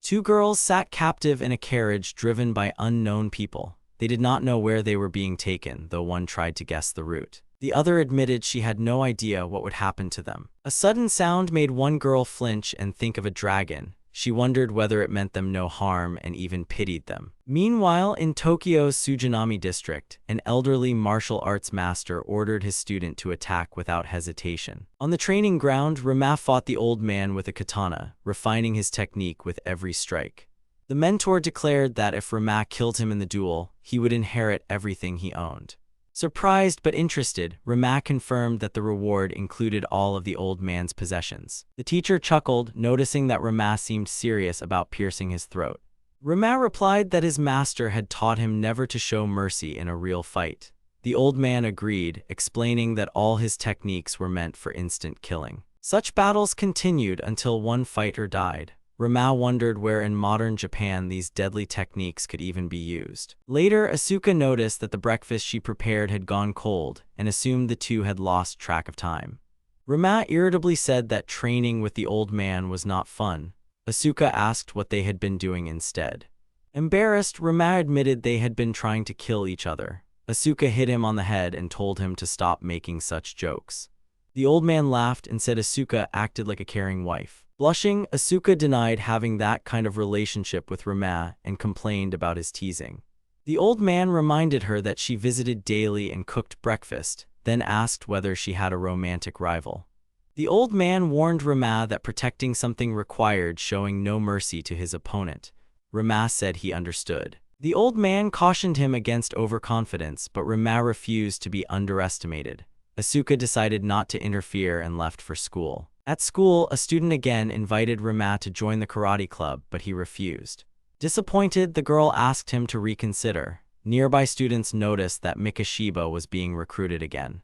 Two girls sat captive in a carriage driven by unknown people. They did not know where they were being taken, though one tried to guess the route. The other admitted she had no idea what would happen to them. A sudden sound made one girl flinch and think of a dragon. She wondered whether it meant them no harm and even pitied them. Meanwhile, in Tokyo's Sujinami district, an elderly martial arts master ordered his student to attack without hesitation. On the training ground, Rama fought the old man with a katana, refining his technique with every strike. The mentor declared that if Rama killed him in the duel, he would inherit everything he owned. Surprised but interested, Rama confirmed that the reward included all of the old man's possessions. The teacher chuckled, noticing that Rama seemed serious about piercing his throat. Rama replied that his master had taught him never to show mercy in a real fight. The old man agreed, explaining that all his techniques were meant for instant killing. Such battles continued until one fighter died. Rama wondered where in modern Japan these deadly techniques could even be used. Later, Asuka noticed that the breakfast she prepared had gone cold and assumed the two had lost track of time. Rama irritably said that training with the old man was not fun. Asuka asked what they had been doing instead. Embarrassed, Rama admitted they had been trying to kill each other. Asuka hit him on the head and told him to stop making such jokes. The old man laughed and said Asuka acted like a caring wife. Blushing, Asuka denied having that kind of relationship with Rama and complained about his teasing. The old man reminded her that she visited daily and cooked breakfast, then asked whether she had a romantic rival. The old man warned Rama that protecting something required showing no mercy to his opponent. Rama said he understood. The old man cautioned him against overconfidence, but Rama refused to be underestimated. Asuka decided not to interfere and left for school. At school, a student again invited Rama to join the karate club, but he refused. Disappointed, the girl asked him to reconsider. Nearby students noticed that Mikashiba was being recruited again.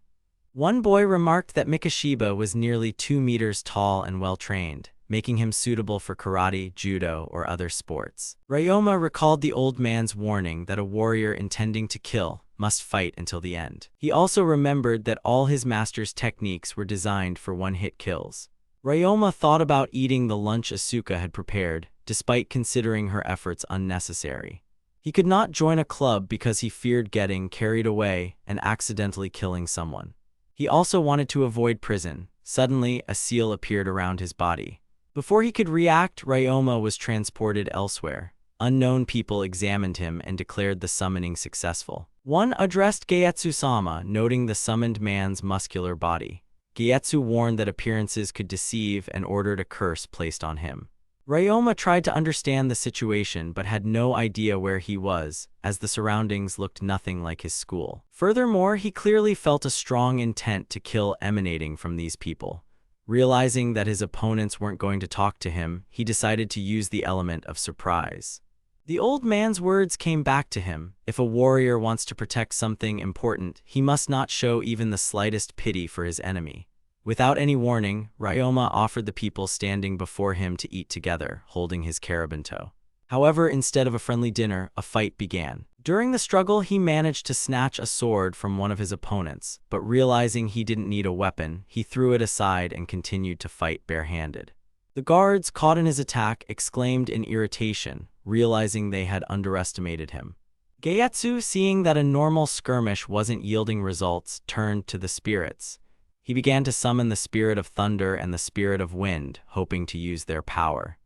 One boy remarked that Mikashiba was nearly 2 meters tall and well-trained, making him suitable for karate, judo, or other sports. Ryoma recalled the old man's warning that a warrior intending to kill must fight until the end. He also remembered that all his master's techniques were designed for one-hit kills. Ryoma thought about eating the lunch Asuka had prepared, despite considering her efforts unnecessary. He could not join a club because he feared getting carried away and accidentally killing someone. He also wanted to avoid prison. Suddenly, a seal appeared around his body. Before he could react, Ryoma was transported elsewhere. Unknown people examined him and declared the summoning successful. One addressed Gayatsu-sama, noting the summoned man's muscular body. Gayatsu warned that appearances could deceive and ordered a curse placed on him. Ryoma tried to understand the situation but had no idea where he was, as the surroundings looked nothing like his school. Furthermore, he clearly felt a strong intent to kill emanating from these people. Realizing that his opponents weren't going to talk to him, he decided to use the element of surprise. The old man's words came back to him. If a warrior wants to protect something important, he must not show even the slightest pity for his enemy. Without any warning, Ryoma offered the people standing before him to eat together, holding his karabento. However, instead of a friendly dinner, a fight began. During the struggle, he managed to snatch a sword from one of his opponents, but realizing he didn't need a weapon, he threw it aside and continued to fight barehanded. The guards, caught in his attack, exclaimed in irritation, realizing they had underestimated him. Gayatsu, seeing that a normal skirmish wasn't yielding results, turned to the spirits. He began to summon the spirit of thunder and the spirit of wind, hoping to use their power.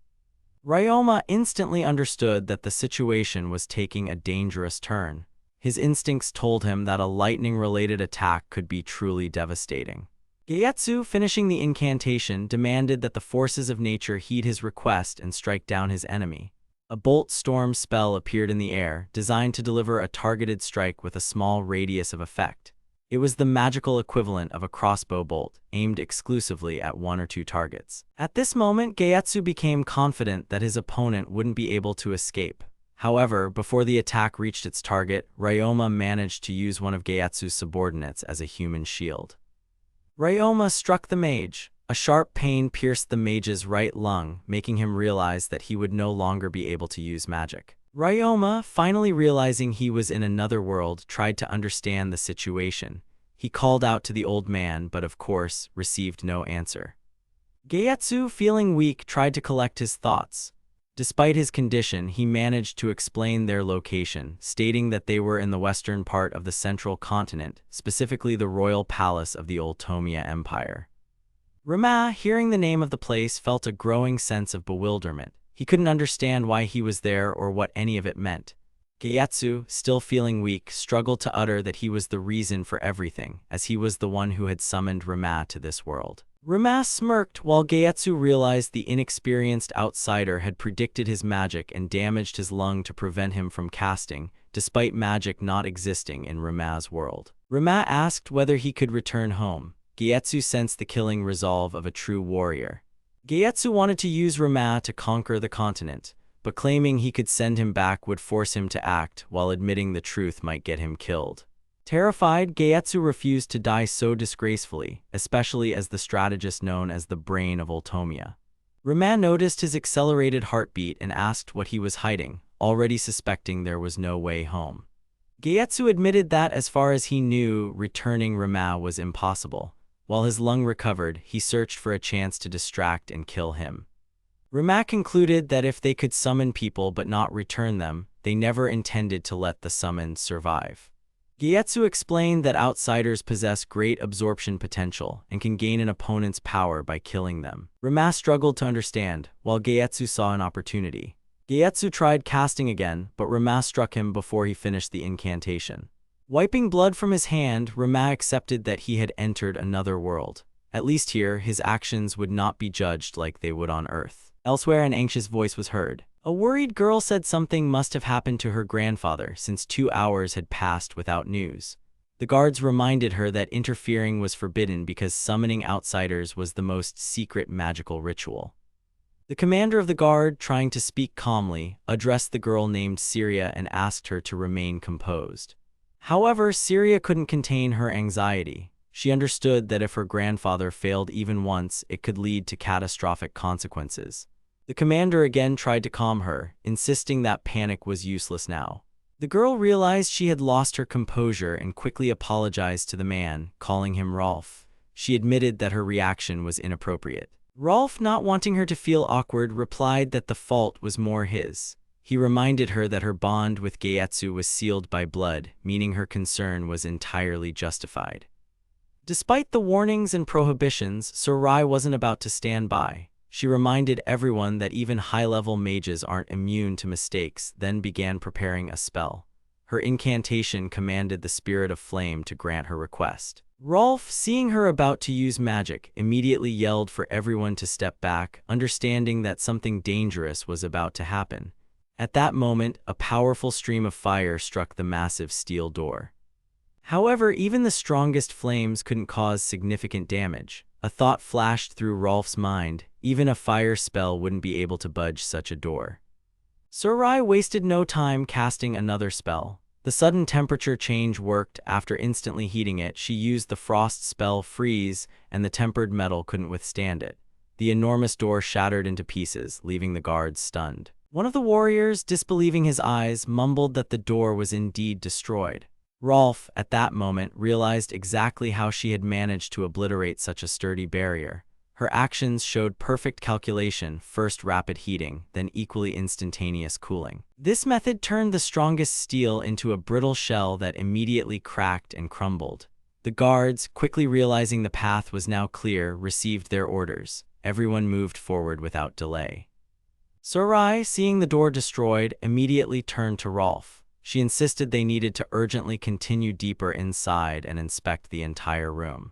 Ryoma instantly understood that the situation was taking a dangerous turn. His instincts told him that a lightning-related attack could be truly devastating. Gayatsu, finishing the incantation, demanded that the forces of nature heed his request and strike down his enemy. A bolt storm spell appeared in the air, designed to deliver a targeted strike with a small radius of effect. It was the magical equivalent of a crossbow bolt, aimed exclusively at 1 or 2 targets. At this moment, Gayatsu became confident that his opponent wouldn't be able to escape. However, before the attack reached its target, Ryoma managed to use one of Gayatsu's subordinates as a human shield. Ryoma struck the mage. A sharp pain pierced the mage's right lung, making him realize that he would no longer be able to use magic. Ryoma, finally realizing he was in another world, tried to understand the situation. He called out to the old man, but of course, received no answer. Gayatsu, feeling weak, tried to collect his thoughts. Despite his condition, he managed to explain their location, stating that they were in the western part of the central continent, specifically the royal palace of the old Tomia Empire. Rama, hearing the name of the place, felt a growing sense of bewilderment. He couldn't understand why he was there or what any of it meant. Gayatsu, still feeling weak, struggled to utter that he was the reason for everything, as he was the one who had summoned Rama to this world. Rama smirked while Gayatsu realized the inexperienced outsider had predicted his magic and damaged his lung to prevent him from casting, despite magic not existing in Rama's world. Rama asked whether he could return home. Gayatsu sensed the killing resolve of a true warrior. Gayatsu wanted to use Rama to conquer the continent, but claiming he could send him back would force him to act, while admitting the truth might get him killed. Terrified, Gayatsu refused to die so disgracefully, especially as the strategist known as the brain of Ultomia. Rama noticed his accelerated heartbeat and asked what he was hiding, already suspecting there was no way home. Gayatsu admitted that as far as he knew, returning Rama was impossible. While his lung recovered, he searched for a chance to distract and kill him. Rama concluded that if they could summon people but not return them, they never intended to let the summons survive. Gayatsu explained that outsiders possess great absorption potential and can gain an opponent's power by killing them. Rama struggled to understand, while Gayatsu saw an opportunity. Gayatsu tried casting again, but Rama struck him before he finished the incantation. Wiping blood from his hand, Rama accepted that he had entered another world. At least here, his actions would not be judged like they would on Earth. Elsewhere, an anxious voice was heard. A worried girl said something must have happened to her grandfather since 2 hours had passed without news. The guards reminded her that interfering was forbidden because summoning outsiders was the most secret magical ritual. The commander of the guard, trying to speak calmly, addressed the girl named Syria and asked her to remain composed. However, Syria couldn't contain her anxiety. She understood that if her grandfather failed even once, it could lead to catastrophic consequences. The commander again tried to calm her, insisting that panic was useless now. The girl realized she had lost her composure and quickly apologized to the man, calling him Rolf. She admitted that her reaction was inappropriate. Rolf, not wanting her to feel awkward, replied that the fault was more his. He reminded her that her bond with Gayatsu was sealed by blood, meaning her concern was entirely justified. Despite the warnings and prohibitions, Sarai wasn't about to stand by. She reminded everyone that even high-level mages aren't immune to mistakes, then began preparing a spell. Her incantation commanded the spirit of flame to grant her request. Rolf, seeing her about to use magic, immediately yelled for everyone to step back, understanding that something dangerous was about to happen. At that moment, a powerful stream of fire struck the massive steel door. However, even the strongest flames couldn't cause significant damage. A thought flashed through Rolf's mind: even a fire spell wouldn't be able to budge such a door. Sarai wasted no time casting another spell. The sudden temperature change worked. After instantly heating it, she used the frost spell Freeze, and the tempered metal couldn't withstand it. The enormous door shattered into pieces, leaving the guards stunned. One of the warriors, disbelieving his eyes, mumbled that the door was indeed destroyed. Rolf, at that moment, realized exactly how she had managed to obliterate such a sturdy barrier. Her actions showed perfect calculation, first rapid heating, then equally instantaneous cooling. This method turned the strongest steel into a brittle shell that immediately cracked and crumbled. The guards, quickly realizing the path was now clear, received their orders. Everyone moved forward without delay. Sarai, seeing the door destroyed, immediately turned to Rolf. She insisted they needed to urgently continue deeper inside and inspect the entire room.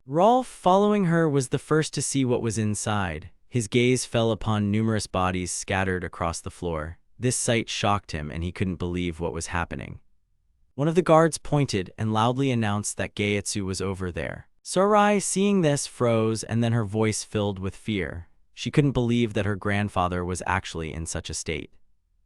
Rolf, following her, was the first to see what was inside. His gaze fell upon numerous bodies scattered across the floor. This sight shocked him, and he couldn't believe what was happening. One of the guards pointed and loudly announced that Gayatsu was over there. Sarai, seeing this, froze, and then her voice filled with fear. She couldn't believe that her grandfather was actually in such a state.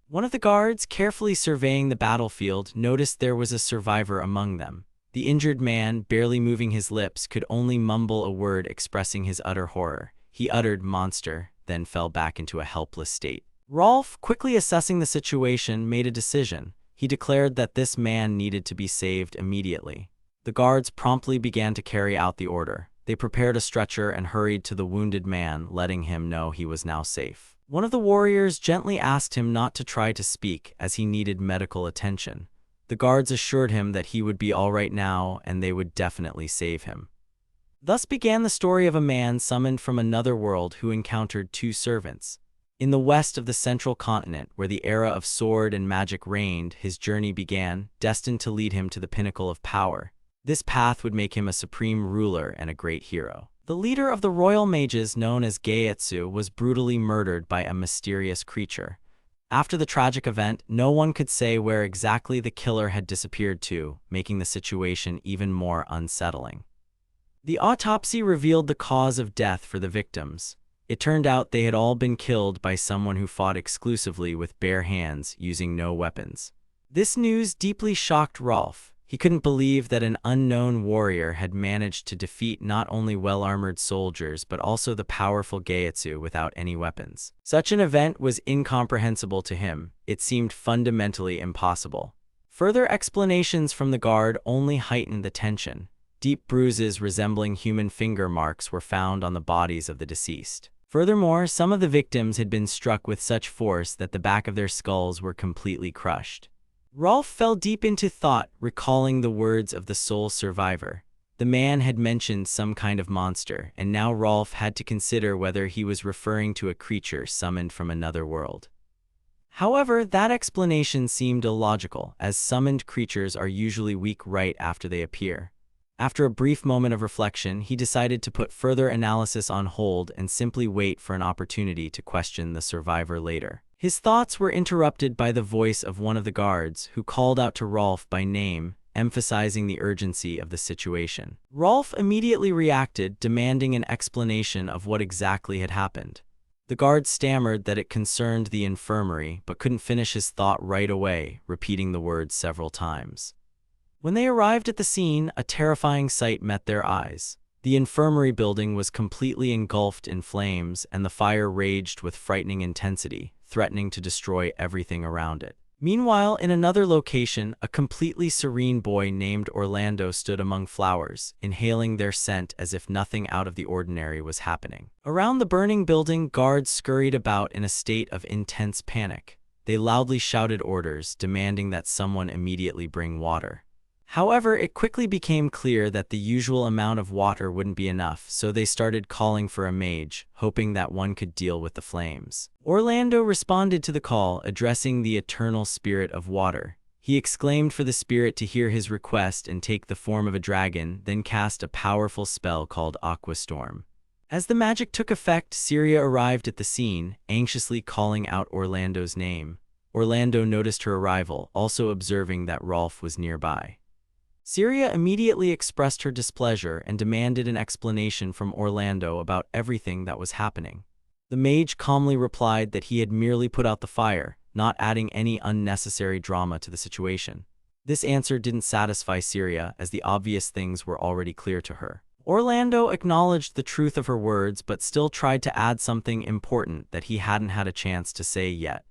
One of the guards, carefully surveying the battlefield, noticed there was a survivor among them. The injured man, barely moving his lips, could only mumble a word expressing his utter horror. He uttered "monster," then fell back into a helpless state. Rolf, quickly assessing the situation, made a decision. He declared that this man needed to be saved immediately. The guards promptly began to carry out the order. They prepared a stretcher and hurried to the wounded man, letting him know he was now safe. One of the warriors gently asked him not to try to speak as he needed medical attention. The guards assured him that he would be all right now and they would definitely save him. Thus began the story of a man summoned from another world who encountered two servants. In the west of the central continent, where the era of sword and magic reigned, his journey began, destined to lead him to the pinnacle of power. This path would make him a supreme ruler and a great hero. The leader of the royal mages, known as Geietsu, was brutally murdered by a mysterious creature. After the tragic event, no one could say where exactly the killer had disappeared to, making the situation even more unsettling. The autopsy revealed the cause of death for the victims. It turned out they had all been killed by someone who fought exclusively with bare hands, using no weapons. This news deeply shocked Rolf. He couldn't believe that an unknown warrior had managed to defeat not only well-armored soldiers but also the powerful Geietsu without any weapons. Such an event was incomprehensible to him. It seemed fundamentally impossible. Further explanations from the guard only heightened the tension. Deep bruises resembling human finger marks were found on the bodies of the deceased. Furthermore, some of the victims had been struck with such force that the back of their skulls were completely crushed. Rolf fell deep into thought, recalling the words of the sole survivor. The man had mentioned some kind of monster, and now Rolf had to consider whether he was referring to a creature summoned from another world. However, that explanation seemed illogical, as summoned creatures are usually weak right after they appear. After a brief moment of reflection, he decided to put further analysis on hold and simply wait for an opportunity to question the survivor later. His thoughts were interrupted by the voice of one of the guards, who called out to Rolf by name, emphasizing the urgency of the situation. Rolf immediately reacted, demanding an explanation of what exactly had happened. The guard stammered that it concerned the infirmary, but couldn't finish his thought right away, repeating the words several times. When they arrived at the scene, a terrifying sight met their eyes. The infirmary building was completely engulfed in flames, and the fire raged with frightening intensity, threatening to destroy everything around it. Meanwhile, in another location, a completely serene boy named Orlando stood among flowers, inhaling their scent as if nothing out of the ordinary was happening. Around the burning building, guards scurried about in a state of intense panic. They loudly shouted orders, demanding that someone immediately bring water. However, it quickly became clear that the usual amount of water wouldn't be enough, so they started calling for a mage, hoping that one could deal with the flames. Orlando responded to the call, addressing the eternal spirit of water. He exclaimed for the spirit to hear his request and take the form of a dragon, then cast a powerful spell called Aqua Storm. As the magic took effect, Syria arrived at the scene, anxiously calling out Orlando's name. Orlando noticed her arrival, also observing that Rolf was nearby. Syria immediately expressed her displeasure and demanded an explanation from Orlando about everything that was happening. The mage calmly replied that he had merely put out the fire, not adding any unnecessary drama to the situation. This answer didn't satisfy Syria, as the obvious things were already clear to her. Orlando acknowledged the truth of her words but still tried to add something important that he hadn't had a chance to say yet.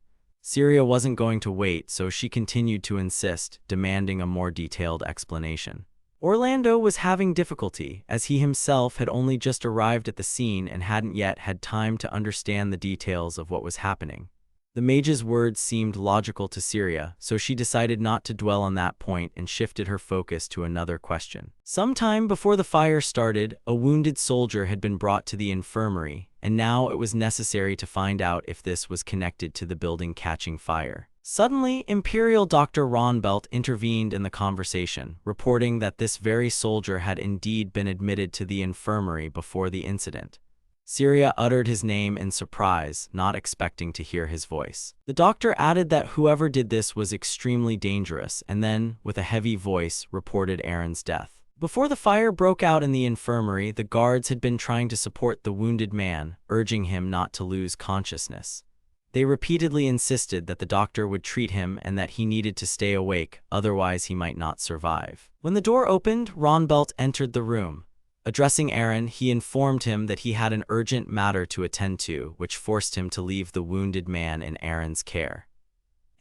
Syria wasn't going to wait, so she continued to insist, demanding a more detailed explanation. Orlando was having difficulty, as he himself had only just arrived at the scene and hadn't yet had time to understand the details of what was happening. The mage's words seemed logical to Syria, so she decided not to dwell on that point and shifted her focus to another question. Sometime before the fire started, a wounded soldier had been brought to the infirmary, and now it was necessary to find out if this was connected to the building catching fire. Suddenly, Imperial Dr. Ronbelt intervened in the conversation, reporting that this very soldier had indeed been admitted to the infirmary before the incident. Syria uttered his name in surprise, not expecting to hear his voice. The doctor added that whoever did this was extremely dangerous, and then, with a heavy voice, reported Aaron's death. Before the fire broke out in the infirmary, the guards had been trying to support the wounded man, urging him not to lose consciousness. They repeatedly insisted that the doctor would treat him and that he needed to stay awake, otherwise he might not survive. When the door opened, Ronbelt entered the room. Addressing Aaron, he informed him that he had an urgent matter to attend to, which forced him to leave the wounded man in Aaron's care.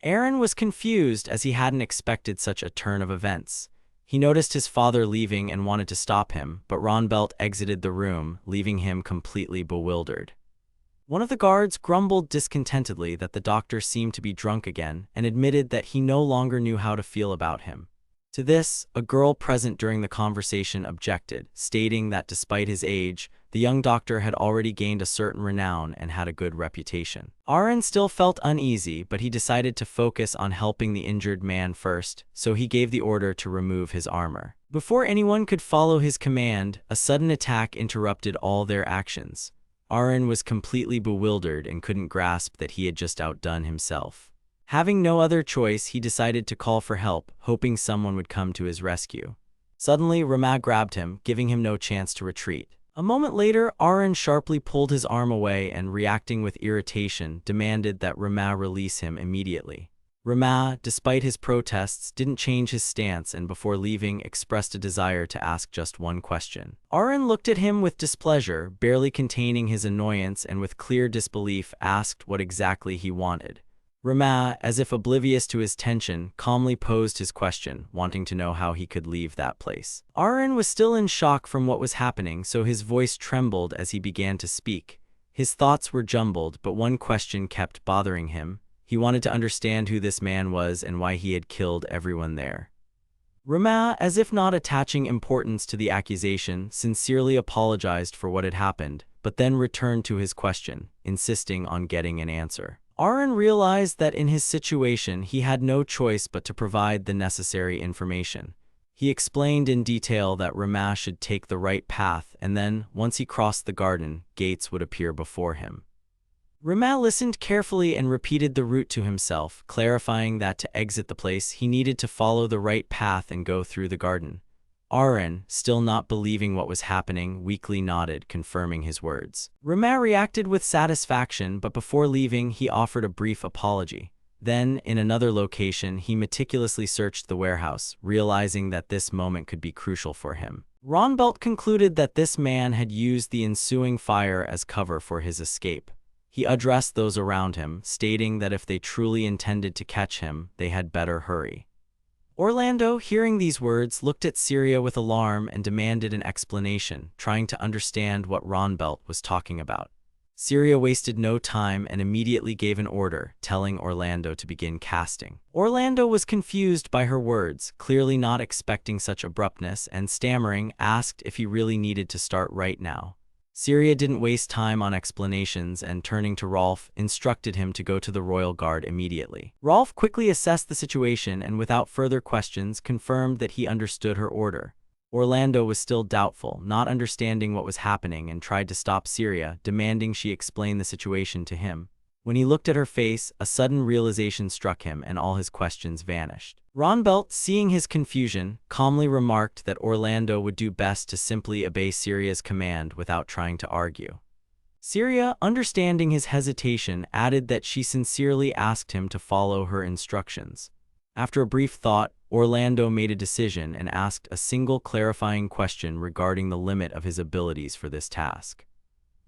Aaron was confused as he hadn't expected such a turn of events. He noticed his father leaving and wanted to stop him, but Ronbelt exited the room, leaving him completely bewildered. One of the guards grumbled discontentedly that the doctor seemed to be drunk again and admitted that he no longer knew how to feel about him. To this, a girl present during the conversation objected, stating that despite his age, the young doctor had already gained a certain renown and had a good reputation. Aaron still felt uneasy, but he decided to focus on helping the injured man first, so he gave the order to remove his armor. Before anyone could follow his command, a sudden attack interrupted all their actions. Aaron was completely bewildered and couldn't grasp that he had just outdone himself. Having no other choice, he decided to call for help, hoping someone would come to his rescue. Suddenly, Rama grabbed him, giving him no chance to retreat. A moment later, Aaron sharply pulled his arm away and, reacting with irritation, demanded that Rama release him immediately. Rama, despite his protests, didn't change his stance and before leaving expressed a desire to ask just one question. Aaron looked at him with displeasure, barely containing his annoyance, and with clear disbelief asked what exactly he wanted. Rama, as if oblivious to his tension, calmly posed his question, wanting to know how he could leave that place. Aaron was still in shock from what was happening, so his voice trembled as he began to speak. His thoughts were jumbled, but one question kept bothering him. He wanted to understand who this man was and why he had killed everyone there. Rama, as if not attaching importance to the accusation, sincerely apologized for what had happened, but then returned to his question, insisting on getting an answer. Aaron realized that in his situation he had no choice but to provide the necessary information. He explained in detail that Rama should take the right path, and then, once he crossed the garden, gates would appear before him. Rama listened carefully and repeated the route to himself, clarifying that to exit the place he needed to follow the right path and go through the garden. Aaron, still not believing what was happening, weakly nodded, confirming his words. Rama reacted with satisfaction, but before leaving he offered a brief apology. Then, in another location, he meticulously searched the warehouse, realizing that this moment could be crucial for him. Ronbelt concluded that this man had used the ensuing fire as cover for his escape. He addressed those around him, stating that if they truly intended to catch him, they had better hurry. Orlando, hearing these words, looked at Syria with alarm and demanded an explanation, trying to understand what Ronbelt was talking about. Syria wasted no time and immediately gave an order, telling Orlando to begin casting. Orlando was confused by her words, clearly not expecting such abruptness, and stammering, asked if he really needed to start right now. Syria didn't waste time on explanations and, turning to Rolf, instructed him to go to the royal guard immediately. Rolf quickly assessed the situation and, without further questions, confirmed that he understood her order. Orlando was still doubtful, not understanding what was happening, and tried to stop Syria, demanding she explain the situation to him. When he looked at her face, a sudden realization struck him and all his questions vanished. Ronbelt, seeing his confusion, calmly remarked that Orlando would do best to simply obey Syria's command without trying to argue. Syria, understanding his hesitation, added that she sincerely asked him to follow her instructions. After a brief thought, Orlando made a decision and asked a single clarifying question regarding the limit of his abilities for this task.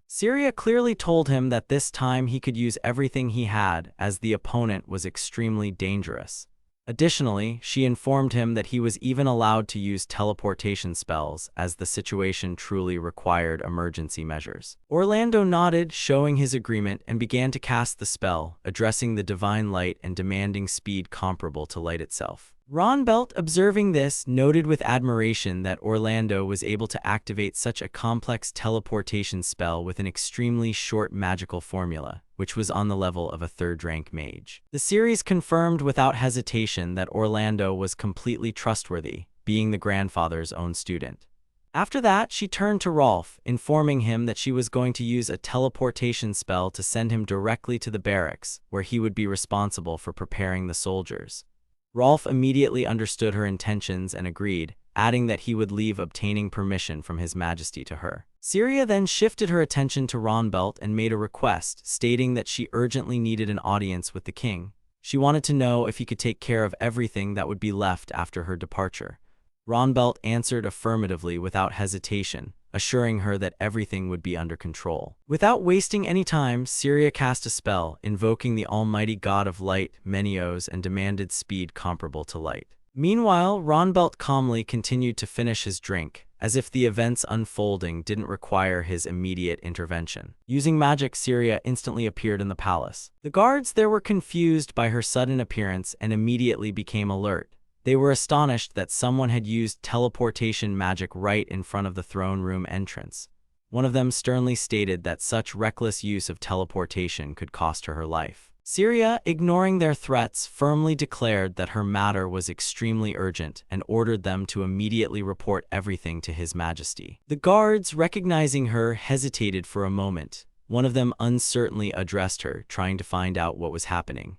Syria clearly told him that this time he could use everything he had, as the opponent was extremely dangerous. Additionally, she informed him that he was even allowed to use teleportation spells, as the situation truly required emergency measures. Orlando nodded, showing his agreement, and began to cast the spell, addressing the divine light and demanding speed comparable to light itself. Ronbelt, observing this, noted with admiration that Orlando was able to activate such a complex teleportation spell with an extremely short magical formula, which was on the level of a third-rank mage. The series confirmed without hesitation that Orlando was completely trustworthy, being the grandfather's own student. After that, she turned to Rolf, informing him that she was going to use a teleportation spell to send him directly to the barracks, where he would be responsible for preparing the soldiers. Rolf immediately understood her intentions and agreed, adding that he would leave obtaining permission from His Majesty to her. Syria then shifted her attention to Ronbelt and made a request, stating that she urgently needed an audience with the king. She wanted to know if he could take care of everything that would be left after her departure. Ronbelt answered affirmatively without hesitation, assuring her that everything would be under control. Without wasting any time, Syria cast a spell, invoking the almighty god of light, Menios, and demanded speed comparable to light. Meanwhile, Ronbelt calmly continued to finish his drink, as if the events unfolding didn't require his immediate intervention. Using magic, Syria instantly appeared in the palace. The guards there were confused by her sudden appearance and immediately became alert. They were astonished that someone had used teleportation magic right in front of the throne room entrance. One of them sternly stated that such reckless use of teleportation could cost her life. Syria, ignoring their threats, firmly declared that her matter was extremely urgent and ordered them to immediately report everything to His Majesty. The guards, recognizing her, hesitated for a moment. One of them uncertainly addressed her, trying to find out what was happening.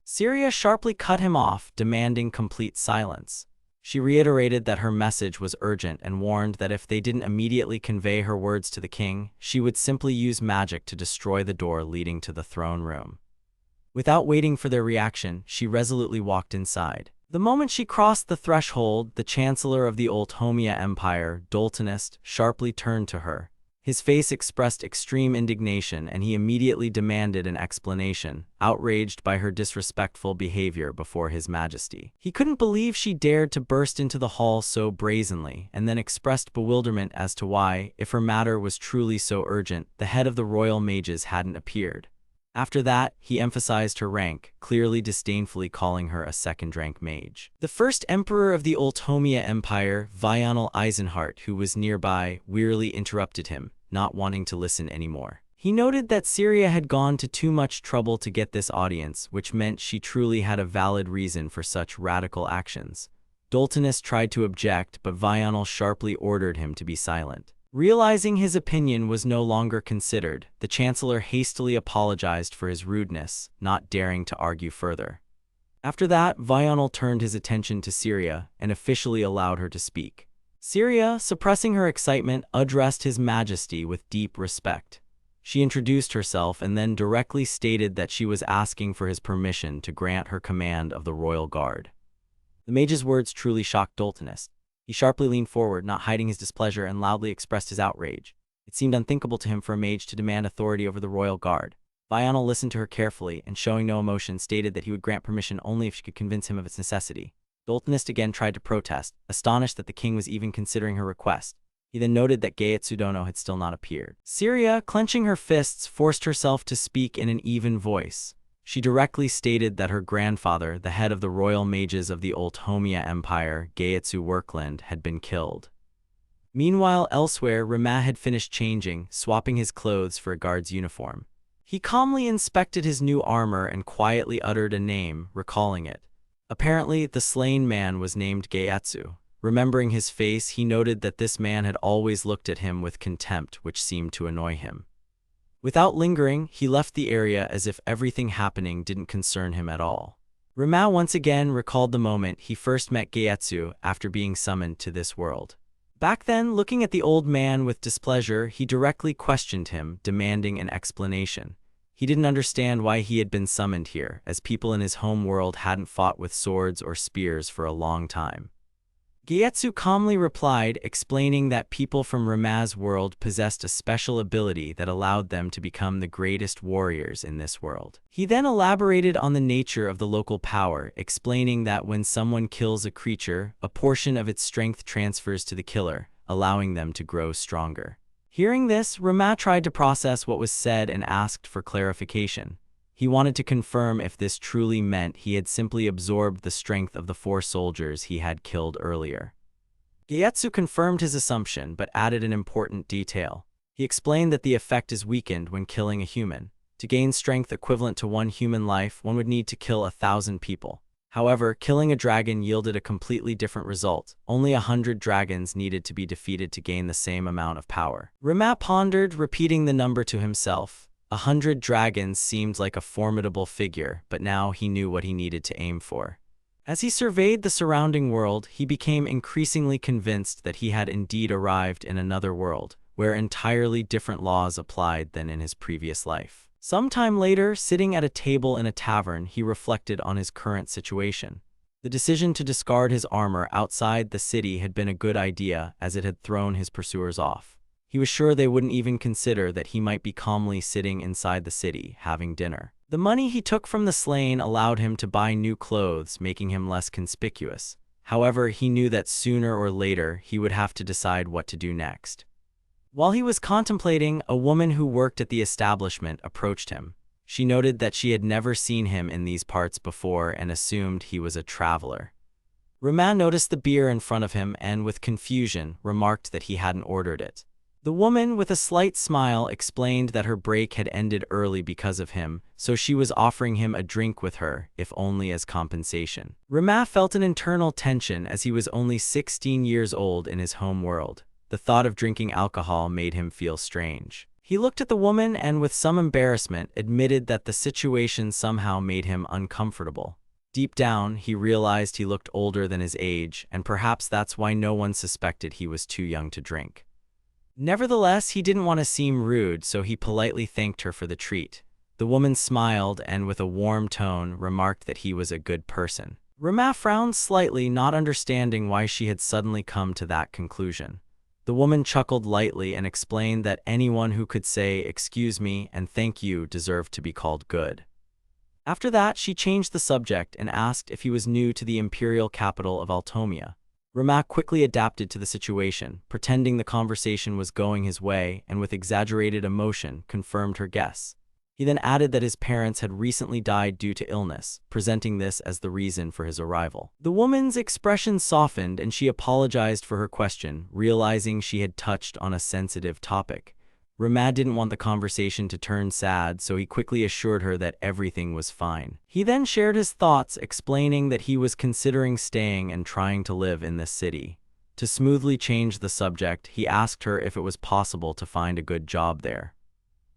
Syria sharply cut him off, demanding complete silence. She reiterated that her message was urgent and warned that if they didn't immediately convey her words to the king, she would simply use magic to destroy the door leading to the throne room. Without waiting for their reaction, she resolutely walked inside. The moment she crossed the threshold, the Chancellor of the Oldhomia Empire, Doltonist, sharply turned to her. His face expressed extreme indignation, and he immediately demanded an explanation, outraged by her disrespectful behavior before His Majesty. He couldn't believe she dared to burst into the hall so brazenly, and then expressed bewilderment as to why, if her matter was truly so urgent, the head of the royal mages hadn't appeared. After that, he emphasized her rank, clearly disdainfully calling her a second-rank mage. The first emperor of the Oldhomia Empire, Lionel Eisenhart, who was nearby, wearily interrupted him, not wanting to listen anymore. He noted that Syria had gone to too much trouble to get this audience, which meant she truly had a valid reason for such radical actions. Doltonist tried to object, but Lionel sharply ordered him to be silent. Realizing his opinion was no longer considered, the Chancellor hastily apologized for his rudeness, not daring to argue further. After that, Lionel turned his attention to Syria and officially allowed her to speak. Syria, suppressing her excitement, addressed His Majesty with deep respect. She introduced herself and then directly stated that she was asking for his permission to grant her command of the royal guard. The mage's words truly shocked Doltonist. He sharply leaned forward, not hiding his displeasure, and loudly expressed his outrage. It seemed unthinkable to him for a mage to demand authority over the royal guard. Lionel listened to her carefully, and showing no emotion, stated that he would grant permission only if she could convince him of its necessity. Doltonist again tried to protest, astonished that the king was even considering her request. He then noted that Gaetsudono had still not appeared. Syria, clenching her fists, forced herself to speak in an even voice. She directly stated that her grandfather, the head of the royal mages of the Oldhomia Empire, Gaetsu Workland, had been killed. Meanwhile, elsewhere, Rama had finished changing, swapping his clothes for a guard's uniform. He calmly inspected his new armor and quietly uttered a name, recalling it. Apparently, the slain man was named Gaetsu. Remembering his face, he noted that this man had always looked at him with contempt, which seemed to annoy him. Without lingering, he left the area as if everything happening didn't concern him at all. Rama once again recalled the moment he first met Gaetsu after being summoned to this world. Back then, looking at the old man with displeasure, he directly questioned him, demanding an explanation. He didn't understand why he had been summoned here, as people in his home world hadn't fought with swords or spears for a long time. Gaetsu calmly replied, explaining that people from Rama's world possessed a special ability that allowed them to become the greatest warriors in this world. He then elaborated on the nature of the local power, explaining that when someone kills a creature, a portion of its strength transfers to the killer, allowing them to grow stronger. Hearing this, Rama tried to process what was said and asked for clarification. He wanted to confirm if this truly meant he had simply absorbed the strength of the 4 soldiers he had killed earlier. Gaetsu confirmed his assumption, but added an important detail. He explained that the effect is weakened when killing a human. To gain strength equivalent to 1 human life, one would need to kill 1,000 people. However, killing a dragon yielded a completely different result. Only 100 dragons needed to be defeated to gain the same amount of power. Rama pondered, repeating the number to himself. 100 dragons seemed like a formidable figure, but now he knew what he needed to aim for. As he surveyed the surrounding world, he became increasingly convinced that he had indeed arrived in another world, where entirely different laws applied than in his previous life. Sometime later, sitting at a table in a tavern, he reflected on his current situation. The decision to discard his armor outside the city had been a good idea, as it had thrown his pursuers off. He was sure they wouldn't even consider that he might be calmly sitting inside the city, having dinner. The money he took from the slain allowed him to buy new clothes, making him less conspicuous. However, he knew that sooner or later he would have to decide what to do next. While he was contemplating, a woman who worked at the establishment approached him. She noted that she had never seen him in these parts before and assumed he was a traveler. Rama noticed the beer in front of him and, with confusion, remarked that he hadn't ordered it. The woman, with a slight smile, explained that her break had ended early because of him, so she was offering him a drink with her, if only as compensation. Rama felt an internal tension as he was only 16 years old in his home world. The thought of drinking alcohol made him feel strange. He looked at the woman and, with some embarrassment, admitted that the situation somehow made him uncomfortable. Deep down, he realized he looked older than his age, and perhaps that's why no one suspected he was too young to drink. Nevertheless, he didn't want to seem rude, so he politely thanked her for the treat. The woman smiled and, with a warm tone, remarked that he was a good person. Rama frowned slightly, not understanding why she had suddenly come to that conclusion. The woman chuckled lightly and explained that anyone who could say "excuse me" and "thank you" deserved to be called good. After that, she changed the subject and asked if he was new to the imperial capital of Altomia. Rama quickly adapted to the situation, pretending the conversation was going his way, and with exaggerated emotion confirmed her guess. He then added that his parents had recently died due to illness, presenting this as the reason for his arrival. The woman's expression softened and she apologized for her question, realizing she had touched on a sensitive topic. Rama didn't want the conversation to turn sad, so he quickly assured her that everything was fine. He then shared his thoughts, explaining that he was considering staying and trying to live in this city. To smoothly change the subject, he asked her if it was possible to find a good job there.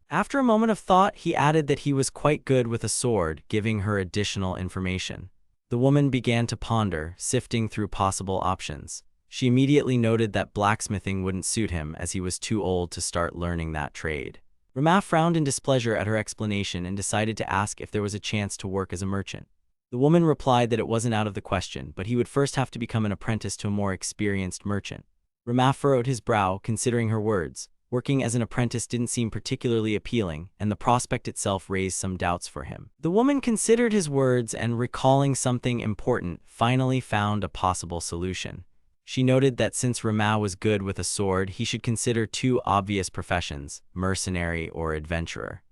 After a moment of thought, he added that he was quite good with a sword, giving her additional information. The woman began to ponder, sifting through possible options. She immediately noted that blacksmithing wouldn't suit him as he was too old to start learning that trade. Rama frowned in displeasure at her explanation and decided to ask if there was a chance to work as a merchant. The woman replied that it wasn't out of the question, but he would first have to become an apprentice to a more experienced merchant. Rama furrowed his brow, considering her words. Working as an apprentice didn't seem particularly appealing, and the prospect itself raised some doubts for him. The woman considered his words and, recalling something important, finally found a possible solution. She noted that since Rama was good with a sword, he should consider two obvious professions, mercenary or adventurer.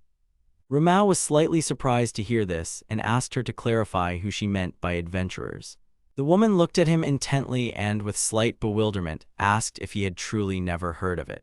Rama was slightly surprised to hear this and asked her to clarify who she meant by adventurers. The woman looked at him intently and, with slight bewilderment, asked if he had truly never heard of it.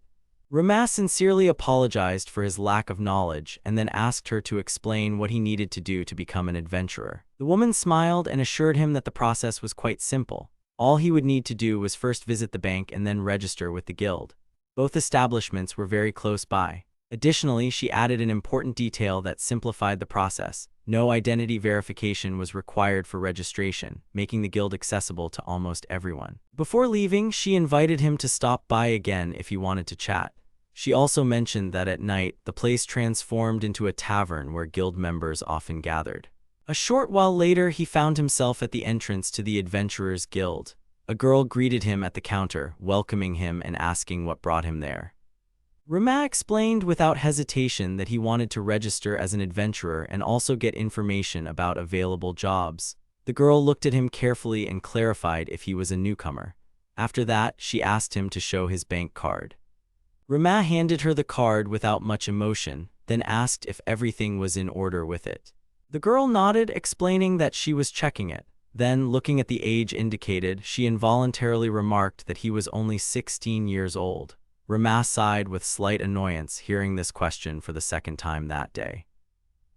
Rama sincerely apologized for his lack of knowledge and then asked her to explain what he needed to do to become an adventurer. The woman smiled and assured him that the process was quite simple. All he would need to do was first visit the bank and then register with the guild. Both establishments were very close by. Additionally, she added an important detail that simplified the process. No identity verification was required for registration, making the guild accessible to almost everyone. Before leaving, she invited him to stop by again if he wanted to chat. She also mentioned that at night, the place transformed into a tavern where guild members often gathered. A short while later, he found himself at the entrance to the Adventurers Guild. A girl greeted him at the counter, welcoming him and asking what brought him there. Rama explained without hesitation that he wanted to register as an adventurer and also get information about available jobs. The girl looked at him carefully and clarified if he was a newcomer. After that, she asked him to show his bank card. Rama handed her the card without much emotion, then asked if everything was in order with it. The girl nodded, explaining that she was checking it. Then, looking at the age indicated, she involuntarily remarked that he was only 16 years old. Rama sighed with slight annoyance hearing this question for the second time that day.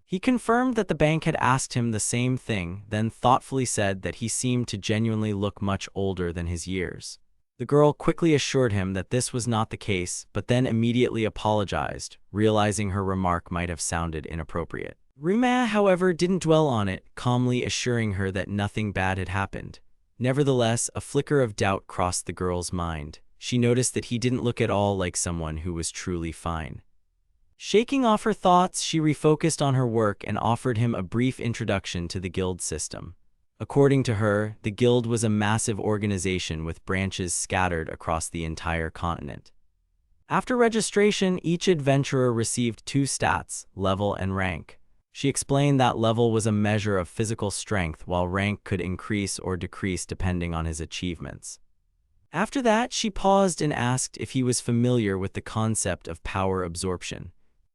He confirmed that the bank had asked him the same thing, then thoughtfully said that he seemed to genuinely look much older than his years. The girl quickly assured him that this was not the case, but then immediately apologized, realizing her remark might have sounded inappropriate. Rama, however, didn't dwell on it, calmly assuring her that nothing bad had happened. Nevertheless, a flicker of doubt crossed the girl's mind. She noticed that he didn't look at all like someone who was truly fine. Shaking off her thoughts, she refocused on her work and offered him a brief introduction to the guild system. According to her, the guild was a massive organization with branches scattered across the entire continent. After registration, each adventurer received 2 stats, level and rank. She explained that level was a measure of physical strength, while rank could increase or decrease depending on his achievements. After that, she paused and asked if he was familiar with the concept of power absorption.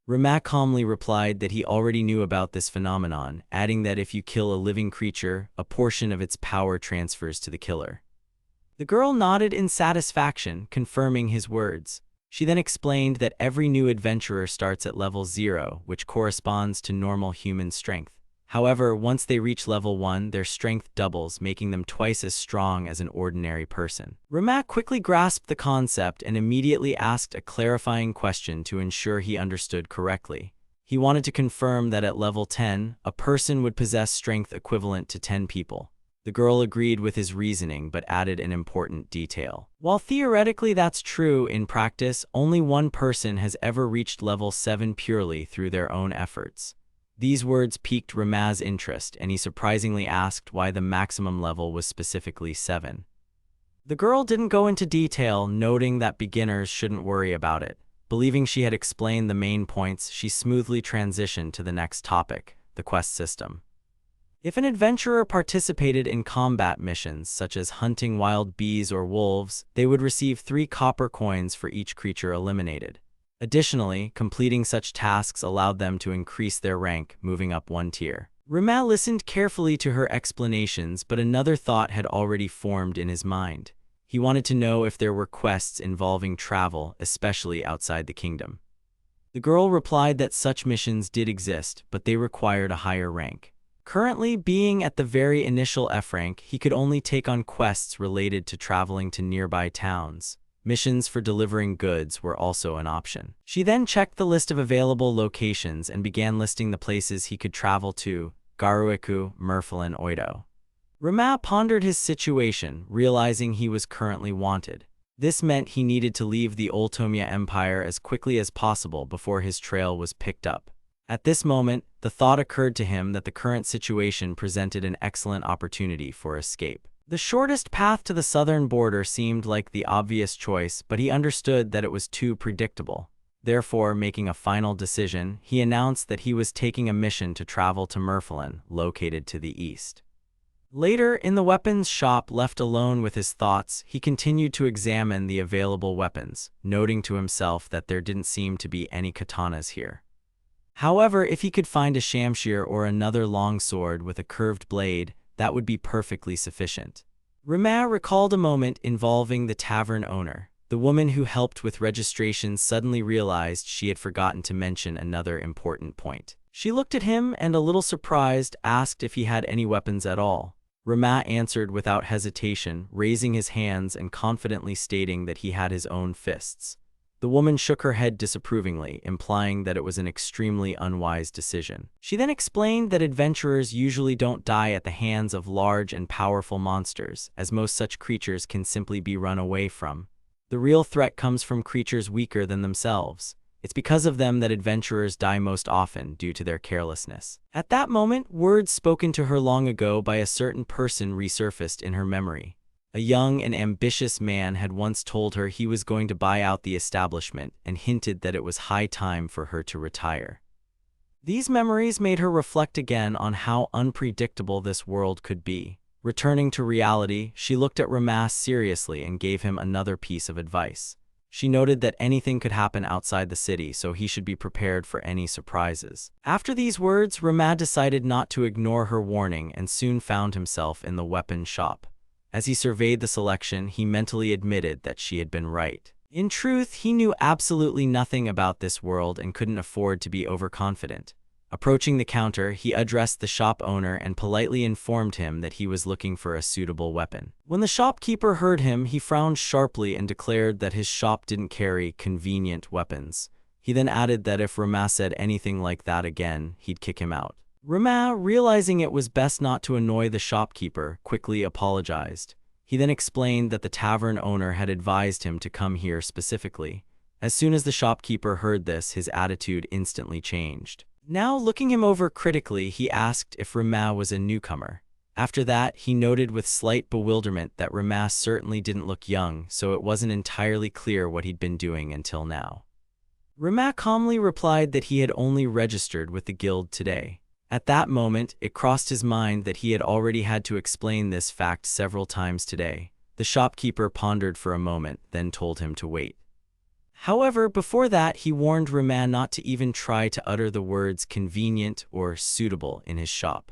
Rama calmly replied that he already knew about this phenomenon, adding that if you kill a living creature, a portion of its power transfers to the killer. The girl nodded in satisfaction, confirming his words. She then explained that every new adventurer starts at level 0, which corresponds to normal human strength. However, once they reach level 1, their strength doubles, making them twice as strong as an ordinary person. Ramak quickly grasped the concept and immediately asked a clarifying question to ensure he understood correctly. He wanted to confirm that at level 10, a person would possess strength equivalent to 10 people. The girl agreed with his reasoning but added an important detail. While theoretically that's true, in practice, only one person has ever reached level 7 purely through their own efforts. These words piqued Ramaz's interest, and he surprisingly asked why the maximum level was specifically 7. The girl didn't go into detail, noting that beginners shouldn't worry about it. Believing she had explained the main points, she smoothly transitioned to the next topic, the quest system. If an adventurer participated in combat missions, such as hunting wild bees or wolves, they would receive 3 copper coins for each creature eliminated. Additionally, completing such tasks allowed them to increase their rank, moving up 1 tier. Rama listened carefully to her explanations, but another thought had already formed in his mind. He wanted to know if there were quests involving travel, especially outside the kingdom. The girl replied that such missions did exist, but they required a higher rank. Currently, being at the very initial F rank, he could only take on quests related to traveling to nearby towns. Missions for delivering goods were also an option. She then checked the list of available locations and began listing the places he could travel to: Garuiku, Merfil, and Oido. Rama pondered his situation, realizing he was currently wanted. This meant he needed to leave the Oltomia Empire as quickly as possible before his trail was picked up. At this moment, the thought occurred to him that the current situation presented an excellent opportunity for escape. The shortest path to the southern border seemed like the obvious choice, but he understood that it was too predictable. Therefore, making a final decision, he announced that he was taking a mission to travel to Merfilin, located to the east. Later, in the weapons shop, left alone with his thoughts, he continued to examine the available weapons, noting to himself that there didn't seem to be any katanas here. However, if he could find a shamshir or another long sword with a curved blade, that would be perfectly sufficient. Rama recalled a moment involving the tavern owner. The woman who helped with registration suddenly realized she had forgotten to mention another important point. She looked at him and, a little surprised, asked if he had any weapons at all. Rama answered without hesitation, raising his hands and confidently stating that he had his own fists. The woman shook her head disapprovingly, implying that it was an extremely unwise decision. She then explained that adventurers usually don't die at the hands of large and powerful monsters, as most such creatures can simply be run away from. The real threat comes from creatures weaker than themselves. It's because of them that adventurers die most often, due to their carelessness. At that moment, words spoken to her long ago by a certain person resurfaced in her memory. A young and ambitious man had once told her he was going to buy out the establishment and hinted that it was high time for her to retire. These memories made her reflect again on how unpredictable this world could be. Returning to reality, she looked at Ramas seriously and gave him another piece of advice. She noted that anything could happen outside the city, so he should be prepared for any surprises. After these words, Rama decided not to ignore her warning and soon found himself in the weapon shop. As he surveyed the selection, he mentally admitted that she had been right. In truth, he knew absolutely nothing about this world and couldn't afford to be overconfident. Approaching the counter, he addressed the shop owner and politely informed him that he was looking for a suitable weapon. When the shopkeeper heard him, he frowned sharply and declared that his shop didn't carry convenient weapons. He then added that if Rama said anything like that again, he'd kick him out. Rama, realizing it was best not to annoy the shopkeeper, quickly apologized. He then explained that the tavern owner had advised him to come here specifically. As soon as the shopkeeper heard this, his attitude instantly changed. Now, looking him over critically, he asked if Rama was a newcomer. After that, he noted with slight bewilderment that Rama certainly didn't look young, so it wasn't entirely clear what he'd been doing until now. Rama calmly replied that he had only registered with the guild today. At that moment, it crossed his mind that he had already had to explain this fact several times today. The shopkeeper pondered for a moment, then told him to wait. However, before that, he warned Rama not to even try to utter the words convenient or suitable in his shop.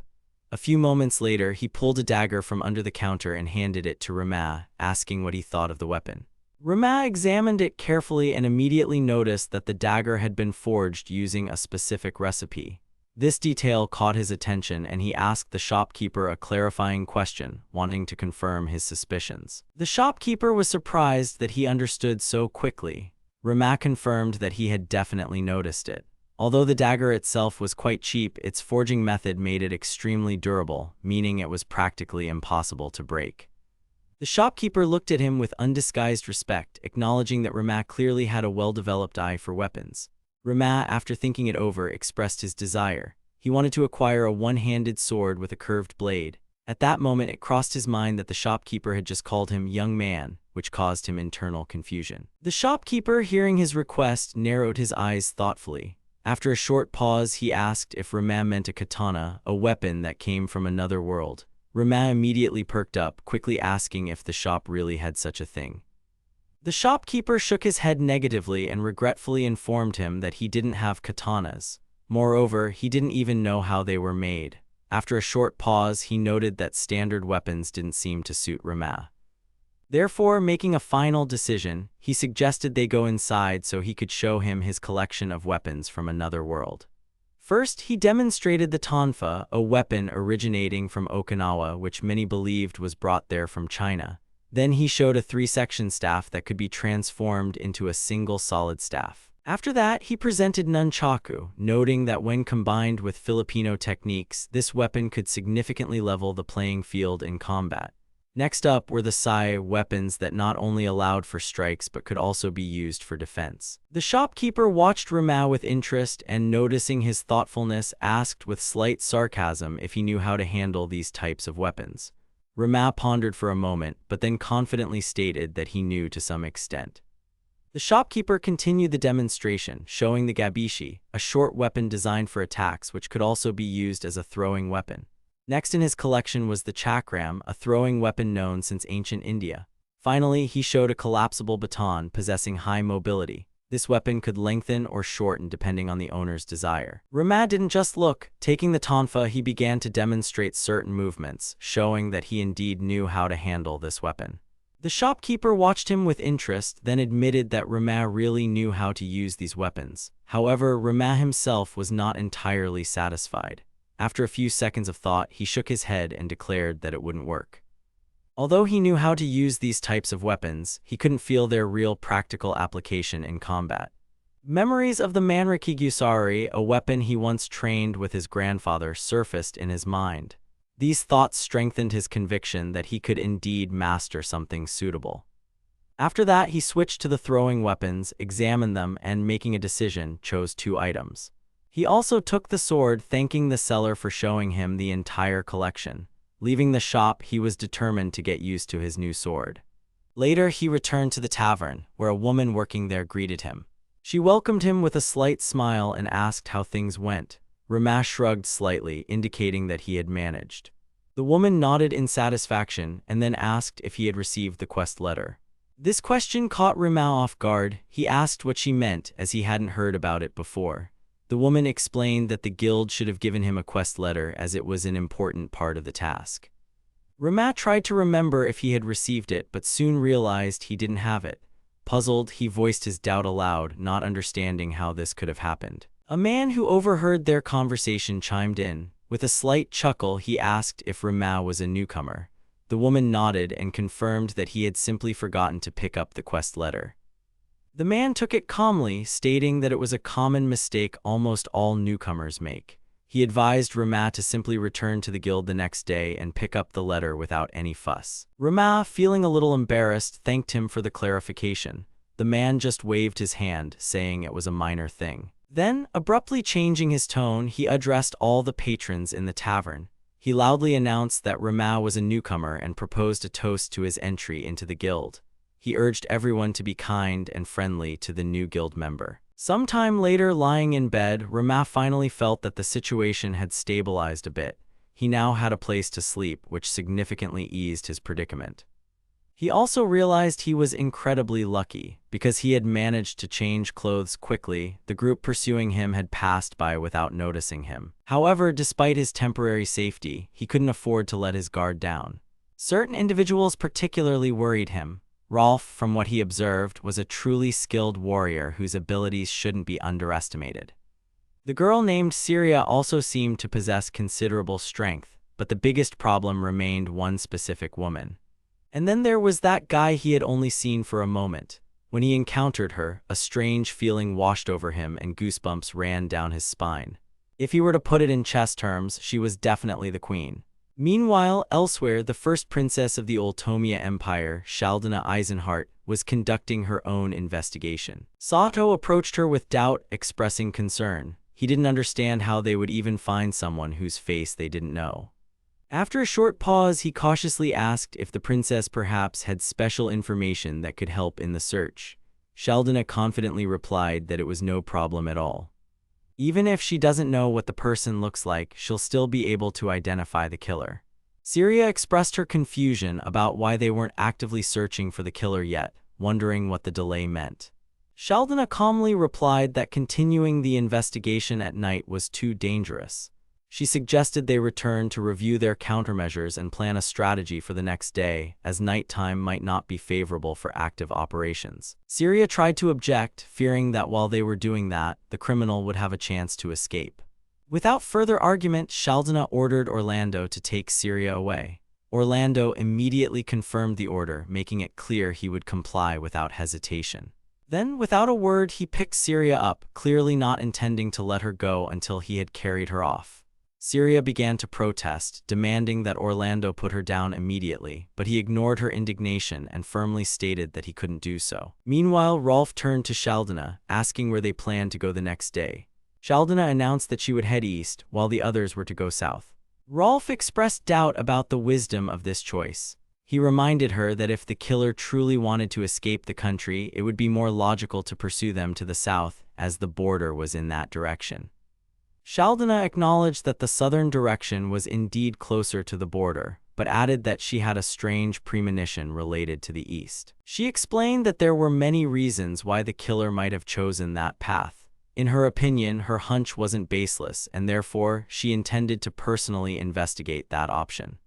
A few moments later, he pulled a dagger from under the counter and handed it to Rama, asking what he thought of the weapon. Rama examined it carefully and immediately noticed that the dagger had been forged using a specific recipe. This detail caught his attention, and he asked the shopkeeper a clarifying question, wanting to confirm his suspicions. The shopkeeper was surprised that he understood so quickly. Rama confirmed that he had definitely noticed it. Although the dagger itself was quite cheap, its forging method made it extremely durable, meaning it was practically impossible to break. The shopkeeper looked at him with undisguised respect, acknowledging that Rama clearly had a well-developed eye for weapons. Rama, after thinking it over, expressed his desire. He wanted to acquire a one-handed sword with a curved blade. At that moment, it crossed his mind that the shopkeeper had just called him young man, which caused him internal confusion. The shopkeeper, hearing his request, narrowed his eyes thoughtfully. After a short pause, he asked if Rama meant a katana, a weapon that came from another world. Rama immediately perked up, quickly asking if the shop really had such a thing. The shopkeeper shook his head negatively and regretfully informed him that he didn't have katanas. Moreover, he didn't even know how they were made. After a short pause, he noted that standard weapons didn't seem to suit Rama. Therefore, making a final decision, he suggested they go inside so he could show him his collection of weapons from another world. First, he demonstrated the tonfa, a weapon originating from Okinawa which many believed was brought there from China. Then he showed a 3-section staff that could be transformed into a single solid staff. After that, he presented nunchaku, noting that when combined with Filipino techniques, this weapon could significantly level the playing field in combat. Next up were the sai, weapons that not only allowed for strikes but could also be used for defense. The shopkeeper watched Rama with interest and, noticing his thoughtfulness, asked with slight sarcasm if he knew how to handle these types of weapons. Rama pondered for a moment, but then confidently stated that he knew to some extent. The shopkeeper continued the demonstration, showing the gabishi, a short weapon designed for attacks which could also be used as a throwing weapon. Next in his collection was the chakram, a throwing weapon known since ancient India. Finally, he showed a collapsible baton possessing high mobility. This weapon could lengthen or shorten depending on the owner's desire. Rama didn't just look. Taking the tonfa, he began to demonstrate certain movements, showing that he indeed knew how to handle this weapon. The shopkeeper watched him with interest, then admitted that Rama really knew how to use these weapons. However, Rama himself was not entirely satisfied. After a few seconds of thought, he shook his head and declared that it wouldn't work. Although he knew how to use these types of weapons, he couldn't feel their real practical application in combat. Memories of the manrikigusari, a weapon he once trained with his grandfather, surfaced in his mind. These thoughts strengthened his conviction that he could indeed master something suitable. After that, he switched to the throwing weapons, examined them, and, making a decision, chose 2 items. He also took the sword, thanking the seller for showing him the entire collection. Leaving the shop, he was determined to get used to his new sword. Later, he returned to the tavern, where a woman working there greeted him. She welcomed him with a slight smile and asked how things went. Rama shrugged slightly, indicating that he had managed. The woman nodded in satisfaction and then asked if he had received the quest letter. This question caught Rama off guard. He asked what she meant, as he hadn't heard about it before. The woman explained that the guild should have given him a quest letter as it was an important part of the task. Rama tried to remember if he had received it, but soon realized he didn't have it. Puzzled, he voiced his doubt aloud, not understanding how this could have happened. A man who overheard their conversation chimed in. With a slight chuckle, he asked if Rama was a newcomer. The woman nodded and confirmed that he had simply forgotten to pick up the quest letter. The man took it calmly, stating that it was a common mistake almost all newcomers make. He advised Rama to simply return to the guild the next day and pick up the letter without any fuss. Rama, feeling a little embarrassed, thanked him for the clarification. The man just waved his hand, saying it was a minor thing. Then, abruptly changing his tone, he addressed all the patrons in the tavern. He loudly announced that Rama was a newcomer and proposed a toast to his entry into the guild. He urged everyone to be kind and friendly to the new guild member. Sometime later, lying in bed, Rama finally felt that the situation had stabilized a bit. He now had a place to sleep, which significantly eased his predicament. He also realized he was incredibly lucky. Because he had managed to change clothes quickly, the group pursuing him had passed by without noticing him. However, despite his temporary safety, he couldn't afford to let his guard down. Certain individuals particularly worried him. Rolf, from what he observed, was a truly skilled warrior whose abilities shouldn't be underestimated. The girl named Syria also seemed to possess considerable strength, but the biggest problem remained one specific woman. And then there was that guy he had only seen for a moment. When he encountered her, a strange feeling washed over him and goosebumps ran down his spine. If he were to put it in chess terms, she was definitely the queen. Meanwhile, elsewhere, the first princess of the Oltomia Empire, Shaldana Eisenhart, was conducting her own investigation. Sato approached her with doubt, expressing concern. He didn't understand how they would even find someone whose face they didn't know. After a short pause, he cautiously asked if the princess perhaps had special information that could help in the search. Shaldana confidently replied that it was no problem at all. Even if she doesn't know what the person looks like, she'll still be able to identify the killer. Syria expressed her confusion about why they weren't actively searching for the killer yet, wondering what the delay meant. Shaldana calmly replied that continuing the investigation at night was too dangerous. She suggested they return to review their countermeasures and plan a strategy for the next day, as nighttime might not be favorable for active operations. Syria tried to object, fearing that while they were doing that, the criminal would have a chance to escape. Without further argument, Shaldana ordered Orlando to take Syria away. Orlando immediately confirmed the order, making it clear he would comply without hesitation. Then, without a word, he picked Syria up, clearly not intending to let her go until he had carried her off. Syria began to protest, demanding that Orlando put her down immediately, but he ignored her indignation and firmly stated that he couldn't do so. Meanwhile, Rolf turned to Shaldana, asking where they planned to go the next day. Shaldana announced that she would head east, while the others were to go south. Rolf expressed doubt about the wisdom of this choice. He reminded her that if the killer truly wanted to escape the country, it would be more logical to pursue them to the south, as the border was in that direction. Shaldana acknowledged that the southern direction was indeed closer to the border, but added that she had a strange premonition related to the east. She explained that there were many reasons why the killer might have chosen that path. In her opinion, her hunch wasn't baseless, and therefore, she intended to personally investigate that option.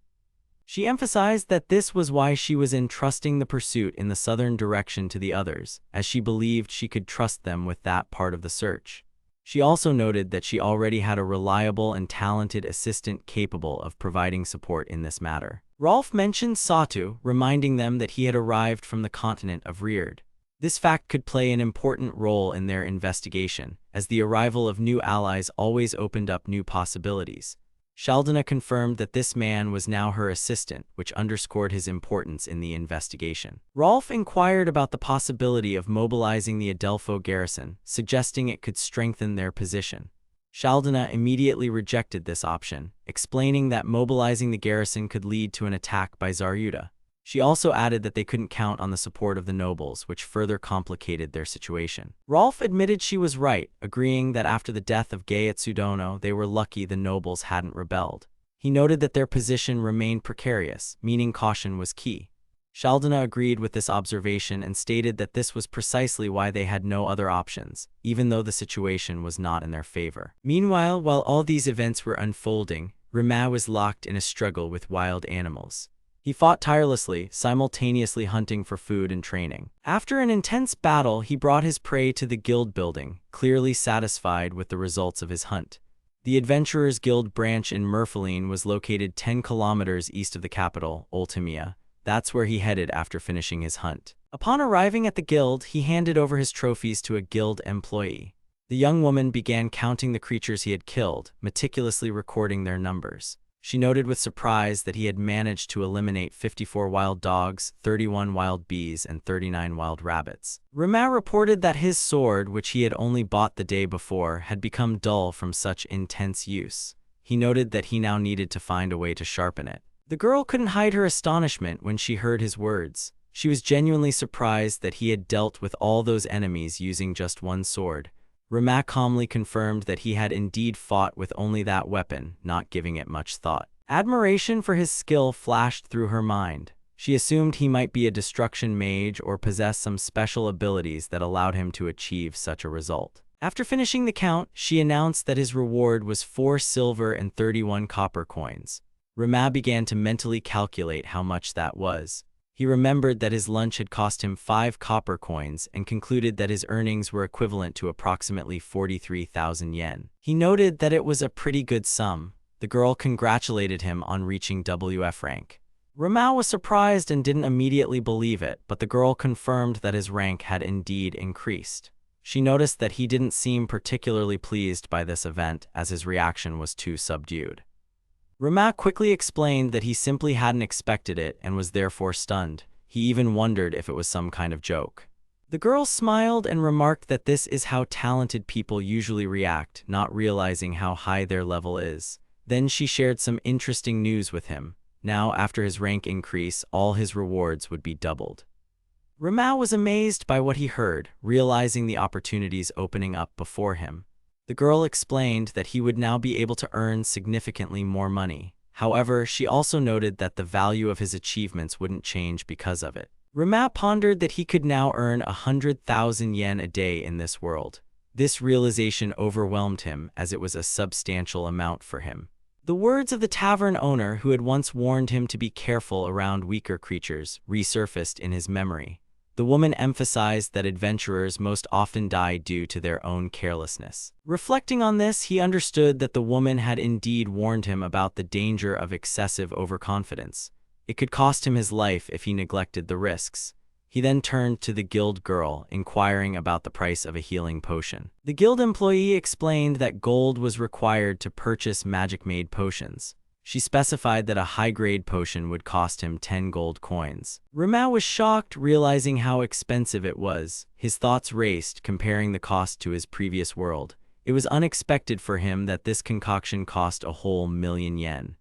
She emphasized that this was why she was entrusting the pursuit in the southern direction to the others, as she believed she could trust them with that part of the search. She also noted that she already had a reliable and talented assistant capable of providing support in this matter. Rolf mentioned Satu, reminding them that he had arrived from the continent of Reard. This fact could play an important role in their investigation, as the arrival of new allies always opened up new possibilities. Shaldana confirmed that this man was now her assistant, which underscored his importance in the investigation. Rolf inquired about the possibility of mobilizing the Adelpho garrison, suggesting it could strengthen their position. Shaldana immediately rejected this option, explaining that mobilizing the garrison could lead to an attack by Zaryuda. She also added that they couldn't count on the support of the nobles, which further complicated their situation. Rolf admitted she was right, agreeing that after the death of Gay at Sudono, they were lucky the nobles hadn't rebelled. He noted that their position remained precarious, meaning caution was key. Shaldana agreed with this observation and stated that this was precisely why they had no other options, even though the situation was not in their favor. Meanwhile, while all these events were unfolding, Rama was locked in a struggle with wild animals. He fought tirelessly, simultaneously hunting for food and training. After an intense battle, he brought his prey to the guild building, clearly satisfied with the results of his hunt. The Adventurers Guild branch in Merfeline was located 10 kilometers east of the capital, Oltomia. That's where he headed after finishing his hunt. Upon arriving at the guild, he handed over his trophies to a guild employee. The young woman began counting the creatures he had killed, meticulously recording their numbers. She noted with surprise that he had managed to eliminate 54 wild dogs, 31 wild bees, and 39 wild rabbits. Rama reported that his sword, which he had only bought the day before, had become dull from such intense use. He noted that he now needed to find a way to sharpen it. The girl couldn't hide her astonishment when she heard his words. She was genuinely surprised that he had dealt with all those enemies using just one sword, Rama calmly confirmed that he had indeed fought with only that weapon, not giving it much thought. Admiration for his skill flashed through her mind. She assumed he might be a destruction mage or possess some special abilities that allowed him to achieve such a result. After finishing the count, she announced that his reward was 4 silver and 31 copper coins. Rama began to mentally calculate how much that was. He remembered that his lunch had cost him 5 copper coins and concluded that his earnings were equivalent to approximately 43,000 yen. He noted that it was a pretty good sum. The girl congratulated him on reaching WF rank. Rama was surprised and didn't immediately believe it, but the girl confirmed that his rank had indeed increased. She noticed that he didn't seem particularly pleased by this event, as his reaction was too subdued. Rama quickly explained that he simply hadn't expected it and was therefore stunned. He even wondered if it was some kind of joke. The girl smiled and remarked that this is how talented people usually react, not realizing how high their level is. Then she shared some interesting news with him. Now, after his rank increase, all his rewards would be doubled. Rama was amazed by what he heard, realizing the opportunities opening up before him. The girl explained that he would now be able to earn significantly more money. However, she also noted that the value of his achievements wouldn't change because of it. Rama pondered that he could now earn 100,000 yen a day in this world. This realization overwhelmed him, as it was a substantial amount for him. The words of the tavern owner, who had once warned him to be careful around weaker creatures, resurfaced in his memory. The woman emphasized that adventurers most often die due to their own carelessness. Reflecting on this, he understood that the woman had indeed warned him about the danger of excessive overconfidence. It could cost him his life if he neglected the risks. He then turned to the guild girl, inquiring about the price of a healing potion. The guild employee explained that gold was required to purchase magic-made potions. She specified that a high-grade potion would cost him 10 gold coins. Rama was shocked, realizing how expensive it was. His thoughts raced, comparing the cost to his previous world. It was unexpected for him that this concoction cost a whole 1,000,000 yen.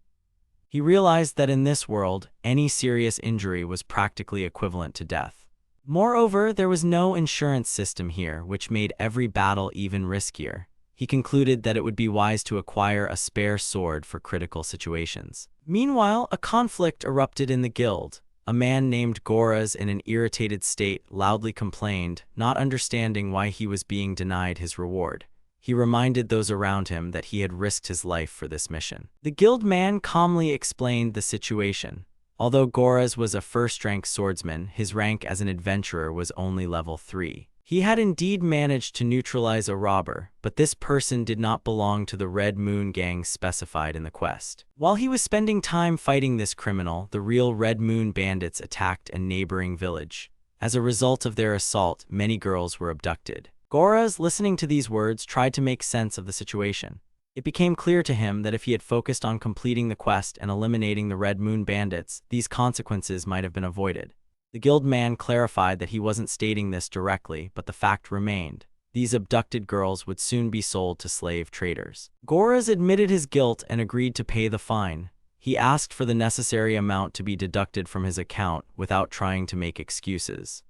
He realized that in this world, any serious injury was practically equivalent to death. Moreover, there was no insurance system here, which made every battle even riskier. He concluded that it would be wise to acquire a spare sword for critical situations. Meanwhile, a conflict erupted in the guild. A man named Goraz, in an irritated state, loudly complained, not understanding why he was being denied his reward. He reminded those around him that he had risked his life for this mission. The guild man calmly explained the situation. Although Goraz was a first-rank swordsman, his rank as an adventurer was only level 3. He had indeed managed to neutralize a robber, but this person did not belong to the Red Moon gang specified in the quest. While he was spending time fighting this criminal, the real Red Moon bandits attacked a neighboring village. As a result of their assault, many girls were abducted. Goraz, listening to these words, tried to make sense of the situation. It became clear to him that if he had focused on completing the quest and eliminating the Red Moon bandits, these consequences might have been avoided. The guild man clarified that he wasn't stating this directly, but the fact remained. These abducted girls would soon be sold to slave traders. Goraz admitted his guilt and agreed to pay the fine. He asked for the necessary amount to be deducted from his account without trying to make excuses.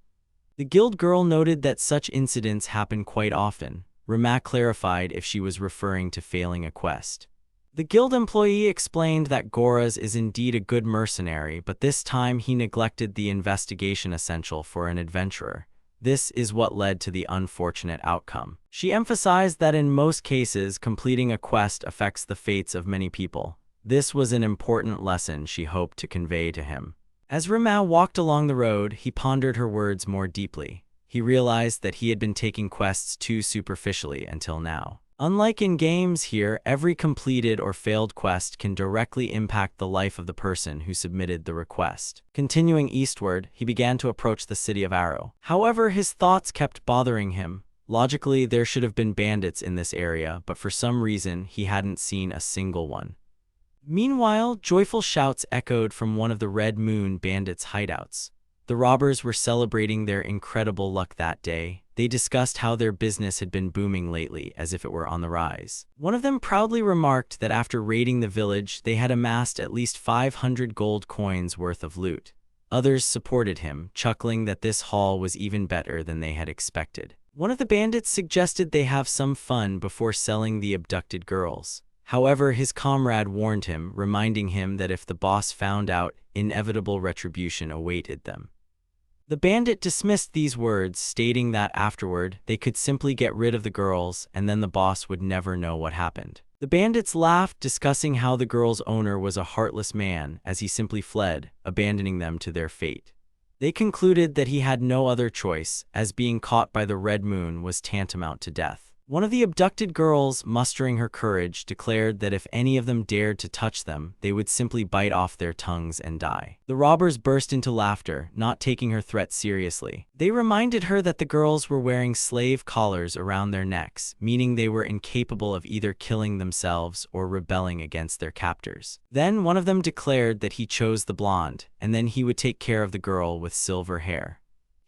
The guild girl noted that such incidents happen quite often. Rama clarified if she was referring to failing a quest. The guild employee explained that Goraz is indeed a good mercenary, but this time he neglected the investigation essential for an adventurer. This is what led to the unfortunate outcome. She emphasized that in most cases, completing a quest affects the fates of many people. This was an important lesson she hoped to convey to him. As Rama walked along the road, he pondered her words more deeply. He realized that he had been taking quests too superficially until now. Unlike in games here, every completed or failed quest can directly impact the life of the person who submitted the request. Continuing eastward, he began to approach the city of Arrow. However, his thoughts kept bothering him. Logically, there should have been bandits in this area, but for some reason, he hadn't seen a single one. Meanwhile, joyful shouts echoed from one of the Red Moon bandits' hideouts. The robbers were celebrating their incredible luck that day. They discussed how their business had been booming lately, as if it were on the rise. One of them proudly remarked that after raiding the village, they had amassed at least 500 gold coins worth of loot. Others supported him, chuckling that this haul was even better than they had expected. One of the bandits suggested they have some fun before selling the abducted girls. However, his comrade warned him, reminding him that if the boss found out, inevitable retribution awaited them. The bandit dismissed these words, stating that afterward, they could simply get rid of the girls and then the boss would never know what happened. The bandits laughed, discussing how the girls' owner was a heartless man as he simply fled, abandoning them to their fate. They concluded that he had no other choice, as being caught by the red moon was tantamount to death. One of the abducted girls, mustering her courage, declared that if any of them dared to touch them, they would simply bite off their tongues and die. The robbers burst into laughter, not taking her threat seriously. They reminded her that the girls were wearing slave collars around their necks, meaning they were incapable of either killing themselves or rebelling against their captors. Then one of them declared that he chose the blonde, and then he would take care of the girl with silver hair.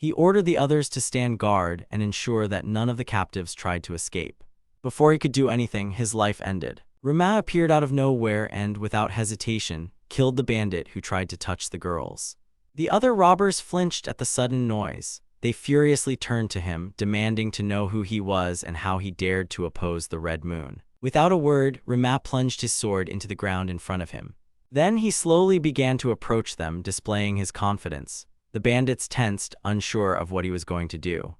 He ordered the others to stand guard and ensure that none of the captives tried to escape. Before he could do anything, his life ended. Rama appeared out of nowhere and, without hesitation, killed the bandit who tried to touch the girls. The other robbers flinched at the sudden noise. They furiously turned to him, demanding to know who he was and how he dared to oppose the Red Moon. Without a word, Rama plunged his sword into the ground in front of him. Then he slowly began to approach them, displaying his confidence. The bandits tensed, unsure of what he was going to do.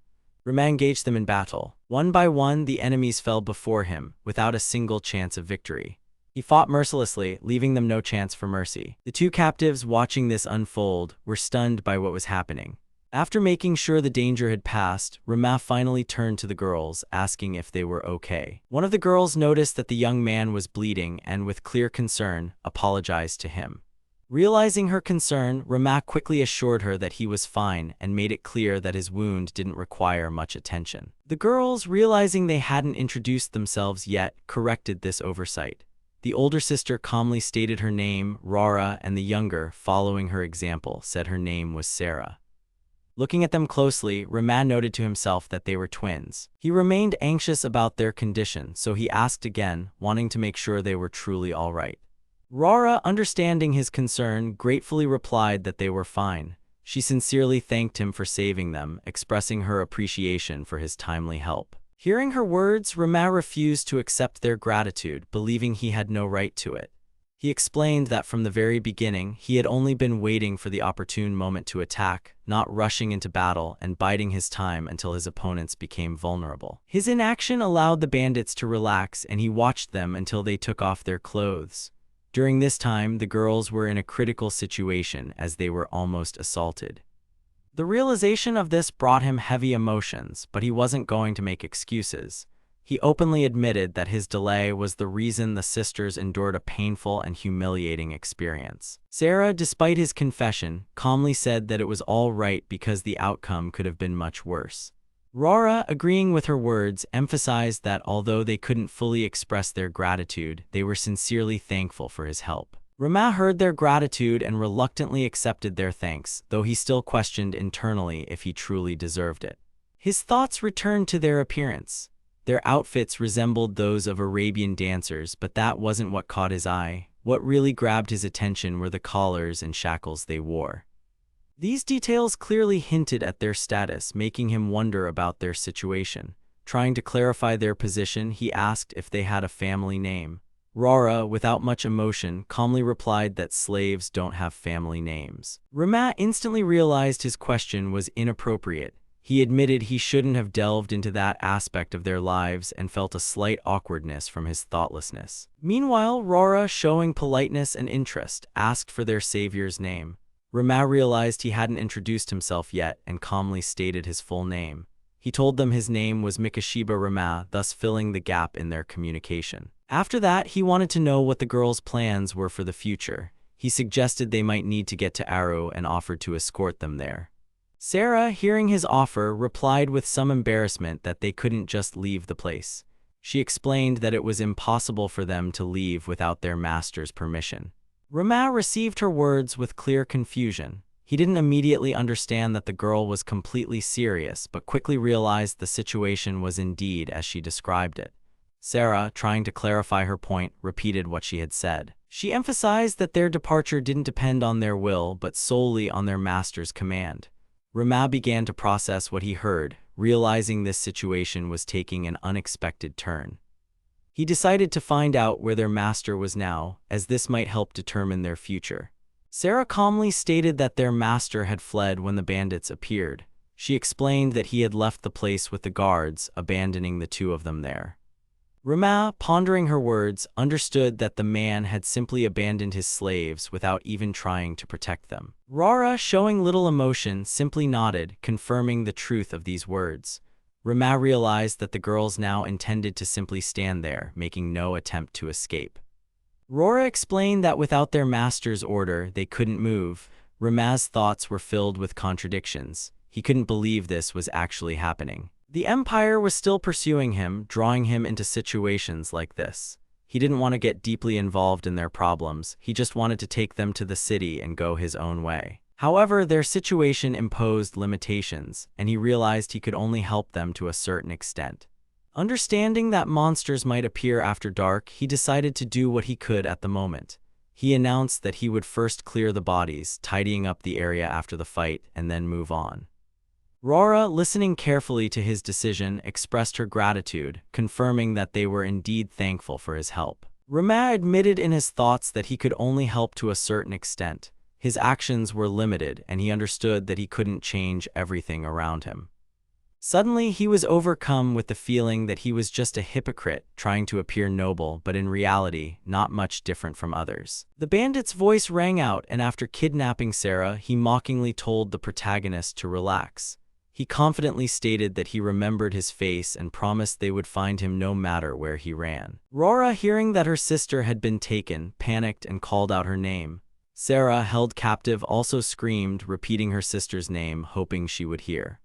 Rama engaged them in battle. One by one, the enemies fell before him, without a single chance of victory. He fought mercilessly, leaving them no chance for mercy. The two captives, watching this unfold, were stunned by what was happening. After making sure the danger had passed, Rama finally turned to the girls, asking if they were okay. One of the girls noticed that the young man was bleeding and, with clear concern, apologized to him. Realizing her concern, Rama quickly assured her that he was fine and made it clear that his wound didn't require much attention. The girls, realizing they hadn't introduced themselves yet, corrected this oversight. The older sister calmly stated her name, Rara, and the younger, following her example, said her name was Sarah. Looking at them closely, Rama noted to himself that they were twins. He remained anxious about their condition, so he asked again, wanting to make sure they were truly all right. Rara, understanding his concern, gratefully replied that they were fine. She sincerely thanked him for saving them, expressing her appreciation for his timely help. Hearing her words, Rama refused to accept their gratitude, believing he had no right to it. He explained that from the very beginning, he had only been waiting for the opportune moment to attack, not rushing into battle and biding his time until his opponents became vulnerable. His inaction allowed the bandits to relax, and he watched them until they took off their clothes. During this time, the girls were in a critical situation as they were almost assaulted. The realization of this brought him heavy emotions, but he wasn't going to make excuses. He openly admitted that his delay was the reason the sisters endured a painful and humiliating experience. Sarah, despite his confession, calmly said that it was all right because the outcome could have been much worse. Rara, agreeing with her words, emphasized that although they couldn't fully express their gratitude, they were sincerely thankful for his help. Rama heard their gratitude and reluctantly accepted their thanks, though he still questioned internally if he truly deserved it. His thoughts returned to their appearance. Their outfits resembled those of Arabian dancers, but that wasn't what caught his eye. What really grabbed his attention were the collars and shackles they wore. These details clearly hinted at their status, making him wonder about their situation. Trying to clarify their position, he asked if they had a family name. Rara, without much emotion, calmly replied that slaves don't have family names. Rama instantly realized his question was inappropriate. He admitted he shouldn't have delved into that aspect of their lives and felt a slight awkwardness from his thoughtlessness. Meanwhile, Rara, showing politeness and interest, asked for their savior's name. Rama realized he hadn't introduced himself yet and calmly stated his full name. He told them his name was Mikashiba Rama, thus filling the gap in their communication. After that, he wanted to know what the girls' plans were for the future. He suggested they might need to get to Aru and offered to escort them there. Sarah, hearing his offer, replied with some embarrassment that they couldn't just leave the place. She explained that it was impossible for them to leave without their master's permission. Rama received her words with clear confusion. He didn't immediately understand that the girl was completely serious, but quickly realized the situation was indeed as she described it. Sarah, trying to clarify her point, repeated what she had said. She emphasized that their departure didn't depend on their will, but solely on their master's command. Rama began to process what he heard, realizing this situation was taking an unexpected turn. He decided to find out where their master was now, as this might help determine their future. Sarah calmly stated that their master had fled when the bandits appeared. She explained that he had left the place with the guards, abandoning the two of them there. Rama, pondering her words, understood that the man had simply abandoned his slaves without even trying to protect them. Rara, showing little emotion, simply nodded, confirming the truth of these words. Rama realized that the girls now intended to simply stand there, making no attempt to escape. Rora explained that without their master's order, they couldn't move. Rama's thoughts were filled with contradictions. He couldn't believe this was actually happening. The Empire was still pursuing him, drawing him into situations like this. He didn't want to get deeply involved in their problems. He just wanted to take them to the city and go his own way. However, their situation imposed limitations, and he realized he could only help them to a certain extent. Understanding that monsters might appear after dark, he decided to do what he could at the moment. He announced that he would first clear the bodies, tidying up the area after the fight, and then move on. Rora, listening carefully to his decision, expressed her gratitude, confirming that they were indeed thankful for his help. Rama admitted in his thoughts that he could only help to a certain extent. His actions were limited, and he understood that he couldn't change everything around him. Suddenly, he was overcome with the feeling that he was just a hypocrite, trying to appear noble, but in reality, not much different from others. The bandit's voice rang out, and after kidnapping Sarah, he mockingly told the protagonist to relax. He confidently stated that he remembered his face and promised they would find him no matter where he ran. Rora, hearing that her sister had been taken, panicked and called out her name. Sarah, held captive, also screamed, repeating her sister's name, hoping she would hear.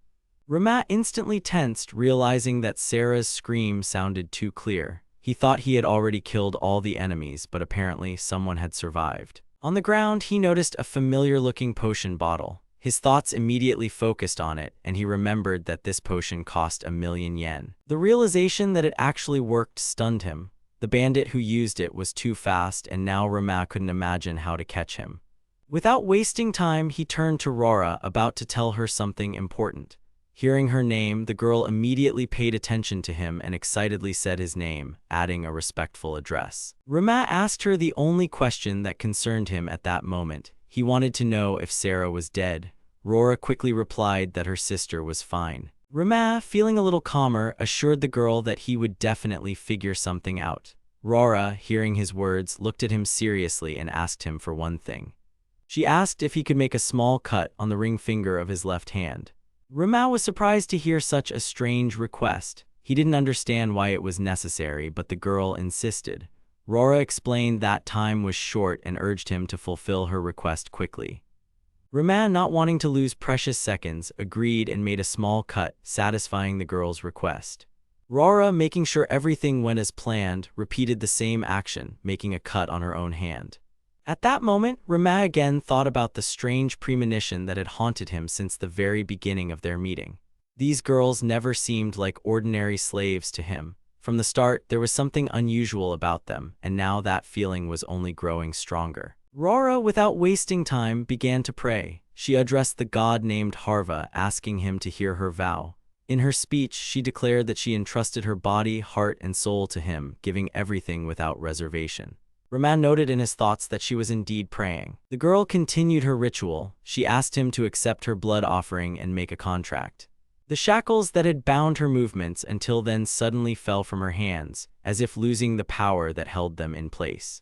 Rama instantly tensed, realizing that Sarah's scream sounded too clear. He thought he had already killed all the enemies, but apparently someone had survived. On the ground, he noticed a familiar-looking potion bottle. His thoughts immediately focused on it, and he remembered that this potion cost 1,000,000 yen. The realization that it actually worked stunned him. The bandit who used it was too fast, and now Rama couldn't imagine how to catch him. Without wasting time, he turned to Rora, about to tell her something important. Hearing her name, the girl immediately paid attention to him and excitedly said his name, adding a respectful address. Rama asked her the only question that concerned him at that moment. He wanted to know if Sarah was dead. Rora quickly replied that her sister was fine. Rama, feeling a little calmer, assured the girl that he would definitely figure something out. Rora, hearing his words, looked at him seriously and asked him for one thing. She asked if he could make a small cut on the ring finger of his left hand. Rama was surprised to hear such a strange request. He didn't understand why it was necessary, but the girl insisted. Rora explained that time was short and urged him to fulfill her request quickly. Rama, not wanting to lose precious seconds, agreed and made a small cut, satisfying the girl's request. Rora, making sure everything went as planned, repeated the same action, making a cut on her own hand. At that moment, Rama again thought about the strange premonition that had haunted him since the very beginning of their meeting. These girls never seemed like ordinary slaves to him. From the start, there was something unusual about them, and now that feeling was only growing stronger. Rora, without wasting time, began to pray. She addressed the god named Harva, asking him to hear her vow. In her speech, she declared that she entrusted her body, heart, and soul to him, giving everything without reservation. Rama noted in his thoughts that she was indeed praying. The girl continued her ritual. She asked him to accept her blood offering and make a contract. The shackles that had bound her movements until then suddenly fell from her hands, as if losing the power that held them in place.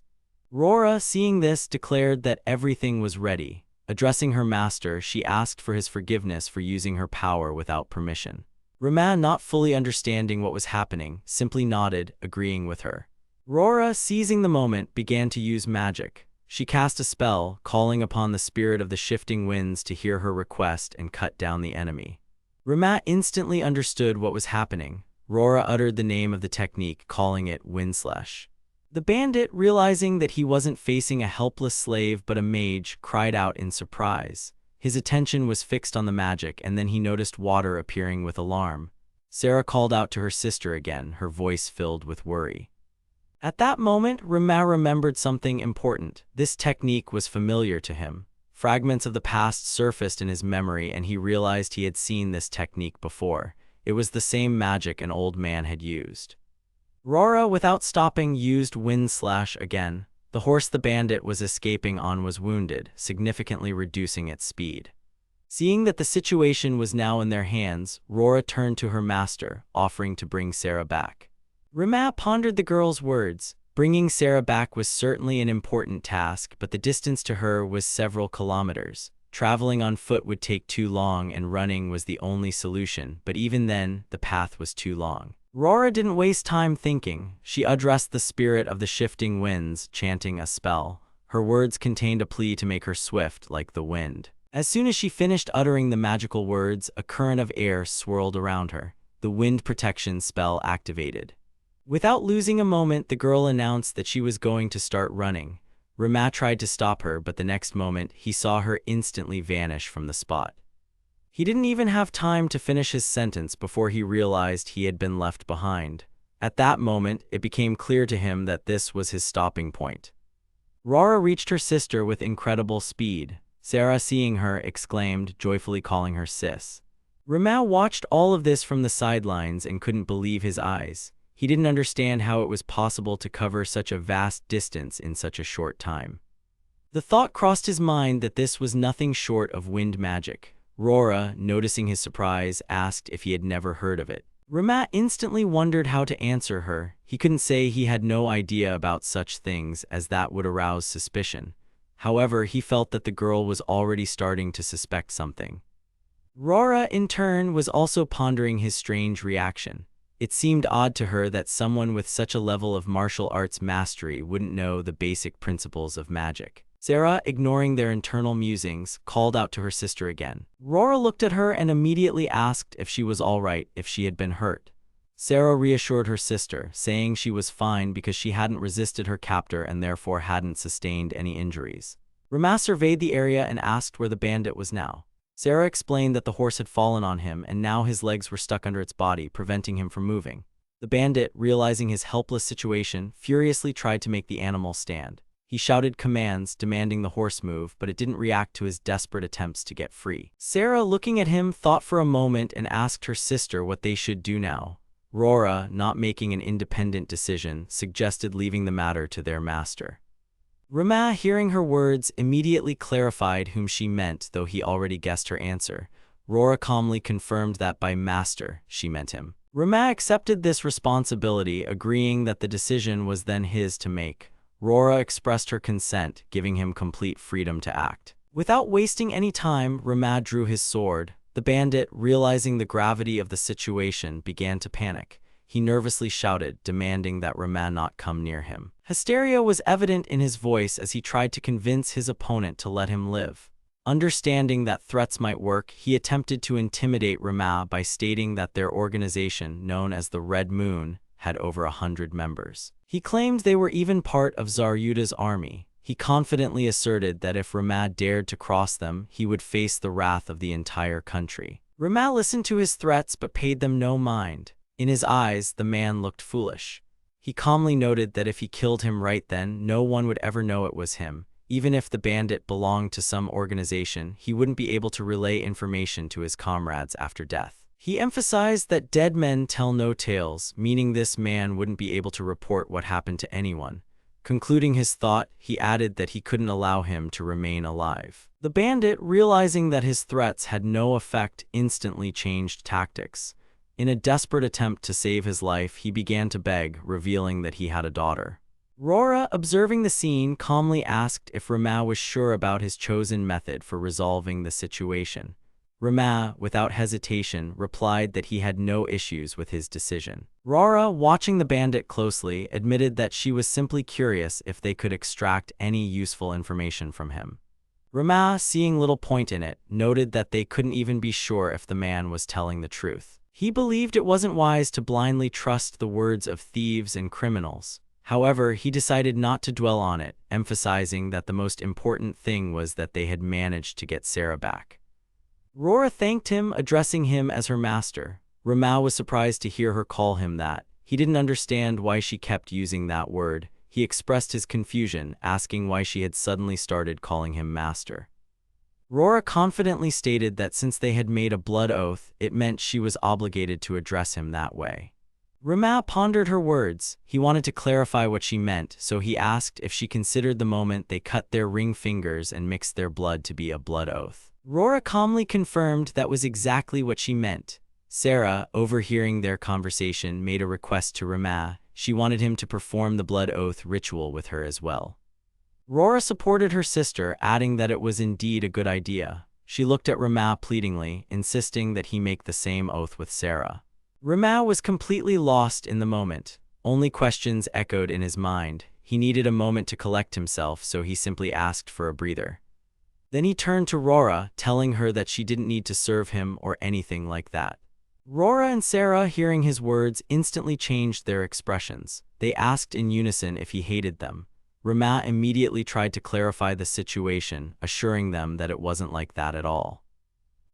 Rora, seeing this, declared that everything was ready. Addressing her master, she asked for his forgiveness for using her power without permission. Rama, not fully understanding what was happening, simply nodded, agreeing with her. Rora, seizing the moment, began to use magic. She cast a spell, calling upon the spirit of the shifting winds to hear her request and cut down the enemy. Rama instantly understood what was happening. Rora uttered the name of the technique, calling it Windslash. The bandit, realizing that he wasn't facing a helpless slave but a mage, cried out in surprise. His attention was fixed on the magic, and then he noticed water appearing with alarm. Sarah called out to her sister again, her voice filled with worry. At that moment, Rama remembered something important. This technique was familiar to him. Fragments of the past surfaced in his memory, and he realized he had seen this technique before. It was the same magic an old man had used. Rora, without stopping, used wind slash again. The horse the bandit was escaping on was wounded, significantly reducing its speed. Seeing that the situation was now in their hands, Rora turned to her master, offering to bring Sarah back. Rama pondered the girl's words. Bringing Sarah back was certainly an important task, but the distance to her was several kilometers. Traveling on foot would take too long, and running was the only solution, but even then, the path was too long. Rora didn't waste time thinking. She addressed the spirit of the shifting winds, chanting a spell. Her words contained a plea to make her swift like the wind. As soon as she finished uttering the magical words, a current of air swirled around her. The wind protection spell activated. Without losing a moment, the girl announced that she was going to start running. Rama tried to stop her, but the next moment, he saw her instantly vanish from the spot. He didn't even have time to finish his sentence before he realized he had been left behind. At that moment, it became clear to him that this was his stopping point. Rara reached her sister with incredible speed. Sarah, seeing her, exclaimed, joyfully calling her sis. Rama watched all of this from the sidelines and couldn't believe his eyes. He didn't understand how it was possible to cover such a vast distance in such a short time. The thought crossed his mind that this was nothing short of wind magic. Rora, noticing his surprise, asked if he had never heard of it. Rama instantly wondered how to answer her. He couldn't say he had no idea about such things, as that would arouse suspicion. However, he felt that the girl was already starting to suspect something. Rora, in turn, was also pondering his strange reaction. It seemed odd to her that someone with such a level of martial arts mastery wouldn't know the basic principles of magic. Sarah, ignoring their internal musings, called out to her sister again. Rora looked at her and immediately asked if she was all right, if she had been hurt. Sarah reassured her sister, saying she was fine because she hadn't resisted her captor and therefore hadn't sustained any injuries. Rama surveyed the area and asked where the bandit was now. Sarah explained that the horse had fallen on him and now his legs were stuck under its body, preventing him from moving. The bandit, realizing his helpless situation, furiously tried to make the animal stand. He shouted commands, demanding the horse move, but it didn't react to his desperate attempts to get free. Sarah, looking at him, thought for a moment and asked her sister what they should do now. Rora, not making an independent decision, suggested leaving the matter to their master. Rama, hearing her words, immediately clarified whom she meant, though he already guessed her answer. Rora calmly confirmed that by master, she meant him. Rama accepted this responsibility, agreeing that the decision was then his to make. Rora expressed her consent, giving him complete freedom to act. Without wasting any time, Rama drew his sword. The bandit, realizing the gravity of the situation, began to panic. He nervously shouted, demanding that Rama not come near him. Hysteria was evident in his voice as he tried to convince his opponent to let him live. Understanding that threats might work, he attempted to intimidate Rama by stating that their organization, known as the Red Moon, had over 100 members. He claimed they were even part of Zaryuda's army. He confidently asserted that if Rama dared to cross them, he would face the wrath of the entire country. Rama listened to his threats but paid them no mind. In his eyes, the man looked foolish. He calmly noted that if he killed him right then, no one would ever know it was him. Even if the bandit belonged to some organization, he wouldn't be able to relay information to his comrades after death. He emphasized that dead men tell no tales, meaning this man wouldn't be able to report what happened to anyone. Concluding his thought, he added that he couldn't allow him to remain alive. The bandit, realizing that his threats had no effect, instantly changed tactics. In a desperate attempt to save his life, he began to beg, revealing that he had a daughter. Rora, observing the scene, calmly asked if Rama was sure about his chosen method for resolving the situation. Rama, without hesitation, replied that he had no issues with his decision. Rora, watching the bandit closely, admitted that she was simply curious if they could extract any useful information from him. Rama, seeing little point in it, noted that they couldn't even be sure if the man was telling the truth. He believed it wasn't wise to blindly trust the words of thieves and criminals. However, he decided not to dwell on it, emphasizing that the most important thing was that they had managed to get Sarah back. Rora thanked him, addressing him as her master. Rama was surprised to hear her call him that. He didn't understand why she kept using that word. He expressed his confusion, asking why she had suddenly started calling him master. Rora confidently stated that since they had made a blood oath, it meant she was obligated to address him that way. Rama pondered her words. He wanted to clarify what she meant, so he asked if she considered the moment they cut their ring fingers and mixed their blood to be a blood oath. Rora calmly confirmed that was exactly what she meant. Sarah, overhearing their conversation, made a request to Rama. She wanted him to perform the blood oath ritual with her as well. Rora supported her sister, adding that it was indeed a good idea. She looked at Rama pleadingly, insisting that he make the same oath with Sarah. Rama was completely lost in the moment. Only questions echoed in his mind. He needed a moment to collect himself, so he simply asked for a breather. Then he turned to Rora, telling her that she didn't need to serve him or anything like that. Rora and Sarah, hearing his words, instantly changed their expressions. They asked in unison if he hated them. Rama immediately tried to clarify the situation, assuring them that it wasn't like that at all.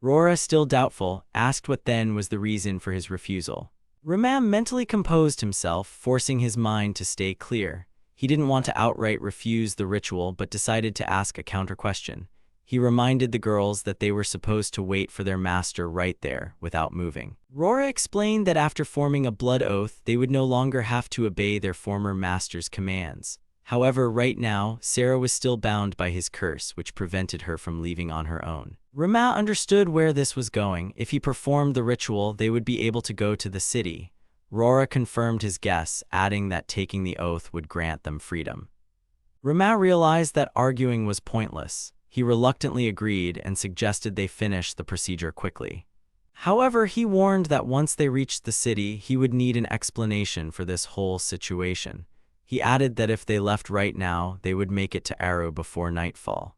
Rora, still doubtful, asked what then was the reason for his refusal. Rama mentally composed himself, forcing his mind to stay clear. He didn't want to outright refuse the ritual, but decided to ask a counter-question. He reminded the girls that they were supposed to wait for their master right there, without moving. Rora explained that after forming a blood oath, they would no longer have to obey their former master's commands. However, right now, Sarah was still bound by his curse, which prevented her from leaving on her own. Rama understood where this was going. If he performed the ritual, they would be able to go to the city. Rora confirmed his guess, adding that taking the oath would grant them freedom. Rama realized that arguing was pointless. He reluctantly agreed and suggested they finish the procedure quickly. However, he warned that once they reached the city, he would need an explanation for this whole situation. He added that if they left right now, they would make it to Aru before nightfall.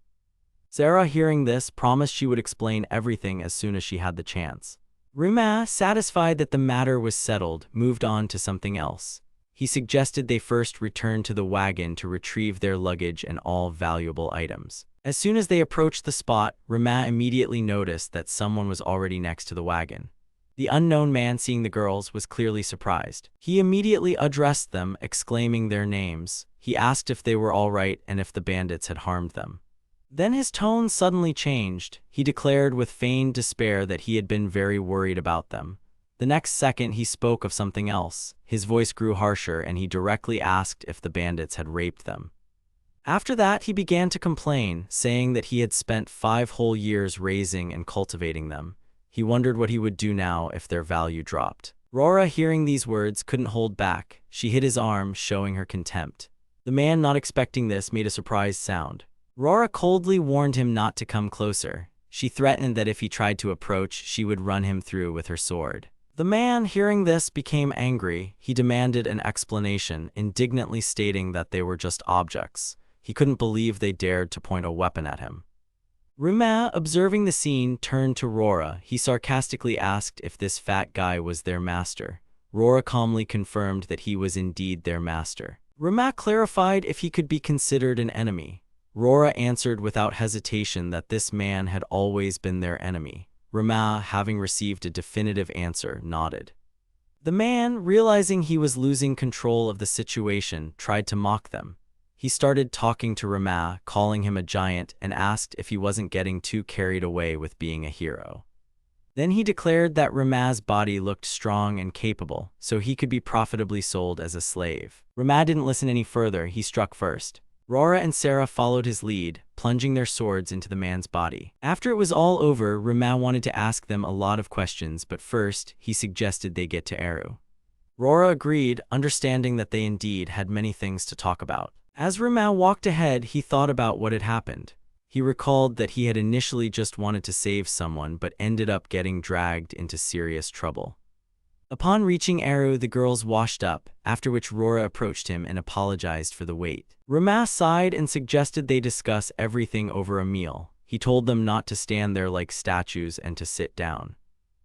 Sarah, hearing this, promised she would explain everything as soon as she had the chance. Rama, satisfied that the matter was settled, moved on to something else. He suggested they first return to the wagon to retrieve their luggage and all valuable items. As soon as they approached the spot, Rama immediately noticed that someone was already next to the wagon. The unknown man, seeing the girls, was clearly surprised. He immediately addressed them, exclaiming their names. He asked if they were all right and if the bandits had harmed them. Then his tone suddenly changed. He declared with feigned despair that he had been very worried about them. The next second, he spoke of something else. His voice grew harsher and he directly asked if the bandits had raped them. After that, he began to complain, saying that he had spent 5 whole years raising and cultivating them. He wondered what he would do now if their value dropped. Rora, hearing these words, couldn't hold back. She hit his arm, showing her contempt. The man, not expecting this, made a surprised sound. Rora coldly warned him not to come closer. She threatened that if he tried to approach, she would run him through with her sword. The man, hearing this, became angry. He demanded an explanation, indignantly stating that they were just objects. He couldn't believe they dared to point a weapon at him. Rama, observing the scene, turned to Rora. He sarcastically asked if this fat guy was their master. Rora calmly confirmed that he was indeed their master. Rama clarified if he could be considered an enemy. Rora answered without hesitation that this man had always been their enemy. Rama, having received a definitive answer, nodded. The man, realizing he was losing control of the situation, tried to mock them. He started talking to Rama, calling him a giant, and asked if he wasn't getting too carried away with being a hero. Then he declared that Rama's body looked strong and capable, so he could be profitably sold as a slave. Rama didn't listen any further. He struck first. Rora and Sarah followed his lead, plunging their swords into the man's body. After it was all over, Rama wanted to ask them a lot of questions, but first, he suggested they get to Aru. Rora agreed, understanding that they indeed had many things to talk about. As Rama walked ahead, he thought about what had happened. He recalled that he had initially just wanted to save someone, but ended up getting dragged into serious trouble. Upon reaching Aru, the girls washed up, after which Rora approached him and apologized for the wait. Rama sighed and suggested they discuss everything over a meal. He told them not to stand there like statues and to sit down.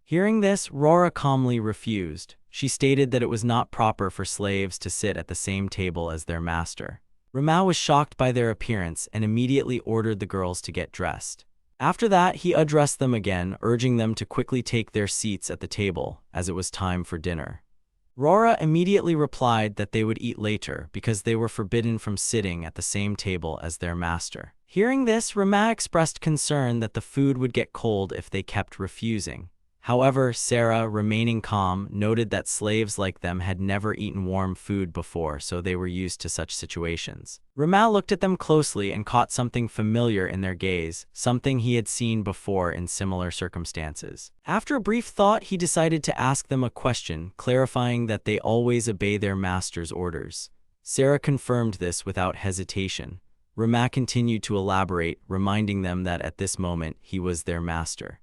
Hearing this, Rora calmly refused. She stated that it was not proper for slaves to sit at the same table as their master. Rama was shocked by their appearance and immediately ordered the girls to get dressed. After that, he addressed them again, urging them to quickly take their seats at the table, as it was time for dinner. Rora immediately replied that they would eat later because they were forbidden from sitting at the same table as their master. Hearing this, Rama expressed concern that the food would get cold if they kept refusing. However, Sarah, remaining calm, noted that slaves like them had never eaten warm food before, so they were used to such situations. Rama looked at them closely and caught something familiar in their gaze, something he had seen before in similar circumstances. After a brief thought, he decided to ask them a question, clarifying that they always obey their master's orders. Sarah confirmed this without hesitation. Rama continued to elaborate, reminding them that at this moment he was their master.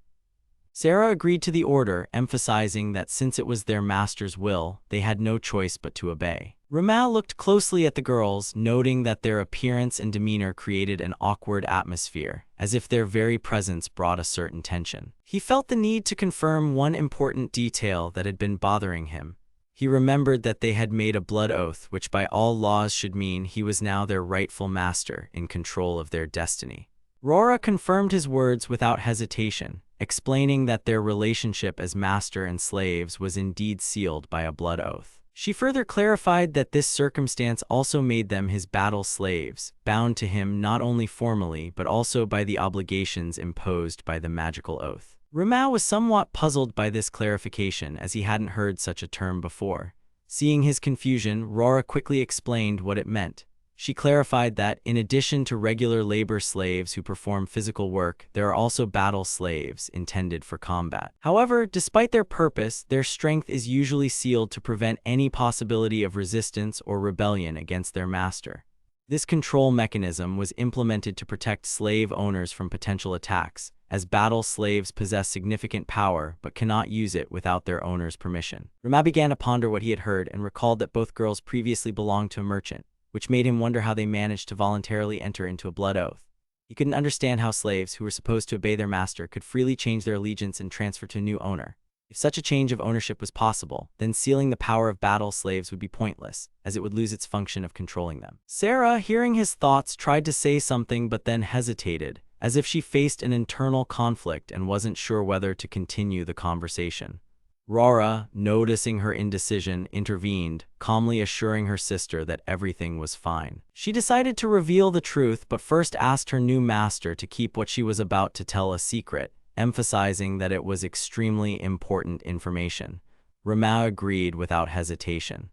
Sarah agreed to the order, emphasizing that since it was their master's will, they had no choice but to obey. Rama looked closely at the girls, noting that their appearance and demeanor created an awkward atmosphere, as if their very presence brought a certain tension. He felt the need to confirm one important detail that had been bothering him. He remembered that they had made a blood oath, which by all laws should mean he was now their rightful master, in control of their destiny. Rora confirmed his words without hesitation, explaining that their relationship as master and slaves was indeed sealed by a blood oath. She further clarified that this circumstance also made them his battle slaves, bound to him not only formally but also by the obligations imposed by the magical oath. Rama was somewhat puzzled by this clarification, as he hadn't heard such a term before. Seeing his confusion, Rora quickly explained what it meant. She clarified that, in addition to regular labor slaves who perform physical work, there are also battle slaves intended for combat. However, despite their purpose, their strength is usually sealed to prevent any possibility of resistance or rebellion against their master. This control mechanism was implemented to protect slave owners from potential attacks, as battle slaves possess significant power but cannot use it without their owner's permission. Rama began to ponder what he had heard and recalled that both girls previously belonged to a merchant, which made him wonder how they managed to voluntarily enter into a blood oath. He couldn't understand how slaves, who were supposed to obey their master, could freely change their allegiance and transfer to a new owner. If such a change of ownership was possible, then sealing the power of battle slaves would be pointless, as it would lose its function of controlling them. Sarah, hearing his thoughts, tried to say something but then hesitated, as if she faced an internal conflict and wasn't sure whether to continue the conversation. Rora, noticing her indecision, intervened, calmly assuring her sister that everything was fine. She decided to reveal the truth, but first asked her new master to keep what she was about to tell a secret, emphasizing that it was extremely important information. Rama agreed without hesitation.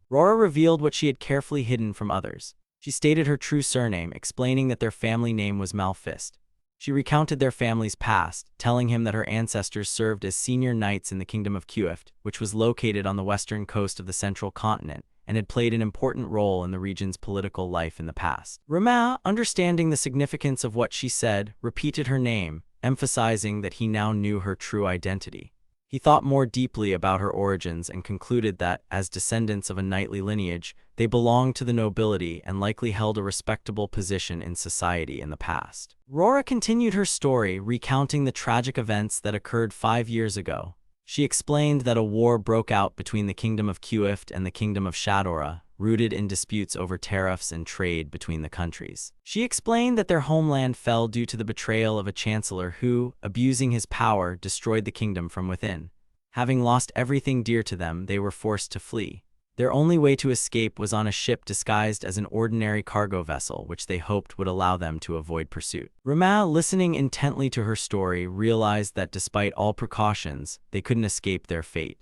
Rora revealed what she had carefully hidden from others. She stated her true surname, explaining that their family name was Malfist. She recounted their family's past, telling him that her ancestors served as senior knights in the kingdom of Kuift, which was located on the western coast of the central continent, and had played an important role in the region's political life in the past. Rama, understanding the significance of what she said, repeated her name, emphasizing that he now knew her true identity. He thought more deeply about her origins and concluded that, as descendants of a knightly lineage, they belonged to the nobility and likely held a respectable position in society in the past. Rora continued her story, recounting the tragic events that occurred 5 years ago. She explained that a war broke out between the kingdom of Kuift and the kingdom of Shadora, rooted in disputes over tariffs and trade between the countries. She explained that their homeland fell due to the betrayal of a chancellor who, abusing his power, destroyed the kingdom from within. Having lost everything dear to them, they were forced to flee. Their only way to escape was on a ship disguised as an ordinary cargo vessel, which they hoped would allow them to avoid pursuit. Rama, listening intently to her story, realized that despite all precautions, they couldn't escape their fate.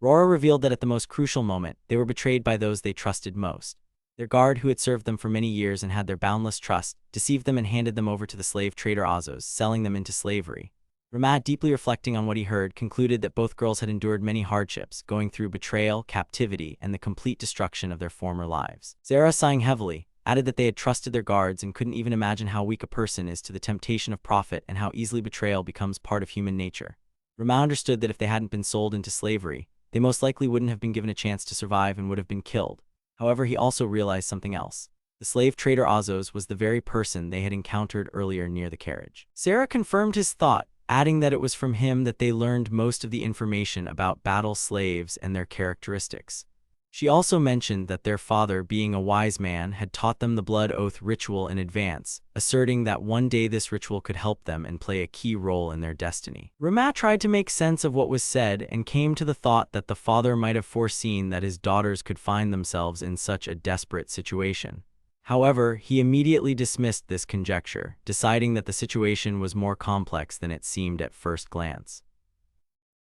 Rora revealed that at the most crucial moment, they were betrayed by those they trusted most. Their guard, who had served them for many years and had their boundless trust, deceived them and handed them over to the slave trader Azos, selling them into slavery. Rama, deeply reflecting on what he heard, concluded that both girls had endured many hardships, going through betrayal, captivity, and the complete destruction of their former lives. Zara, sighing heavily, added that they had trusted their guards and couldn't even imagine how weak a person is to the temptation of profit and how easily betrayal becomes part of human nature. Rama understood that if they hadn't been sold into slavery, they most likely wouldn't have been given a chance to survive and would have been killed. However, he also realized something else. The slave trader Azos was the very person they had encountered earlier near the carriage. Sarah confirmed his thought, adding that it was from him that they learned most of the information about battle slaves and their characteristics. She also mentioned that their father, being a wise man, had taught them the blood oath ritual in advance, asserting that one day this ritual could help them and play a key role in their destiny. Rama tried to make sense of what was said and came to the thought that the father might have foreseen that his daughters could find themselves in such a desperate situation. However, he immediately dismissed this conjecture, deciding that the situation was more complex than it seemed at first glance.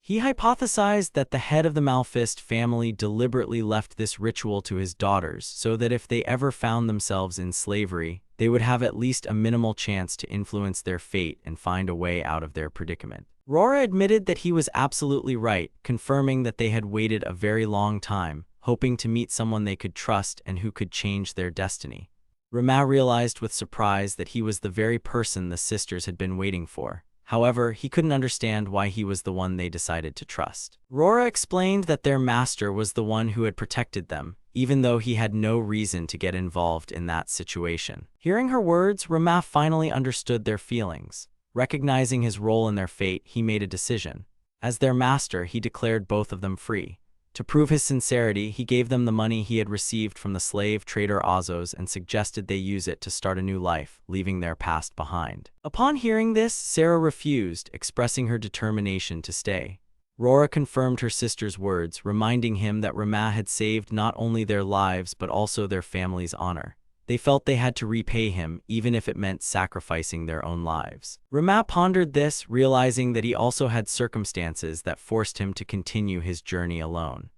He hypothesized that the head of the Malfist family deliberately left this ritual to his daughters so that if they ever found themselves in slavery, they would have at least a minimal chance to influence their fate and find a way out of their predicament. Rora admitted that he was absolutely right, confirming that they had waited a very long time, hoping to meet someone they could trust and who could change their destiny. Rama realized with surprise that he was the very person the sisters had been waiting for. However, he couldn't understand why he was the one they decided to trust. Rora explained that their master was the one who had protected them, even though he had no reason to get involved in that situation. Hearing her words, Rama finally understood their feelings. Recognizing his role in their fate, he made a decision. As their master, he declared both of them free. To prove his sincerity, he gave them the money he had received from the slave trader Azos and suggested they use it to start a new life, leaving their past behind. Upon hearing this, Sarah refused, expressing her determination to stay. Rora confirmed her sister's words, reminding him that Rama had saved not only their lives but also their family's honor. They felt they had to repay him, even if it meant sacrificing their own lives. Rama pondered this, realizing that he also had circumstances that forced him to continue his journey alone.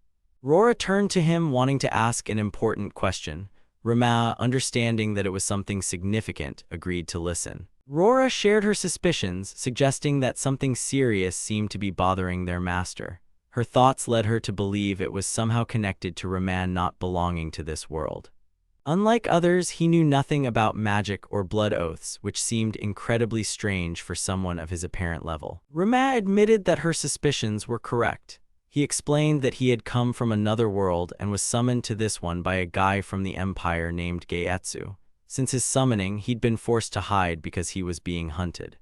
Rora turned to him, wanting to ask an important question. Rama, understanding that it was something significant, agreed to listen. Rora shared her suspicions, suggesting that something serious seemed to be bothering their master. Her thoughts led her to believe it was somehow connected to Rama not belonging to this world. Unlike others, he knew nothing about magic or blood oaths, which seemed incredibly strange for someone of his apparent level. Rama admitted that her suspicions were correct. He explained that he had come from another world and was summoned to this one by a guy from the Empire named Gaetsu. Since his summoning, he'd been forced to hide because he was being hunted.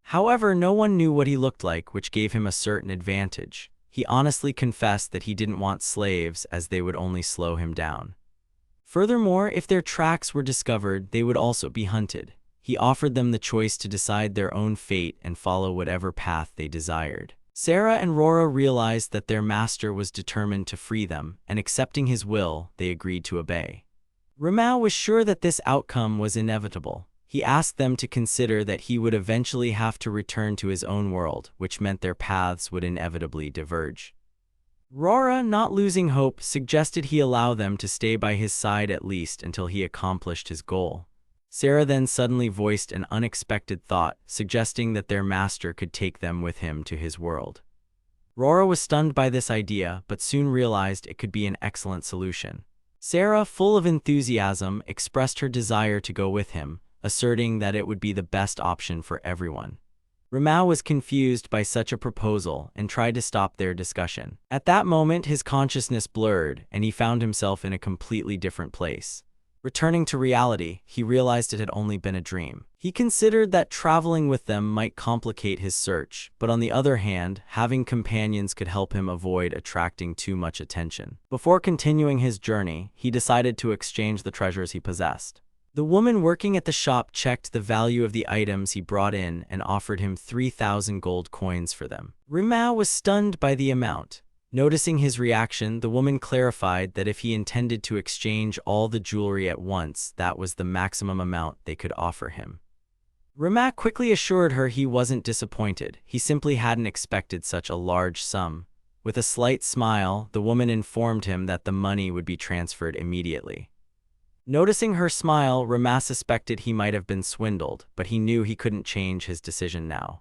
However, no one knew what he looked like, which gave him a certain advantage. He honestly confessed that he didn't want slaves, as they would only slow him down. Furthermore, if their tracks were discovered, they would also be hunted. He offered them the choice to decide their own fate and follow whatever path they desired. Sarah and Rora realized that their master was determined to free them, and accepting his will, they agreed to obey. Rama was sure that this outcome was inevitable. He asked them to consider that he would eventually have to return to his own world, which meant their paths would inevitably diverge. Rora, not losing hope, suggested he allow them to stay by his side at least until he accomplished his goal. Sarah then suddenly voiced an unexpected thought, suggesting that their master could take them with him to his world. Rora was stunned by this idea, but soon realized it could be an excellent solution. Sarah, full of enthusiasm, expressed her desire to go with him, asserting that it would be the best option for everyone. Rama was confused by such a proposal and tried to stop their discussion. At that moment, his consciousness blurred, and he found himself in a completely different place. Returning to reality, he realized it had only been a dream. He considered that traveling with them might complicate his search, but on the other hand, having companions could help him avoid attracting too much attention. Before continuing his journey, he decided to exchange the treasures he possessed. The woman working at the shop checked the value of the items he brought in and offered him 3,000 gold coins for them. Rama was stunned by the amount. Noticing his reaction, the woman clarified that if he intended to exchange all the jewelry at once, that was the maximum amount they could offer him. Rama quickly assured her he wasn't disappointed. He simply hadn't expected such a large sum. With a slight smile, the woman informed him that the money would be transferred immediately. Noticing her smile, Rama suspected he might have been swindled, but he knew he couldn't change his decision now.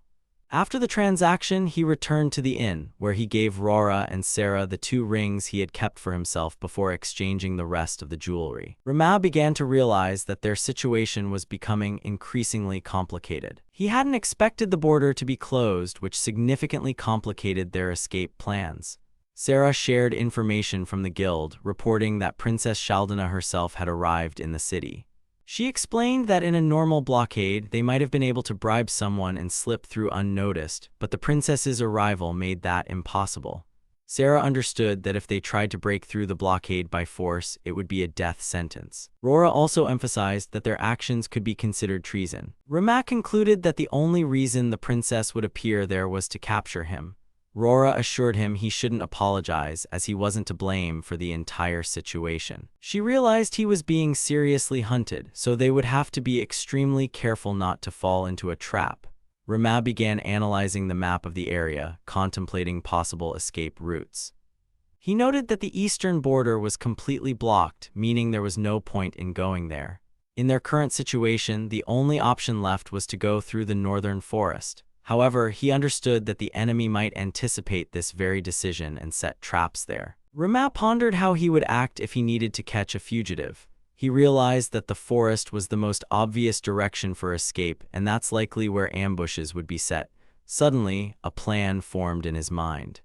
After the transaction, he returned to the inn, where he gave Rora and Sarah the 2 rings he had kept for himself before exchanging the rest of the jewelry. Rama began to realize that their situation was becoming increasingly complicated. He hadn't expected the border to be closed, which significantly complicated their escape plans. Sarah shared information from the guild, reporting that Princess Shaldana herself had arrived in the city. She explained that in a normal blockade, they might have been able to bribe someone and slip through unnoticed, but the princess's arrival made that impossible. Sarah understood that if they tried to break through the blockade by force, it would be a death sentence. Rora also emphasized that their actions could be considered treason. Rama concluded that the only reason the princess would appear there was to capture him. Rora assured him he shouldn't apologize as he wasn't to blame for the entire situation. She realized he was being seriously hunted, so they would have to be extremely careful not to fall into a trap. Rama began analyzing the map of the area, contemplating possible escape routes. He noted that the eastern border was completely blocked, meaning there was no point in going there. In their current situation, the only option left was to go through the northern forest. However, he understood that the enemy might anticipate this very decision and set traps there. Rama pondered how he would act if he needed to catch a fugitive. He realized that the forest was the most obvious direction for escape, and that's likely where ambushes would be set. Suddenly, a plan formed in his mind.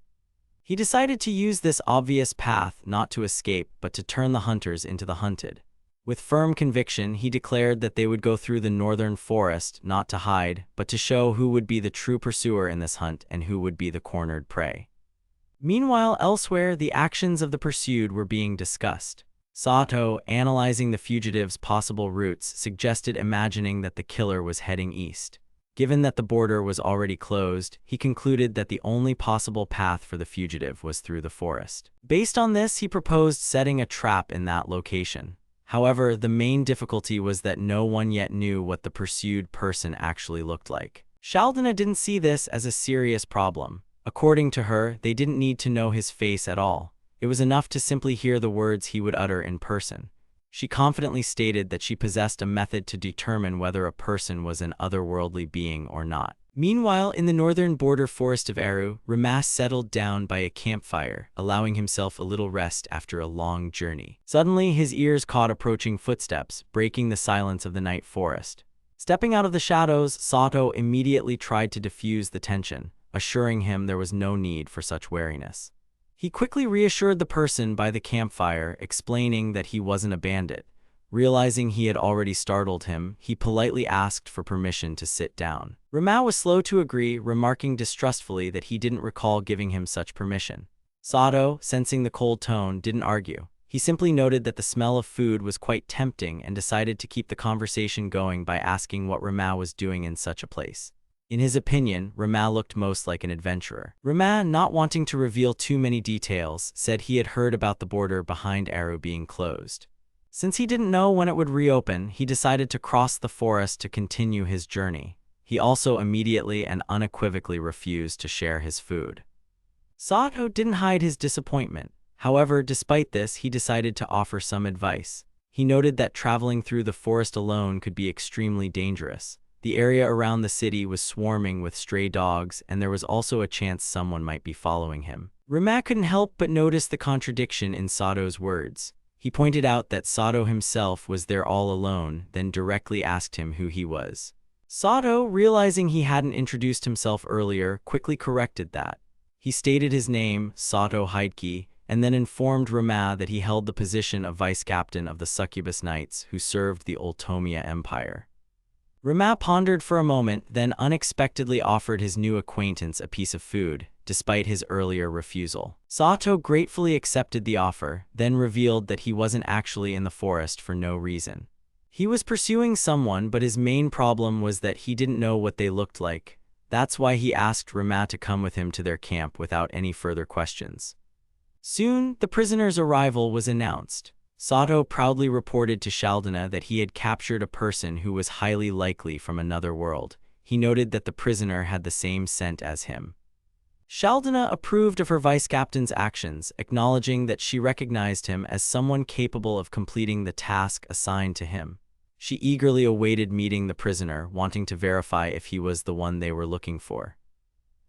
He decided to use this obvious path not to escape, but to turn the hunters into the hunted. With firm conviction, he declared that they would go through the northern forest, not to hide, but to show who would be the true pursuer in this hunt and who would be the cornered prey. Meanwhile, elsewhere, the actions of the pursued were being discussed. Sato, analyzing the fugitive's possible routes, suggested imagining that the killer was heading east. Given that the border was already closed, he concluded that the only possible path for the fugitive was through the forest. Based on this, he proposed setting a trap in that location. However, the main difficulty was that no one yet knew what the pursued person actually looked like. Shaldana didn't see this as a serious problem. According to her, they didn't need to know his face at all. It was enough to simply hear the words he would utter in person. She confidently stated that she possessed a method to determine whether a person was an otherworldly being or not. Meanwhile, in the northern border forest of Aru, Ramas settled down by a campfire, allowing himself a little rest after a long journey. Suddenly, his ears caught approaching footsteps, breaking the silence of the night forest. Stepping out of the shadows, Sato immediately tried to diffuse the tension, assuring him there was no need for such wariness. He quickly reassured the person by the campfire, explaining that he wasn't a bandit. Realizing he had already startled him, he politely asked for permission to sit down. Rama was slow to agree, remarking distrustfully that he didn't recall giving him such permission. Sato, sensing the cold tone, didn't argue. He simply noted that the smell of food was quite tempting and decided to keep the conversation going by asking what Rama was doing in such a place. In his opinion, Rama looked most like an adventurer. Rama, not wanting to reveal too many details, said he had heard about the border behind Aru being closed. Since he didn't know when it would reopen, he decided to cross the forest to continue his journey. He also immediately and unequivocally refused to share his food. Sato didn't hide his disappointment. However, despite this, he decided to offer some advice. He noted that traveling through the forest alone could be extremely dangerous. The area around the city was swarming with stray dogs, and there was also a chance someone might be following him. Rama couldn't help but notice the contradiction in Sato's words. He pointed out that Sato himself was there all alone, then directly asked him who he was. Sato, realizing he hadn't introduced himself earlier, quickly corrected that. He stated his name, Sato Hideki, and then informed Rama that he held the position of vice captain of the Succubus Knights who served the Ultomia Empire. Rama pondered for a moment, then unexpectedly offered his new acquaintance a piece of food, despite his earlier refusal. Sato gratefully accepted the offer, then revealed that he wasn't actually in the forest for no reason. He was pursuing someone, but his main problem was that he didn't know what they looked like. That's why he asked Rama to come with him to their camp without any further questions. Soon, the prisoner's arrival was announced. Sato proudly reported to Shaldana that he had captured a person who was highly likely from another world. He noted that the prisoner had the same scent as him. Shaldana approved of her vice-captain's actions, acknowledging that she recognized him as someone capable of completing the task assigned to him. She eagerly awaited meeting the prisoner, wanting to verify if he was the one they were looking for.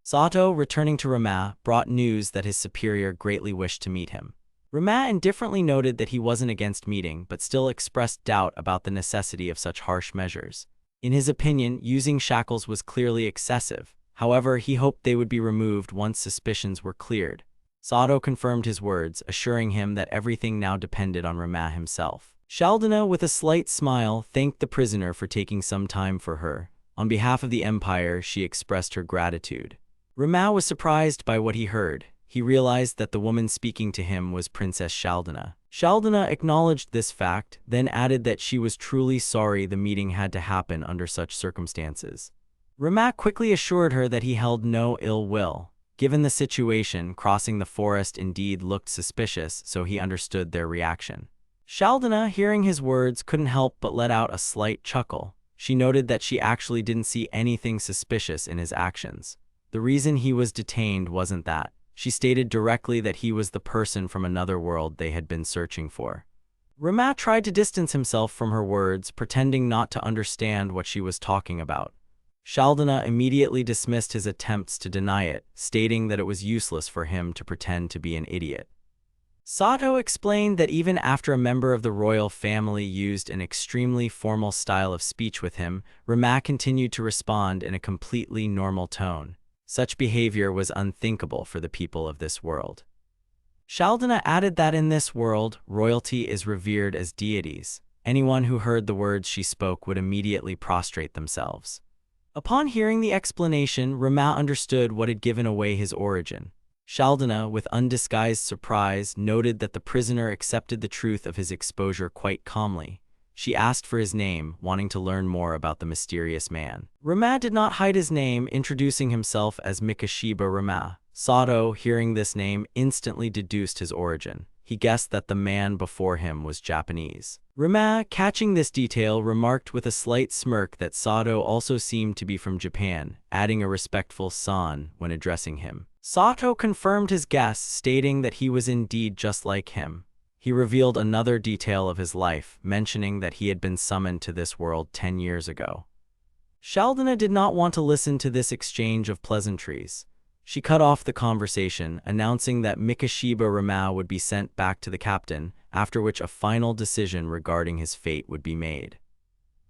Sato, returning to Rama, brought news that his superior greatly wished to meet him. Rama indifferently noted that he wasn't against meeting, but still expressed doubt about the necessity of such harsh measures. In his opinion, using shackles was clearly excessive. However, he hoped they would be removed once suspicions were cleared. Sato confirmed his words, assuring him that everything now depended on Rama himself. Shaldana, with a slight smile, thanked the prisoner for taking some time for her. On behalf of the Empire, she expressed her gratitude. Rama was surprised by what he heard. He realized that the woman speaking to him was Princess Shaldana. Shaldana acknowledged this fact, then added that she was truly sorry the meeting had to happen under such circumstances. Rama quickly assured her that he held no ill will. Given the situation, crossing the forest indeed looked suspicious, so he understood their reaction. Shaldana, hearing his words, couldn't help but let out a slight chuckle. She noted that she actually didn't see anything suspicious in his actions. The reason he was detained wasn't that. She stated directly that he was the person from another world they had been searching for. Rama tried to distance himself from her words, pretending not to understand what she was talking about. Shaldana immediately dismissed his attempts to deny it, stating that it was useless for him to pretend to be an idiot. Sato explained that even after a member of the royal family used an extremely formal style of speech with him, Rama continued to respond in a completely normal tone. Such behavior was unthinkable for the people of this world. Shaldana added that in this world, royalty is revered as deities. Anyone who heard the words she spoke would immediately prostrate themselves. Upon hearing the explanation, Rama understood what had given away his origin. Shaldana, with undisguised surprise, noted that the prisoner accepted the truth of his exposure quite calmly. She asked for his name, wanting to learn more about the mysterious man. Rama did not hide his name, introducing himself as Mikashiba Rama. Sato, hearing this name, instantly deduced his origin. He guessed that the man before him was Japanese. Rama, catching this detail, remarked with a slight smirk that Sato also seemed to be from Japan, adding a respectful "san" when addressing him. Sato confirmed his guess, stating that he was indeed just like him. He revealed another detail of his life, mentioning that he had been summoned to this world 10 years ago. Shaldana did not want to listen to this exchange of pleasantries. She cut off the conversation, announcing that Mikashiba Rama would be sent back to the captain, after which a final decision regarding his fate would be made.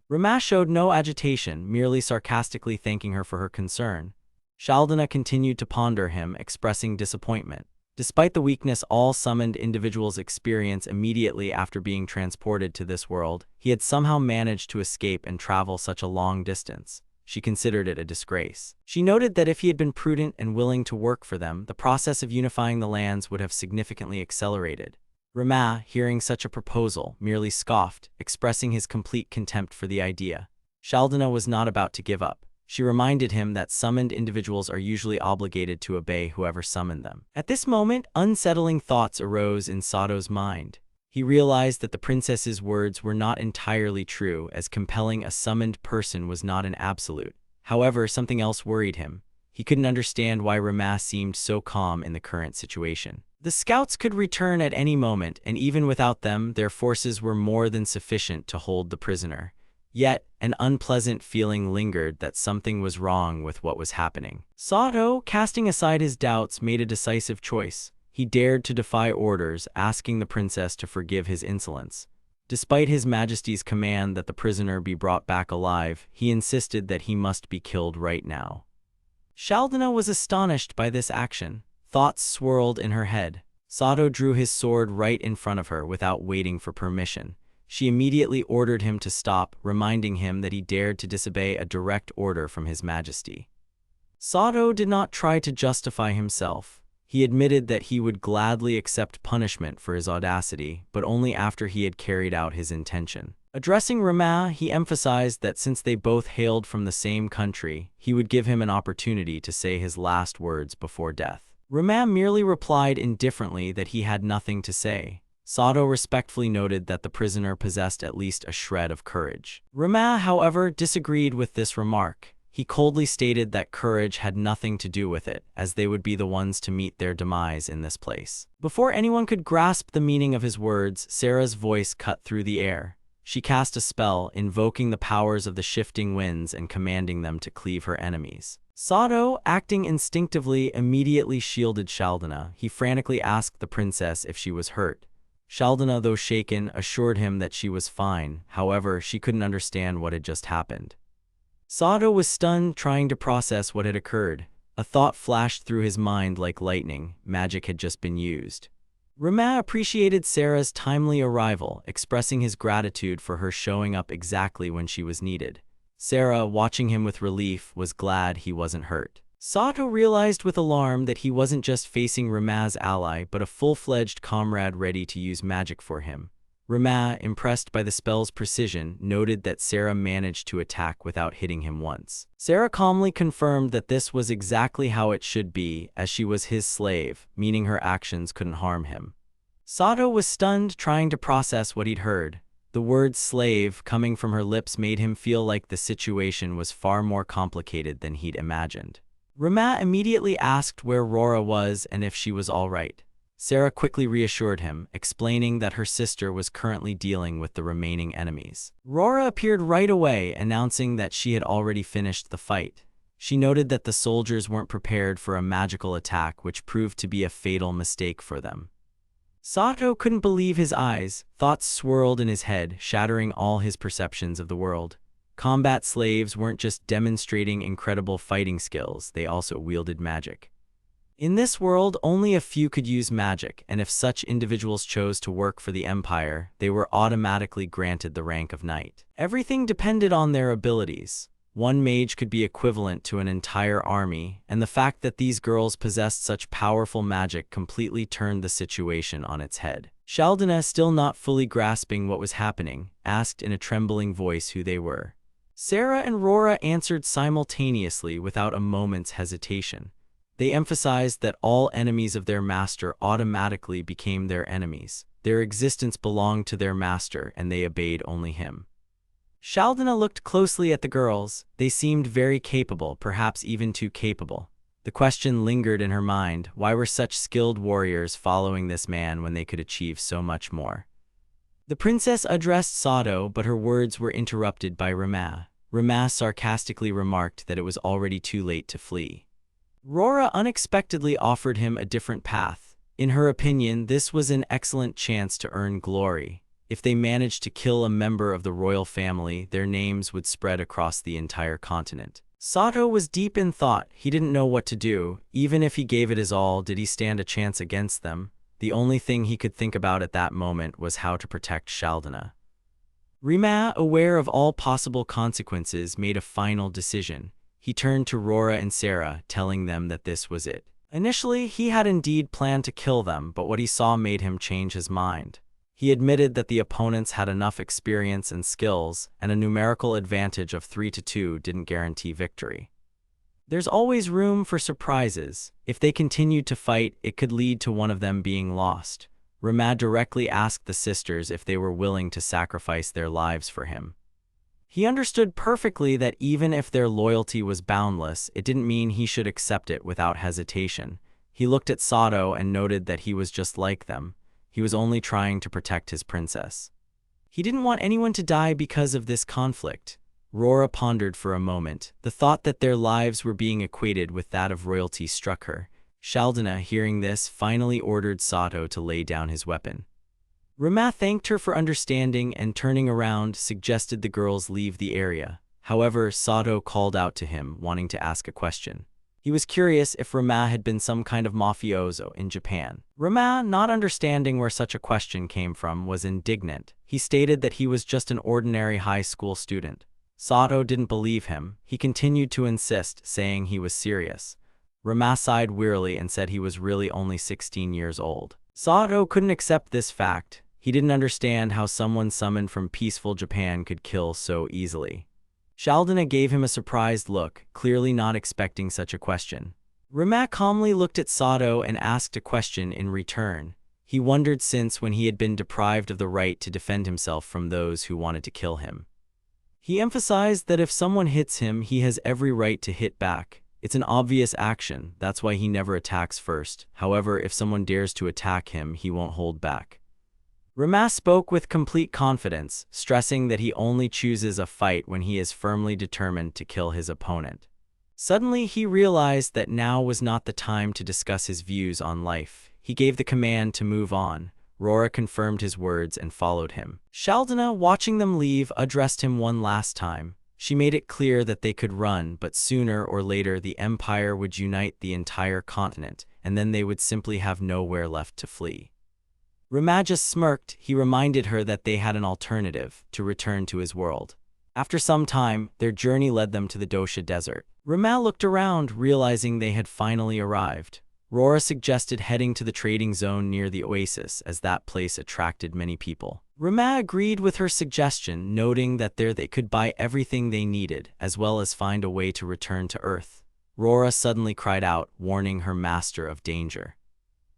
Rama showed no agitation, merely sarcastically thanking her for her concern. Shaldana continued to ponder him, expressing disappointment. Despite the weakness all summoned individuals experience immediately after being transported to this world, he had somehow managed to escape and travel such a long distance. She considered it a disgrace. She noted that if he had been prudent and willing to work for them, the process of unifying the lands would have significantly accelerated. Rama, hearing such a proposal, merely scoffed, expressing his complete contempt for the idea. Shaldana was not about to give up. She reminded him that summoned individuals are usually obligated to obey whoever summoned them. At this moment, unsettling thoughts arose in Sato's mind. He realized that the princess's words were not entirely true, as compelling a summoned person was not an absolute. However, something else worried him. He couldn't understand why Rama seemed so calm in the current situation. The scouts could return at any moment, and even without them, their forces were more than sufficient to hold the prisoner. Yet, an unpleasant feeling lingered that something was wrong with what was happening. Sato, casting aside his doubts, made a decisive choice. He dared to defy orders, asking the princess to forgive his insolence. Despite His Majesty's command that the prisoner be brought back alive, he insisted that he must be killed right now. Shaldana was astonished by this action. Thoughts swirled in her head. Sato drew his sword right in front of her without waiting for permission. She immediately ordered him to stop, reminding him that he dared to disobey a direct order from His Majesty. Sato did not try to justify himself. He admitted that he would gladly accept punishment for his audacity, but only after he had carried out his intention. Addressing Rama, he emphasized that since they both hailed from the same country, he would give him an opportunity to say his last words before death. Rama merely replied indifferently that he had nothing to say. Sato respectfully noted that the prisoner possessed at least a shred of courage. Rama, however, disagreed with this remark. He coldly stated that courage had nothing to do with it, as they would be the ones to meet their demise in this place. Before anyone could grasp the meaning of his words, Sarah's voice cut through the air. She cast a spell, invoking the powers of the shifting winds and commanding them to cleave her enemies. Sato, acting instinctively, immediately shielded Shaldana. He frantically asked the princess if she was hurt. Shaldana, though shaken, assured him that she was fine. However, she couldn't understand what had just happened. Sato was stunned, trying to process what had occurred. A thought flashed through his mind like lightning. Magic had just been used. Rama appreciated Sarah's timely arrival, expressing his gratitude for her showing up exactly when she was needed. Sarah, watching him with relief, was glad he wasn't hurt. Sato realized with alarm that he wasn't just facing Rama's ally, but a full-fledged comrade ready to use magic for him. Rama, impressed by the spell's precision, noted that Sarah managed to attack without hitting him once. Sarah calmly confirmed that this was exactly how it should be, as she was his slave, meaning her actions couldn't harm him. Sato was stunned, trying to process what he'd heard. The word slave coming from her lips made him feel like the situation was far more complicated than he'd imagined. Rama immediately asked where Rora was and if she was all right. Sarah quickly reassured him, explaining that her sister was currently dealing with the remaining enemies. Rora appeared right away, announcing that she had already finished the fight. She noted that the soldiers weren't prepared for a magical attack, which proved to be a fatal mistake for them. Sato couldn't believe his eyes. Thoughts swirled in his head, shattering all his perceptions of the world. Combat slaves weren't just demonstrating incredible fighting skills, they also wielded magic. In this world, only a few could use magic, and if such individuals chose to work for the Empire, they were automatically granted the rank of knight. Everything depended on their abilities. One mage could be equivalent to an entire army, and the fact that these girls possessed such powerful magic completely turned the situation on its head. Sheldona, still not fully grasping what was happening, asked in a trembling voice who they were. Sarah and Rora answered simultaneously without a moment's hesitation. They emphasized that all enemies of their master automatically became their enemies. Their existence belonged to their master, and they obeyed only him. Sheldona looked closely at the girls. They seemed very capable, perhaps even too capable. The question lingered in her mind, why were such skilled warriors following this man when they could achieve so much more? The princess addressed Sato, but her words were interrupted by Rama. Rama sarcastically remarked that it was already too late to flee. Rora unexpectedly offered him a different path. In her opinion, this was an excellent chance to earn glory. If they managed to kill a member of the royal family, their names would spread across the entire continent. Sato was deep in thought. He didn't know what to do. Even if he gave it his all, did he stand a chance against them? The only thing he could think about at that moment was how to protect Sheldona. Rama, aware of all possible consequences, made a final decision. He turned to Rora and Sarah, telling them that this was it. Initially, he had indeed planned to kill them, but what he saw made him change his mind. He admitted that the opponents had enough experience and skills, and a numerical advantage of 3-2 didn't guarantee victory. There's always room for surprises. If they continued to fight, it could lead to one of them being lost. Rama directly asked the sisters if they were willing to sacrifice their lives for him. He understood perfectly that even if their loyalty was boundless, it didn't mean he should accept it without hesitation. He looked at Sato and noted that he was just like them. He was only trying to protect his princess. He didn't want anyone to die because of this conflict. Rora pondered for a moment. The thought that their lives were being equated with that of royalty struck her. Sheldona, hearing this, finally ordered Sato to lay down his weapon. Rama thanked her for understanding and, turning around, suggested the girls leave the area. However, Sato called out to him, wanting to ask a question. He was curious if Rama had been some kind of mafioso in Japan. Rama, not understanding where such a question came from, was indignant. He stated that he was just an ordinary high school student. Sato didn't believe him. He continued to insist, saying he was serious. Rama sighed wearily and said he was really only 16 years old. Sato couldn't accept this fact. He didn't understand how someone summoned from peaceful Japan could kill so easily. Sheldona gave him a surprised look, clearly not expecting such a question. Rama calmly looked at Sato and asked a question in return. He wondered since when he had been deprived of the right to defend himself from those who wanted to kill him. He emphasized that if someone hits him, he has every right to hit back. It's an obvious action, that's why he never attacks first. However, if someone dares to attack him, he won't hold back. Rama spoke with complete confidence, stressing that he only chooses a fight when he is firmly determined to kill his opponent. Suddenly, he realized that now was not the time to discuss his views on life. He gave the command to move on. Rora confirmed his words and followed him. Sheldona, watching them leave, addressed him one last time. She made it clear that they could run, but sooner or later the Empire would unite the entire continent, and then they would simply have nowhere left to flee. Rama just smirked. He reminded her that they had an alternative, to return to his world. After some time, their journey led them to the Dosha Desert. Rama looked around, realizing they had finally arrived. Rora suggested heading to the trading zone near the oasis, as that place attracted many people. Rama agreed with her suggestion, noting that there they could buy everything they needed, as well as find a way to return to Earth. Rora suddenly cried out, warning her master of danger.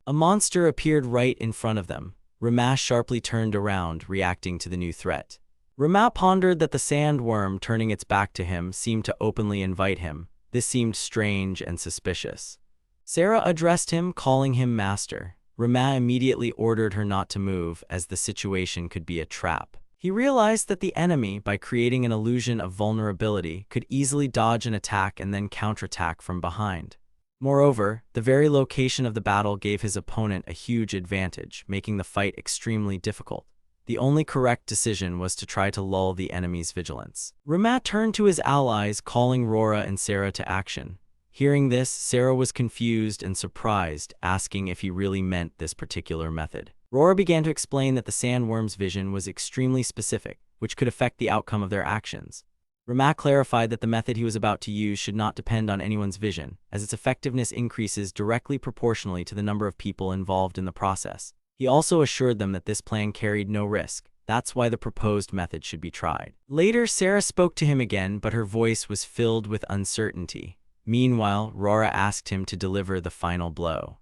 A monster appeared right in front of them. Rama sharply turned around, reacting to the new threat. Rama pondered that the sandworm, turning its back to him, seemed to openly invite him. This seemed strange and suspicious. Sarah addressed him, calling him master. Rama immediately ordered her not to move, as the situation could be a trap. He realized that the enemy, by creating an illusion of vulnerability, could easily dodge an attack and then counterattack from behind. Moreover, the very location of the battle gave his opponent a huge advantage, making the fight extremely difficult. The only correct decision was to try to lull the enemy's vigilance. Rama turned to his allies, calling Rora and Sarah to action. Hearing this, Sarah was confused and surprised, asking if he really meant this particular method. Rora began to explain that the sandworm's vision was extremely specific, which could affect the outcome of their actions. Rama clarified that the method he was about to use should not depend on anyone's vision, as its effectiveness increases directly proportionally to the number of people involved in the process. He also assured them that this plan carried no risk. That's why the proposed method should be tried. Later, Sarah spoke to him again, but her voice was filled with uncertainty. Meanwhile, Rora asked him to deliver the final blow.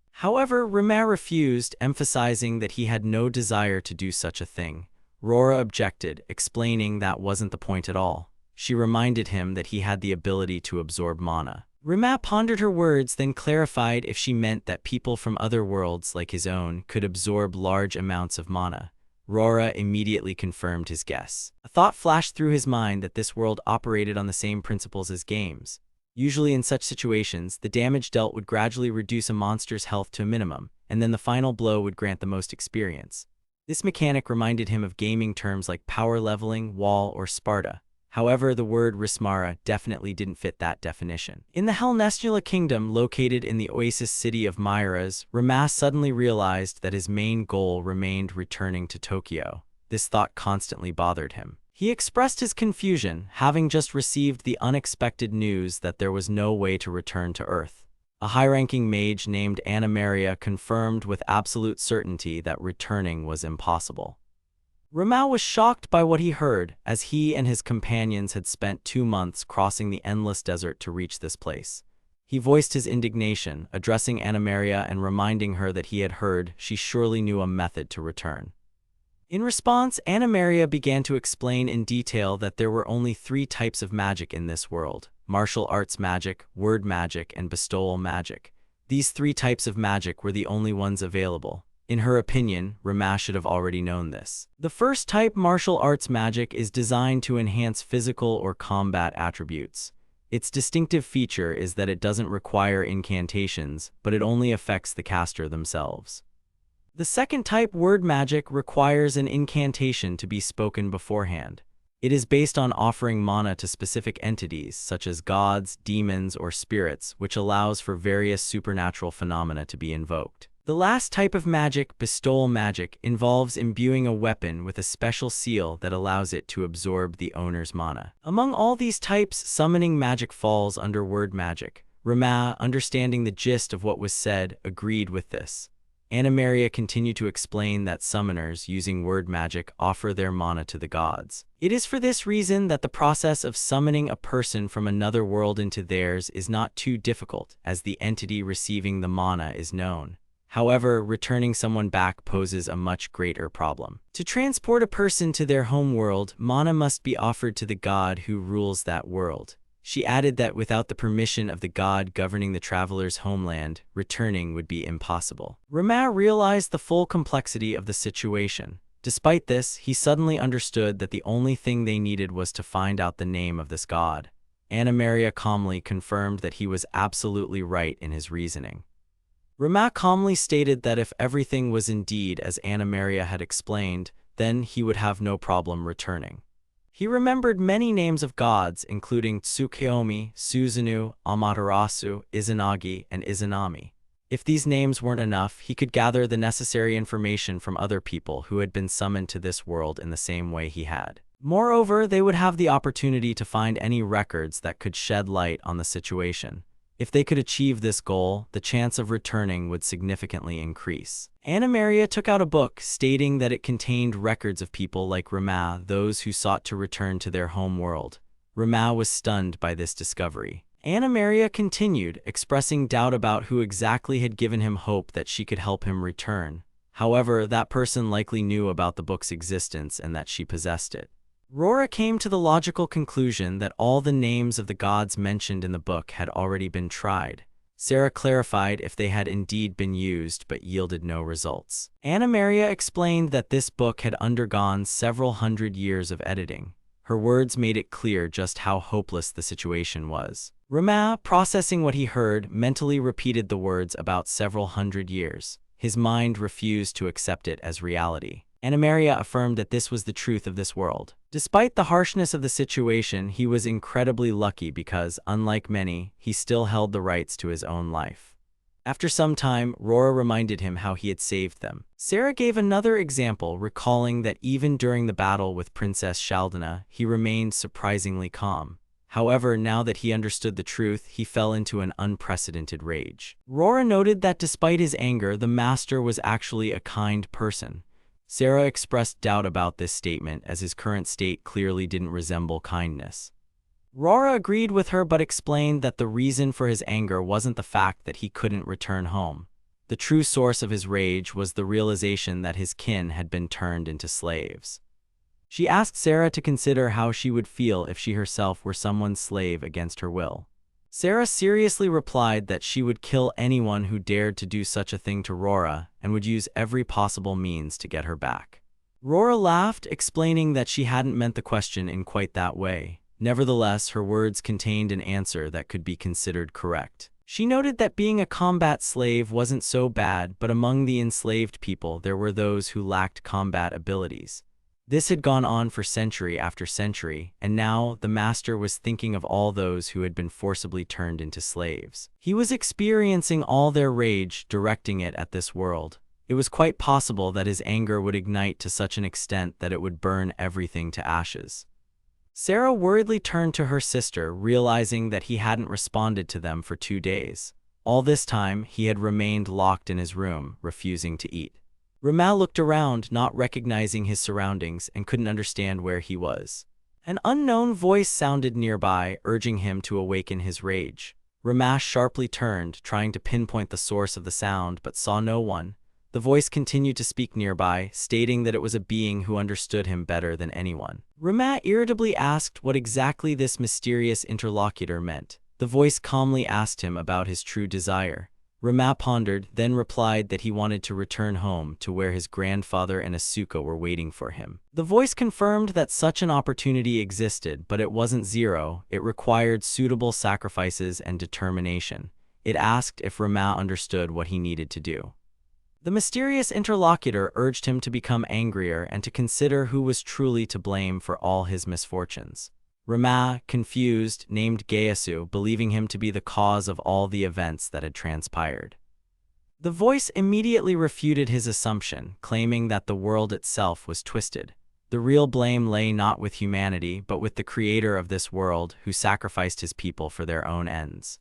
However, Rama refused, emphasizing that he had no desire to do such a thing. Rora objected, explaining that wasn't the point at all. She reminded him that he had the ability to absorb mana. Rama pondered her words, then clarified if she meant that people from other worlds, like his own, could absorb large amounts of mana. Rora immediately confirmed his guess. A thought flashed through his mind that this world operated on the same principles as games. Usually in such situations, the damage dealt would gradually reduce a monster's health to a minimum, and then the final blow would grant the most experience. This mechanic reminded him of gaming terms like power leveling, wall, or Sparta. However, the word Rismara definitely didn't fit that definition. In the Helnestula kingdom, located in the oasis city of Myras, Rama suddenly realized that his main goal remained returning to Tokyo. This thought constantly bothered him. He expressed his confusion, having just received the unexpected news that there was no way to return to Earth. A high-ranking mage named Anna Maria confirmed with absolute certainty that returning was impossible. Rama was shocked by what he heard, as he and his companions had spent 2 months crossing the endless desert to reach this place. He voiced his indignation, addressing Anna Maria and reminding her that he had heard she surely knew a method to return. In response, Anna Maria began to explain in detail that there were only 3 types of magic in this world: martial arts magic, word magic, and bestowal magic. These 3 types of magic were the only ones available. In her opinion, Rama should have already known this. The first type, martial arts magic, is designed to enhance physical or combat attributes. Its distinctive feature is that it doesn't require incantations, but it only affects the caster themselves. The second type, word magic, requires an incantation to be spoken beforehand. It is based on offering mana to specific entities, such as gods, demons, or spirits, which allows for various supernatural phenomena to be invoked. The last type of magic, bestowal magic, involves imbuing a weapon with a special seal that allows it to absorb the owner's mana. Among all these types, summoning magic falls under word magic. Rama, understanding the gist of what was said, agreed with this. Anna Maria continued to explain that summoners, using word magic, offer their mana to the gods. It is for this reason that the process of summoning a person from another world into theirs is not too difficult, as the entity receiving the mana is known. However, returning someone back poses a much greater problem. To transport a person to their home world, mana must be offered to the god who rules that world. She added that without the permission of the god governing the traveler's homeland, returning would be impossible. Rama realized the full complexity of the situation. Despite this, he suddenly understood that the only thing they needed was to find out the name of this god. Anna Maria calmly confirmed that he was absolutely right in his reasoning. Rama calmly stated that if everything was indeed as Anna Maria had explained, then he would have no problem returning. He remembered many names of gods, including Tsukuyomi, Susanoo, Amaterasu, Izanagi, and Izanami. If these names weren't enough, he could gather the necessary information from other people who had been summoned to this world in the same way he had. Moreover, they would have the opportunity to find any records that could shed light on the situation. If they could achieve this goal, the chance of returning would significantly increase. Anna Maria took out a book stating that it contained records of people like Rama, those who sought to return to their home world. Rama was stunned by this discovery. Anna Maria continued, expressing doubt about who exactly had given him hope that she could help him return. However, that person likely knew about the book's existence and that she possessed it. Rora came to the logical conclusion that all the names of the gods mentioned in the book had already been tried. Sarah clarified if they had indeed been used but yielded no results. Anna Maria explained that this book had undergone several hundred years of editing. Her words made it clear just how hopeless the situation was. Rama, processing what he heard, mentally repeated the words about several hundred years. His mind refused to accept it as reality. Anna Maria affirmed that this was the truth of this world. Despite the harshness of the situation, he was incredibly lucky because, unlike many, he still held the rights to his own life. After some time, Rora reminded him how he had saved them. Sarah gave another example, recalling that even during the battle with Princess Shaldana, he remained surprisingly calm. However, now that he understood the truth, he fell into an unprecedented rage. Rora noted that despite his anger, the master was actually a kind person. Sarah expressed doubt about this statement as his current state clearly didn't resemble kindness. Rora agreed with her but explained that the reason for his anger wasn't the fact that he couldn't return home. The true source of his rage was the realization that his kin had been turned into slaves. She asked Sarah to consider how she would feel if she herself were someone's slave against her will. Sarah seriously replied that she would kill anyone who dared to do such a thing to Rora and would use every possible means to get her back. Rora laughed, explaining that she hadn't meant the question in quite that way. Nevertheless, her words contained an answer that could be considered correct. She noted that being a combat slave wasn't so bad, but among the enslaved people there were those who lacked combat abilities. This had gone on for century after century, and now the master was thinking of all those who had been forcibly turned into slaves. He was experiencing all their rage, directing it at this world. It was quite possible that his anger would ignite to such an extent that it would burn everything to ashes. Sarah worriedly turned to her sister, realizing that he hadn't responded to them for 2 days. All this time, he had remained locked in his room, refusing to eat. Rama looked around, not recognizing his surroundings, and couldn't understand where he was. An unknown voice sounded nearby, urging him to awaken his rage. Rama sharply turned, trying to pinpoint the source of the sound, but saw no one. The voice continued to speak nearby, stating that it was a being who understood him better than anyone. Rama irritably asked what exactly this mysterious interlocutor meant. The voice calmly asked him about his true desire. Rama pondered, then replied that he wanted to return home to where his grandfather and Asuka were waiting for him. The voice confirmed that such an opportunity existed, but it wasn't zero. It required suitable sacrifices and determination. It asked if Rama understood what he needed to do. The mysterious interlocutor urged him to become angrier and to consider who was truly to blame for all his misfortunes. Rama, confused, named Gayasu, believing him to be the cause of all the events that had transpired. The voice immediately refuted his assumption, claiming that the world itself was twisted. The real blame lay not with humanity, but with the creator of this world, who sacrificed his people for their own ends.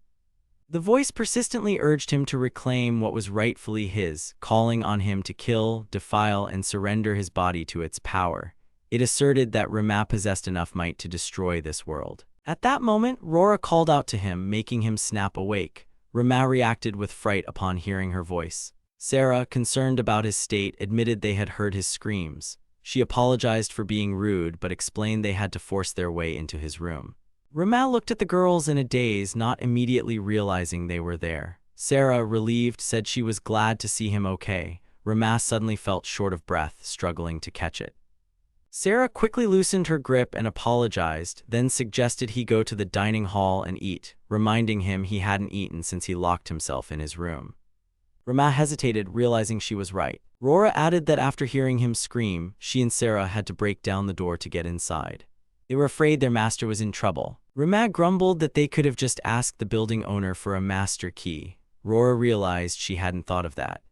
The voice persistently urged him to reclaim what was rightfully his, calling on him to kill, defile, and surrender his body to its power. It asserted that Rama possessed enough might to destroy this world. At that moment, Rora called out to him, making him snap awake. Rama reacted with fright upon hearing her voice. Sarah, concerned about his state, admitted they had heard his screams. She apologized for being rude, but explained they had to force their way into his room. Rama looked at the girls in a daze, not immediately realizing they were there. Sarah, relieved, said she was glad to see him okay. Rama suddenly felt short of breath, struggling to catch it. Sarah quickly loosened her grip and apologized, then suggested he go to the dining hall and eat, reminding him he hadn't eaten since he locked himself in his room. Rama hesitated, realizing she was right. Rora added that after hearing him scream, she and Sarah had to break down the door to get inside. They were afraid their master was in trouble. Rama grumbled that they could have just asked the building owner for a master key. Rora realized she hadn't thought of that.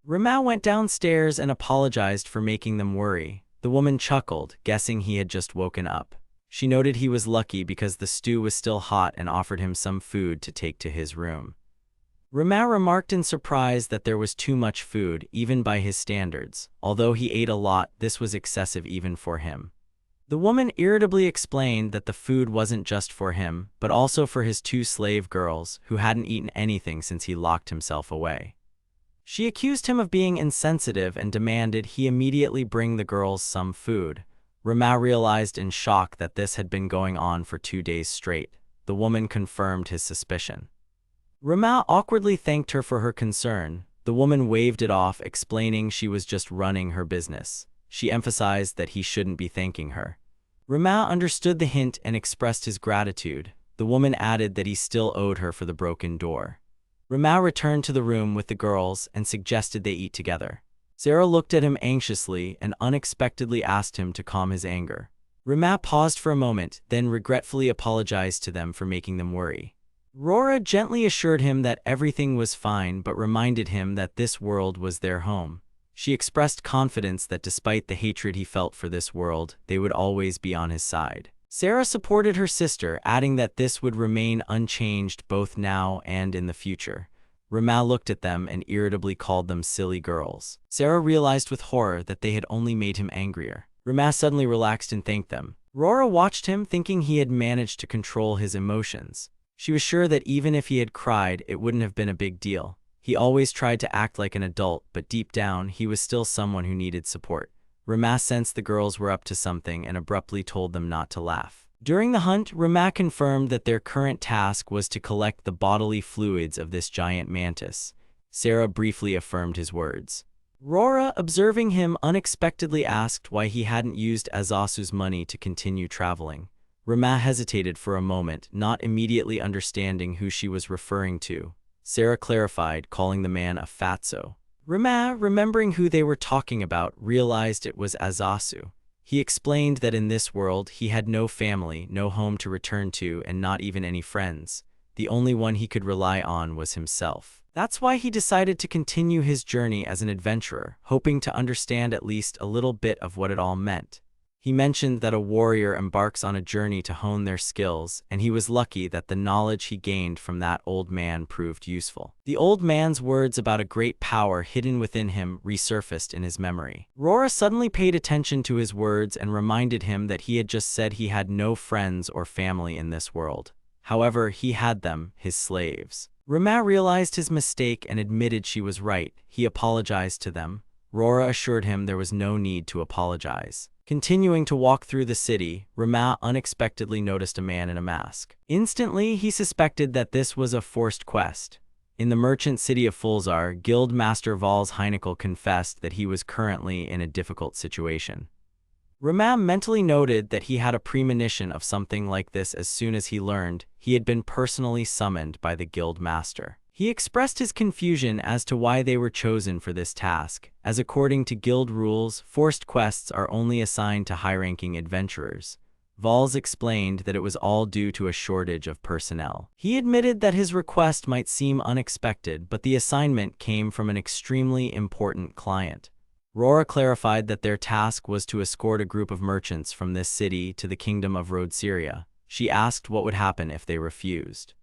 Rama went downstairs and apologized for making them worry. The woman chuckled, guessing he had just woken up. She noted he was lucky because the stew was still hot and offered him some food to take to his room. Rama remarked in surprise that there was too much food, even by his standards. Although he ate a lot, this was excessive even for him. The woman irritably explained that the food wasn't just for him, but also for his 2 slave girls, who hadn't eaten anything since he locked himself away. She accused him of being insensitive and demanded he immediately bring the girls some food. Rama realized in shock that this had been going on for 2 days straight. The woman confirmed his suspicion. Rama awkwardly thanked her for her concern. The woman waved it off, explaining she was just running her business. She emphasized that he shouldn't be thanking her. Rama understood the hint and expressed his gratitude. The woman added that he still owed her for the broken door. Rama returned to the room with the girls and suggested they eat together. Sarah looked at him anxiously and unexpectedly asked him to calm his anger. Rama paused for a moment, then regretfully apologized to them for making them worry. Rora gently assured him that everything was fine but reminded him that this world was their home. She expressed confidence that despite the hatred he felt for this world, they would always be on his side. Sarah supported her sister, adding that this would remain unchanged both now and in the future. Rama looked at them and irritably called them silly girls. Sarah realized with horror that they had only made him angrier. Rama suddenly relaxed and thanked them. Rora watched him, thinking he had managed to control his emotions. She was sure that even if he had cried, it wouldn't have been a big deal. He always tried to act like an adult, but deep down, he was still someone who needed support. Rama sensed the girls were up to something and abruptly told them not to laugh. During the hunt, Rama confirmed that their current task was to collect the bodily fluids of this giant mantis. Sarah briefly affirmed his words. Rora, observing him, unexpectedly asked why he hadn't used Azasu's money to continue traveling. Rama hesitated for a moment, not immediately understanding who she was referring to. Sarah clarified, calling the man a fatso. Rama, remembering who they were talking about, realized it was Azasu. He explained that in this world he had no family, no home to return to, and not even any friends. The only one he could rely on was himself. That's why he decided to continue his journey as an adventurer, hoping to understand at least a little bit of what it all meant. He mentioned that a warrior embarks on a journey to hone their skills, and he was lucky that the knowledge he gained from that old man proved useful. The old man's words about a great power hidden within him resurfaced in his memory. Rora suddenly paid attention to his words and reminded him that he had just said he had no friends or family in this world. However, he had them, his slaves. Rama realized his mistake and admitted she was right. He apologized to them. Rora assured him there was no need to apologize. Continuing to walk through the city, Rama unexpectedly noticed a man in a mask. Instantly, he suspected that this was a forced quest. In the merchant city of Fulzar, Guild Master Val's Heinkel confessed that he was currently in a difficult situation. Rama mentally noted that he had a premonition of something like this as soon as he learned he had been personally summoned by the Guild Master. He expressed his confusion as to why they were chosen for this task, as according to guild rules, forced quests are only assigned to high-ranking adventurers. Valls explained that it was all due to a shortage of personnel. He admitted that his request might seem unexpected, but the assignment came from an extremely important client. Rora clarified that their task was to escort a group of merchants from this city to the kingdom of Rhodesyria. She asked what would happen if they refused.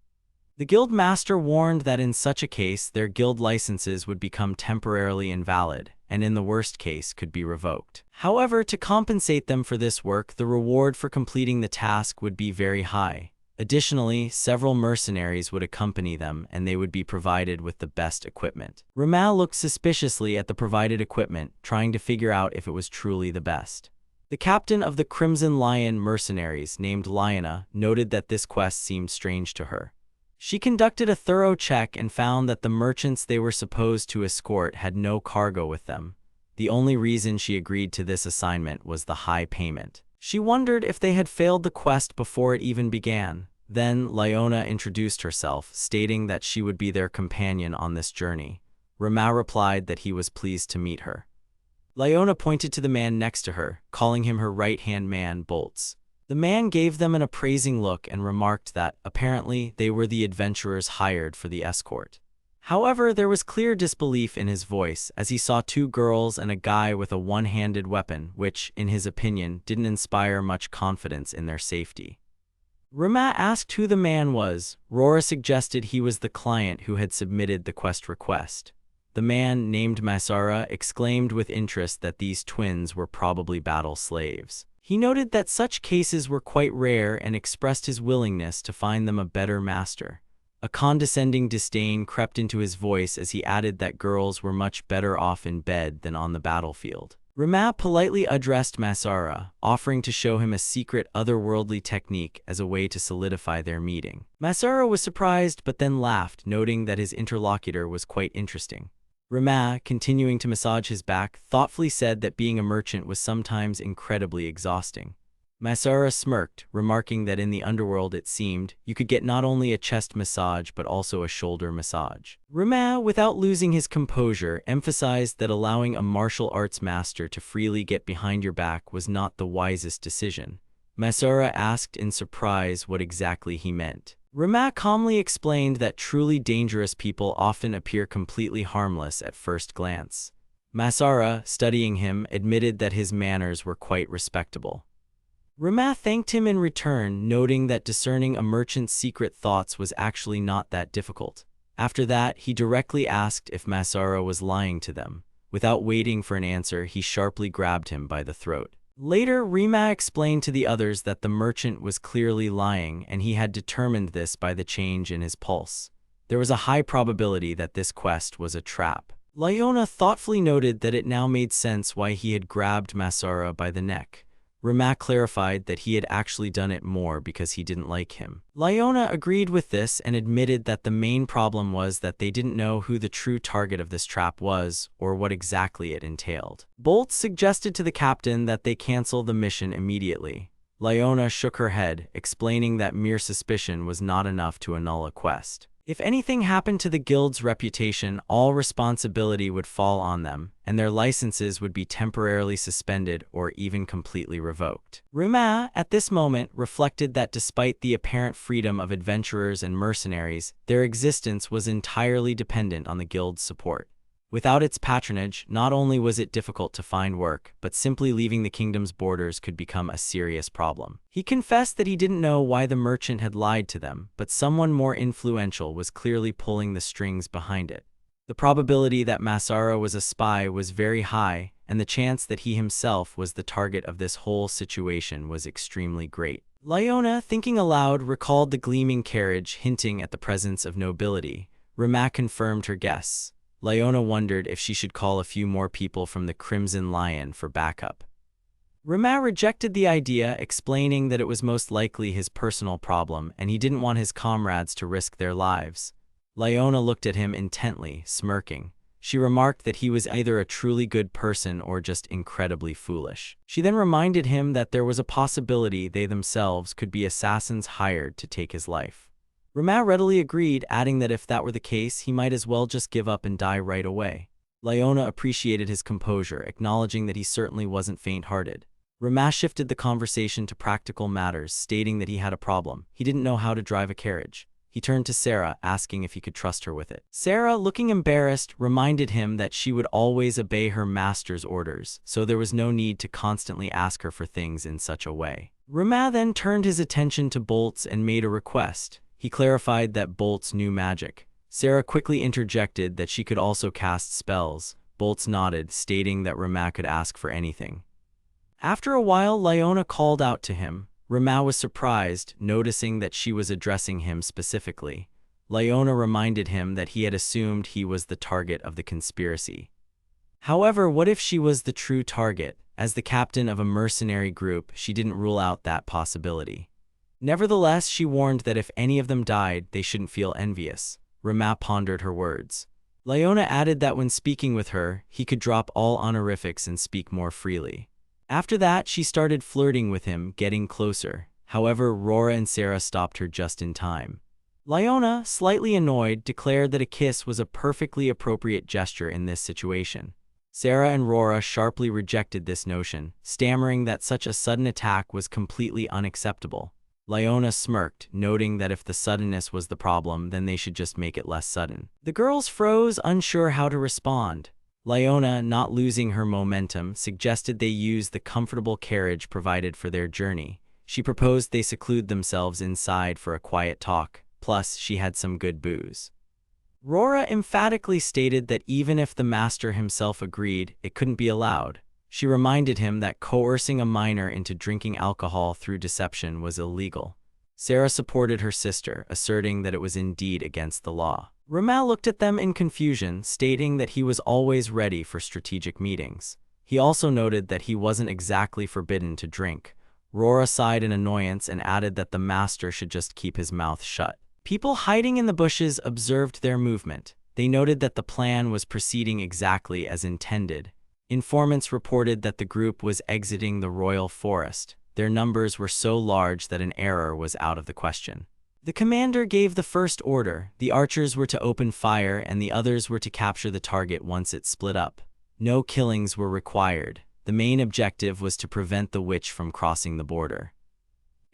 The guild master warned that in such a case, their guild licenses would become temporarily invalid, and in the worst case could be revoked. However, to compensate them for this work, the reward for completing the task would be very high. Additionally, several mercenaries would accompany them, and they would be provided with the best equipment. Ramal looked suspiciously at the provided equipment, trying to figure out if it was truly the best. The captain of the Crimson Lion mercenaries, named Liona, noted that this quest seemed strange to her. She conducted a thorough check and found that the merchants they were supposed to escort had no cargo with them. The only reason she agreed to this assignment was the high payment. She wondered if they had failed the quest before it even began. Then Liona introduced herself, stating that she would be their companion on this journey. Ramal replied that he was pleased to meet her. Liona pointed to the man next to her, calling him her right-hand man, Bolts. The man gave them an appraising look and remarked that, apparently, they were the adventurers hired for the escort. However, there was clear disbelief in his voice as he saw two girls and a guy with a one-handed weapon, which, in his opinion, didn't inspire much confidence in their safety. Rama asked who the man was. Rora suggested he was the client who had submitted the quest request. The man, named Masara, exclaimed with interest that these twins were probably battle slaves. He noted that such cases were quite rare and expressed his willingness to find them a better master. A condescending disdain crept into his voice as he added that girls were much better off in bed than on the battlefield. Rama politely addressed Masara, offering to show him a secret otherworldly technique as a way to solidify their meeting. Masara was surprised but then laughed, noting that his interlocutor was quite interesting. Rama, continuing to massage his back, thoughtfully said that being a merchant was sometimes incredibly exhausting. Masara smirked, remarking that in the underworld it seemed you could get not only a chest massage but also a shoulder massage. Rama, without losing his composure, emphasized that allowing a martial arts master to freely get behind your back was not the wisest decision. Masara asked in surprise what exactly he meant. Rama calmly explained that truly dangerous people often appear completely harmless at first glance. Masara, studying him, admitted that his manners were quite respectable. Rama thanked him in return, noting that discerning a merchant's secret thoughts was actually not that difficult. After that, he directly asked if Masara was lying to them. Without waiting for an answer, he sharply grabbed him by the throat. Later, Rama explained to the others that the merchant was clearly lying, and he had determined this by the change in his pulse. There was a high probability that this quest was a trap. Lyona thoughtfully noted that it now made sense why he had grabbed Masara by the neck. Rama clarified that he had actually done it more because he didn't like him. Lyona agreed with this and admitted that the main problem was that they didn't know who the true target of this trap was or what exactly it entailed. Bolt suggested to the captain that they cancel the mission immediately. Lyona shook her head, explaining that mere suspicion was not enough to annul a quest. If anything happened to the guild's reputation, all responsibility would fall on them, and their licenses would be temporarily suspended or even completely revoked. Rama, at this moment, reflected that despite the apparent freedom of adventurers and mercenaries, their existence was entirely dependent on the guild's support. Without its patronage, not only was it difficult to find work, but simply leaving the kingdom's borders could become a serious problem. He confessed that he didn't know why the merchant had lied to them, but someone more influential was clearly pulling the strings behind it. The probability that Masara was a spy was very high, and the chance that he himself was the target of this whole situation was extremely great. Lyona, thinking aloud, recalled the gleaming carriage, hinting at the presence of nobility. Rama confirmed her guess. Lyona wondered if she should call a few more people from the Crimson Lion for backup. Rama rejected the idea, explaining that it was most likely his personal problem and he didn't want his comrades to risk their lives. Lyona looked at him intently, smirking. She remarked that he was either a truly good person or just incredibly foolish. She then reminded him that there was a possibility they themselves could be assassins hired to take his life. Rama readily agreed, adding that if that were the case, he might as well just give up and die right away. Lyona appreciated his composure, acknowledging that he certainly wasn't faint-hearted. Rama shifted the conversation to practical matters, stating that he had a problem. He didn't know how to drive a carriage. He turned to Sarah, asking if he could trust her with it. Sarah, looking embarrassed, reminded him that she would always obey her master's orders, so there was no need to constantly ask her for things in such a way. Rama then turned his attention to Bolts and made a request. He clarified that Bolts knew magic. Sarah quickly interjected that she could also cast spells. Bolts nodded, stating that Rama could ask for anything. After a while, Lyona called out to him. Rama was surprised, noticing that she was addressing him specifically. Lyona reminded him that he had assumed he was the target of the conspiracy. However, what if she was the true target? As the captain of a mercenary group, she didn't rule out that possibility. Nevertheless, she warned that if any of them died, they shouldn't feel envious. Rama pondered her words. Lyona added that when speaking with her, he could drop all honorifics and speak more freely. After that, she started flirting with him, getting closer. However, Rora and Sarah stopped her just in time. Lyona, slightly annoyed, declared that a kiss was a perfectly appropriate gesture in this situation. Sarah and Rora sharply rejected this notion, stammering that such a sudden attack was completely unacceptable. Leona smirked, noting that if the suddenness was the problem, then they should just make it less sudden. The girls froze, unsure how to respond. Leona, not losing her momentum, suggested they use the comfortable carriage provided for their journey. She proposed they seclude themselves inside for a quiet talk, plus she had some good booze. Rora emphatically stated that even if the master himself agreed, it couldn't be allowed. She reminded him that coercing a minor into drinking alcohol through deception was illegal. Sarah supported her sister, asserting that it was indeed against the law. Ramal looked at them in confusion, stating that he was always ready for strategic meetings. He also noted that he wasn't exactly forbidden to drink. Rora sighed in annoyance and added that the master should just keep his mouth shut. People hiding in the bushes observed their movement. They noted that the plan was proceeding exactly as intended. Informants reported that the group was exiting the royal forest. Their numbers were so large that an error was out of the question. The commander gave the first order. The archers were to open fire and the others were to capture the target once it split up. No killings were required. The main objective was to prevent the witch from crossing the border.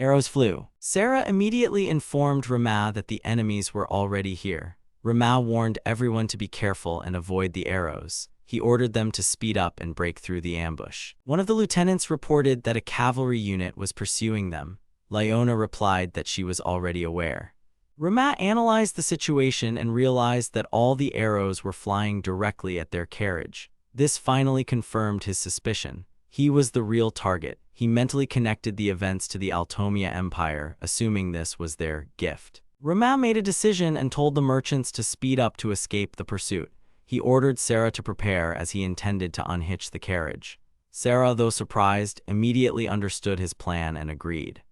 Arrows flew. Sarah immediately informed Rama that the enemies were already here. Rama warned everyone to be careful and avoid the arrows. He ordered them to speed up and break through the ambush. One of the lieutenants reported that a cavalry unit was pursuing them. Leona replied that she was already aware. Rama analyzed the situation and realized that all the arrows were flying directly at their carriage. This finally confirmed his suspicion. He was the real target. He mentally connected the events to the Altomia Empire, assuming this was their gift. Rama made a decision and told the merchants to speed up to escape the pursuit. He ordered Sarah to prepare as he intended to unhitch the carriage. Sarah, though surprised, immediately understood his plan and agreed.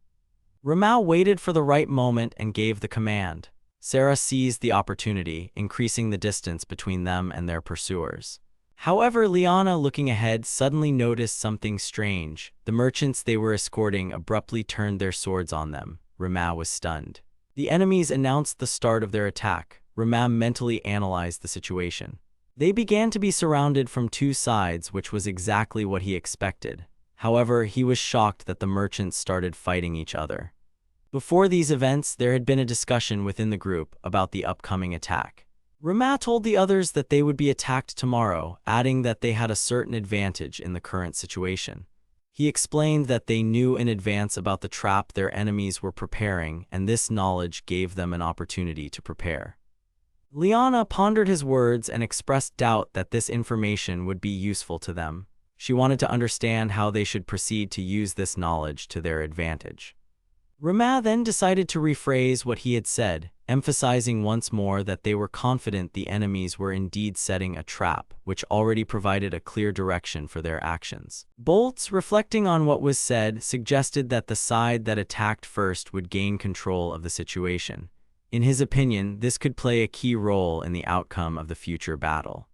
Rama waited for the right moment and gave the command. Sarah seized the opportunity, increasing the distance between them and their pursuers. However, Liana, looking ahead, suddenly noticed something strange. The merchants they were escorting abruptly turned their swords on them. Rama was stunned. The enemies announced the start of their attack. Rama mentally analyzed the situation. They began to be surrounded from two sides, which was exactly what he expected. However, he was shocked that the merchants started fighting each other. Before these events, there had been a discussion within the group about the upcoming attack. Rama told the others that they would be attacked tomorrow, adding that they had a certain advantage in the current situation. He explained that they knew in advance about the trap their enemies were preparing, and this knowledge gave them an opportunity to prepare. Liana pondered his words and expressed doubt that this information would be useful to them. She wanted to understand how they should proceed to use this knowledge to their advantage. Rama then decided to rephrase what he had said, emphasizing once more that they were confident the enemies were indeed setting a trap, which already provided a clear direction for their actions. Boltz, reflecting on what was said, suggested that the side that attacked first would gain control of the situation. In his opinion, this could play a key role in the outcome of the future battle.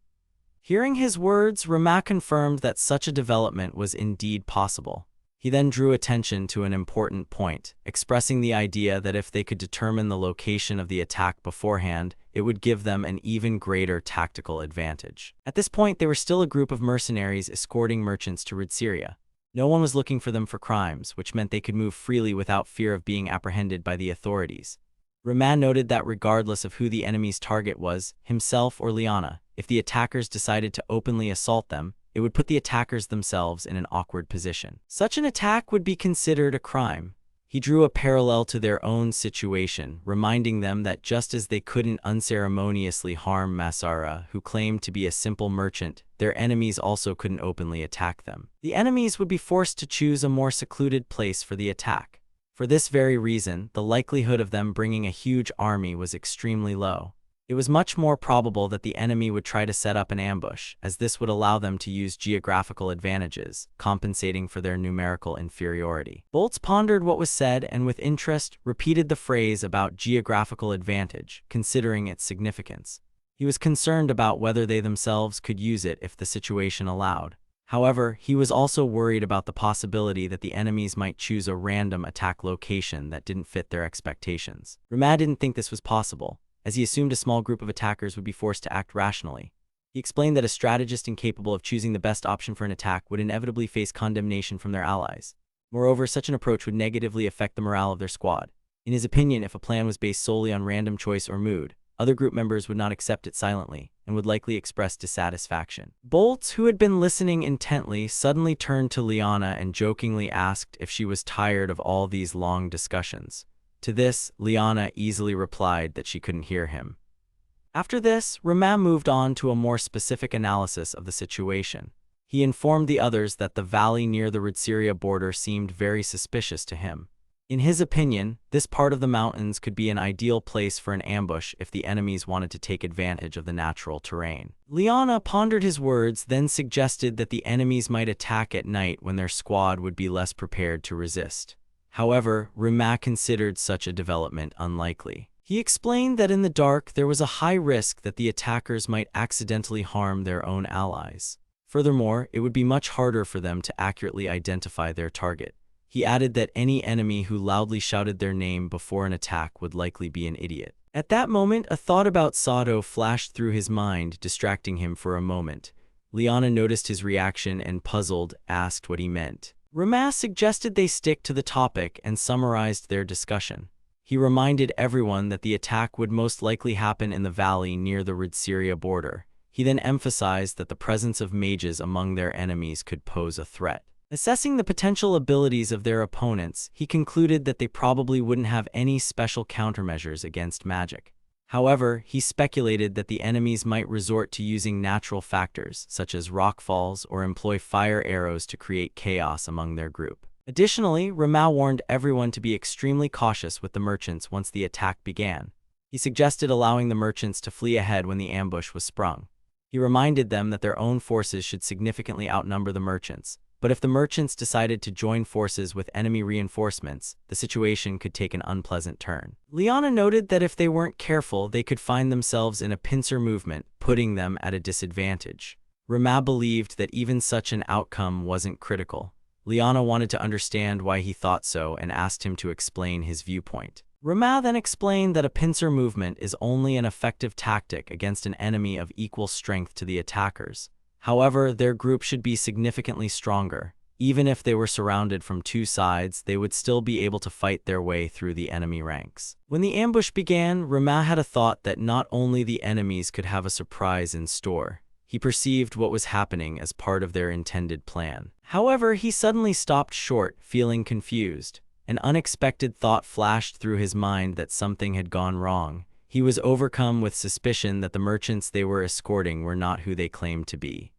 Hearing his words, Rama confirmed that such a development was indeed possible. He then drew attention to an important point, expressing the idea that if they could determine the location of the attack beforehand, it would give them an even greater tactical advantage. At this point, they were still a group of mercenaries escorting merchants to rid Syria. No one was looking for them for crimes, which meant they could move freely without fear of being apprehended by the authorities. Rama noted that regardless of who the enemy's target was, himself or Liana, if the attackers decided to openly assault them, it would put the attackers themselves in an awkward position. Such an attack would be considered a crime. He drew a parallel to their own situation, reminding them that just as they couldn't unceremoniously harm Masara, who claimed to be a simple merchant, their enemies also couldn't openly attack them. The enemies would be forced to choose a more secluded place for the attack. For this very reason, the likelihood of them bringing a huge army was extremely low. It was much more probable that the enemy would try to set up an ambush, as this would allow them to use geographical advantages, compensating for their numerical inferiority. Boltz pondered what was said and with interest repeated the phrase about geographical advantage, considering its significance. He was concerned about whether they themselves could use it if the situation allowed. However, he was also worried about the possibility that the enemies might choose a random attack location that didn't fit their expectations. Rama didn't think this was possible, as he assumed a small group of attackers would be forced to act rationally. He explained that a strategist incapable of choosing the best option for an attack would inevitably face condemnation from their allies. Moreover, such an approach would negatively affect the morale of their squad. In his opinion, if a plan was based solely on random choice or mood, other group members would not accept it silently and would likely express dissatisfaction. Bolt, who had been listening intently, suddenly turned to Liana and jokingly asked if she was tired of all these long discussions. To this, Liana easily replied that she couldn't hear him. After this, Rama moved on to a more specific analysis of the situation. He informed the others that the valley near the Ridsyria border seemed very suspicious to him. In his opinion, this part of the mountains could be an ideal place for an ambush if the enemies wanted to take advantage of the natural terrain. Liana pondered his words, then suggested that the enemies might attack at night when their squad would be less prepared to resist. However, Rama considered such a development unlikely. He explained that in the dark there was a high risk that the attackers might accidentally harm their own allies. Furthermore, it would be much harder for them to accurately identify their target. He added that any enemy who loudly shouted their name before an attack would likely be an idiot. At that moment, a thought about Sato flashed through his mind, distracting him for a moment. Liana noticed his reaction and, puzzled, asked what he meant. Rama suggested they stick to the topic and summarized their discussion. He reminded everyone that the attack would most likely happen in the valley near the Ridsyria border. He then emphasized that the presence of mages among their enemies could pose a threat. Assessing the potential abilities of their opponents, he concluded that they probably wouldn't have any special countermeasures against magic. However, he speculated that the enemies might resort to using natural factors, such as rockfalls, or employ fire arrows to create chaos among their group. Additionally, Rama warned everyone to be extremely cautious with the merchants once the attack began. He suggested allowing the merchants to flee ahead when the ambush was sprung. He reminded them that their own forces should significantly outnumber the merchants, but if the merchants decided to join forces with enemy reinforcements, the situation could take an unpleasant turn. Liana noted that if they weren't careful, they could find themselves in a pincer movement, putting them at a disadvantage. Rama believed that even such an outcome wasn't critical. Liana wanted to understand why he thought so and asked him to explain his viewpoint. Rama then explained that a pincer movement is only an effective tactic against an enemy of equal strength to the attackers. However, their group should be significantly stronger. Even if they were surrounded from two sides, they would still be able to fight their way through the enemy ranks. When the ambush began, Rama had a thought that not only the enemies could have a surprise in store. He perceived what was happening as part of their intended plan. However, he suddenly stopped short, feeling confused. An unexpected thought flashed through his mind that something had gone wrong. He was overcome with suspicion that the merchants they were escorting were not who they claimed to be.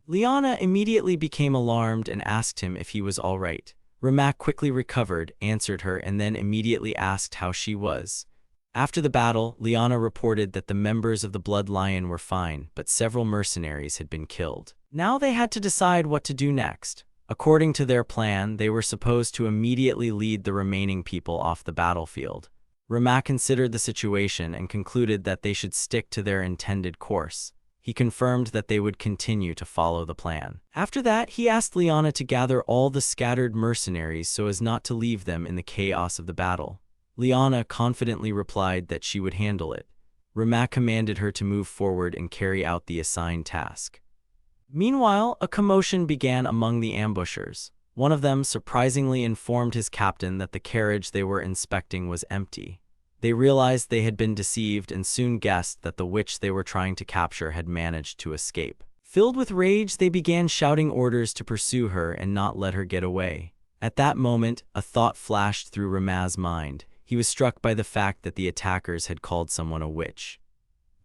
Liana immediately became alarmed and asked him if he was all right. Rama quickly recovered, answered her, and then immediately asked how she was. After the battle, Liana reported that the members of the Blood Lion were fine, but several mercenaries had been killed. Now they had to decide what to do next. According to their plan, they were supposed to immediately lead the remaining people off the battlefield. Rama considered the situation and concluded that they should stick to their intended course. He confirmed that they would continue to follow the plan. After that, he asked Liana to gather all the scattered mercenaries so as not to leave them in the chaos of the battle. Liana confidently replied that she would handle it. Rama commanded her to move forward and carry out the assigned task. Meanwhile, a commotion began among the ambushers. One of them surprisingly informed his captain that the carriage they were inspecting was empty. They realized they had been deceived and soon guessed that the witch they were trying to capture had managed to escape. Filled with rage, they began shouting orders to pursue her and not let her get away. At that moment, a thought flashed through Rama's mind. He was struck by the fact that the attackers had called someone a witch.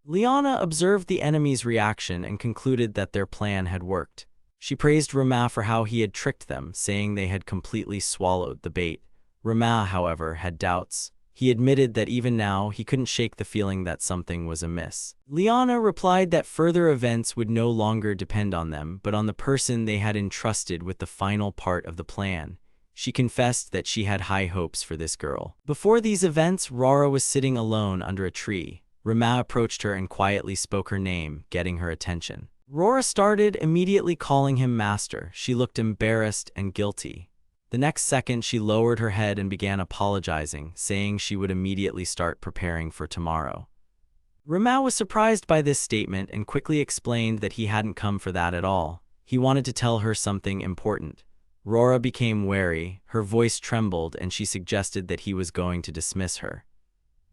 Liana observed the enemy's reaction and concluded that their plan had worked. She praised Rama for how he had tricked them, saying they had completely swallowed the bait. Rama, however, had doubts. He admitted that even now he couldn't shake the feeling that something was amiss. Liana replied that further events would no longer depend on them, but on the person they had entrusted with the final part of the plan. She confessed that she had high hopes for this girl. Before these events, Rara was sitting alone under a tree. Rama approached her and quietly spoke her name, getting her attention. Rora started immediately calling him master. She looked embarrassed and guilty. The next second, she lowered her head and began apologizing, saying she would immediately start preparing for tomorrow. Rama was surprised by this statement and quickly explained that he hadn't come for that at all. He wanted to tell her something important. Rora became wary, her voice trembled, and she suggested that he was going to dismiss her.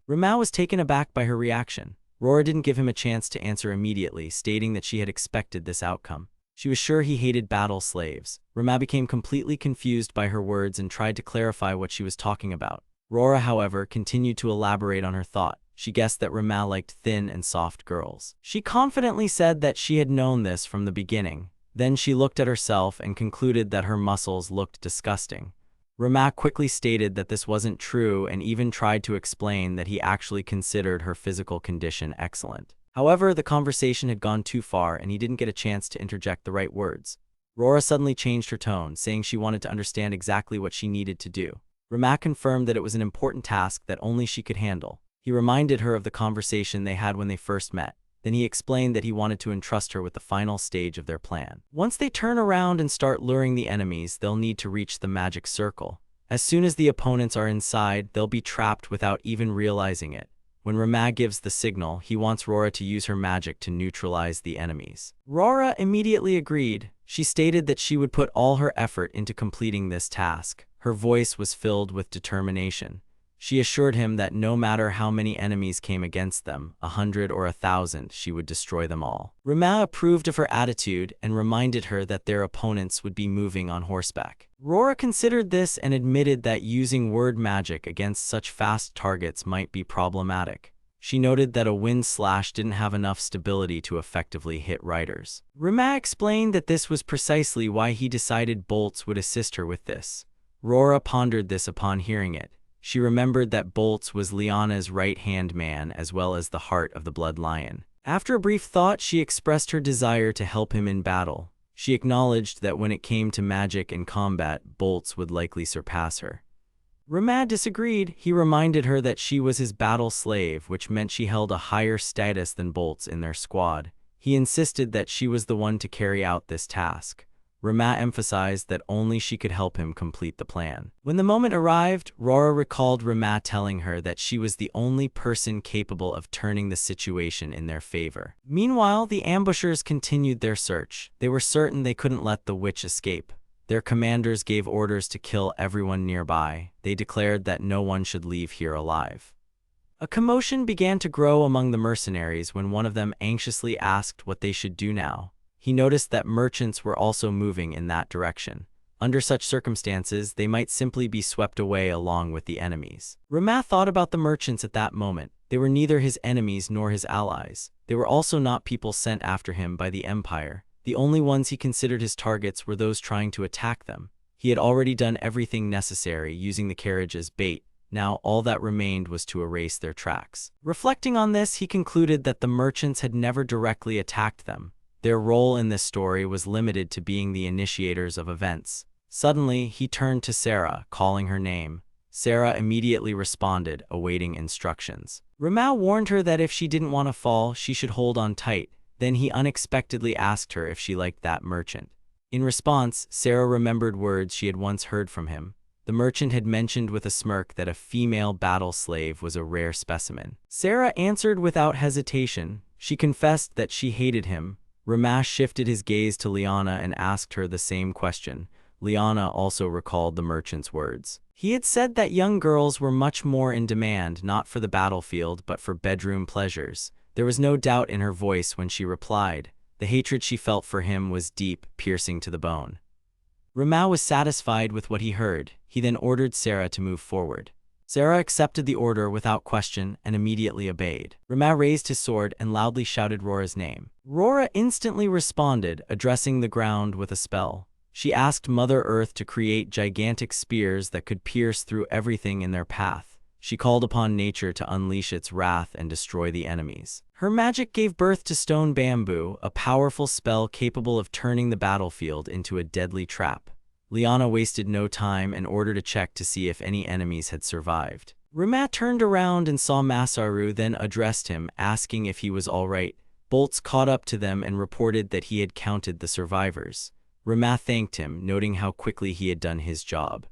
Rama was taken aback by her reaction. Rora didn't give him a chance to answer immediately, stating that she had expected this outcome. She was sure he hated battle slaves. Rama became completely confused by her words and tried to clarify what she was talking about. Rora, however, continued to elaborate on her thought. She guessed that Rama liked thin and soft girls. She confidently said that she had known this from the beginning. Then she looked at herself and concluded that her muscles looked disgusting. Rama quickly stated that this wasn't true and even tried to explain that he actually considered her physical condition excellent. However, the conversation had gone too far and he didn't get a chance to interject the right words. Rora suddenly changed her tone, saying she wanted to understand exactly what she needed to do. Rama confirmed that it was an important task that only she could handle. He reminded her of the conversation they had when they first met. Then he explained that he wanted to entrust her with the final stage of their plan. Once they turn around and start luring the enemies, they'll need to reach the magic circle. As soon as the opponents are inside, they'll be trapped without even realizing it. When Rama gives the signal, he wants Rora to use her magic to neutralize the enemies. Rora immediately agreed. She stated that she would put all her effort into completing this task. Her voice was filled with determination. She assured him that no matter how many enemies came against them, 100 or 1,000, she would destroy them all. Rama approved of her attitude and reminded her that their opponents would be moving on horseback. Rora considered this and admitted that using word magic against such fast targets might be problematic. She noted that a wind slash didn't have enough stability to effectively hit riders. Rama explained that this was precisely why he decided bolts would assist her with this. Rora pondered this upon hearing it. She remembered that Bolts was Liana's right-hand man as well as the heart of the Blood Lion. After a brief thought, she expressed her desire to help him in battle. She acknowledged that when it came to magic and combat, Bolts would likely surpass her. Rama disagreed. He reminded her that she was his battle slave, which meant she held a higher status than Bolts in their squad. He insisted that she was the one to carry out this task. Rama emphasized that only she could help him complete the plan. When the moment arrived, Rora recalled Rama telling her that she was the only person capable of turning the situation in their favor. Meanwhile, the ambushers continued their search. They were certain they couldn't let the witch escape. Their commanders gave orders to kill everyone nearby. They declared that no one should leave here alive. A commotion began to grow among the mercenaries when one of them anxiously asked what they should do now. He noticed that merchants were also moving in that direction. Under such circumstances, they might simply be swept away along with the enemies. Rama thought about the merchants at that moment. They were neither his enemies nor his allies. They were also not people sent after him by the Empire. The only ones he considered his targets were those trying to attack them. He had already done everything necessary, using the carriage as bait. Now all that remained was to erase their tracks. Reflecting on this, he concluded that the merchants had never directly attacked them. Their role in this story was limited to being the initiators of events. Suddenly, he turned to Sarah, calling her name. Sarah immediately responded, awaiting instructions. Rama warned her that if she didn't want to fall, she should hold on tight. Then he unexpectedly asked her if she liked that merchant. In response, Sarah remembered words she had once heard from him. The merchant had mentioned with a smirk that a female battle slave was a rare specimen. Sarah answered without hesitation. She confessed that she hated him. Rama shifted his gaze to Liana and asked her the same question. Liana also recalled the merchant's words. He had said that young girls were much more in demand, not for the battlefield, but for bedroom pleasures. There was no doubt in her voice when she replied. The hatred she felt for him was deep, piercing to the bone. Rama was satisfied with what he heard. He then ordered Sarah to move forward. Sarah accepted the order without question and immediately obeyed. Rama raised his sword and loudly shouted Rora's name. Rora instantly responded, addressing the ground with a spell. She asked Mother Earth to create gigantic spears that could pierce through everything in their path. She called upon nature to unleash its wrath and destroy the enemies. Her magic gave birth to stone bamboo, a powerful spell capable of turning the battlefield into a deadly trap. Liana wasted no time and ordered a check to see if any enemies had survived. Rama turned around and saw Masaru, then addressed him, asking if he was all right. Bolts caught up to them and reported that he had counted the survivors. Rama thanked him, noting how quickly he had done his job.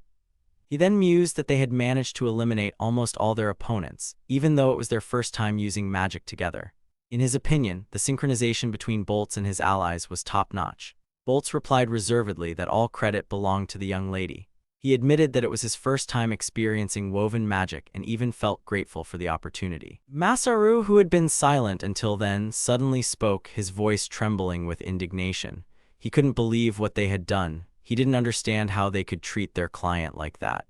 He then mused that they had managed to eliminate almost all their opponents, even though it was their first time using magic together. In his opinion, the synchronization between Bolts and his allies was top-notch. Bolts replied reservedly that all credit belonged to the young lady. He admitted that it was his first time experiencing woven magic and even felt grateful for the opportunity. Masaru, who had been silent until then, suddenly spoke, his voice trembling with indignation. He couldn't believe what they had done. He didn't understand how they could treat their client like that.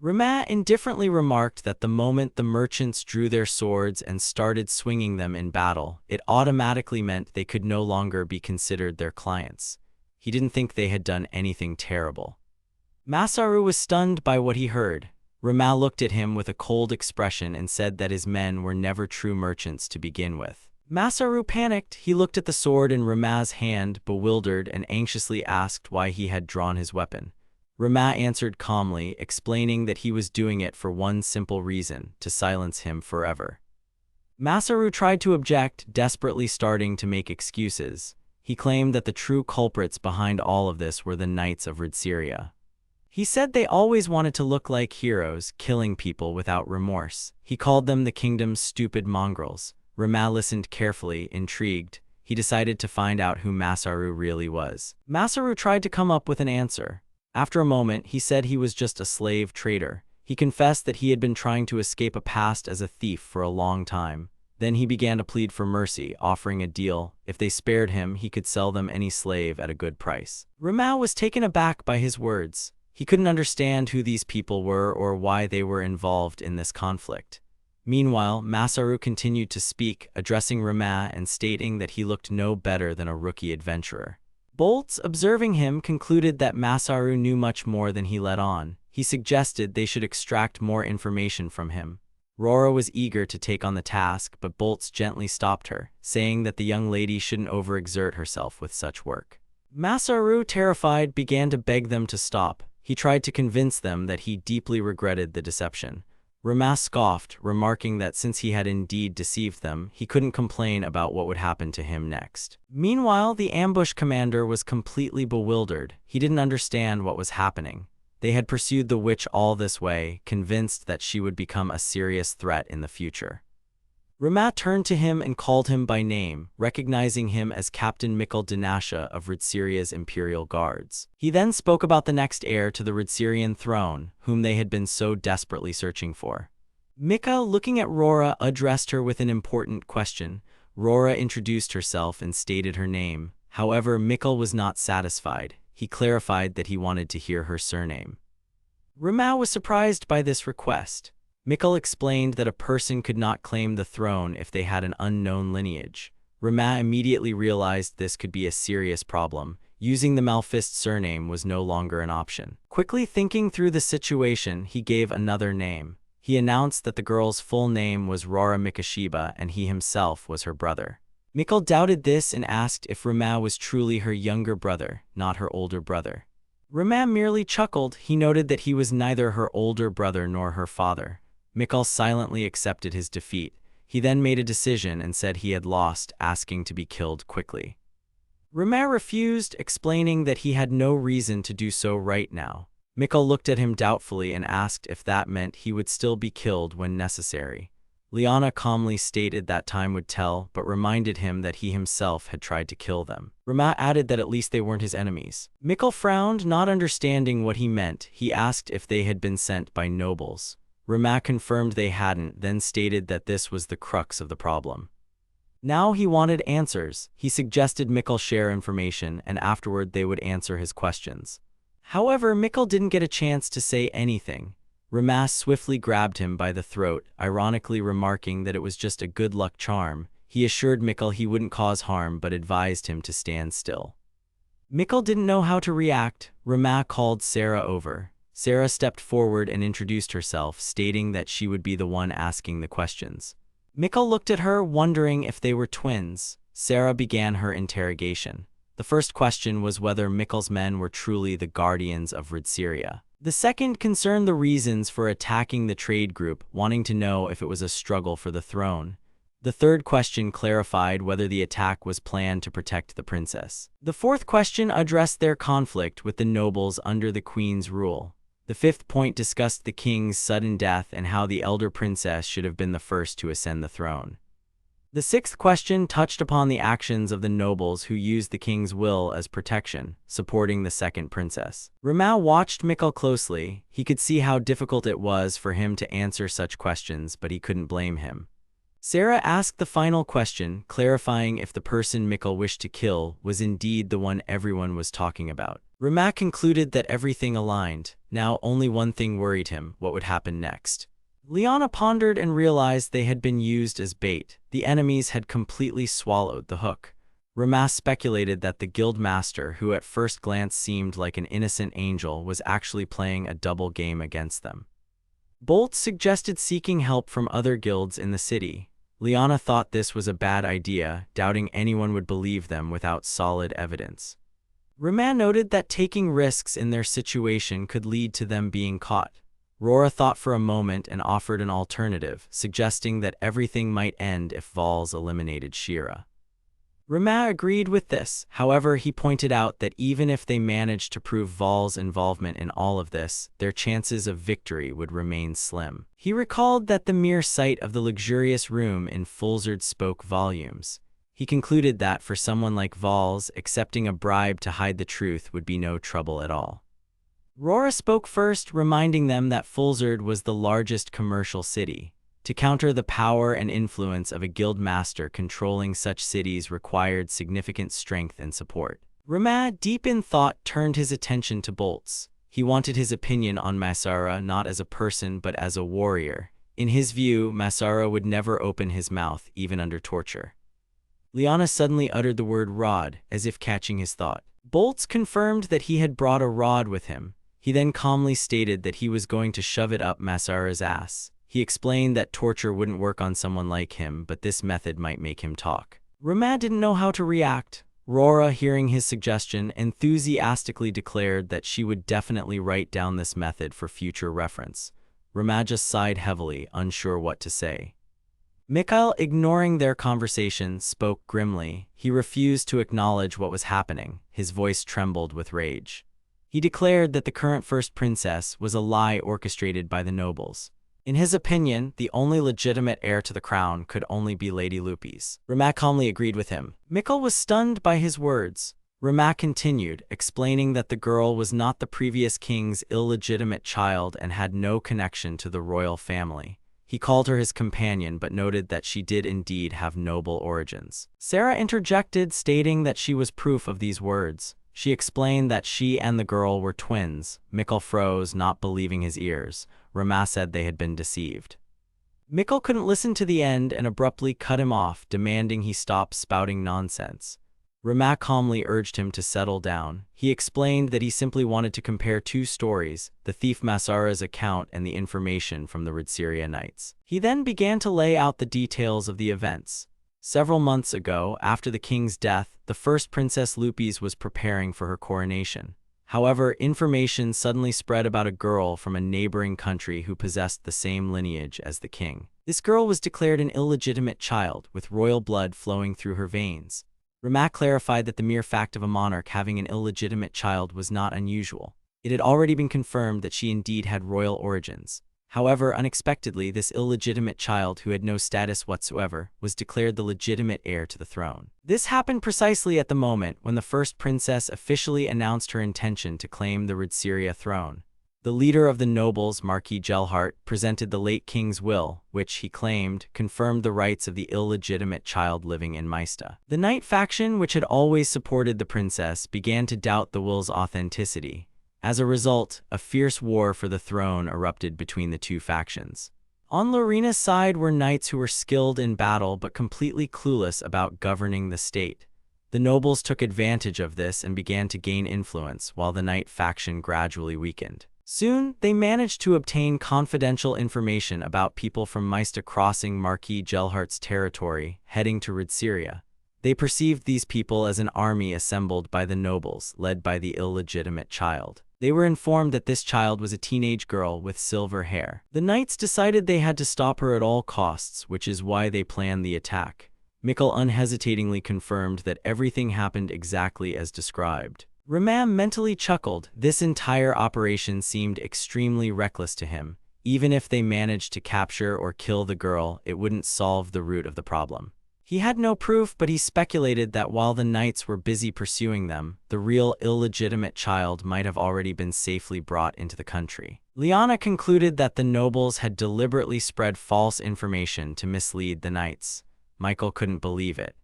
Rama indifferently remarked that the moment the merchants drew their swords and started swinging them in battle, it automatically meant they could no longer be considered their clients. He didn't think they had done anything terrible. Masaru was stunned by what he heard. Rama looked at him with a cold expression and said that his men were never true merchants to begin with. Masaru panicked. He looked at the sword in Rama's hand, bewildered, and anxiously asked why he had drawn his weapon. Rama answered calmly, explaining that he was doing it for one simple reason: to silence him forever. Masaru tried to object, desperately starting to make excuses. He claimed that the true culprits behind all of this were the Knights of Ridsyria. He said they always wanted to look like heroes, killing people without remorse. He called them the kingdom's stupid mongrels. Rama listened carefully, intrigued. He decided to find out who Masaru really was. Masaru tried to come up with an answer. After a moment, he said he was just a slave trader. He confessed that he had been trying to escape a past as a thief for a long time. Then he began to plead for mercy, offering a deal. If they spared him, he could sell them any slave at a good price. Rama was taken aback by his words. He couldn't understand who these people were or why they were involved in this conflict. Meanwhile, Masaru continued to speak, addressing Rama and stating that he looked no better than a rookie adventurer. Bolts, observing him, concluded that Masaru knew much more than he let on. He suggested they should extract more information from him. Rora was eager to take on the task, but Bolts gently stopped her, saying that the young lady shouldn't overexert herself with such work. Masaru, terrified, began to beg them to stop. He tried to convince them that he deeply regretted the deception. Rama scoffed, remarking that since he had indeed deceived them, he couldn't complain about what would happen to him next. Meanwhile, the ambush commander was completely bewildered. He didn't understand what was happening. They had pursued the witch all this way, convinced that she would become a serious threat in the future. Rama turned to him and called him by name, recognizing him as Captain Mikkel Dinasha of Ridsyria's Imperial Guards. He then spoke about the next heir to the Ridsyrian throne, whom they had been so desperately searching for. Mikkel, looking at Rora, addressed her with an important question. Rora introduced herself and stated her name. However, Mikkel was not satisfied. He clarified that he wanted to hear her surname. Rama was surprised by this request. Mikkel explained that a person could not claim the throne if they had an unknown lineage. Rama immediately realized this could be a serious problem. Using the Malfist surname was no longer an option. Quickly thinking through the situation, he gave another name. He announced that the girl's full name was Rora Mikashiba and he himself was her brother. Mikkel doubted this and asked if Rama was truly her younger brother, not her older brother. Rama merely chuckled. He noted that he was neither her older brother nor her father. Mikkel silently accepted his defeat. He then made a decision and said he had lost, asking to be killed quickly. Rama refused, explaining that he had no reason to do so right now. Mikkel looked at him doubtfully and asked if that meant he would still be killed when necessary. Liana calmly stated that time would tell, but reminded him that he himself had tried to kill them. Rama added that at least they weren't his enemies. Mikkel frowned, not understanding what he meant. He asked if they had been sent by nobles. Rama confirmed they hadn't, then stated that this was the crux of the problem. Now he wanted answers. He suggested Mikkel share information, and afterward they would answer his questions. However, Mikkel didn't get a chance to say anything. Rama swiftly grabbed him by the throat, ironically remarking that it was just a good luck charm. He assured Mikkel he wouldn't cause harm but advised him to stand still. Mikkel didn't know how to react. Rama called Sarah over. Sarah stepped forward and introduced herself, stating that she would be the one asking the questions. Mikkel looked at her, wondering if they were twins. Sarah began her interrogation. The first question was whether Mikkel's men were truly the guardians of Ridsyria. The second concerned the reasons for attacking the trade group, wanting to know if it was a struggle for the throne. The third question clarified whether the attack was planned to protect the princess. The fourth question addressed their conflict with the nobles under the queen's rule. The fifth point discussed the king's sudden death and how the elder princess should have been the first to ascend the throne. The sixth question touched upon the actions of the nobles who used the king's will as protection, supporting the second princess. Ramao watched Mikkel closely. He could see how difficult it was for him to answer such questions, but he couldn't blame him. Sarah asked the final question, clarifying if the person Mikkel wished to kill was indeed the one everyone was talking about. Ramak concluded that everything aligned. Now only one thing worried him: what would happen next? Liana pondered and realized they had been used as bait. The enemies had completely swallowed the hook. Ramas speculated that the guild master, who at first glance seemed like an innocent angel, was actually playing a double game against them. Bolt suggested seeking help from other guilds in the city. Liana thought this was a bad idea, doubting anyone would believe them without solid evidence. Raman noted that taking risks in their situation could lead to them being caught. Rora thought for a moment and offered an alternative, suggesting that everything might end if Vals eliminated Shira. Raman agreed with this. However, he pointed out that even if they managed to prove Val's involvement in all of this, their chances of victory would remain slim. He recalled that the mere sight of the luxurious room in Fulzard spoke volumes. He concluded that for someone like Val's, accepting a bribe to hide the truth would be no trouble at all. Rora spoke first, reminding them that Fulzard was the largest commercial city. To counter the power and influence of a guild master controlling such cities required significant strength and support. Ramad, deep in thought, turned his attention to Bolts. He wanted his opinion on Masara not as a person but as a warrior. In his view, Masara would never open his mouth, even under torture. Liana suddenly uttered the word rod, as if catching his thought. Bolts confirmed that he had brought a rod with him. He then calmly stated that he was going to shove it up Masara's ass. He explained that torture wouldn't work on someone like him, but this method might make him talk. Ramad didn't know how to react. Rora, hearing his suggestion, enthusiastically declared that she would definitely write down this method for future reference. Ramad just sighed heavily, unsure what to say. Mikhail, ignoring their conversation, spoke grimly. He refused to acknowledge what was happening. His voice trembled with rage. He declared that the current first princess was a lie orchestrated by the nobles. In his opinion, the only legitimate heir to the crown could only be Lady Lupis. Ramak calmly agreed with him. Mikkel was stunned by his words. Ramak continued, explaining that the girl was not the previous king's illegitimate child and had no connection to the royal family. He called her his companion but noted that she did indeed have noble origins. Sarah interjected, stating that she was proof of these words. She explained that she and the girl were twins. Mikkel froze, not believing his ears. Rama said they had been deceived. Mikkel couldn't listen to the end and abruptly cut him off, demanding he stop spouting nonsense. Rama calmly urged him to settle down. He explained that he simply wanted to compare two stories, the thief Masara's account and the information from the Ridsiria Knights. He then began to lay out the details of the events. Several months ago, after the king's death, the first Princess Lupis was preparing for her coronation. However, information suddenly spread about a girl from a neighboring country who possessed the same lineage as the king. This girl was declared an illegitimate child, with royal blood flowing through her veins. Ramak clarified that the mere fact of a monarch having an illegitimate child was not unusual. It had already been confirmed that she indeed had royal origins. However, unexpectedly, this illegitimate child, who had no status whatsoever, was declared the legitimate heir to the throne. This happened precisely at the moment when the first princess officially announced her intention to claim the Ridsiria throne. The leader of the nobles, Marquis Gelhart, presented the late king's will, which, he claimed, confirmed the rights of the illegitimate child living in Maista. The Knight faction, which had always supported the princess, began to doubt the will's authenticity. As a result, a fierce war for the throne erupted between the two factions. On Lorina's side were knights who were skilled in battle but completely clueless about governing the state. The nobles took advantage of this and began to gain influence, while the knight faction gradually weakened. Soon, they managed to obtain confidential information about people from Maista crossing Marquis Gelhart's territory, heading to Ridsiria. They perceived these people as an army assembled by the nobles, led by the illegitimate child. They were informed that this child was a teenage girl with silver hair. The knights decided they had to stop her at all costs, which is why they planned the attack. Mikkel unhesitatingly confirmed that everything happened exactly as described. Ramam mentally chuckled. This entire operation seemed extremely reckless to him. Even if they managed to capture or kill the girl, it wouldn't solve the root of the problem. He had no proof, but he speculated that while the knights were busy pursuing them, the real illegitimate child might have already been safely brought into the country. Liana concluded that the nobles had deliberately spread false information to mislead the knights. Michael couldn't believe it.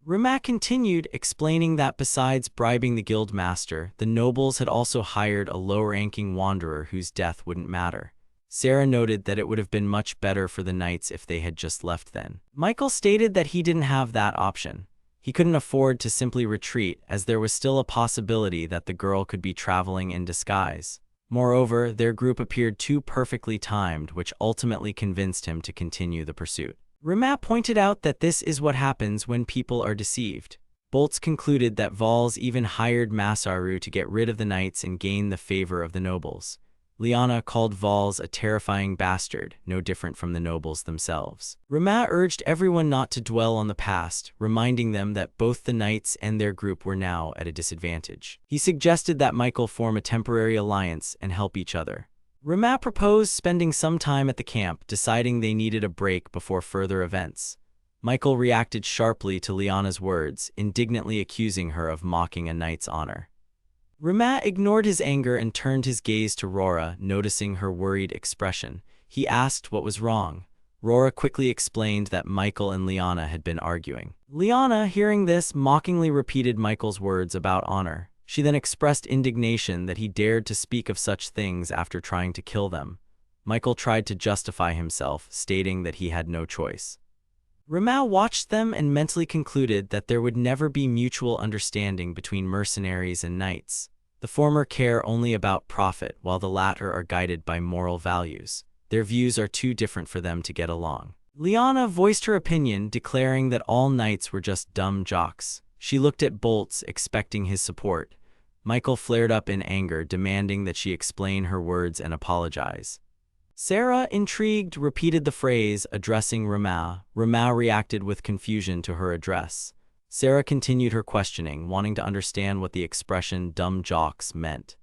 Rimac continued, explaining that besides bribing the guild master, the nobles had also hired a low-ranking wanderer whose death wouldn't matter. Sarah noted that it would have been much better for the knights if they had just left then. Michael stated that he didn't have that option. He couldn't afford to simply retreat, as there was still a possibility that the girl could be traveling in disguise. Moreover, their group appeared too perfectly timed, which ultimately convinced him to continue the pursuit. Rimac pointed out that this is what happens when people are deceived. Boltz concluded that Valls even hired Masaru to get rid of the knights and gain the favor of the nobles. Liana called Valls a terrifying bastard, no different from the nobles themselves. Rimac urged everyone not to dwell on the past, reminding them that both the knights and their group were now at a disadvantage. He suggested that Michael form a temporary alliance and help each other. Rimac proposed spending some time at the camp, deciding they needed a break before further events. Michael reacted sharply to Liana's words, indignantly accusing her of mocking a knight's honor. Rimac ignored his anger and turned his gaze to Rora, noticing her worried expression. He asked what was wrong. Rora quickly explained that Michael and Liana had been arguing. Liana, hearing this, mockingly repeated Michael's words about honor. She then expressed indignation that he dared to speak of such things after trying to kill them. Michael tried to justify himself, stating that he had no choice. Rimac watched them and mentally concluded that there would never be mutual understanding between mercenaries and knights. The former care only about profit, while the latter are guided by moral values. Their views are too different for them to get along. Liana voiced her opinion, declaring that all knights were just dumb jocks. She looked at Boltz, expecting his support. Michael flared up in anger, demanding that she explain her words and apologize. Sarah, intrigued, repeated the phrase, addressing Rimac. Rimac reacted with confusion to her address. Sarah continued her questioning, wanting to understand what the expression dumb jocks meant.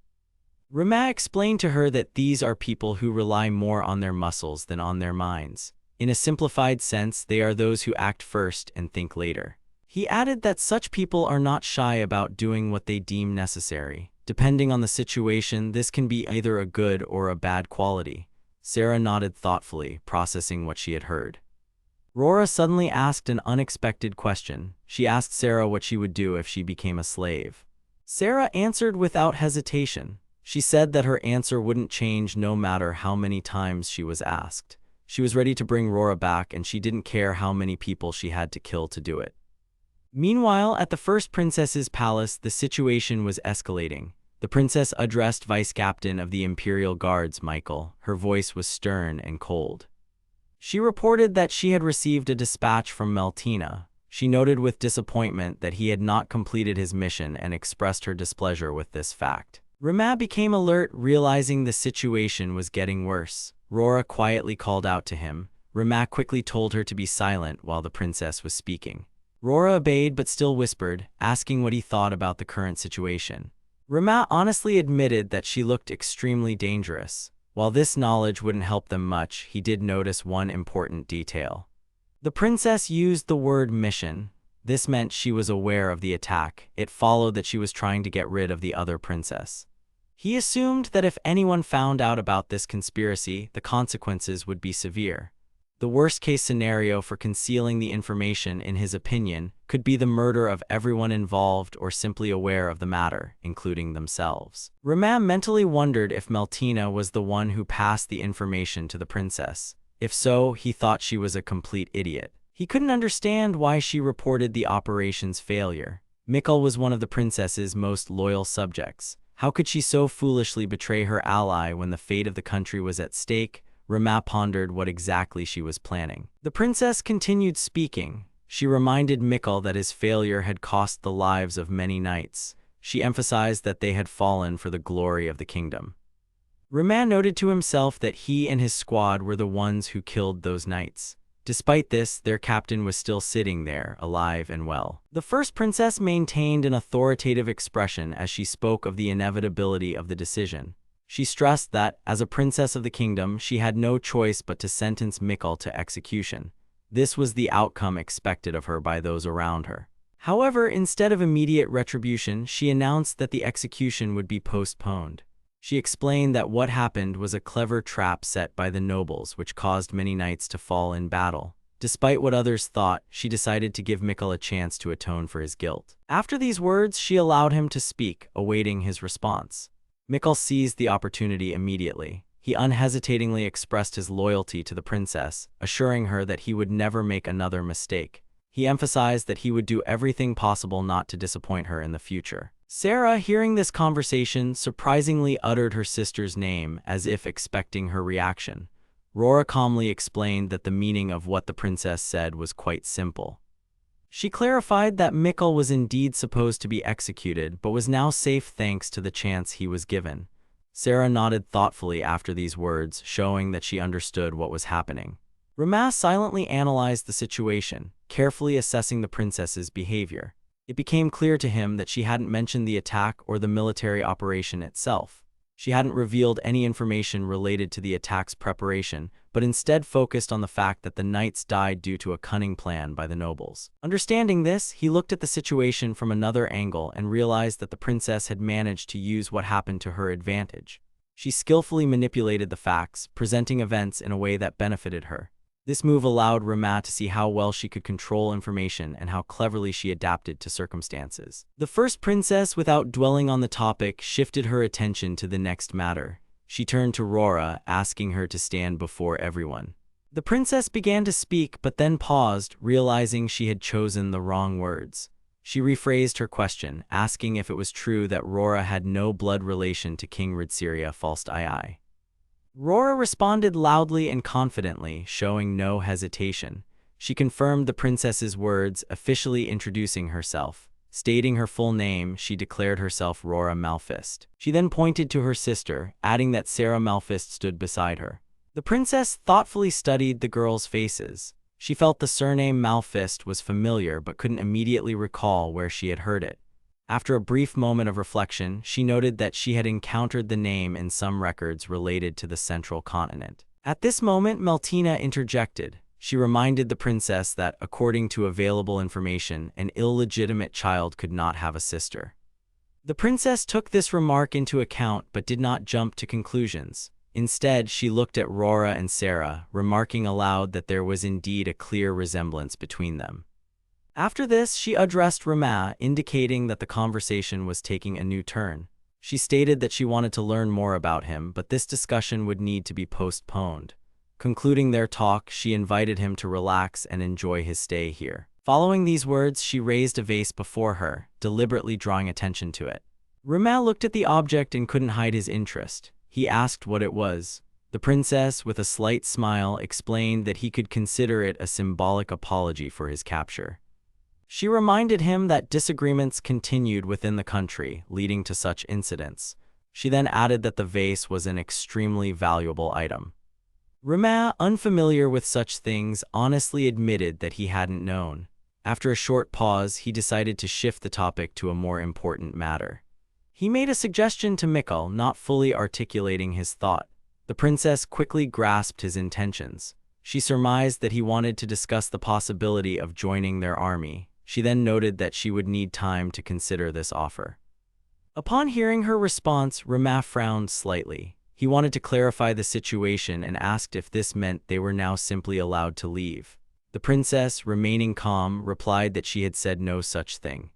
Rimac explained to her that these are people who rely more on their muscles than on their minds. In a simplified sense, they are those who act first and think later. He added that such people are not shy about doing what they deem necessary. Depending on the situation, this can be either a good or a bad quality. Sarah nodded thoughtfully, processing what she had heard. Rora suddenly asked an unexpected question. She asked Sarah what she would do if she became a slave. Sarah answered without hesitation. She said that her answer wouldn't change no matter how many times she was asked. She was ready to bring Rora back, and she didn't care how many people she had to kill to do it. Meanwhile, at the first princess's palace, the situation was escalating. The princess addressed Vice Captain of the Imperial Guards, Michael. Her voice was stern and cold. She reported that she had received a dispatch from Meltina. She noted with disappointment that he had not completed his mission and expressed her displeasure with this fact. Rimac became alert, realizing the situation was getting worse. Rora quietly called out to him. Rimac quickly told her to be silent while the princess was speaking. Rora obeyed but still whispered, asking what he thought about the current situation. Rimac honestly admitted that she looked extremely dangerous. While this knowledge wouldn't help them much, he did notice one important detail. The princess used the word mission. This meant she was aware of the attack. It followed that she was trying to get rid of the other princess. He assumed that if anyone found out about this conspiracy, the consequences would be severe. The worst-case scenario for concealing the information, in his opinion, could be the murder of everyone involved or simply aware of the matter, including themselves. Rimac mentally wondered if Meltina was the one who passed the information to the princess. If so, he thought she was a complete idiot. He couldn't understand why she reported the operation's failure. Mikkel was one of the princess's most loyal subjects. How could she so foolishly betray her ally when the fate of the country was at stake? Rimac pondered what exactly she was planning. The princess continued speaking. She reminded Mikkel that his failure had cost the lives of many knights. She emphasized that they had fallen for the glory of the kingdom. Rimac noted to himself that he and his squad were the ones who killed those knights. Despite this, their captain was still sitting there, alive and well. The first princess maintained an authoritative expression as she spoke of the inevitability of the decision. She stressed that, as a princess of the kingdom, she had no choice but to sentence Mikkel to execution. This was the outcome expected of her by those around her. However, instead of immediate retribution, she announced that the execution would be postponed. She explained that what happened was a clever trap set by the nobles which caused many knights to fall in battle. Despite what others thought, she decided to give Mikkel a chance to atone for his guilt. After these words, she allowed him to speak, awaiting his response. Mikkel seized the opportunity immediately. He unhesitatingly expressed his loyalty to the princess, assuring her that he would never make another mistake. He emphasized that he would do everything possible not to disappoint her in the future. Sarah, hearing this conversation, surprisingly uttered her sister's name as if expecting her reaction. Rora calmly explained that the meaning of what the princess said was quite simple. She clarified that Mikkel was indeed supposed to be executed, but was now safe thanks to the chance he was given. Sarah nodded thoughtfully after these words, showing that she understood what was happening. Rama silently analyzed the situation, carefully assessing the princess's behavior. It became clear to him that she hadn't mentioned the attack or the military operation itself. She hadn't revealed any information related to the attack's preparation, but instead focused on the fact that the knights died due to a cunning plan by the nobles. Understanding this, he looked at the situation from another angle and realized that the princess had managed to use what happened to her advantage. She skillfully manipulated the facts, presenting events in a way that benefited her. This move allowed Rama to see how well she could control information and how cleverly she adapted to circumstances. The first princess, without dwelling on the topic, shifted her attention to the next matter. She turned to Rora, asking her to stand before everyone. The princess began to speak, but then paused, realizing she had chosen the wrong words. She rephrased her question, asking if it was true that Rora had no blood relation to King Ridsiria false II. Rora responded loudly and confidently, showing no hesitation. She confirmed the princess's words, officially introducing herself. Stating her full name, she declared herself Rora Malfist. She then pointed to her sister, adding that Sarah Malfist stood beside her. The princess thoughtfully studied the girls' faces. She felt the surname Malfist was familiar but couldn't immediately recall where she had heard it. After a brief moment of reflection, she noted that she had encountered the name in some records related to the central continent. At this moment, Meltina interjected. She reminded the princess that, according to available information, an illegitimate child could not have a sister. The princess took this remark into account but did not jump to conclusions. Instead, she looked at Rora and Sarah, remarking aloud that there was indeed a clear resemblance between them. After this, she addressed Rama, indicating that the conversation was taking a new turn. She stated that she wanted to learn more about him, but this discussion would need to be postponed. Concluding their talk, she invited him to relax and enjoy his stay here. Following these words, she raised a vase before her, deliberately drawing attention to it. Rama looked at the object and couldn't hide his interest. He asked what it was. The princess, with a slight smile, explained that he could consider it a symbolic apology for his capture. She reminded him that disagreements continued within the country, leading to such incidents. She then added that the vase was an extremely valuable item. Rama, unfamiliar with such things, honestly admitted that he hadn't known. After a short pause, he decided to shift the topic to a more important matter. He made a suggestion to Mikkel, not fully articulating his thought. The princess quickly grasped his intentions. She surmised that he wanted to discuss the possibility of joining their army. She then noted that she would need time to consider this offer. Upon hearing her response, Rama frowned slightly. He wanted to clarify the situation and asked if this meant they were now simply allowed to leave. The princess, remaining calm, replied that she had said no such thing.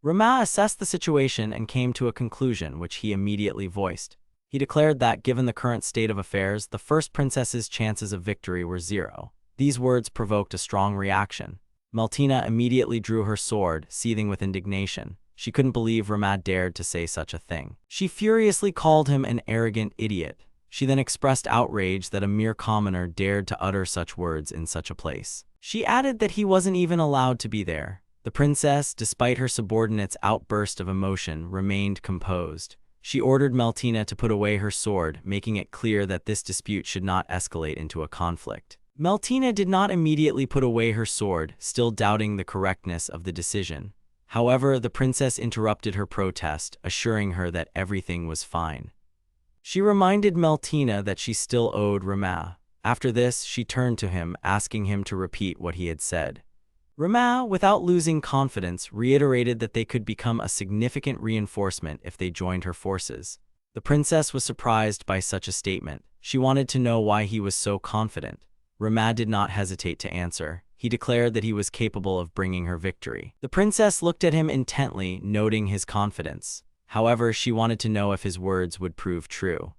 Rama assessed the situation and came to a conclusion, which he immediately voiced. He declared that, given the current state of affairs, the first princess's chances of victory were 0. These words provoked a strong reaction. Meltina immediately drew her sword, seething with indignation. She couldn't believe Rama dared to say such a thing. She furiously called him an arrogant idiot. She then expressed outrage that a mere commoner dared to utter such words in such a place. She added that he wasn't even allowed to be there. The princess, despite her subordinate's outburst of emotion, remained composed. She ordered Meltina to put away her sword, making it clear that this dispute should not escalate into a conflict. Meltina did not immediately put away her sword, still doubting the correctness of the decision. However, the princess interrupted her protest, assuring her that everything was fine. She reminded Meltina that she still owed Rama. After this, she turned to him, asking him to repeat what he had said. Rama, without losing confidence, reiterated that they could become a significant reinforcement if they joined her forces. The princess was surprised by such a statement. She wanted to know why he was so confident. Rama did not hesitate to answer. He declared that he was capable of bringing her victory. The princess looked at him intently, noting his confidence. However, she wanted to know if his words would prove true.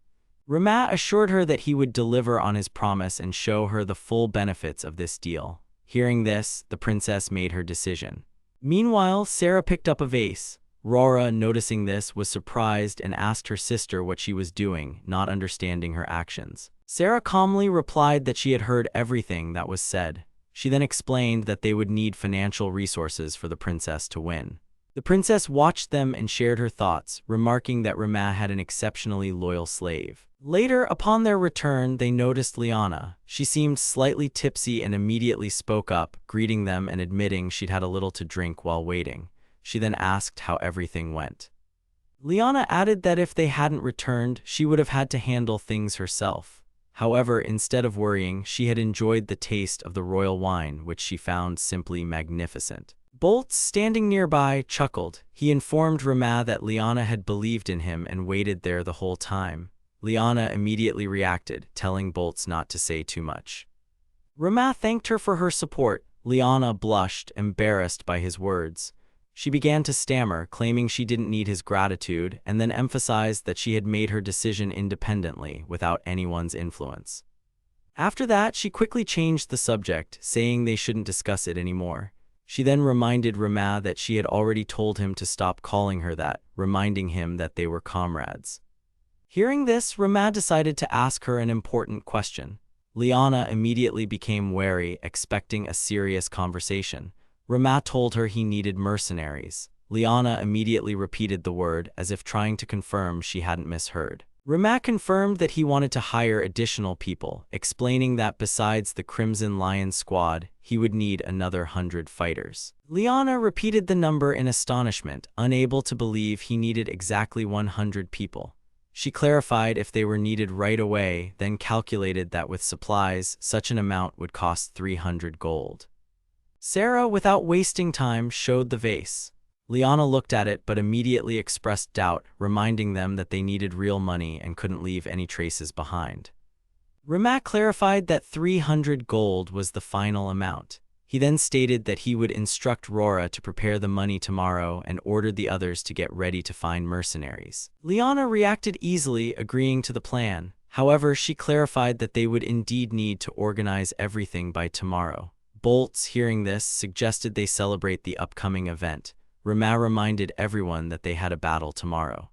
Rama assured her that he would deliver on his promise and show her the full benefits of this deal. Hearing this, the princess made her decision. Meanwhile, Sarah picked up a vase. Rora, noticing this, was surprised and asked her sister what she was doing, not understanding her actions. Sarah calmly replied that she had heard everything that was said. She then explained that they would need financial resources for the princess to win. The princess watched them and shared her thoughts, remarking that Rama had an exceptionally loyal slave. Later, upon their return, they noticed Liana. She seemed slightly tipsy and immediately spoke up, greeting them and admitting she'd had a little to drink while waiting. She then asked how everything went. Liana added that if they hadn't returned, she would have had to handle things herself. However, instead of worrying, she had enjoyed the taste of the royal wine, which she found simply magnificent. Boltz, standing nearby, chuckled. He informed Rama that Liana had believed in him and waited there the whole time. Liana immediately reacted, telling Boltz not to say too much. Rama thanked her for her support. Liana blushed, embarrassed by his words. She began to stammer, claiming she didn't need his gratitude, and then emphasized that she had made her decision independently, without anyone's influence. After that, she quickly changed the subject, saying they shouldn't discuss it anymore. She then reminded Rama that she had already told him to stop calling her that, reminding him that they were comrades. Hearing this, Rama decided to ask her an important question. Liana immediately became wary, expecting a serious conversation. Rama told her he needed mercenaries. Liana immediately repeated the word, as if trying to confirm she hadn't misheard. Rama confirmed that he wanted to hire additional people, explaining that besides the Crimson Lion squad, he would need another 100 fighters. Liana repeated the number in astonishment, unable to believe he needed exactly 100 people. She clarified if they were needed right away, then calculated that with supplies, such an amount would cost 300 gold. Sarah, without wasting time, showed the vase. Liana looked at it but immediately expressed doubt, reminding them that they needed real money and couldn't leave any traces behind. Rama clarified that 300 gold was the final amount. He then stated that he would instruct Rora to prepare the money tomorrow and ordered the others to get ready to find mercenaries. Liana reacted easily, agreeing to the plan. However, she clarified that they would indeed need to organize everything by tomorrow. Boltz, hearing this, suggested they celebrate the upcoming event. Rama reminded everyone that they had a battle tomorrow.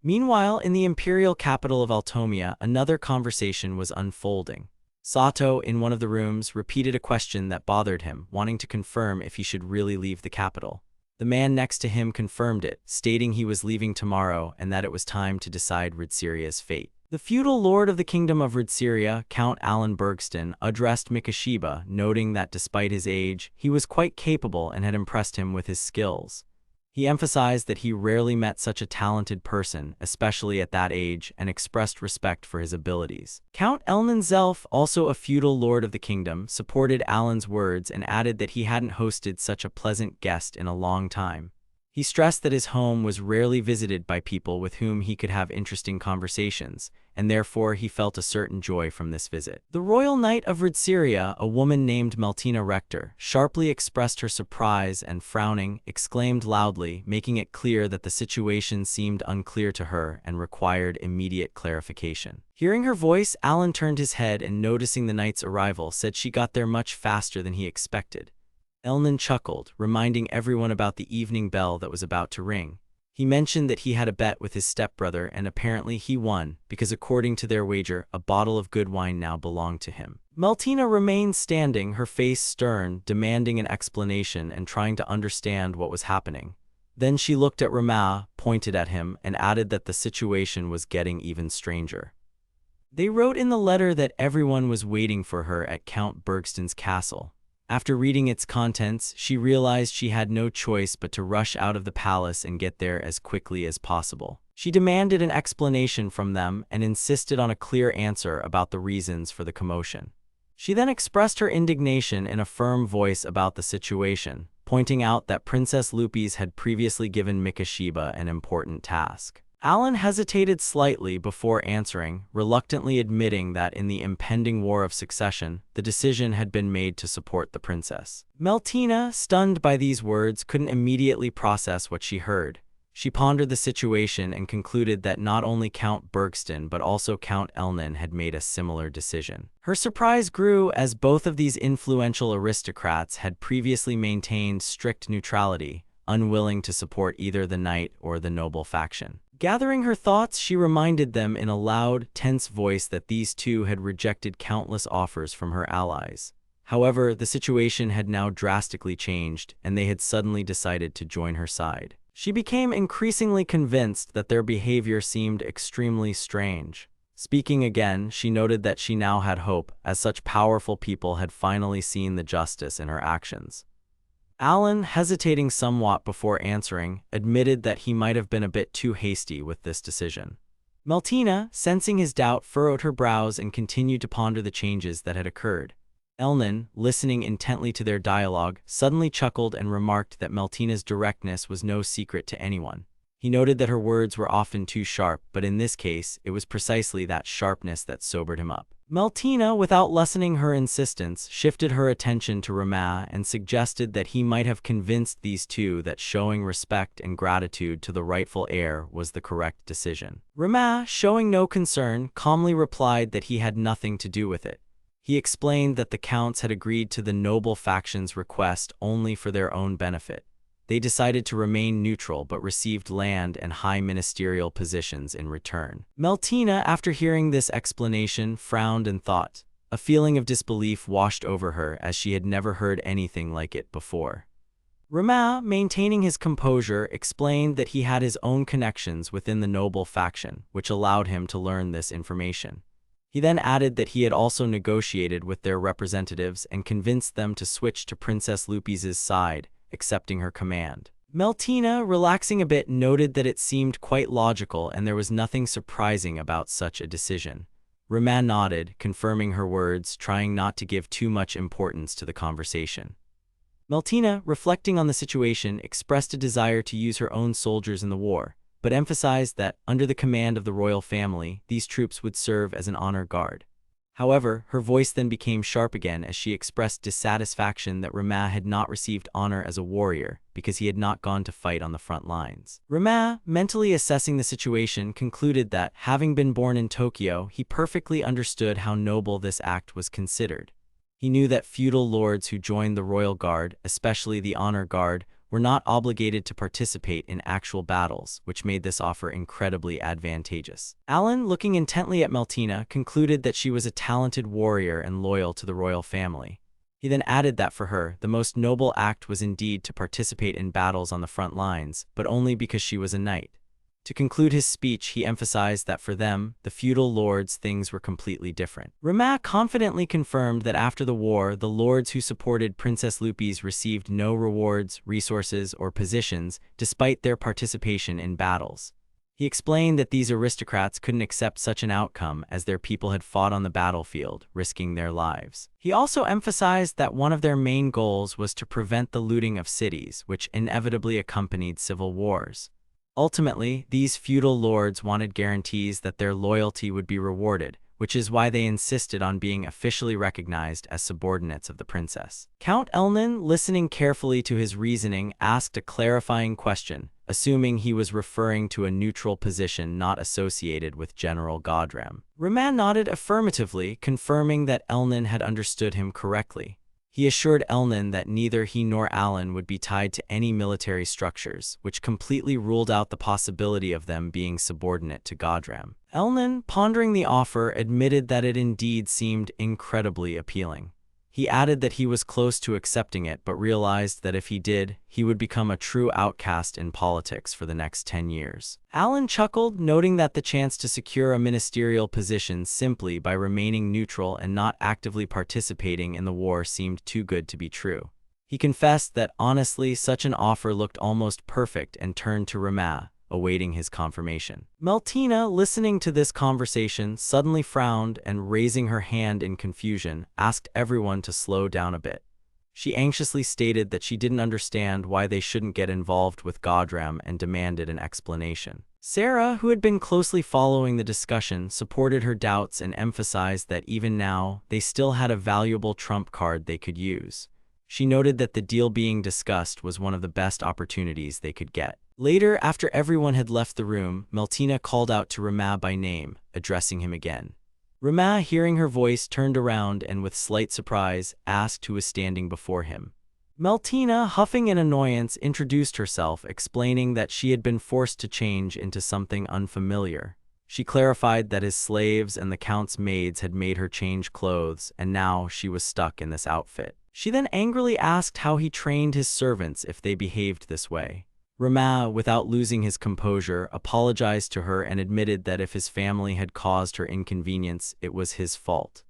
Meanwhile, in the imperial capital of Altomia, another conversation was unfolding. Sato, in one of the rooms, repeated a question that bothered him, wanting to confirm if he should really leave the capital. The man next to him confirmed it, stating he was leaving tomorrow and that it was time to decide Ridsyria's fate. The feudal lord of the kingdom of Ridsyria, Count Alan Bergston, addressed Mikashiba, noting that despite his age, he was quite capable and had impressed him with his skills. He emphasized that he rarely met such a talented person, especially at that age, and expressed respect for his abilities. Count Elnan Zelf, also a feudal lord of the kingdom, supported Alan's words and added that he hadn't hosted such a pleasant guest in a long time. He stressed that his home was rarely visited by people with whom he could have interesting conversations, and therefore he felt a certain joy from this visit. The royal knight of Ridsyria, a woman named Maltina Rector, sharply expressed her surprise and, frowning, exclaimed loudly, making it clear that the situation seemed unclear to her and required immediate clarification. Hearing her voice, Alan turned his head and, noticing the knight's arrival, said she got there much faster than he expected. Elnan chuckled, reminding everyone about the evening bell that was about to ring. He mentioned that he had a bet with his stepbrother and apparently he won, because according to their wager, a bottle of good wine now belonged to him. Maltina remained standing, her face stern, demanding an explanation and trying to understand what was happening. Then she looked at Rama, pointed at him, and added that the situation was getting even stranger. They wrote in the letter that everyone was waiting for her at Count Bergston's castle. After reading its contents, she realized she had no choice but to rush out of the palace and get there as quickly as possible. She demanded an explanation from them and insisted on a clear answer about the reasons for the commotion. She then expressed her indignation in a firm voice about the situation, pointing out that Princess Lupis had previously given Mikashiba an important task. Alan hesitated slightly before answering, reluctantly admitting that in the impending War of Succession, the decision had been made to support the princess. Meltina, stunned by these words, couldn't immediately process what she heard. She pondered the situation and concluded that not only Count Bergston but also Count Elnin had made a similar decision. Her surprise grew as both of these influential aristocrats had previously maintained strict neutrality, unwilling to support either the knight or the noble faction. Gathering her thoughts, she reminded them in a loud, tense voice that these two had rejected countless offers from her allies. However, the situation had now drastically changed, and they had suddenly decided to join her side. She became increasingly convinced that their behavior seemed extremely strange. Speaking again, she noted that she now had hope, as such powerful people had finally seen the justice in her actions. Alan, hesitating somewhat before answering, admitted that he might have been a bit too hasty with this decision. Meltina, sensing his doubt, furrowed her brows and continued to ponder the changes that had occurred. Elnin, listening intently to their dialogue, suddenly chuckled and remarked that Meltina's directness was no secret to anyone. He noted that her words were often too sharp, but in this case, it was precisely that sharpness that sobered him up. Meltina, without lessening her insistence, shifted her attention to Rama and suggested that he might have convinced these two that showing respect and gratitude to the rightful heir was the correct decision. Rama, showing no concern, calmly replied that he had nothing to do with it. He explained that the counts had agreed to the noble faction's request only for their own benefit. They decided to remain neutral but received land and high ministerial positions in return. Meltina, after hearing this explanation, frowned and thought. A feeling of disbelief washed over her as she had never heard anything like it before. Rama, maintaining his composure, explained that he had his own connections within the noble faction, which allowed him to learn this information. He then added that he had also negotiated with their representatives and convinced them to switch to Princess Lupis's side, accepting her command. Meltina, relaxing a bit, noted that it seemed quite logical and there was nothing surprising about such a decision. Rama nodded, confirming her words, trying not to give too much importance to the conversation. Meltina, reflecting on the situation, expressed a desire to use her own soldiers in the war, but emphasized that, under the command of the royal family, these troops would serve as an honor guard. However, her voice then became sharp again as she expressed dissatisfaction that Rama had not received honor as a warrior because he had not gone to fight on the front lines. Rama, mentally assessing the situation, concluded that, having been born in Tokyo, he perfectly understood how noble this act was considered. He knew that feudal lords who joined the royal guard, especially the honor guard, were not obligated to participate in actual battles, which made this offer incredibly advantageous. Alan, looking intently at Meltina, concluded that she was a talented warrior and loyal to the royal family. He then added that for her, the most noble act was indeed to participate in battles on the front lines, but only because she was a knight. To conclude his speech, he emphasized that for them, the feudal lords, things were completely different. Rama confidently confirmed that after the war, the lords who supported Princess Lupis received no rewards, resources, or positions, despite their participation in battles. He explained that these aristocrats couldn't accept such an outcome as their people had fought on the battlefield, risking their lives. He also emphasized that one of their main goals was to prevent the looting of cities, which inevitably accompanied civil wars. Ultimately, these feudal lords wanted guarantees that their loyalty would be rewarded, which is why they insisted on being officially recognized as subordinates of the princess. Count Elnin, listening carefully to his reasoning, asked a clarifying question, assuming he was referring to a neutral position not associated with General Godram. Rama nodded affirmatively, confirming that Elnin had understood him correctly. He assured Elnin that neither he nor Alan would be tied to any military structures, which completely ruled out the possibility of them being subordinate to Godram. Elnin, pondering the offer, admitted that it indeed seemed incredibly appealing. He added that he was close to accepting it, but realized that if he did, he would become a true outcast in politics for the next 10 years. Alan chuckled, noting that the chance to secure a ministerial position simply by remaining neutral and not actively participating in the war seemed too good to be true. He confessed that honestly, such an offer looked almost perfect and turned to Rama, awaiting his confirmation. Meltina, listening to this conversation, suddenly frowned and, raising her hand in confusion, asked everyone to slow down a bit. She anxiously stated that she didn't understand why they shouldn't get involved with Godram and demanded an explanation. Sarah, who had been closely following the discussion, supported her doubts and emphasized that even now, they still had a valuable trump card they could use. She noted that the deal being discussed was one of the best opportunities they could get. Later, after everyone had left the room, Meltina called out to Rama by name, addressing him again. Rama, hearing her voice, turned around and, with slight surprise, asked who was standing before him. Meltina, huffing in annoyance, introduced herself, explaining that she had been forced to change into something unfamiliar. She clarified that his slaves and the count's maids had made her change clothes, and now she was stuck in this outfit. She then angrily asked how he trained his servants if they behaved this way. Rama, without losing his composure, apologized to her and admitted that if his family had caused her inconvenience, it was his fault.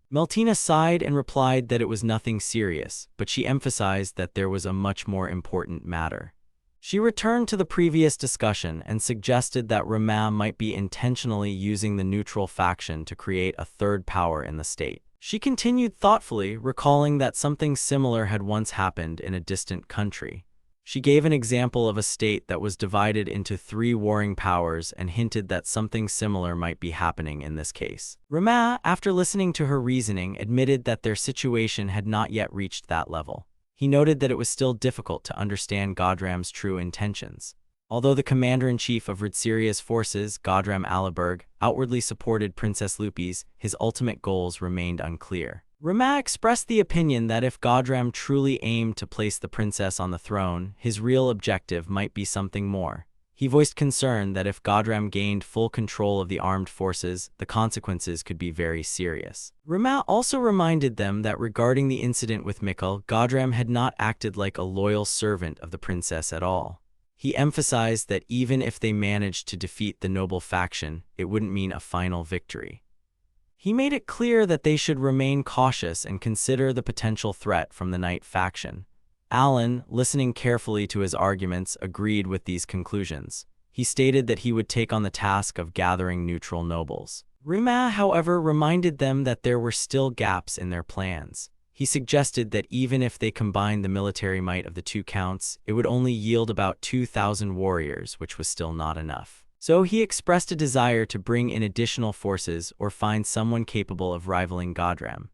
Meltina sighed and replied that it was nothing serious, but she emphasized that there was a much more important matter. She returned to the previous discussion and suggested that Rama might be intentionally using the neutral faction to create a third power in the state. She continued thoughtfully, recalling that something similar had once happened in a distant country. She gave an example of a state that was divided into 3 warring powers and hinted that something similar might be happening in this case. Rama, after listening to her reasoning, admitted that their situation had not yet reached that level. He noted that it was still difficult to understand Godram's true intentions. Although the commander-in-chief of Ridsiria's forces, Godram Aliberg, outwardly supported Princess Lupis, his ultimate goals remained unclear. Rama expressed the opinion that if Godram truly aimed to place the princess on the throne, his real objective might be something more. He voiced concern that if Godram gained full control of the armed forces, the consequences could be very serious. Rama also reminded them that regarding the incident with Mikkel, Godram had not acted like a loyal servant of the princess at all. He emphasized that even if they managed to defeat the noble faction, it wouldn't mean a final victory. He made it clear that they should remain cautious and consider the potential threat from the Knight faction. Alan, listening carefully to his arguments, agreed with these conclusions. He stated that he would take on the task of gathering neutral nobles. Rama, however, reminded them that there were still gaps in their plans. He suggested that even if they combined the military might of the 2 counts, it would only yield about 2,000 warriors, which was still not enough. So he expressed a desire to bring in additional forces or find someone capable of rivaling Godram.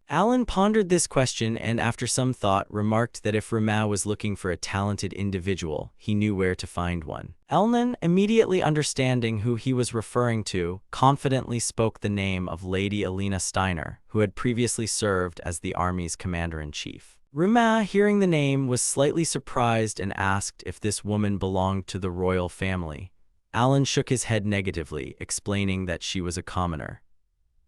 Alan pondered this question and, after some thought, remarked that if Rama was looking for a talented individual, he knew where to find one. Elnan, immediately understanding who he was referring to, confidently spoke the name of Lady Alina Steiner, who had previously served as the army's commander-in-chief. Rama, hearing the name, was slightly surprised and asked if this woman belonged to the royal family. Alan shook his head negatively, explaining that she was a commoner.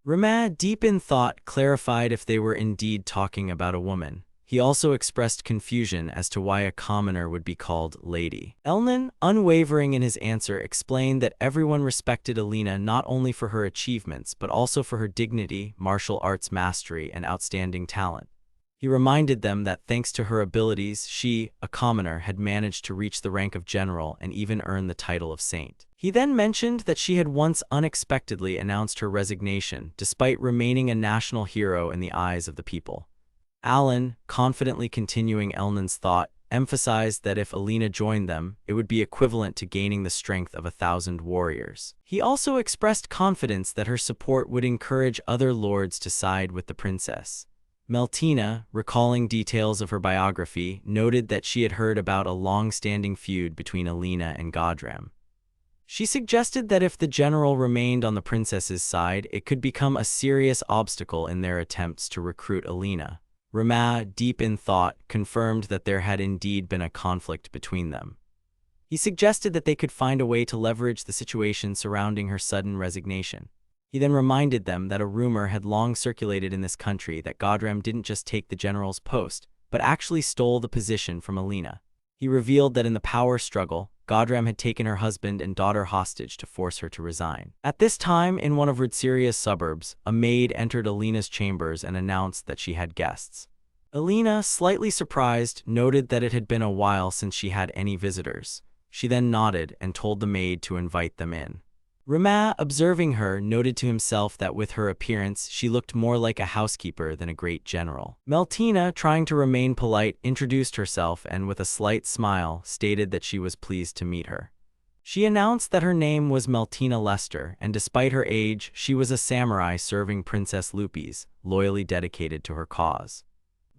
Rama, deep in thought, clarified if they were indeed talking about a woman. He also expressed confusion as to why a commoner would be called lady. Elnan, unwavering in his answer, explained that everyone respected Alina not only for her achievements but also for her dignity, martial arts mastery, and outstanding talent. He reminded them that thanks to her abilities, she, a commoner, had managed to reach the rank of general and even earn the title of saint. He then mentioned that she had once unexpectedly announced her resignation, despite remaining a national hero in the eyes of the people. Alan, confidently continuing Elnan's thought, emphasized that if Alina joined them, it would be equivalent to gaining the strength of 1,000 warriors. He also expressed confidence that her support would encourage other lords to side with the princess. Meltina, recalling details of her biography, noted that she had heard about a long-standing feud between Alina and Godram. She suggested that if the general remained on the princess's side, it could become a serious obstacle in their attempts to recruit Alina. Rama, deep in thought, confirmed that there had indeed been a conflict between them. He suggested that they could find a way to leverage the situation surrounding her sudden resignation. He then reminded them that a rumor had long circulated in this country that Godram didn't just take the general's post, but actually stole the position from Alina. He revealed that in the power struggle, Godram had taken her husband and daughter hostage to force her to resign. At this time, in one of Ridsiria's suburbs, a maid entered Alina's chambers and announced that she had guests. Alina, slightly surprised, noted that it had been a while since she had any visitors. She then nodded and told the maid to invite them in. Rama, observing her, noted to himself that with her appearance she looked more like a housekeeper than a great general. Meltina, trying to remain polite, introduced herself and with a slight smile stated that she was pleased to meet her. She announced that her name was Meltina Lester, and despite her age, she was a samurai serving Princess Lupis, loyally dedicated to her cause.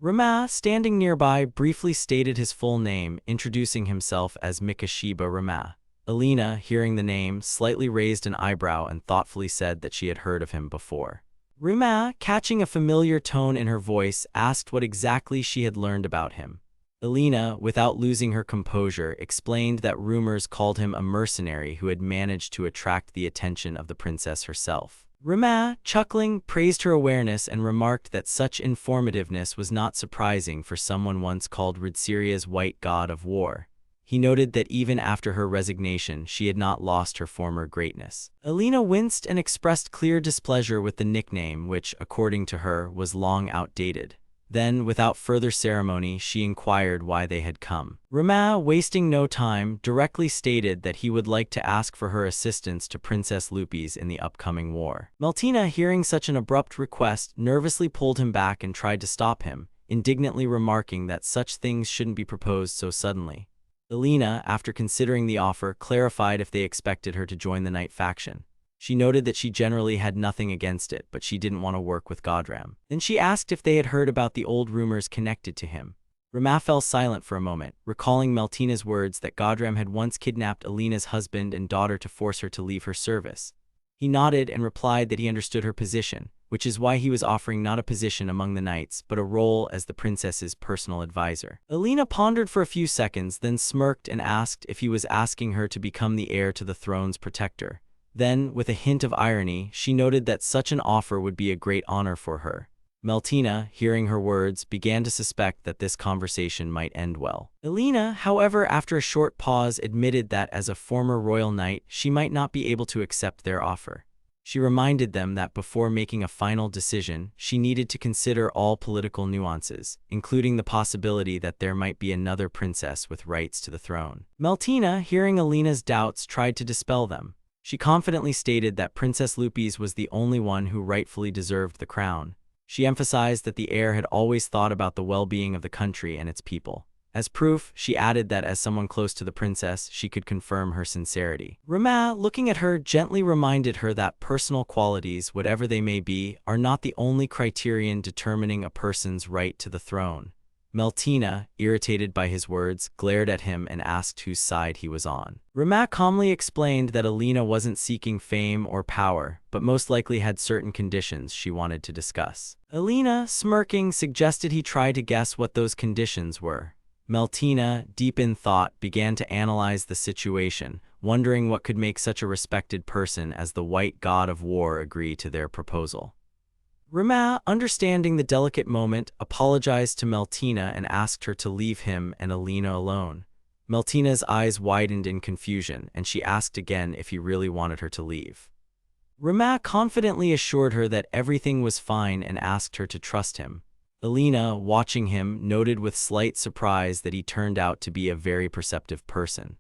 Rama, standing nearby, briefly stated his full name, introducing himself as Mikashiba Rama. Alina, hearing the name, slightly raised an eyebrow and thoughtfully said that she had heard of him before. Rama, catching a familiar tone in her voice, asked what exactly she had learned about him. Alina, without losing her composure, explained that rumors called him a mercenary who had managed to attract the attention of the princess herself. Rama, chuckling, praised her awareness and remarked that such informativeness was not surprising for someone once called Ridsiria's white god of war. He noted that even after her resignation, she had not lost her former greatness. Alina winced and expressed clear displeasure with the nickname, which, according to her, was long outdated. Then, without further ceremony, she inquired why they had come. Rama, wasting no time, directly stated that he would like to ask for her assistance to Princess Lupis in the upcoming war. Meltina, hearing such an abrupt request, nervously pulled him back and tried to stop him, indignantly remarking that such things shouldn't be proposed so suddenly. Alina, after considering the offer, clarified if they expected her to join the Knight faction. She noted that she generally had nothing against it, but she didn't want to work with Godram. Then she asked if they had heard about the old rumors connected to him. Rama fell silent for a moment, recalling Meltina's words that Godram had once kidnapped Alina's husband and daughter to force her to leave her service. He nodded and replied that he understood her position, which is why he was offering not a position among the knights, but a role as the princess's personal advisor. Alina pondered for a few seconds, then smirked and asked if he was asking her to become the heir to the throne's protector. Then, with a hint of irony, she noted that such an offer would be a great honor for her. Meltina, hearing her words, began to suspect that this conversation might end well. Alina, however, after a short pause, admitted that as a former royal knight, she might not be able to accept their offer. She reminded them that before making a final decision, she needed to consider all political nuances, including the possibility that there might be another princess with rights to the throne. Meltina, hearing Alina's doubts, tried to dispel them. She confidently stated that Princess Lupis was the only one who rightfully deserved the crown. She emphasized that the heir had always thought about the well-being of the country and its people. As proof, she added that as someone close to the princess, she could confirm her sincerity. Rama, looking at her, gently reminded her that personal qualities, whatever they may be, are not the only criterion determining a person's right to the throne. Meltina, irritated by his words, glared at him and asked whose side he was on. Rama calmly explained that Alina wasn't seeking fame or power, but most likely had certain conditions she wanted to discuss. Alina, smirking, suggested he try to guess what those conditions were. Meltina, deep in thought, began to analyze the situation, wondering what could make such a respected person as the White God of War agree to their proposal. Rama, understanding the delicate moment, apologized to Meltina and asked her to leave him and Alina alone. Meltina's eyes widened in confusion, and she asked again if he really wanted her to leave. Rama confidently assured her that everything was fine and asked her to trust him. Alina, watching him, noted with slight surprise that he turned out to be a very perceptive person.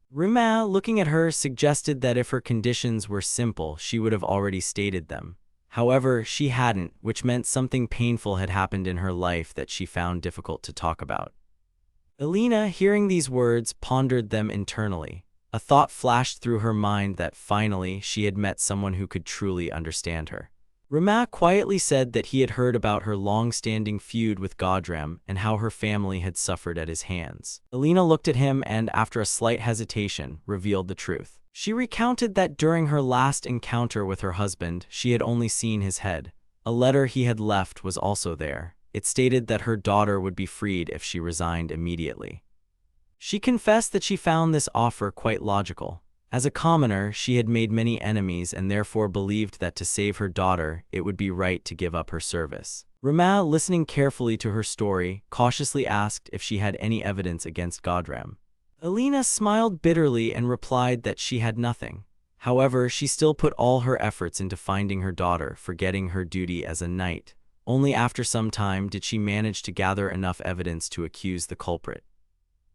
Rama, looking at her, suggested that if her conditions were simple, she would have already stated them. However, she hadn't, which meant something painful had happened in her life that she found difficult to talk about. Alina, hearing these words, pondered them internally. A thought flashed through her mind that finally she had met someone who could truly understand her. Rama quietly said that he had heard about her long-standing feud with Godram and how her family had suffered at his hands. Alina looked at him and, after a slight hesitation, revealed the truth. She recounted that during her last encounter with her husband, she had only seen his head. A letter he had left was also there. It stated that her daughter would be freed if she resigned immediately. She confessed that she found this offer quite logical. As a commoner, she had made many enemies and therefore believed that to save her daughter, it would be right to give up her service. Rama, listening carefully to her story, cautiously asked if she had any evidence against Godram. Alina smiled bitterly and replied that she had nothing. However, she still put all her efforts into finding her daughter, forgetting her duty as a knight. Only after some time did she manage to gather enough evidence to accuse the culprit.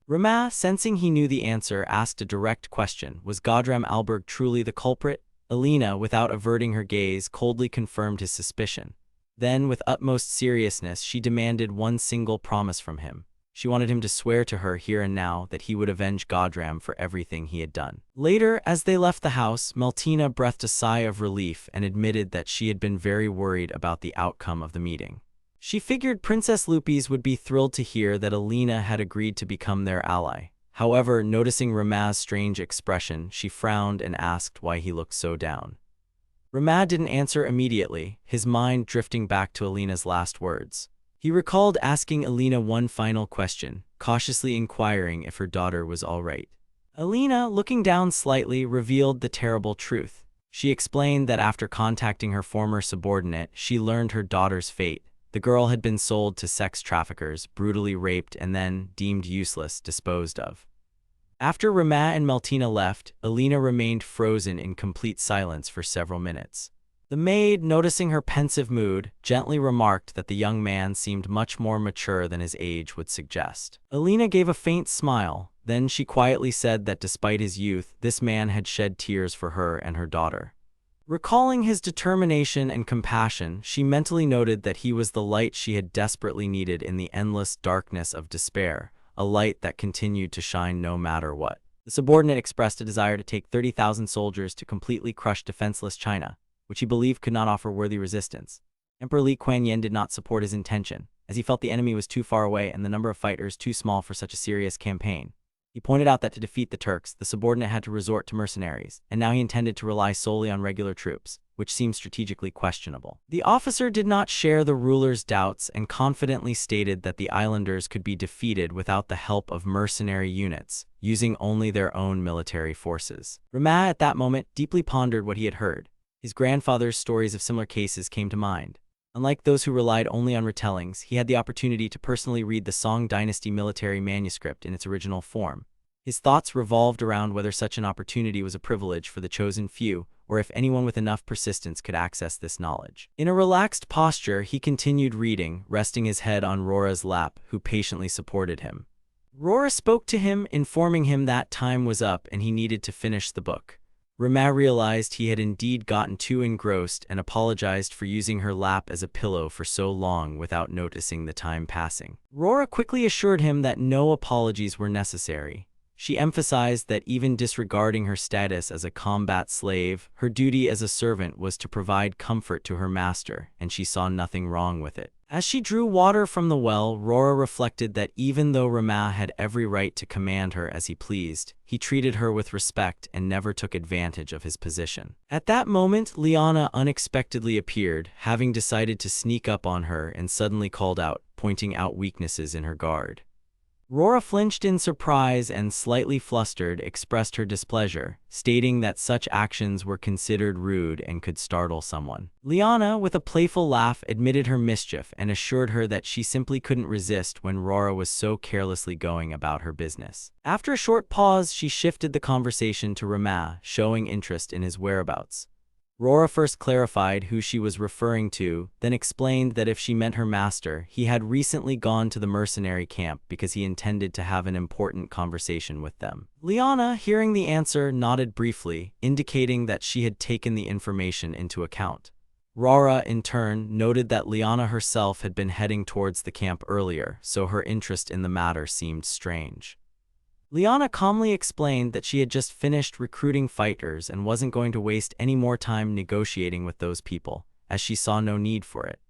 Rama, sensing he knew the answer, asked a direct question. Was Godram Alberg truly the culprit? Alina, without averting her gaze, coldly confirmed his suspicion. Then, with utmost seriousness, she demanded one single promise from him. She wanted him to swear to her here and now that he would avenge Godram for everything he had done. Later, as they left the house, Maltina breathed a sigh of relief and admitted that she had been very worried about the outcome of the meeting. She figured Princess Lupis would be thrilled to hear that Alina had agreed to become their ally. However, noticing Rama's strange expression, she frowned and asked why he looked so down. Rama didn't answer immediately, his mind drifting back to Alina's last words. He recalled asking Alina one final question, cautiously inquiring if her daughter was all right. Alina, looking down slightly, revealed the terrible truth. She explained that after contacting her former subordinate, she learned her daughter's fate. The girl had been sold to sex traffickers, brutally raped, and then, deemed useless, disposed of. After Rama and Maltina left, Alina remained frozen in complete silence for several minutes. The maid, noticing her pensive mood, gently remarked that the young man seemed much more mature than his age would suggest. Alina gave a faint smile, then she quietly said that despite his youth, this man had shed tears for her and her daughter. Recalling his determination and compassion, she mentally noted that he was the light she had desperately needed in the endless darkness of despair, a light that continued to shine no matter what. The subordinate expressed a desire to take 30,000 soldiers to completely crush defenseless China, which he believed could not offer worthy resistance. Emperor Li Kuan-yin did not support his intention, as he felt the enemy was too far away and the number of fighters too small for such a serious campaign. He pointed out that to defeat the Turks, the subordinate had to resort to mercenaries, and now he intended to rely solely on regular troops, which seemed strategically questionable. The officer did not share the ruler's doubts and confidently stated that the islanders could be defeated without the help of mercenary units, using only their own military forces. Rama at that moment deeply pondered what he had heard. His grandfather's stories of similar cases came to mind. Unlike those who relied only on retellings, he had the opportunity to personally read the Song Dynasty military manuscript in its original form. His thoughts revolved around whether such an opportunity was a privilege for the chosen few, or if anyone with enough persistence could access this knowledge. In a relaxed posture, he continued reading, resting his head on Rora's lap, who patiently supported him. Rora spoke to him, informing him that time was up and he needed to finish the book. Rama realized he had indeed gotten too engrossed and apologized for using her lap as a pillow for so long without noticing the time passing. Rora quickly assured him that no apologies were necessary. She emphasized that even disregarding her status as a combat slave, her duty as a servant was to provide comfort to her master, and she saw nothing wrong with it. As she drew water from the well, Rora reflected that even though Rama had every right to command her as he pleased, he treated her with respect and never took advantage of his position. At that moment, Liana unexpectedly appeared, having decided to sneak up on her and suddenly called out, pointing out weaknesses in her guard. Rora flinched in surprise and, slightly flustered, expressed her displeasure, stating that such actions were considered rude and could startle someone. Liana, with a playful laugh, admitted her mischief and assured her that she simply couldn't resist when Rora was so carelessly going about her business. After a short pause, she shifted the conversation to Rama, showing interest in his whereabouts. Rora first clarified who she was referring to, then explained that if she meant her master, he had recently gone to the mercenary camp because he intended to have an important conversation with them. Liana, hearing the answer, nodded briefly, indicating that she had taken the information into account. Rora, in turn, noted that Liana herself had been heading towards the camp earlier, so her interest in the matter seemed strange. Liana calmly explained that she had just finished recruiting fighters and wasn't going to waste any more time negotiating with those people, as she saw no need for it.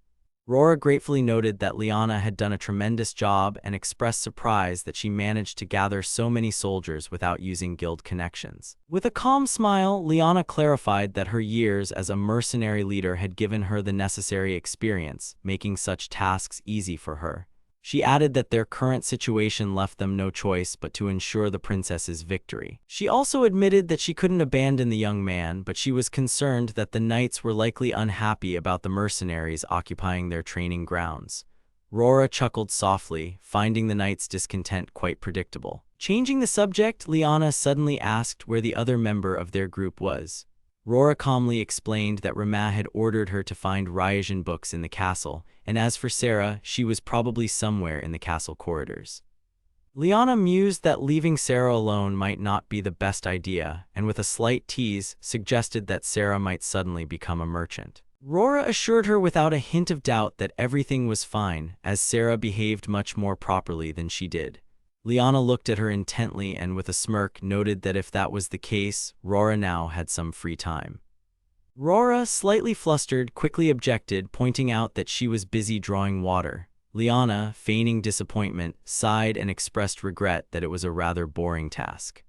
Rora gratefully noted that Liana had done a tremendous job and expressed surprise that she managed to gather so many soldiers without using guild connections. With a calm smile, Liana clarified that her years as a mercenary leader had given her the necessary experience, making such tasks easy for her. She added that their current situation left them no choice but to ensure the princess's victory. She also admitted that she couldn't abandon the young man, but she was concerned that the knights were likely unhappy about the mercenaries occupying their training grounds. Rora chuckled softly, finding the knights' discontent quite predictable. Changing the subject, Liana suddenly asked where the other member of their group was. Rora calmly explained that Rama had ordered her to find Ryajin books in the castle, and as for Sarah, she was probably somewhere in the castle corridors. Liana mused that leaving Sarah alone might not be the best idea, and with a slight tease, suggested that Sarah might suddenly become a merchant. Rora assured her without a hint of doubt that everything was fine, as Sarah behaved much more properly than she did. Liana looked at her intently and with a smirk noted that if that was the case, Rora now had some free time. Rora, slightly flustered, quickly objected, pointing out that she was busy drawing water. Liana, feigning disappointment, sighed and expressed regret that it was a rather boring task.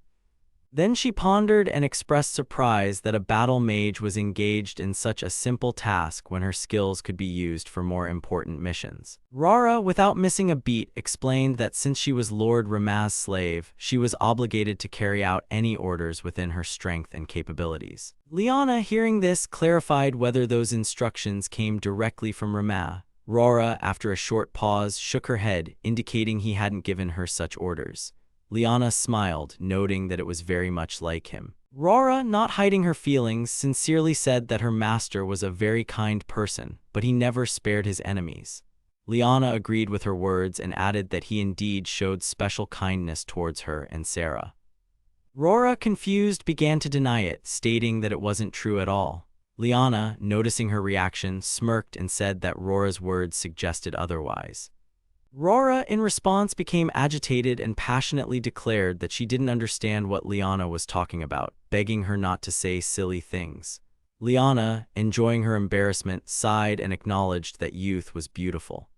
Then she pondered and expressed surprise that a battle mage was engaged in such a simple task when her skills could be used for more important missions. Rara, without missing a beat, explained that since she was Lord Ramaz's slave, she was obligated to carry out any orders within her strength and capabilities. Liana, hearing this, clarified whether those instructions came directly from Ramaz. Rora, after a short pause, shook her head, indicating he hadn't given her such orders. Liana smiled, noting that it was very much like him. Rora, not hiding her feelings, sincerely said that her master was a very kind person, but he never spared his enemies. Liana agreed with her words and added that he indeed showed special kindness towards her and Sarah. Rora, confused, began to deny it, stating that it wasn't true at all. Liana, noticing her reaction, smirked and said that Rora's words suggested otherwise. Rora, in response, became agitated and passionately declared that she didn't understand what Liana was talking about, begging her not to say silly things. Liana, enjoying her embarrassment, sighed and acknowledged that youth was beautiful.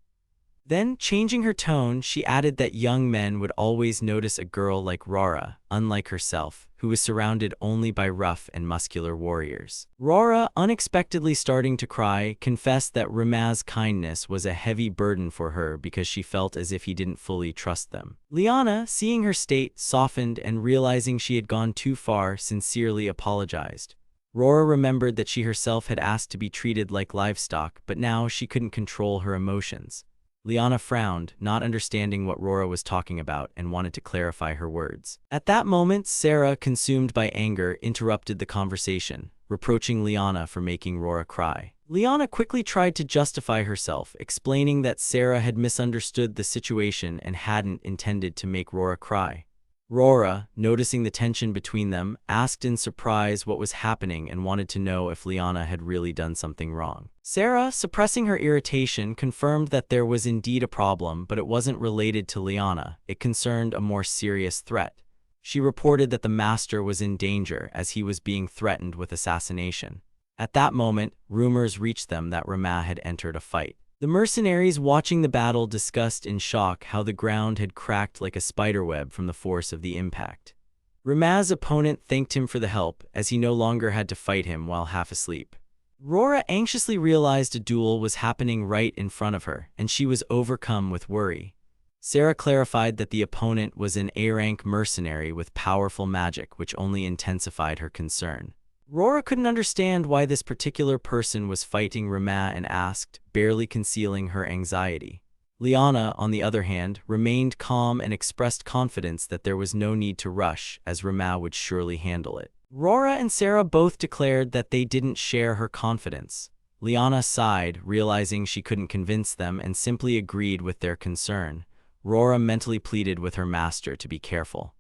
Then, changing her tone, she added that young men would always notice a girl like Rora, unlike herself, who was surrounded only by rough and muscular warriors. Rora, unexpectedly starting to cry, confessed that Ramaz's kindness was a heavy burden for her because she felt as if he didn't fully trust them. Liana, seeing her state, softened and realizing she had gone too far, sincerely apologized. Rora remembered that she herself had asked to be treated like livestock, but now she couldn't control her emotions. Liana frowned, not understanding what Rora was talking about, and wanted to clarify her words. At that moment, Sarah, consumed by anger, interrupted the conversation, reproaching Liana for making Rora cry. Liana quickly tried to justify herself, explaining that Sarah had misunderstood the situation and hadn't intended to make Rora cry. Rora, noticing the tension between them, asked in surprise what was happening and wanted to know if Liana had really done something wrong. Sarah, suppressing her irritation, confirmed that there was indeed a problem, but it wasn't related to Liana. It concerned a more serious threat. She reported that the master was in danger as he was being threatened with assassination. At that moment, rumors reached them that Ramaz had entered a fight. The mercenaries watching the battle discussed in shock how the ground had cracked like a spiderweb from the force of the impact. Ramaz's opponent thanked him for the help, as he no longer had to fight him while half asleep. Rora anxiously realized a duel was happening right in front of her, and she was overcome with worry. Sarah clarified that the opponent was an A-rank mercenary with powerful magic, which only intensified her concern. Rora couldn't understand why this particular person was fighting Ramaz and asked, barely concealing her anxiety. Liana, on the other hand, remained calm and expressed confidence that there was no need to rush, as Ramaz would surely handle it. Rora and Sarah both declared that they didn't share her confidence. Liana sighed, realizing she couldn't convince them, and simply agreed with their concern. Rora mentally pleaded with her master to be careful.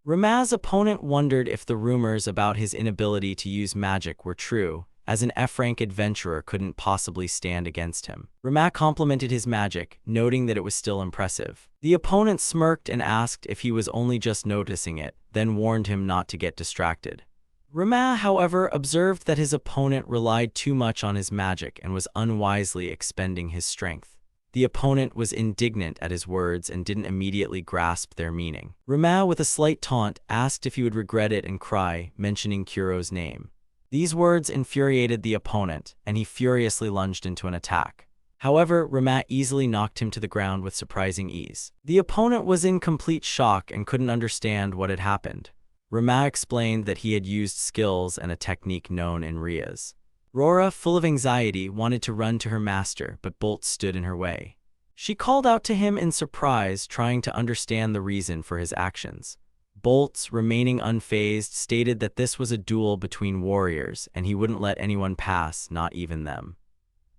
Ramaz's opponent wondered if the rumors about his inability to use magic were true, as an F-rank adventurer couldn't possibly stand against him. Ramaz complimented his magic, noting that it was still impressive. The opponent smirked and asked if he was only just noticing it, then warned him not to get distracted. Ramaz, however, observed that his opponent relied too much on his magic and was unwisely expending his strength. The opponent was indignant at his words and didn't immediately grasp their meaning. Ramaz, with a slight taunt, asked if he would regret it and cry, mentioning Kuro's name. These words infuriated the opponent, and he furiously lunged into an attack. However, Ramaz easily knocked him to the ground with surprising ease. The opponent was in complete shock and couldn't understand what had happened. Ramaz explained that he had used skills and a technique known in Rias. Rora, full of anxiety, wanted to run to her master, but Bolt stood in her way. She called out to him in surprise, trying to understand the reason for his actions. Bolt, remaining unfazed, stated that this was a duel between warriors, and he wouldn't let anyone pass, not even them.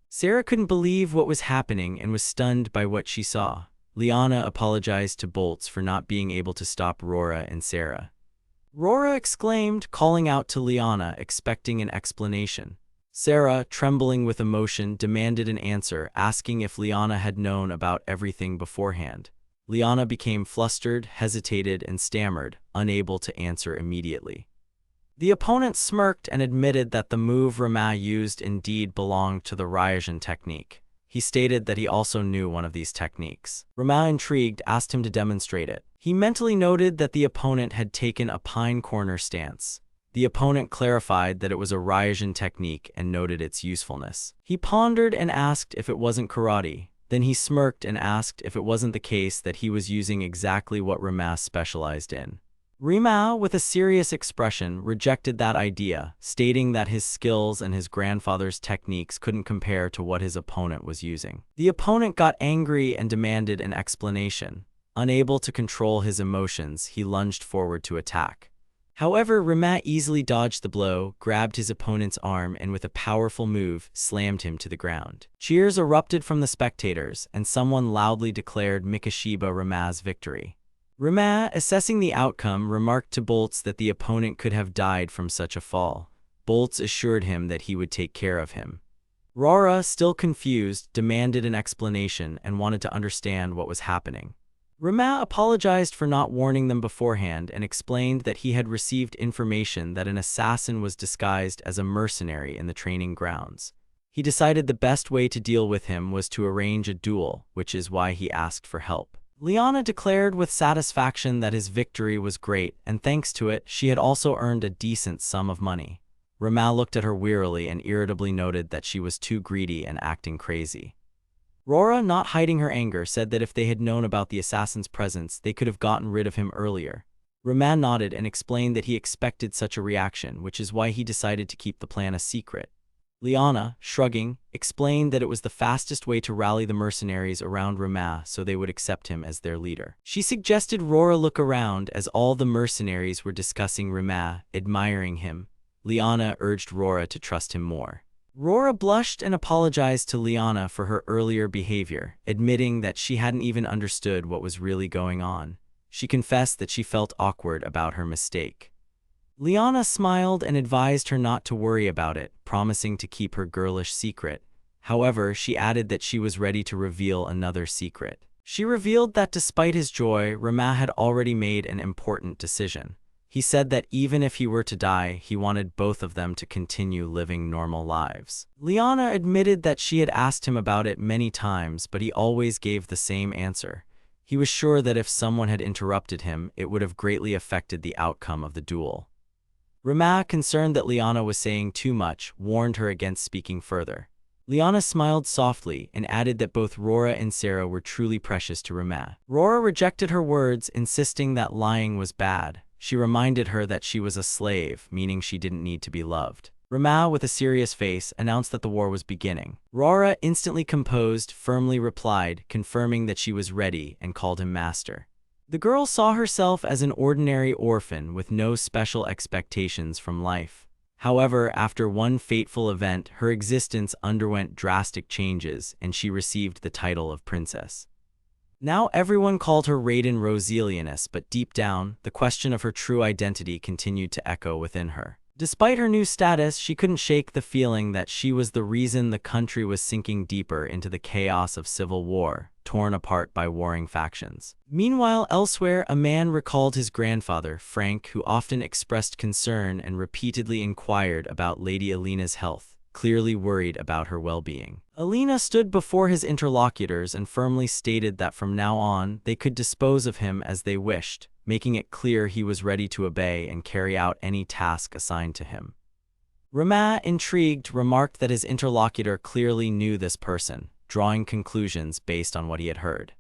Sarah couldn't believe what was happening and was stunned by what she saw. Liana apologized to Bolts for not being able to stop Rora and Sarah. Rora exclaimed, calling out to Liana, expecting an explanation. Sarah, trembling with emotion, demanded an answer, asking if Liana had known about everything beforehand. Liana became flustered, hesitated, and stammered, unable to answer immediately. The opponent smirked and admitted that the move Rama used indeed belonged to the Ryujin technique. He stated that he also knew one of these techniques. Rama, intrigued, asked him to demonstrate it. He mentally noted that the opponent had taken a pine corner stance. The opponent clarified that it was a Ryujin technique and noted its usefulness. He pondered and asked if it wasn't karate. Then he smirked and asked if it wasn't the case that he was using exactly what Rama specialized in. Rima, with a serious expression, rejected that idea, stating that his skills and his grandfather's techniques couldn't compare to what his opponent was using. The opponent got angry and demanded an explanation. Unable to control his emotions, he lunged forward to attack. However, Rima easily dodged the blow, grabbed his opponent's arm, and with a powerful move, slammed him to the ground. Cheers erupted from the spectators, and someone loudly declared Mikashiba Rima's victory. Rima, assessing the outcome, remarked to Bolts that the opponent could have died from such a fall. Bolts assured him that he would take care of him. Rora, still confused, demanded an explanation and wanted to understand what was happening. Rima apologized for not warning them beforehand and explained that he had received information that an assassin was disguised as a mercenary in the training grounds. He decided the best way to deal with him was to arrange a duel, which is why he asked for help. Liana declared with satisfaction that his victory was great, and thanks to it, she had also earned a decent sum of money. Rima looked at her wearily and irritably noted that she was too greedy and acting crazy. Rora, not hiding her anger, said that if they had known about the assassin's presence, they could have gotten rid of him earlier. Rima nodded and explained that he expected such a reaction, which is why he decided to keep the plan a secret. Liana, shrugging, explained that it was the fastest way to rally the mercenaries around Rima so they would accept him as their leader. She suggested Rora look around as all the mercenaries were discussing Rima, admiring him. Liana urged Rora to trust him more. Rora blushed and apologized to Liana for her earlier behavior, admitting that she hadn't even understood what was really going on. She confessed that she felt awkward about her mistake. Liana smiled and advised her not to worry about it, promising to keep her girlish secret. However, she added that she was ready to reveal another secret. She revealed that despite his joy, Rima had already made an important decision. He said that even if he were to die, he wanted both of them to continue living normal lives. Liana admitted that she had asked him about it many times, but he always gave the same answer. He was sure that if someone had interrupted him, it would have greatly affected the outcome of the duel. Rima, concerned that Liana was saying too much, warned her against speaking further. Liana smiled softly and added that both Rora and Sarah were truly precious to Rima. Rora rejected her words, insisting that lying was bad. She reminded her that she was a slave, meaning she didn't need to be loved. Rima, with a serious face, announced that the war was beginning. Rora, instantly composed, firmly replied, confirming that she was ready, and called him master. The girl saw herself as an ordinary orphan with no special expectations from life. However, after one fateful event, her existence underwent drastic changes, and she received the title of princess. Now everyone called her Raiden Roselianus, but deep down, the question of her true identity continued to echo within her. Despite her new status, she couldn't shake the feeling that she was the reason the country was sinking deeper into the chaos of civil war, torn apart by warring factions. Meanwhile, elsewhere, a man recalled his grandfather, Frank, who often expressed concern and repeatedly inquired about Lady Alina's health, clearly worried about her well-being. Alina stood before his interlocutors and firmly stated that from now on, they could dispose of him as they wished, making it clear he was ready to obey and carry out any task assigned to him. Rima, intrigued, remarked that his interlocutor clearly knew this person, drawing conclusions based on what he had heard.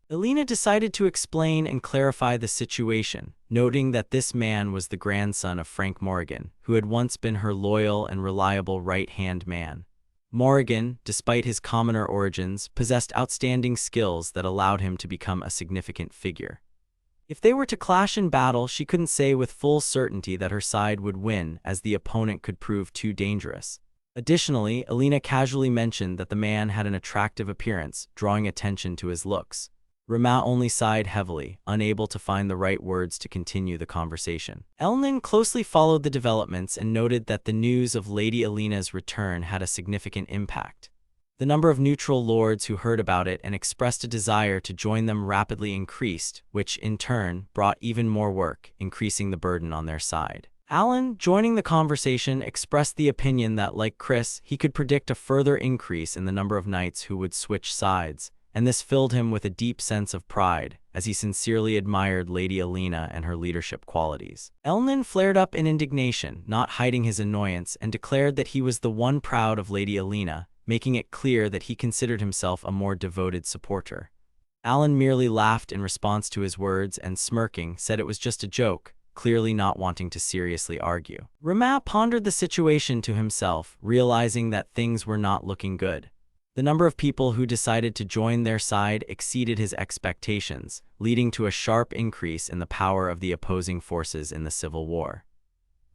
Alina decided to explain and clarify the situation, noting that this man was the grandson of Frank Morrigan, who had once been her loyal and reliable right-hand man. Morrigan, despite his commoner origins, possessed outstanding skills that allowed him to become a significant figure. If they were to clash in battle, she couldn't say with full certainty that her side would win, as the opponent could prove too dangerous. Additionally, Alina casually mentioned that the man had an attractive appearance, drawing attention to his looks. Rama only sighed heavily, unable to find the right words to continue the conversation. Elnin closely followed the developments and noted that the news of Lady Alina's return had a significant impact. The number of neutral lords who heard about it and expressed a desire to join them rapidly increased, which, in turn, brought even more work, increasing the burden on their side. Alan, joining the conversation, expressed the opinion that, like Chris, he could predict a further increase in the number of knights who would switch sides, and this filled him with a deep sense of pride, as he sincerely admired Lady Alina and her leadership qualities. Elnin flared up in indignation, not hiding his annoyance, and declared that he was the one proud of Lady Alina, making it clear that he considered himself a more devoted supporter. Alan merely laughed in response to his words and, smirking, said it was just a joke, clearly not wanting to seriously argue. Rama pondered the situation to himself, realizing that things were not looking good. The number of people who decided to join their side exceeded his expectations, leading to a sharp increase in the power of the opposing forces in the civil war.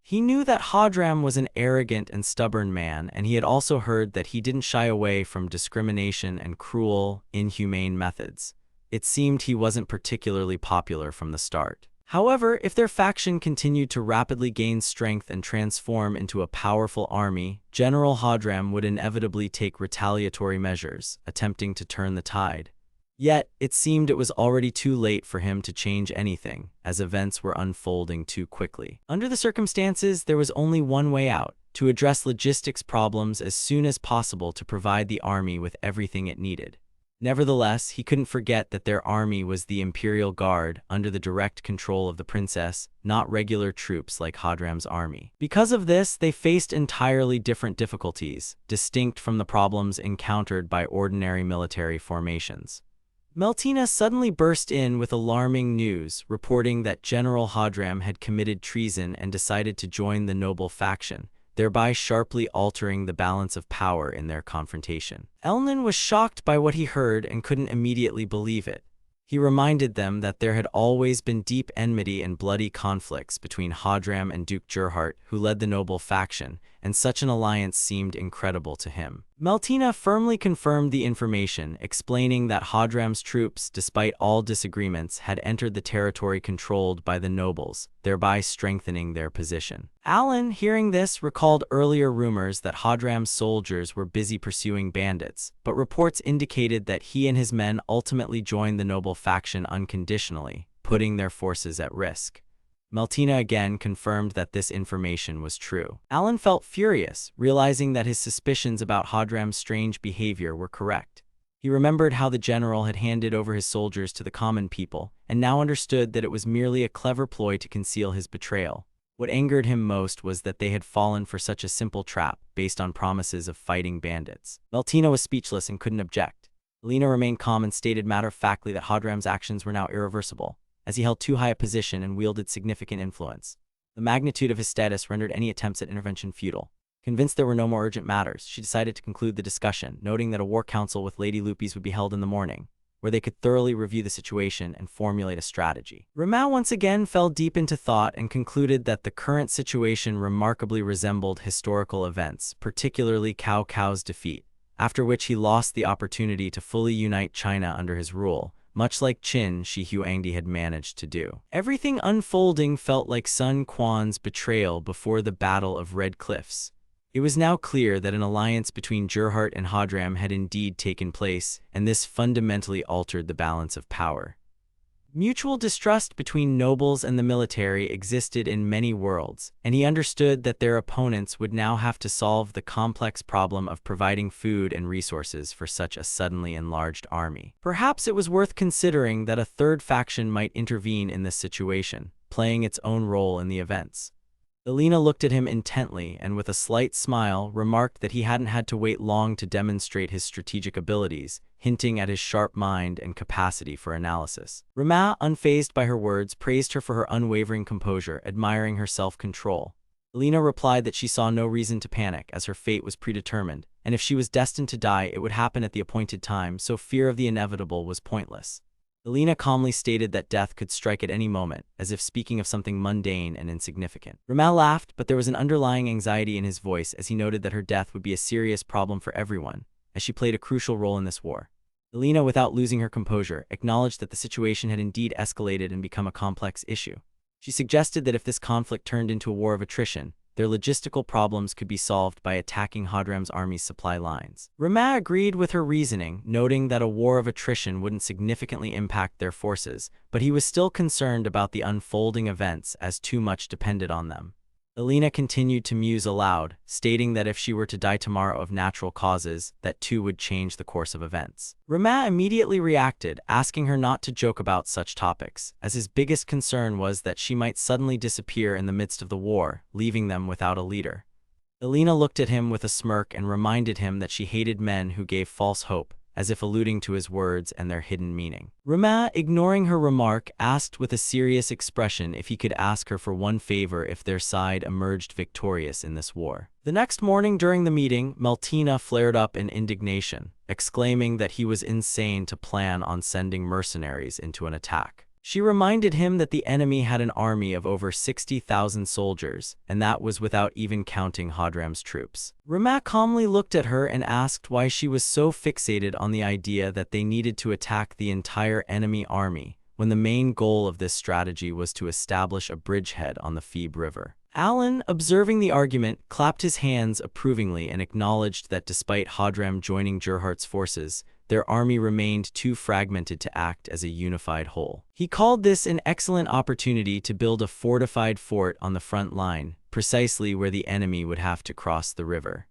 He knew that Hadram was an arrogant and stubborn man, and he had also heard that he didn't shy away from discrimination and cruel, inhumane methods. It seemed he wasn't particularly popular from the start. However, if their faction continued to rapidly gain strength and transform into a powerful army, General Hadram would inevitably take retaliatory measures, attempting to turn the tide. Yet, it seemed it was already too late for him to change anything, as events were unfolding too quickly. Under the circumstances, there was only one way out: to address logistics problems as soon as possible to provide the army with everything it needed. Nevertheless, he couldn't forget that their army was the Imperial Guard, under the direct control of the princess, not regular troops like Hadram's army. Because of this, they faced entirely different difficulties, distinct from the problems encountered by ordinary military formations. Meltina suddenly burst in with alarming news, reporting that General Hadram had committed treason and decided to join the noble faction, thereby sharply altering the balance of power in their confrontation. Elnin was shocked by what he heard and couldn't immediately believe it. He reminded them that there had always been deep enmity and bloody conflicts between Hadram and Duke Gerhardt, who led the noble faction, and such an alliance seemed incredible to him. Meltina firmly confirmed the information, explaining that Hadram's troops, despite all disagreements, had entered the territory controlled by the nobles, thereby strengthening their position. Alan, hearing this, recalled earlier rumors that Hadram's soldiers were busy pursuing bandits, but reports indicated that he and his men ultimately joined the noble faction unconditionally, putting their forces at risk. Meltina again confirmed that this information was true. Alan felt furious, realizing that his suspicions about Hadram's strange behavior were correct. He remembered how the general had handed over his soldiers to the common people, and now understood that it was merely a clever ploy to conceal his betrayal. What angered him most was that they had fallen for such a simple trap, based on promises of fighting bandits. Meltina was speechless and couldn't object. Alina remained calm and stated matter-of-factly that Hadram's actions were now irreversible, as he held too high a position and wielded significant influence. The magnitude of his status rendered any attempts at intervention futile. Convinced there were no more urgent matters, she decided to conclude the discussion, noting that a war council with Lady Lupis would be held in the morning, where they could thoroughly review the situation and formulate a strategy. Rama once again fell deep into thought and concluded that the current situation remarkably resembled historical events, particularly Cao Cao's defeat, after which he lost the opportunity to fully unite China under his rule, much like Qin Shi Huangdi had managed to do. Everything unfolding felt like Sun Quan's betrayal before the Battle of Red Cliffs. It was now clear that an alliance between Gerhardt and Hadram had indeed taken place, and this fundamentally altered the balance of power. Mutual distrust between nobles and the military existed in many worlds, and he understood that their opponents would now have to solve the complex problem of providing food and resources for such a suddenly enlarged army. Perhaps it was worth considering that a third faction might intervene in this situation, playing its own role in the events. Alina looked at him intently and with a slight smile remarked that he hadn't had to wait long to demonstrate his strategic abilities, hinting at his sharp mind and capacity for analysis. Rama, unfazed by her words, praised her for her unwavering composure, admiring her self-control. Alina replied that she saw no reason to panic, as her fate was predetermined, and if she was destined to die, it would happen at the appointed time, so fear of the inevitable was pointless. Alina calmly stated that death could strike at any moment, as if speaking of something mundane and insignificant. Rama laughed, but there was an underlying anxiety in his voice as he noted that her death would be a serious problem for everyone, as she played a crucial role in this war. Elena, without losing her composure, acknowledged that the situation had indeed escalated and become a complex issue. She suggested that if this conflict turned into a war of attrition, their logistical problems could be solved by attacking Hadram's army's supply lines. Rama agreed with her reasoning, noting that a war of attrition wouldn't significantly impact their forces, but he was still concerned about the unfolding events as too much depended on them. Elena continued to muse aloud, stating that if she were to die tomorrow of natural causes, that too would change the course of events. Rama immediately reacted, asking her not to joke about such topics, as his biggest concern was that she might suddenly disappear in the midst of the war, leaving them without a leader. Elena looked at him with a smirk and reminded him that she hated men who gave false hope, as if alluding to his words and their hidden meaning. Rama, ignoring her remark, asked with a serious expression if he could ask her for one favor if their side emerged victorious in this war. The next morning during the meeting, Meltina flared up in indignation, exclaiming that he was insane to plan on sending mercenaries into an attack. She reminded him that the enemy had an army of over 60,000 soldiers, and that was without even counting Hadram's troops. Rama calmly looked at her and asked why she was so fixated on the idea that they needed to attack the entire enemy army, when the main goal of this strategy was to establish a bridgehead on the Phoebe River. Alan, observing the argument, clapped his hands approvingly and acknowledged that despite Hadram joining Gerhardt's forces, their army remained too fragmented to act as a unified whole. He called this an excellent opportunity to build a fortified fort on the front line, precisely where the enemy would have to cross the river.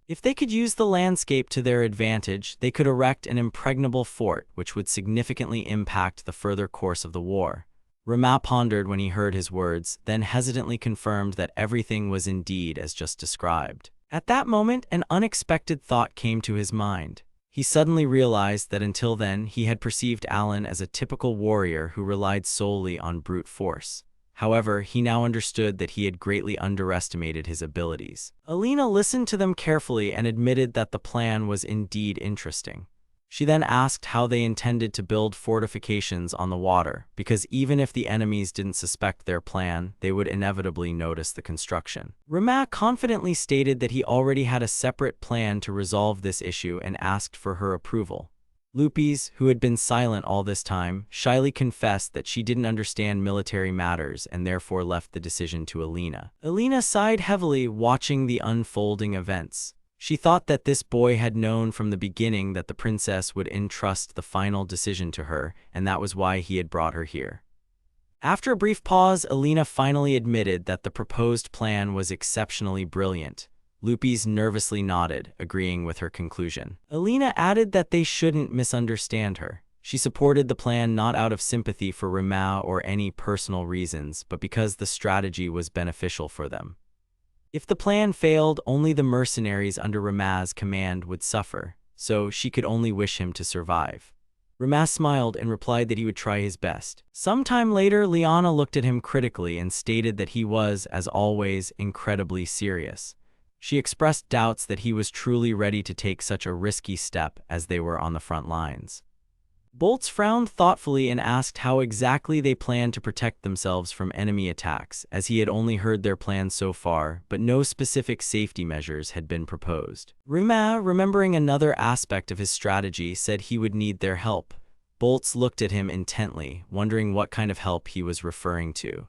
If they could use the landscape to their advantage, they could erect an impregnable fort which would significantly impact the further course of the war. Rama pondered when he heard his words, then hesitantly confirmed that everything was indeed as just described. At that moment, an unexpected thought came to his mind. He suddenly realized that until then he had perceived Alan as a typical warrior who relied solely on brute force. However, he now understood that he had greatly underestimated his abilities. Elena listened to them carefully and admitted that the plan was indeed interesting. She then asked how they intended to build fortifications on the water, because even if the enemies didn't suspect their plan, they would inevitably notice the construction. Rama confidently stated that he already had a separate plan to resolve this issue and asked for her approval. Lupis, who had been silent all this time, shyly confessed that she didn't understand military matters and therefore left the decision to Elena. Elena sighed heavily, watching the unfolding events. She thought that this boy had known from the beginning that the princess would entrust the final decision to her, and that was why he had brought her here. After a brief pause, Elena finally admitted that the proposed plan was exceptionally brilliant. Lupis nervously nodded, agreeing with her conclusion. Elena added that they shouldn't misunderstand her. She supported the plan not out of sympathy for Rama or any personal reasons, but because the strategy was beneficial for them. If the plan failed, only the mercenaries under Rama's command would suffer, so she could only wish him to survive. Rama smiled and replied that he would try his best. Sometime later, Liana looked at him critically and stated that he was, as always, incredibly serious. She expressed doubts that he was truly ready to take such a risky step as they were on the front lines. Boltz frowned thoughtfully and asked how exactly they planned to protect themselves from enemy attacks, as he had only heard their plans so far, but no specific safety measures had been proposed. Rama, remembering another aspect of his strategy, said he would need their help. Boltz looked at him intently, wondering what kind of help he was referring to.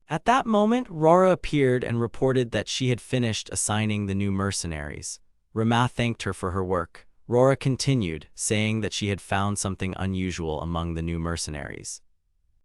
At that moment, Rora appeared and reported that she had finished assigning the new mercenaries. Rama thanked her for her work. Rora continued, saying that she had found something unusual among the new mercenaries.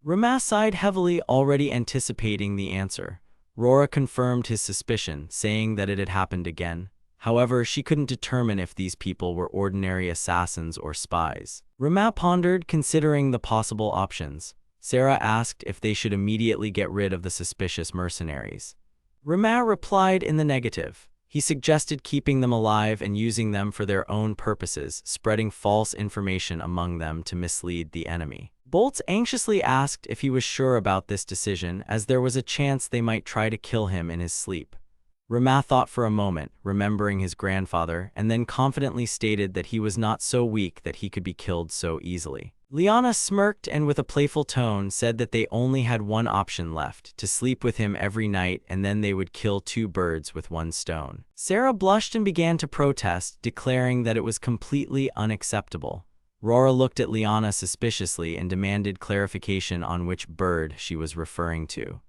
Rama sighed heavily, already anticipating the answer. Rora confirmed his suspicion, saying that it had happened again. However, she couldn't determine if these people were ordinary assassins or spies. Rama pondered, considering the possible options. Sarah asked if they should immediately get rid of the suspicious mercenaries. Rama replied in the negative. He suggested keeping them alive and using them for their own purposes, spreading false information among them to mislead the enemy. Boltz anxiously asked if he was sure about this decision, as there was a chance they might try to kill him in his sleep. Rama thought for a moment, remembering his grandfather, and then confidently stated that he was not so weak that he could be killed so easily. Liana smirked and with a playful tone said that they only had one option left, to sleep with him every night, and then they would kill two birds with one stone. Sarah blushed and began to protest, declaring that it was completely unacceptable. Rora looked at Liana suspiciously and demanded clarification on which bird she was referring to.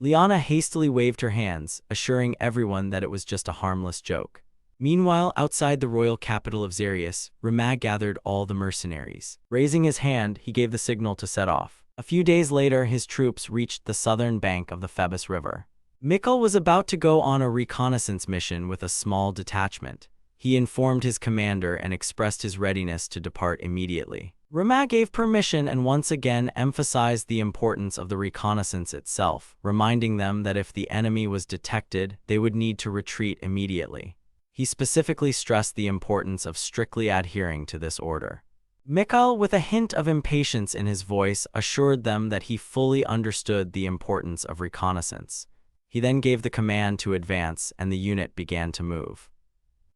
Liana hastily waved her hands, assuring everyone that it was just a harmless joke. Meanwhile, outside the royal capital of Xerius, Rimac gathered all the mercenaries. Raising his hand, he gave the signal to set off. A few days later, his troops reached the southern bank of the Phoebus River. Mikkel was about to go on a reconnaissance mission with a small detachment. He informed his commander and expressed his readiness to depart immediately. Rimac gave permission and once again emphasized the importance of the reconnaissance itself, reminding them that if the enemy was detected, they would need to retreat immediately. He specifically stressed the importance of strictly adhering to this order. Mikkel, with a hint of impatience in his voice, assured them that he fully understood the importance of reconnaissance. He then gave the command to advance, and the unit began to move.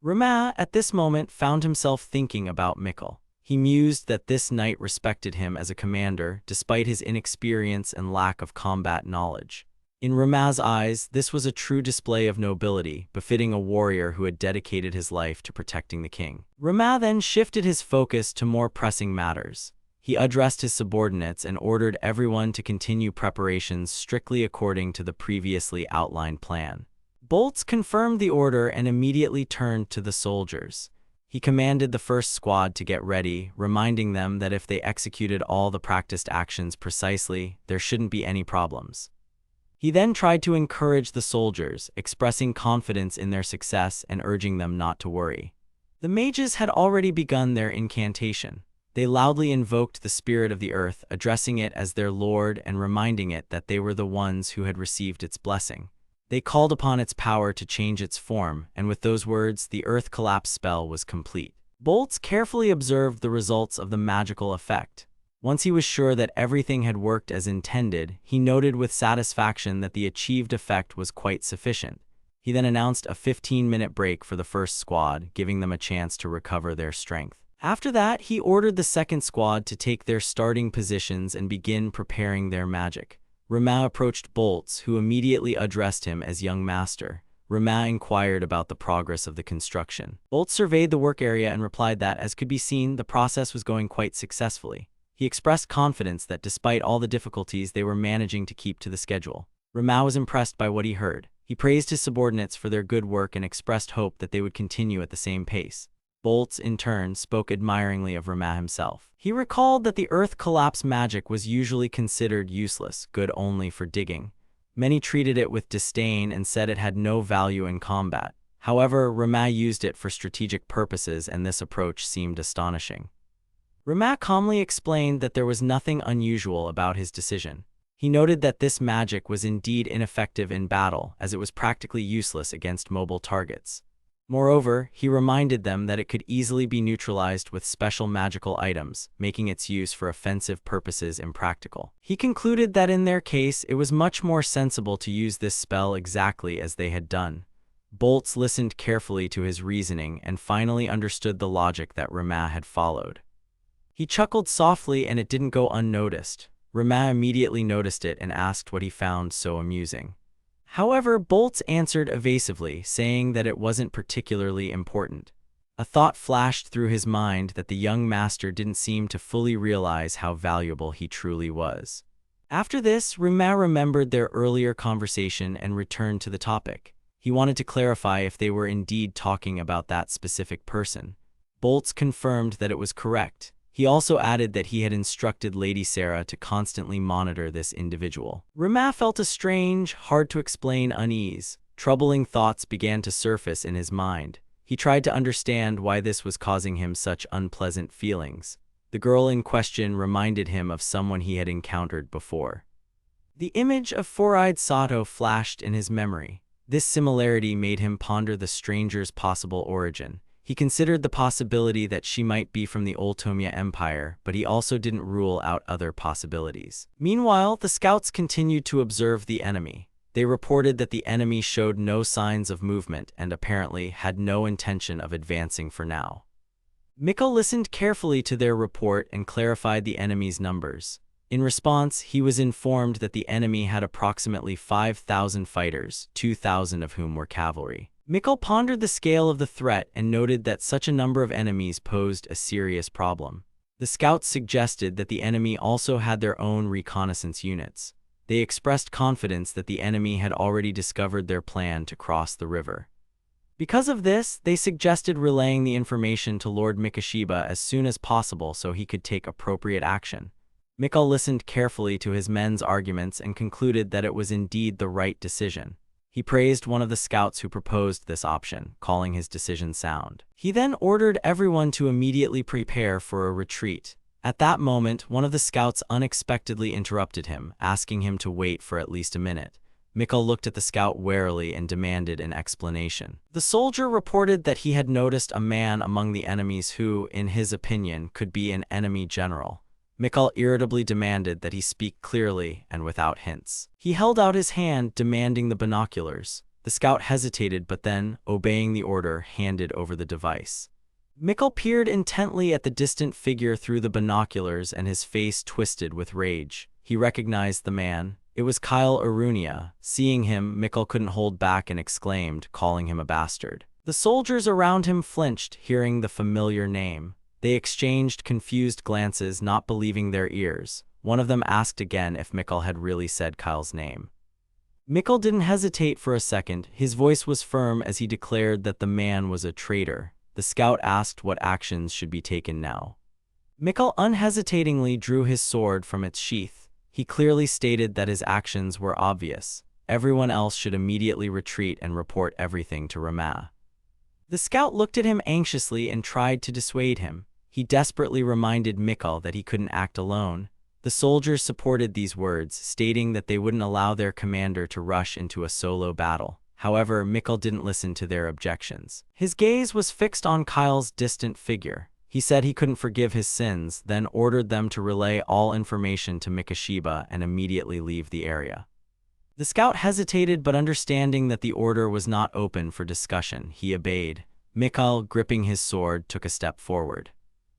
Rimac, at this moment, found himself thinking about Mikkel. He mused that this knight respected him as a commander, despite his inexperience and lack of combat knowledge. In Rimac's eyes, this was a true display of nobility, befitting a warrior who had dedicated his life to protecting the king. Rimac then shifted his focus to more pressing matters. He addressed his subordinates and ordered everyone to continue preparations strictly according to the previously outlined plan. Bolts confirmed the order and immediately turned to the soldiers. He commanded the first squad to get ready, reminding them that if they executed all the practiced actions precisely, there shouldn't be any problems. He then tried to encourage the soldiers, expressing confidence in their success and urging them not to worry. The mages had already begun their incantation. They loudly invoked the spirit of the earth, addressing it as their lord and reminding it that they were the ones who had received its blessing. They called upon its power to change its form, and with those words, the earth collapse spell was complete. Bolts carefully observed the results of the magical effect. Once he was sure that everything had worked as intended, he noted with satisfaction that the achieved effect was quite sufficient. He then announced a 15-minute break for the first squad, giving them a chance to recover their strength. After that, he ordered the second squad to take their starting positions and begin preparing their magic. Rimac approached Bolts, who immediately addressed him as young master. Rimac inquired about the progress of the construction. Bolts surveyed the work area and replied that, as could be seen, the process was going quite successfully. He expressed confidence that despite all the difficulties, they were managing to keep to the schedule. Rimac was impressed by what he heard. He praised his subordinates for their good work and expressed hope that they would continue at the same pace. Bolts, in turn, spoke admiringly of Rimac himself. He recalled that the earth collapse magic was usually considered useless, good only for digging. Many treated it with disdain and said it had no value in combat. However, Rimac used it for strategic purposes, and this approach seemed astonishing. Rimac calmly explained that there was nothing unusual about his decision. He noted that this magic was indeed ineffective in battle, as it was practically useless against mobile targets. Moreover, he reminded them that it could easily be neutralized with special magical items, making its use for offensive purposes impractical. He concluded that in their case, it was much more sensible to use this spell exactly as they had done. Bolts listened carefully to his reasoning and finally understood the logic that Rimac had followed. He chuckled softly, and it didn't go unnoticed. Rimac immediately noticed it and asked what he found so amusing. However, Bolts answered evasively, saying that it wasn't particularly important. A thought flashed through his mind that the young master didn't seem to fully realize how valuable he truly was. After this, Rimac remembered their earlier conversation and returned to the topic. He wanted to clarify if they were indeed talking about that specific person. Bolts confirmed that it was correct. He also added that he had instructed Lady Sarah to constantly monitor this individual. Rimac felt a strange, hard-to-explain unease. Troubling thoughts began to surface in his mind. He tried to understand why this was causing him such unpleasant feelings. The girl in question reminded him of someone he had encountered before. The image of four-eyed Sato flashed in his memory. This similarity made him ponder the stranger's possible origin. He considered the possibility that she might be from the Oltomia Empire, but he also didn't rule out other possibilities. Meanwhile, the scouts continued to observe the enemy. They reported that the enemy showed no signs of movement and apparently had no intention of advancing for now. Mikkel listened carefully to their report and clarified the enemy's numbers. In response, he was informed that the enemy had approximately 5,000 fighters, 2,000 of whom were cavalry. Mikkel pondered the scale of the threat and noted that such a number of enemies posed a serious problem. The scouts suggested that the enemy also had their own reconnaissance units. They expressed confidence that the enemy had already discovered their plan to cross the river. Because of this, they suggested relaying the information to Lord Mikashiba as soon as possible so he could take appropriate action. Mikkel listened carefully to his men's arguments and concluded that it was indeed the right decision. He praised one of the scouts who proposed this option, calling his decision sound. He then ordered everyone to immediately prepare for a retreat. At that moment, one of the scouts unexpectedly interrupted him, asking him to wait for at least a minute. Mikkel looked at the scout warily and demanded an explanation. The soldier reported that he had noticed a man among the enemies who, in his opinion, could be an enemy general. Mikkel irritably demanded that he speak clearly and without hints. He held out his hand, demanding the binoculars. The scout hesitated, but then, obeying the order, handed over the device. Mikkel peered intently at the distant figure through the binoculars, and his face twisted with rage. He recognized the man. It was Kyle Arunia. Seeing him, Mikkel couldn't hold back and exclaimed, calling him a bastard. The soldiers around him flinched, hearing the familiar name. They exchanged confused glances, not believing their ears. One of them asked again if Mikkel had really said Kyle's name. Mikkel didn't hesitate for a second. His voice was firm as he declared that the man was a traitor. The scout asked what actions should be taken now. Mikkel unhesitatingly drew his sword from its sheath. He clearly stated that his actions were obvious. Everyone else should immediately retreat and report everything to Rama. The scout looked at him anxiously and tried to dissuade him. He desperately reminded Mikkel that he couldn't act alone. The soldiers supported these words, stating that they wouldn't allow their commander to rush into a solo battle. However, Mikkel didn't listen to their objections. His gaze was fixed on Kyle's distant figure. He said he couldn't forgive his sins, then ordered them to relay all information to Mikashiba and immediately leave the area. The scout hesitated, but understanding that the order was not open for discussion, he obeyed. Mikkel, gripping his sword, took a step forward.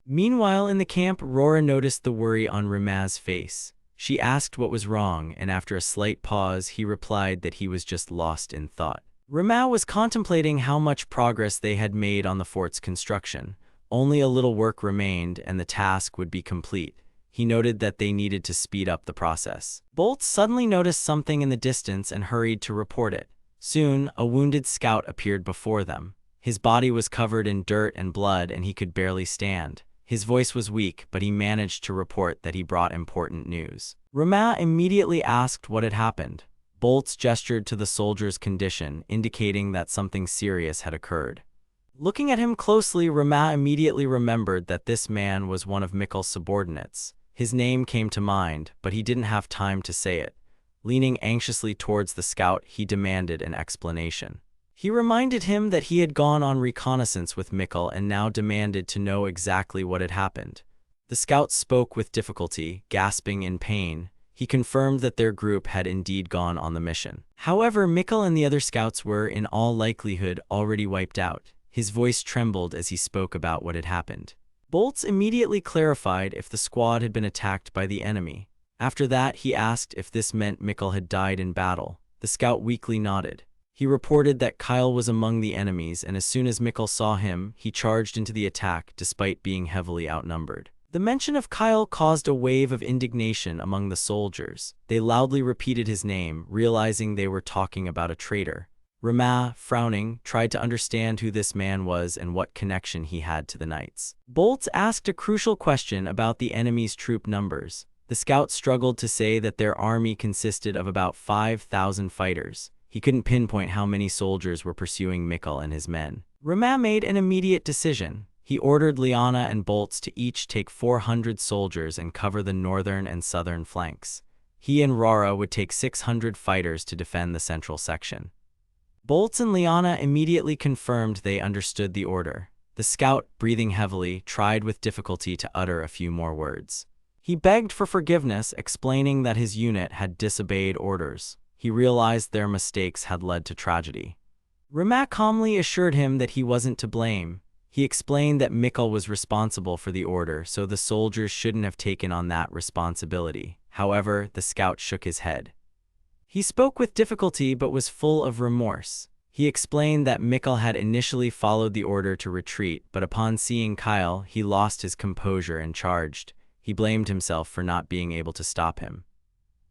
Meanwhile, in the camp, Rora noticed the worry on Rama's face. She asked what was wrong, and after a slight pause, he replied that he was just lost in thought. Rama was contemplating how much progress they had made on the fort's construction. Only a little work remained, and the task would be complete. He noted that they needed to speed up the process. Bolt suddenly noticed something in the distance and hurried to report it. Soon, a wounded scout appeared before them. His body was covered in dirt and blood, and he could barely stand. His voice was weak, but he managed to report that he brought important news. Rama immediately asked what had happened. Bolts gestured to the soldier's condition, indicating that something serious had occurred. Looking at him closely, Rama immediately remembered that this man was one of Mikkel's subordinates. His name came to mind, but he didn't have time to say it. Leaning anxiously towards the scout, he demanded an explanation. He reminded him that he had gone on reconnaissance with Mikkel and now demanded to know exactly what had happened. The scout spoke with difficulty, gasping in pain. He confirmed that their group had indeed gone on the mission. However, Mikkel and the other scouts were, in all likelihood, already wiped out. His voice trembled as he spoke about what had happened. Bolts immediately clarified if the squad had been attacked by the enemy. After that, he asked if this meant Mikkel had died in battle. The scout weakly nodded. He reported that Kyle was among the enemies, and as soon as Mikkel saw him, he charged into the attack despite being heavily outnumbered. The mention of Kyle caused a wave of indignation among the soldiers. They loudly repeated his name, realizing they were talking about a traitor. Rama, frowning, tried to understand who this man was and what connection he had to the knights. Bolts asked a crucial question about the enemy's troop numbers. The scout struggled to say that their army consisted of about 5,000 fighters. He couldn't pinpoint how many soldiers were pursuing Mikkel and his men. Rama made an immediate decision. He ordered Liana and Bolts to each take 400 soldiers and cover the northern and southern flanks. He and Rora would take 600 fighters to defend the central section. Bolts and Liana immediately confirmed they understood the order. The scout, breathing heavily, tried with difficulty to utter a few more words. He begged for forgiveness, explaining that his unit had disobeyed orders. He realized their mistakes had led to tragedy. Rama calmly assured him that he wasn't to blame. He explained that Mikkel was responsible for the order, so the soldiers shouldn't have taken on that responsibility. However, the scout shook his head. He spoke with difficulty but was full of remorse. He explained that Mikkel had initially followed the order to retreat, but upon seeing Kyle, he lost his composure and charged. He blamed himself for not being able to stop him.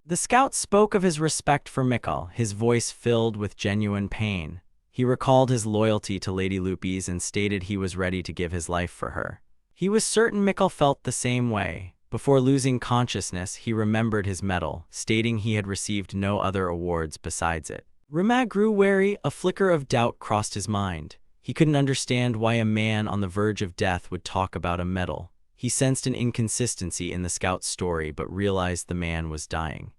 The scout spoke of his respect for Mikkel, his voice filled with genuine pain. He recalled his loyalty to Lady Lupis and stated he was ready to give his life for her. He was certain Mikkel felt the same way. Before losing consciousness, he remembered his medal, stating he had received no other awards besides it. Rimag grew wary, a flicker of doubt crossed his mind. He couldn't understand why a man on the verge of death would talk about a medal. He sensed an inconsistency in the scout's story but realized the man was dying.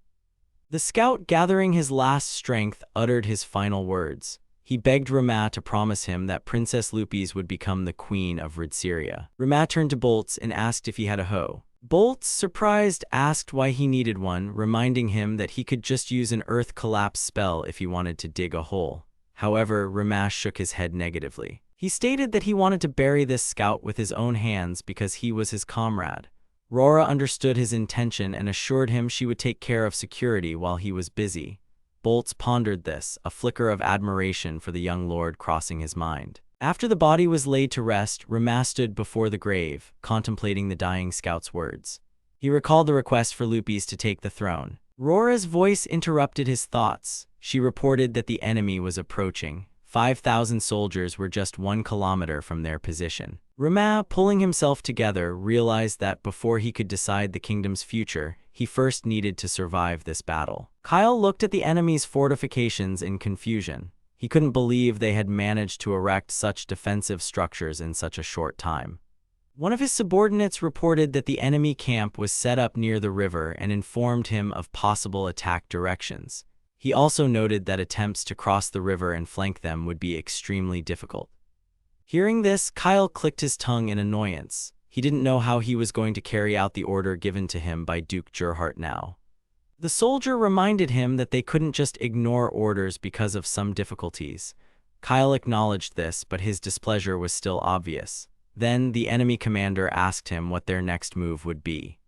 The scout, gathering his last strength, uttered his final words. He begged Rama to promise him that Princess Lupis would become the queen of Ridsyria. Rama turned to Bolts and asked if he had a hoe. Bolts, surprised, asked why he needed one, reminding him that he could just use an earth collapse spell if he wanted to dig a hole. However, Rama shook his head negatively. He stated that he wanted to bury this scout with his own hands because he was his comrade. Rora understood his intention and assured him she would take care of security while he was busy. Bolts pondered this, a flicker of admiration for the young lord crossing his mind. After the body was laid to rest, Rama stood before the grave, contemplating the dying scout's words. He recalled the request for Lupis to take the throne. Rora's voice interrupted his thoughts. She reported that the enemy was approaching. 5,000 soldiers were just 1 kilometer from their position. Rama, pulling himself together, realized that before he could decide the kingdom's future, he first needed to survive this battle. Kyle looked at the enemy's fortifications in confusion. He couldn't believe they had managed to erect such defensive structures in such a short time. One of his subordinates reported that the enemy camp was set up near the river and informed him of possible attack directions. He also noted that attempts to cross the river and flank them would be extremely difficult. Hearing this, Kyle clicked his tongue in annoyance. He didn't know how he was going to carry out the order given to him by Duke Gerhardt now. The soldier reminded him that they couldn't just ignore orders because of some difficulties. Kyle acknowledged this, but his displeasure was still obvious. Then the enemy commander asked him what their next move would be.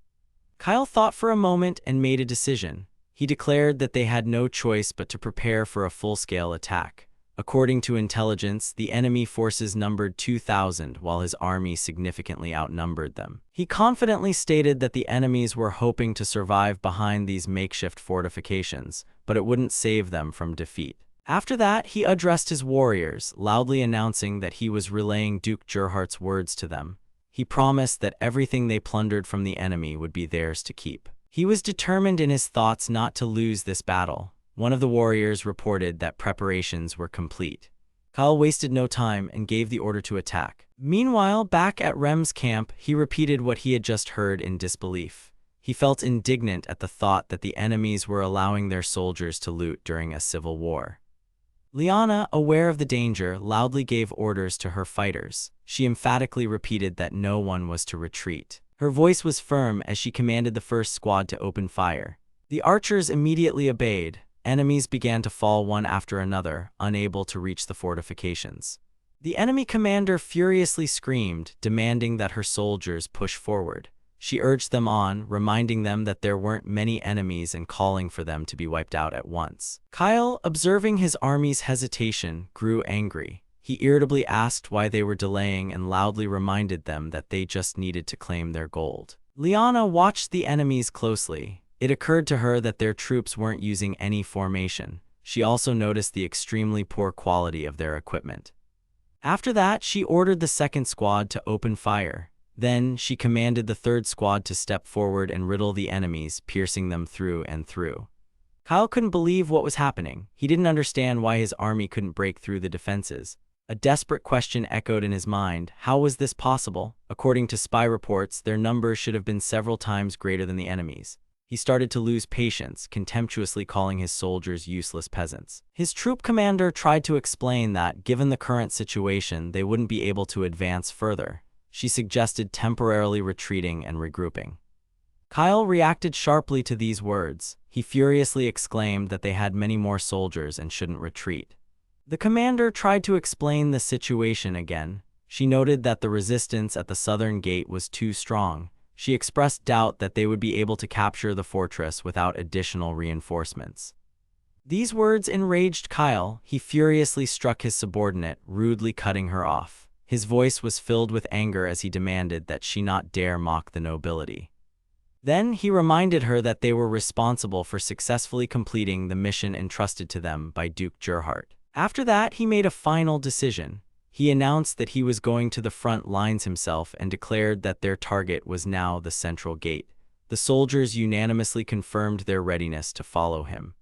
Kyle thought for a moment and made a decision. He declared that they had no choice but to prepare for a full-scale attack. According to intelligence, the enemy forces numbered 2,000, while his army significantly outnumbered them. He confidently stated that the enemies were hoping to survive behind these makeshift fortifications, but it wouldn't save them from defeat. After that, he addressed his warriors, loudly announcing that he was relaying Duke Gerhardt's words to them. He promised that everything they plundered from the enemy would be theirs to keep. He was determined in his thoughts not to lose this battle. One of the warriors reported that preparations were complete. Kyle wasted no time and gave the order to attack. Meanwhile, back at Rem's camp, he repeated what he had just heard in disbelief. He felt indignant at the thought that the enemies were allowing their soldiers to loot during a civil war. Liana, aware of the danger, loudly gave orders to her fighters. She emphatically repeated that no one was to retreat. Her voice was firm as she commanded the first squad to open fire. The archers immediately obeyed. Enemies began to fall one after another, unable to reach the fortifications. The enemy commander furiously screamed, demanding that her soldiers push forward. She urged them on, reminding them that there weren't many enemies and calling for them to be wiped out at once. Kyle, observing his army's hesitation, grew angry. He irritably asked why they were delaying and loudly reminded them that they just needed to claim their gold. Liana watched the enemies closely. It occurred to her that their troops weren't using any formation. She also noticed the extremely poor quality of their equipment. After that, she ordered the second squad to open fire. Then, she commanded the third squad to step forward and riddle the enemies, piercing them through and through. Kyle couldn't believe what was happening. He didn't understand why his army couldn't break through the defenses. A desperate question echoed in his mind. How was this possible? According to spy reports, their numbers should have been several times greater than the enemies. He started to lose patience, contemptuously calling his soldiers useless peasants. His troop commander tried to explain that, given the current situation, they wouldn't be able to advance further. She suggested temporarily retreating and regrouping. Kyle reacted sharply to these words. He furiously exclaimed that they had many more soldiers and shouldn't retreat. The commander tried to explain the situation again. She noted that the resistance at the southern gate was too strong. She expressed doubt that they would be able to capture the fortress without additional reinforcements. These words enraged Kyle. He furiously struck his subordinate, rudely cutting her off. His voice was filled with anger as he demanded that she not dare mock the nobility. Then he reminded her that they were responsible for successfully completing the mission entrusted to them by Duke Gerhardt. After that, he made a final decision. He announced that he was going to the front lines himself and declared that their target was now the central gate. The soldiers unanimously confirmed their readiness to follow him.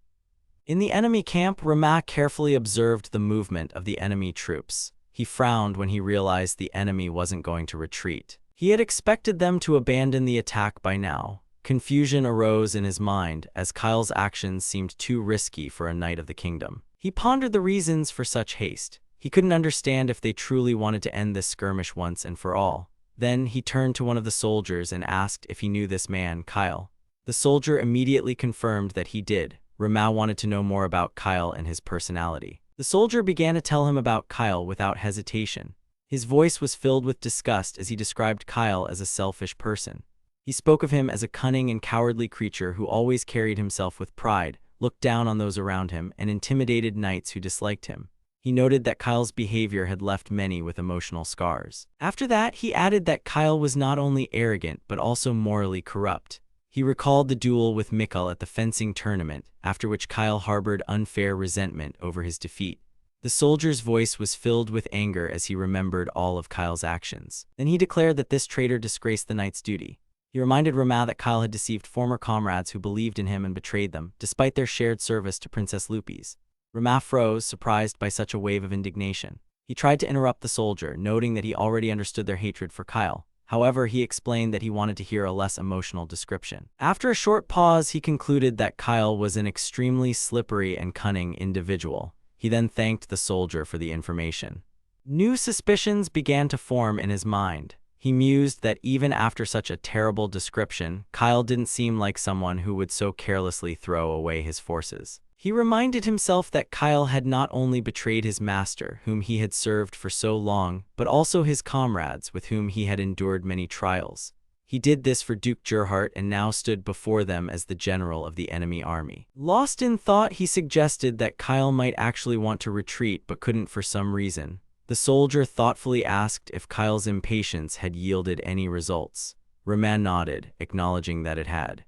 In the enemy camp, Rama carefully observed the movement of the enemy troops. He frowned when he realized the enemy wasn't going to retreat. He had expected them to abandon the attack by now. Confusion arose in his mind as Kyle's actions seemed too risky for a knight of the kingdom. He pondered the reasons for such haste. He couldn't understand if they truly wanted to end this skirmish once and for all. Then he turned to one of the soldiers and asked if he knew this man, Kyle. The soldier immediately confirmed that he did. Rama wanted to know more about Kyle and his personality. The soldier began to tell him about Kyle without hesitation. His voice was filled with disgust as he described Kyle as a selfish person. He spoke of him as a cunning and cowardly creature who always carried himself with pride, looked down on those around him, and intimidated knights who disliked him. He noted that Kyle's behavior had left many with emotional scars. After that, he added that Kyle was not only arrogant but also morally corrupt. He recalled the duel with Mikkel at the fencing tournament, after which Kyle harbored unfair resentment over his defeat. The soldier's voice was filled with anger as he remembered all of Kyle's actions. Then he declared that this traitor disgraced the knight's duty. He reminded Rama that Kyle had deceived former comrades who believed in him and betrayed them, despite their shared service to Princess Lupis. Rama froze, surprised by such a wave of indignation. He tried to interrupt the soldier, noting that he already understood their hatred for Kyle. However, he explained that he wanted to hear a less emotional description. After a short pause, he concluded that Kyle was an extremely slippery and cunning individual. He then thanked the soldier for the information. New suspicions began to form in his mind. He mused that even after such a terrible description, Kyle didn't seem like someone who would so carelessly throw away his forces. He reminded himself that Kyle had not only betrayed his master, whom he had served for so long, but also his comrades, with whom he had endured many trials. He did this for Duke Gerhardt and now stood before them as the general of the enemy army. Lost in thought, he suggested that Kyle might actually want to retreat but couldn't for some reason. The soldier thoughtfully asked if Kyle's impatience had yielded any results. Rama nodded, acknowledging that it had.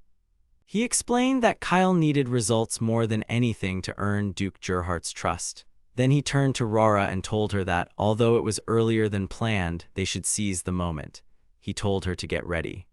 He explained that Kyle needed results more than anything to earn Duke Gerhardt's trust. Then he turned to Rara and told her that, although it was earlier than planned, they should seize the moment. He told her to get ready.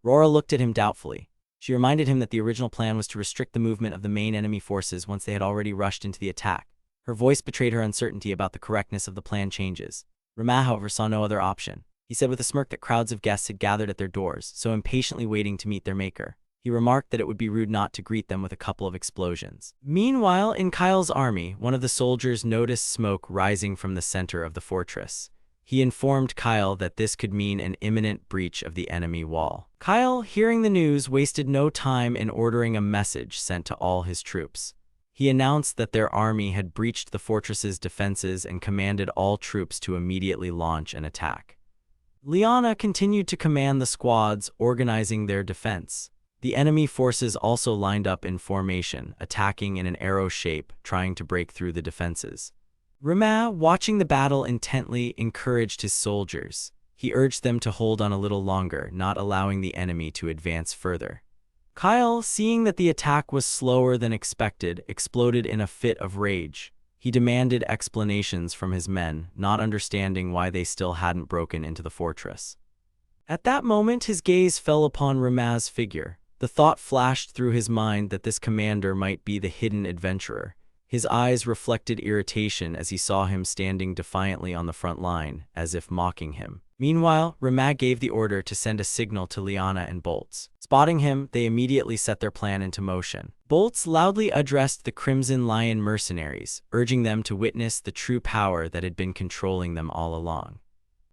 Rara looked at him doubtfully. She reminded him that the original plan was to restrict the movement of the main enemy forces once they had already rushed into the attack. Her voice betrayed her uncertainty about the correctness of the plan changes. Rama, however, saw no other option. He said with a smirk that crowds of guests had gathered at their doors, so impatiently waiting to meet their maker. He remarked that it would be rude not to greet them with a couple of explosions. Meanwhile, in Kyle's army, one of the soldiers noticed smoke rising from the center of the fortress. He informed Kyle that this could mean an imminent breach of the enemy wall. Kyle, hearing the news, wasted no time in ordering a message sent to all his troops. He announced that their army had breached the fortress's defenses and commanded all troops to immediately launch an attack. Liana continued to command the squads, organizing their defense. The enemy forces also lined up in formation, attacking in an arrow shape, trying to break through the defenses. Rama, watching the battle intently, encouraged his soldiers. He urged them to hold on a little longer, not allowing the enemy to advance further. Kyle, seeing that the attack was slower than expected, exploded in a fit of rage. He demanded explanations from his men, not understanding why they still hadn't broken into the fortress. At that moment, his gaze fell upon Rama's figure. The thought flashed through his mind that this commander might be the hidden adventurer. His eyes reflected irritation as he saw him standing defiantly on the front line, as if mocking him. Meanwhile, Rama gave the order to send a signal to Liana and Bolts. Spotting him, they immediately set their plan into motion. Bolts loudly addressed the Crimson Lion mercenaries, urging them to witness the true power that had been controlling them all along.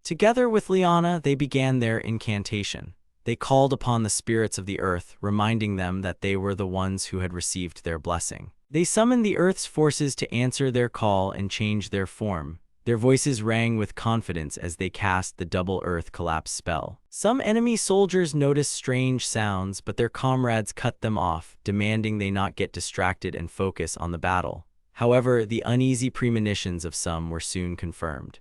Together with Liana, they began their incantation. They called upon the spirits of the earth, reminding them that they were the ones who had received their blessing. They summoned the earth's forces to answer their call and change their form. Their voices rang with confidence as they cast the double earth collapse spell. Some enemy soldiers noticed strange sounds, but their comrades cut them off, demanding they not get distracted and focus on the battle. However, the uneasy premonitions of some were soon confirmed.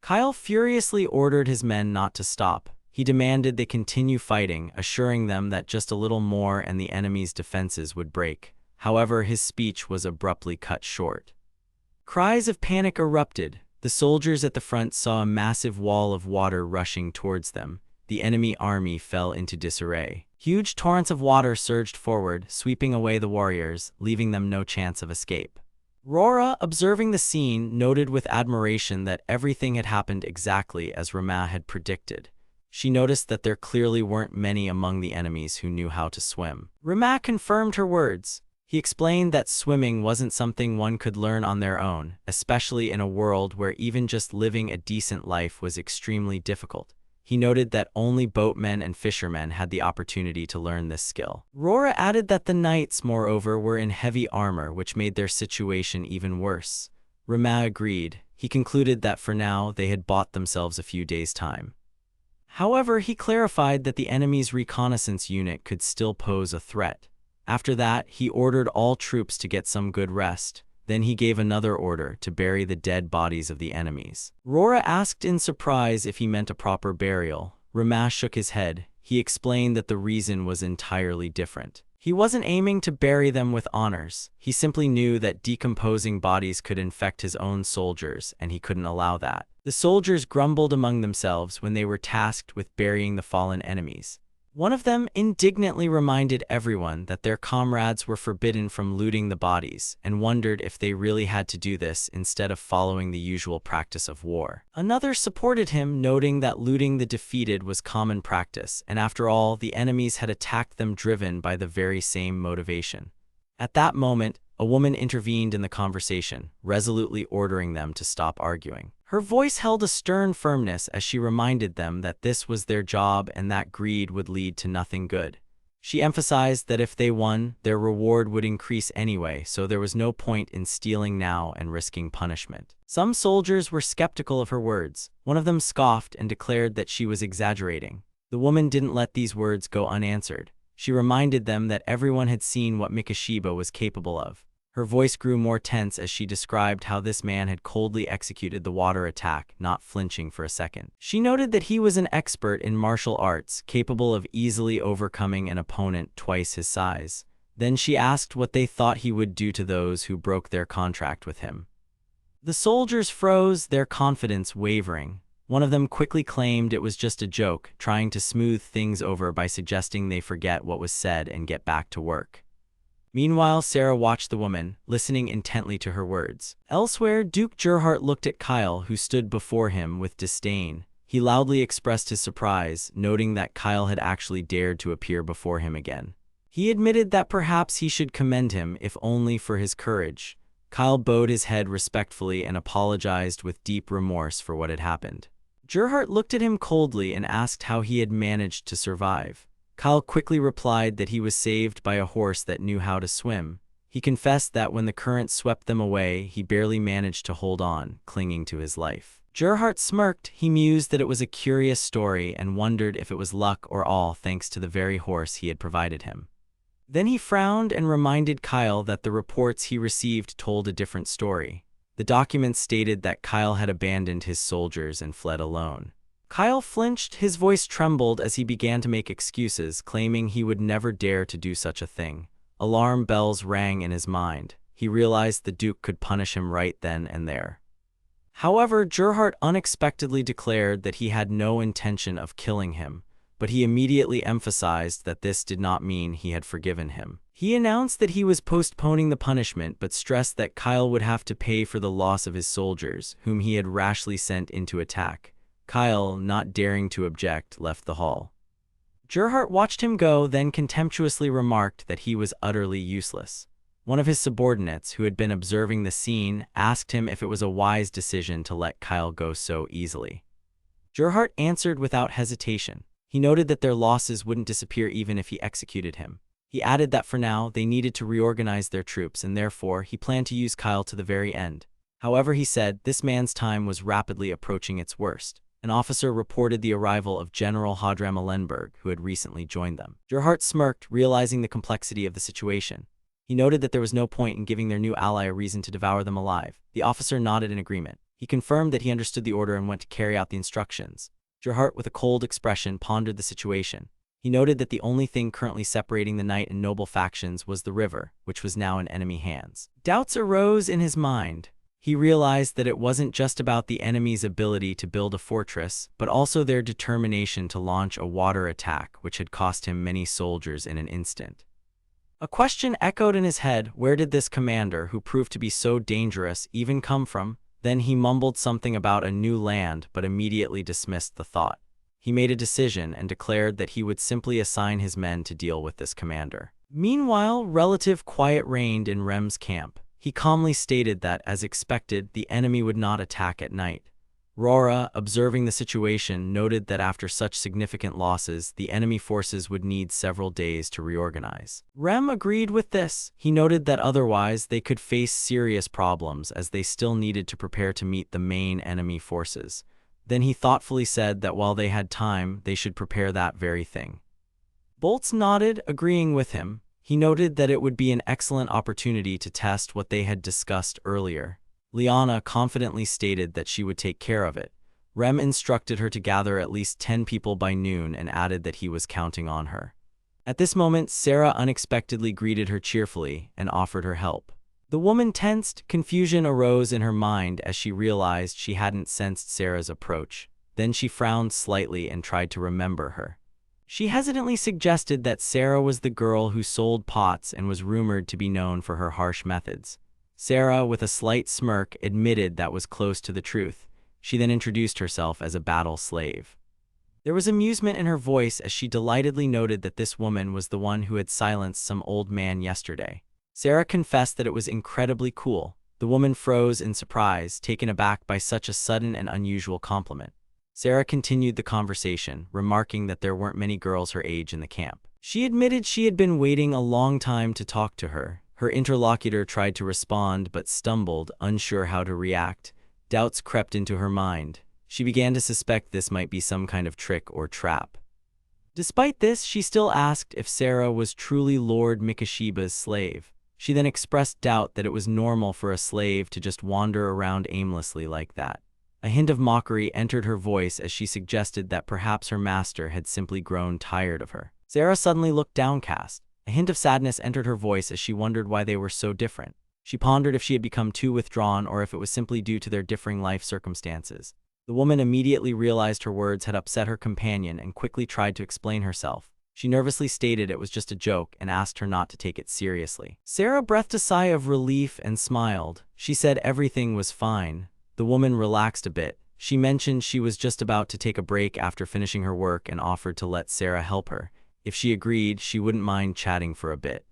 Kyle furiously ordered his men not to stop. He demanded they continue fighting, assuring them that just a little more and the enemy's defenses would break. However, his speech was abruptly cut short. Cries of panic erupted. The soldiers at the front saw a massive wall of water rushing towards them. The enemy army fell into disarray. Huge torrents of water surged forward, sweeping away the warriors, leaving them no chance of escape. Rora, observing the scene, noted with admiration that everything had happened exactly as Rama had predicted. She noticed that there clearly weren't many among the enemies who knew how to swim. Rama confirmed her words. He explained that swimming wasn't something one could learn on their own, especially in a world where even just living a decent life was extremely difficult. He noted that only boatmen and fishermen had the opportunity to learn this skill. Rora added that the knights, moreover, were in heavy armor, which made their situation even worse. Rama agreed. He concluded that for now they had bought themselves a few days' time. However, he clarified that the enemy's reconnaissance unit could still pose a threat. After that, he ordered all troops to get some good rest. Then he gave another order to bury the dead bodies of the enemies. Rora asked in surprise if he meant a proper burial. Rama shook his head. He explained that the reason was entirely different. He wasn't aiming to bury them with honors. He simply knew that decomposing bodies could infect his own soldiers, and he couldn't allow that. The soldiers grumbled among themselves when they were tasked with burying the fallen enemies. One of them indignantly reminded everyone that their comrades were forbidden from looting the bodies, and wondered if they really had to do this instead of following the usual practice of war. Another supported him, noting that looting the defeated was common practice, and after all, the enemies had attacked them driven by the very same motivation. At that moment, a woman intervened in the conversation, resolutely ordering them to stop arguing. Her voice held a stern firmness as she reminded them that this was their job and that greed would lead to nothing good. She emphasized that if they won, their reward would increase anyway, so there was no point in stealing now and risking punishment. Some soldiers were skeptical of her words. One of them scoffed and declared that she was exaggerating. The woman didn't let these words go unanswered. She reminded them that everyone had seen what Mikashiba was capable of. Her voice grew more tense as she described how this man had coldly executed the water attack, not flinching for a second. She noted that he was an expert in martial arts, capable of easily overcoming an opponent twice his size. Then she asked what they thought he would do to those who broke their contract with him. The soldiers froze, their confidence wavering. One of them quickly claimed it was just a joke, trying to smooth things over by suggesting they forget what was said and get back to work. Meanwhile, Sarah watched the woman, listening intently to her words. Elsewhere, Duke Gerhardt looked at Kyle, who stood before him, with disdain. He loudly expressed his surprise, noting that Kyle had actually dared to appear before him again. He admitted that perhaps he should commend him, if only for his courage. Kyle bowed his head respectfully and apologized with deep remorse for what had happened. Gerhardt looked at him coldly and asked how he had managed to survive. Kyle quickly replied that he was saved by a horse that knew how to swim. He confessed that when the current swept them away, he barely managed to hold on, clinging to his life. Gerhardt smirked. He mused that it was a curious story and wondered if it was luck or all thanks to the very horse he had provided him. Then he frowned and reminded Kyle that the reports he received told a different story. The documents stated that Kyle had abandoned his soldiers and fled alone. Kyle flinched, his voice trembled as he began to make excuses, claiming he would never dare to do such a thing. Alarm bells rang in his mind. He realized the Duke could punish him right then and there. However, Gerhardt unexpectedly declared that he had no intention of killing him, but he immediately emphasized that this did not mean he had forgiven him. He announced that he was postponing the punishment, but stressed that Kyle would have to pay for the loss of his soldiers, whom he had rashly sent into attack. Kyle, not daring to object, left the hall. Gerhardt watched him go, then contemptuously remarked that he was utterly useless. One of his subordinates, who had been observing the scene, asked him if it was a wise decision to let Kyle go so easily. Gerhardt answered without hesitation. He noted that their losses wouldn't disappear even if he executed him. He added that for now, they needed to reorganize their troops, and therefore he planned to use Kyle to the very end. However, he said this man's time was rapidly approaching its worst. An officer reported the arrival of General Hadram Alenberg, who had recently joined them. Gerhardt smirked, realizing the complexity of the situation. He noted that there was no point in giving their new ally a reason to devour them alive. The officer nodded in agreement. He confirmed that he understood the order and went to carry out the instructions. Gerhardt, with a cold expression, pondered the situation. He noted that the only thing currently separating the knight and noble factions was the river, which was now in enemy hands. Doubts arose in his mind. He realized that it wasn't just about the enemy's ability to build a fortress, but also their determination to launch a water attack, which had cost him many soldiers in an instant. A question echoed in his head: where did this commander, who proved to be so dangerous, even come from? Then he mumbled something about a new land, but immediately dismissed the thought. He made a decision and declared that he would simply assign his men to deal with this commander. Meanwhile, relative quiet reigned in Rem's camp. He calmly stated that, as expected, the enemy would not attack at night. Rora, observing the situation, noted that after such significant losses, the enemy forces would need several days to reorganize. Rem agreed with this. He noted that otherwise they could face serious problems, as they still needed to prepare to meet the main enemy forces. Then he thoughtfully said that while they had time, they should prepare that very thing. Boltz nodded, agreeing with him. He noted that it would be an excellent opportunity to test what they had discussed earlier. Liana confidently stated that she would take care of it. Rem instructed her to gather at least 10 people by noon and added that he was counting on her. At this moment, Sarah unexpectedly greeted her cheerfully and offered her help. The woman tensed. Confusion arose in her mind as she realized she hadn't sensed Sarah's approach. Then she frowned slightly and tried to remember her. She hesitantly suggested that Sarah was the girl who sold pots and was rumored to be known for her harsh methods. Sarah, with a slight smirk, admitted that was close to the truth. She then introduced herself as a battle slave. There was amusement in her voice as she delightedly noted that this woman was the one who had silenced some old man yesterday. Sarah confessed that it was incredibly cool. The woman froze in surprise, taken aback by such a sudden and unusual compliment. Sarah continued the conversation, remarking that there weren't many girls her age in the camp. She admitted she had been waiting a long time to talk to her. Her interlocutor tried to respond but stumbled, unsure how to react. Doubts crept into her mind. She began to suspect this might be some kind of trick or trap. Despite this, she still asked if Sarah was truly Lord Mikashiba's slave. She then expressed doubt that it was normal for a slave to just wander around aimlessly like that. A hint of mockery entered her voice as she suggested that perhaps her master had simply grown tired of her. Sarah suddenly looked downcast. A hint of sadness entered her voice as she wondered why they were so different. She pondered if she had become too withdrawn or if it was simply due to their differing life circumstances. The woman immediately realized her words had upset her companion and quickly tried to explain herself. She nervously stated it was just a joke and asked her not to take it seriously. Sarah breathed a sigh of relief and smiled. She said everything was fine. The woman relaxed a bit. She mentioned she was just about to take a break after finishing her work and offered to let Sarah help her. If she agreed, she wouldn't mind chatting for a bit.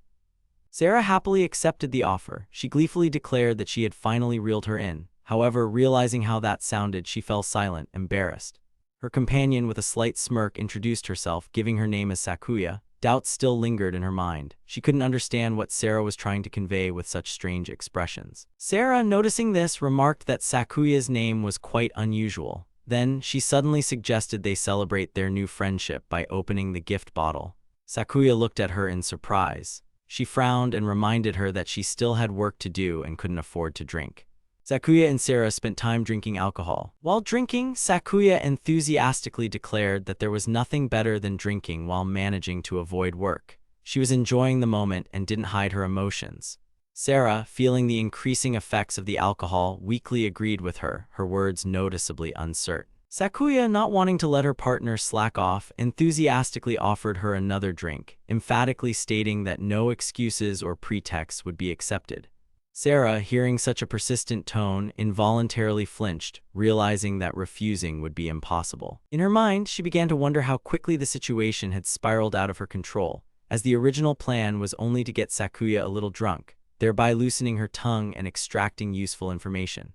Sarah happily accepted the offer. She gleefully declared that she had finally reeled her in. However, realizing how that sounded, she fell silent, embarrassed. Her companion, with a slight smirk, introduced herself, giving her name as Sakuya. Doubts still lingered in her mind. She couldn't understand what Sarah was trying to convey with such strange expressions. Sarah, noticing this, remarked that Sakuya's name was quite unusual. Then, she suddenly suggested they celebrate their new friendship by opening the gift bottle. Sakuya looked at her in surprise. She frowned and reminded her that she still had work to do and couldn't afford to drink. Sakuya and Sarah spent time drinking alcohol. While drinking, Sakuya enthusiastically declared that there was nothing better than drinking while managing to avoid work. She was enjoying the moment and didn't hide her emotions. Sarah, feeling the increasing effects of the alcohol, weakly agreed with her, her words noticeably uncertain. Sakuya, not wanting to let her partner slack off, enthusiastically offered her another drink, emphatically stating that no excuses or pretexts would be accepted. Sarah, hearing such a persistent tone, involuntarily flinched, realizing that refusing would be impossible. In her mind, she began to wonder how quickly the situation had spiraled out of her control, as the original plan was only to get Sakuya a little drunk, thereby loosening her tongue and extracting useful information.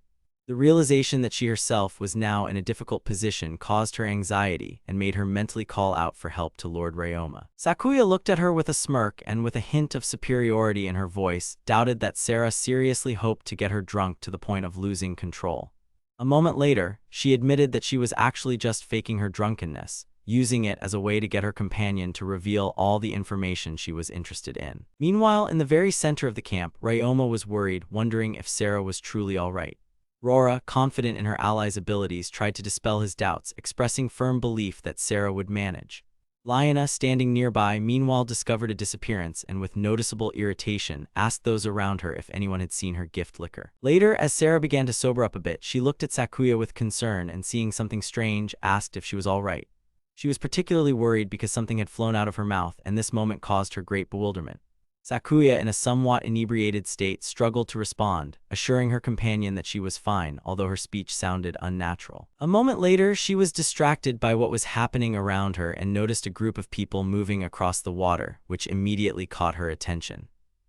The realization that she herself was now in a difficult position caused her anxiety and made her mentally call out for help to Lord Ryoma. Sakuya looked at her with a smirk and with a hint of superiority in her voice, doubted that Sarah seriously hoped to get her drunk to the point of losing control. A moment later, she admitted that she was actually just faking her drunkenness, using it as a way to get her companion to reveal all the information she was interested in. Meanwhile, in the very center of the camp, Ryoma was worried, wondering if Sarah was truly all right. Rora, confident in her ally's abilities, tried to dispel his doubts, expressing firm belief that Sarah would manage. Liana, standing nearby, meanwhile discovered a disappearance and with noticeable irritation asked those around her if anyone had seen her gift liquor. Later, as Sarah began to sober up a bit, she looked at Sakuya with concern and seeing something strange, asked if she was all right. She was particularly worried because something had flown out of her mouth, and this moment caused her great bewilderment. Sakuya, in a somewhat inebriated state, struggled to respond, assuring her companion that she was fine, although her speech sounded unnatural. A moment later, she was distracted by what was happening around her and noticed a group of people moving across the water, which immediately caught her attention.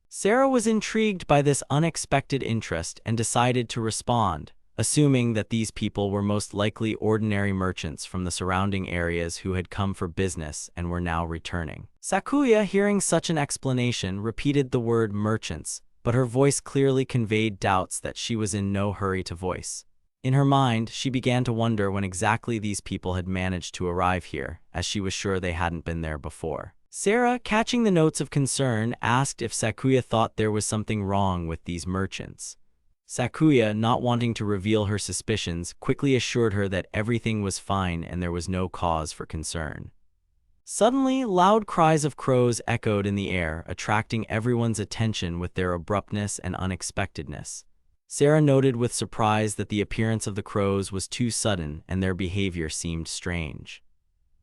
Sarah was intrigued by this unexpected interest and decided to respond, assuming that these people were most likely ordinary merchants from the surrounding areas who had come for business and were now returning. Sakuya, hearing such an explanation, repeated the word merchants, but her voice clearly conveyed doubts that she was in no hurry to voice. In her mind, she began to wonder when exactly these people had managed to arrive here, as she was sure they hadn't been there before. Sarah, catching the notes of concern, asked if Sakuya thought there was something wrong with these merchants. Sakuya, not wanting to reveal her suspicions, quickly assured her that everything was fine and there was no cause for concern. Suddenly, loud cries of crows echoed in the air, attracting everyone's attention with their abruptness and unexpectedness. Sarah noted with surprise that the appearance of the crows was too sudden and their behavior seemed strange.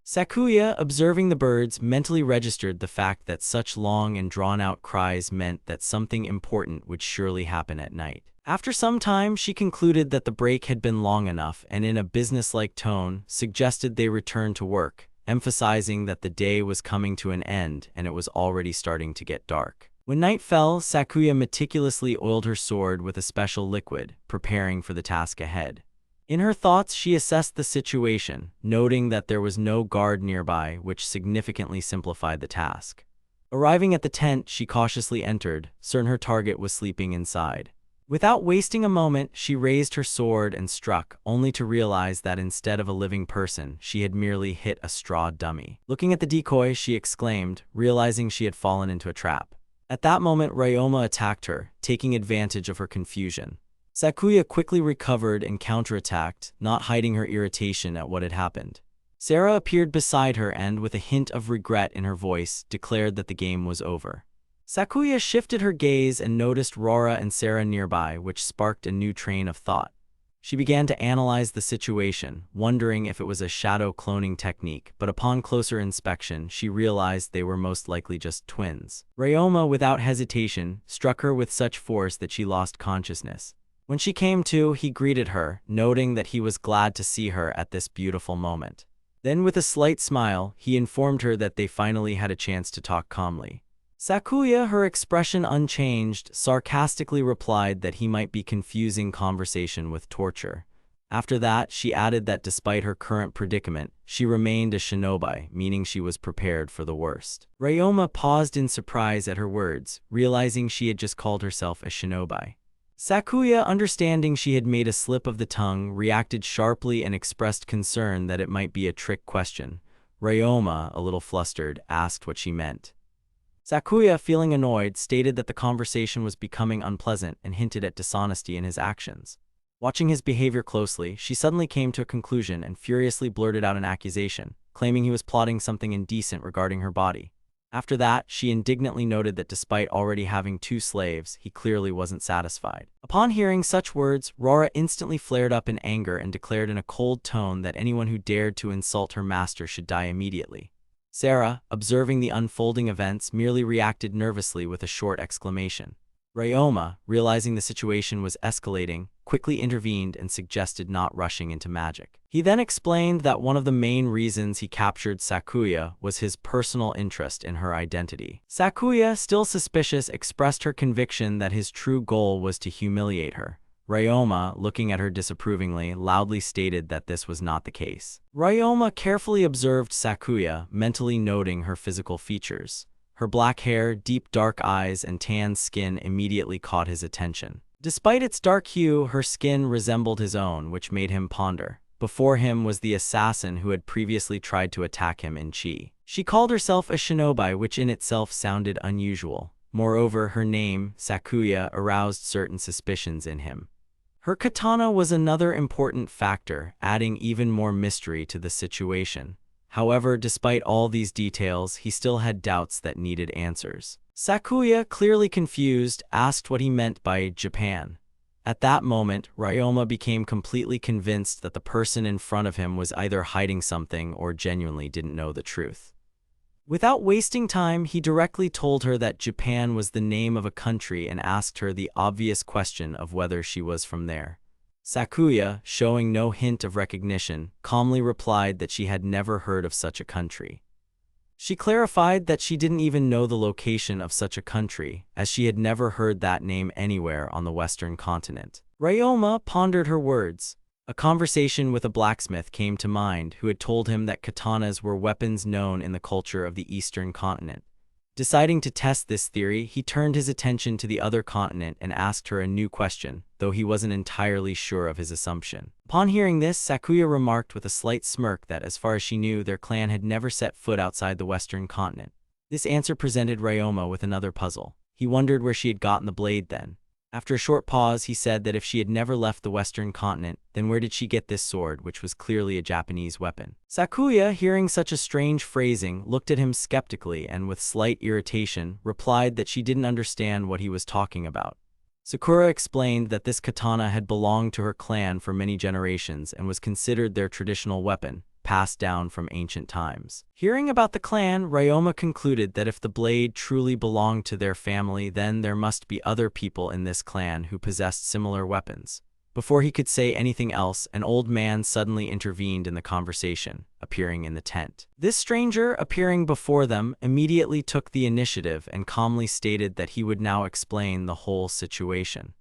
Sakuya, observing the birds, mentally registered the fact that such long and drawn-out cries meant that something important would surely happen at night. After some time, she concluded that the break had been long enough and in a businesslike tone suggested they return to work, emphasizing that the day was coming to an end and it was already starting to get dark. When night fell, Sakuya meticulously oiled her sword with a special liquid, preparing for the task ahead. In her thoughts, she assessed the situation, noting that there was no guard nearby, which significantly simplified the task. Arriving at the tent, she cautiously entered, certain her target was sleeping inside. Without wasting a moment, she raised her sword and struck, only to realize that instead of a living person, she had merely hit a straw dummy. Looking at the decoy, she exclaimed, realizing she had fallen into a trap. At that moment, Ryoma attacked her, taking advantage of her confusion. Sakuya quickly recovered and counterattacked, not hiding her irritation at what had happened. Sarah appeared beside her and, with a hint of regret in her voice, declared that the game was over. Sakuya shifted her gaze and noticed Rora and Sarah nearby, which sparked a new train of thought. She began to analyze the situation, wondering if it was a shadow cloning technique, but upon closer inspection, she realized they were most likely just twins. Ryoma, without hesitation, struck her with such force that she lost consciousness. When she came to, he greeted her, noting that he was glad to see her at this beautiful moment. Then, with a slight smile, he informed her that they finally had a chance to talk calmly. Sakuya, her expression unchanged, sarcastically replied that he might be confusing conversation with torture. After that, she added that despite her current predicament, she remained a shinobi, meaning she was prepared for the worst. Ryoma paused in surprise at her words, realizing she had just called herself a shinobi. Sakuya, understanding she had made a slip of the tongue, reacted sharply and expressed concern that it might be a trick question. Ryoma, a little flustered, asked what she meant. Sakuya, feeling annoyed, stated that the conversation was becoming unpleasant and hinted at dishonesty in his actions. Watching his behavior closely, she suddenly came to a conclusion and furiously blurted out an accusation, claiming he was plotting something indecent regarding her body. After that, she indignantly noted that despite already having 2 slaves, he clearly wasn't satisfied. Upon hearing such words, Rora instantly flared up in anger and declared in a cold tone that anyone who dared to insult her master should die immediately. Sarah, observing the unfolding events, merely reacted nervously with a short exclamation. Ryoma, realizing the situation was escalating, quickly intervened and suggested not rushing into magic. He then explained that one of the main reasons he captured Sakuya was his personal interest in her identity. Sakuya, still suspicious, expressed her conviction that his true goal was to humiliate her. Ryoma, looking at her disapprovingly, loudly stated that this was not the case. Ryoma carefully observed Sakuya, mentally noting her physical features. Her black hair, deep dark eyes, and tan skin immediately caught his attention. Despite its dark hue, her skin resembled his own, which made him ponder. Before him was the assassin who had previously tried to attack him in Chi. She called herself a shinobi, which in itself sounded unusual. Moreover, her name, Sakuya, aroused certain suspicions in him. Her katana was another important factor, adding even more mystery to the situation. However, despite all these details, he still had doubts that needed answers. Sakuya, clearly confused, asked what he meant by Japan. At that moment, Ryoma became completely convinced that the person in front of him was either hiding something or genuinely didn't know the truth. Without wasting time, he directly told her that Japan was the name of a country and asked her the obvious question of whether she was from there. Sakuya, showing no hint of recognition, calmly replied that she had never heard of such a country. She clarified that she didn't even know the location of such a country, as she had never heard that name anywhere on the Western continent. Ryoma pondered her words. A conversation with a blacksmith came to mind who had told him that katanas were weapons known in the culture of the Eastern continent. Deciding to test this theory, he turned his attention to the other continent and asked her a new question, though he wasn't entirely sure of his assumption. Upon hearing this, Sakuya remarked with a slight smirk that, as far as she knew, their clan had never set foot outside the Western continent. This answer presented Ryoma with another puzzle. He wondered where she had gotten the blade then. After a short pause, he said that if she had never left the Western continent, then where did she get this sword, which was clearly a Japanese weapon? Sakuya, hearing such a strange phrasing, looked at him skeptically and, with slight irritation, replied that she didn't understand what he was talking about. Sakura explained that this katana had belonged to her clan for many generations and was considered their traditional weapon, passed down from ancient times. Hearing about the clan, Ryoma concluded that if the blade truly belonged to their family, then there must be other people in this clan who possessed similar weapons. Before he could say anything else, an old man suddenly intervened in the conversation, appearing in the tent. This stranger, appearing before them, immediately took the initiative and calmly stated that he would now explain the whole situation.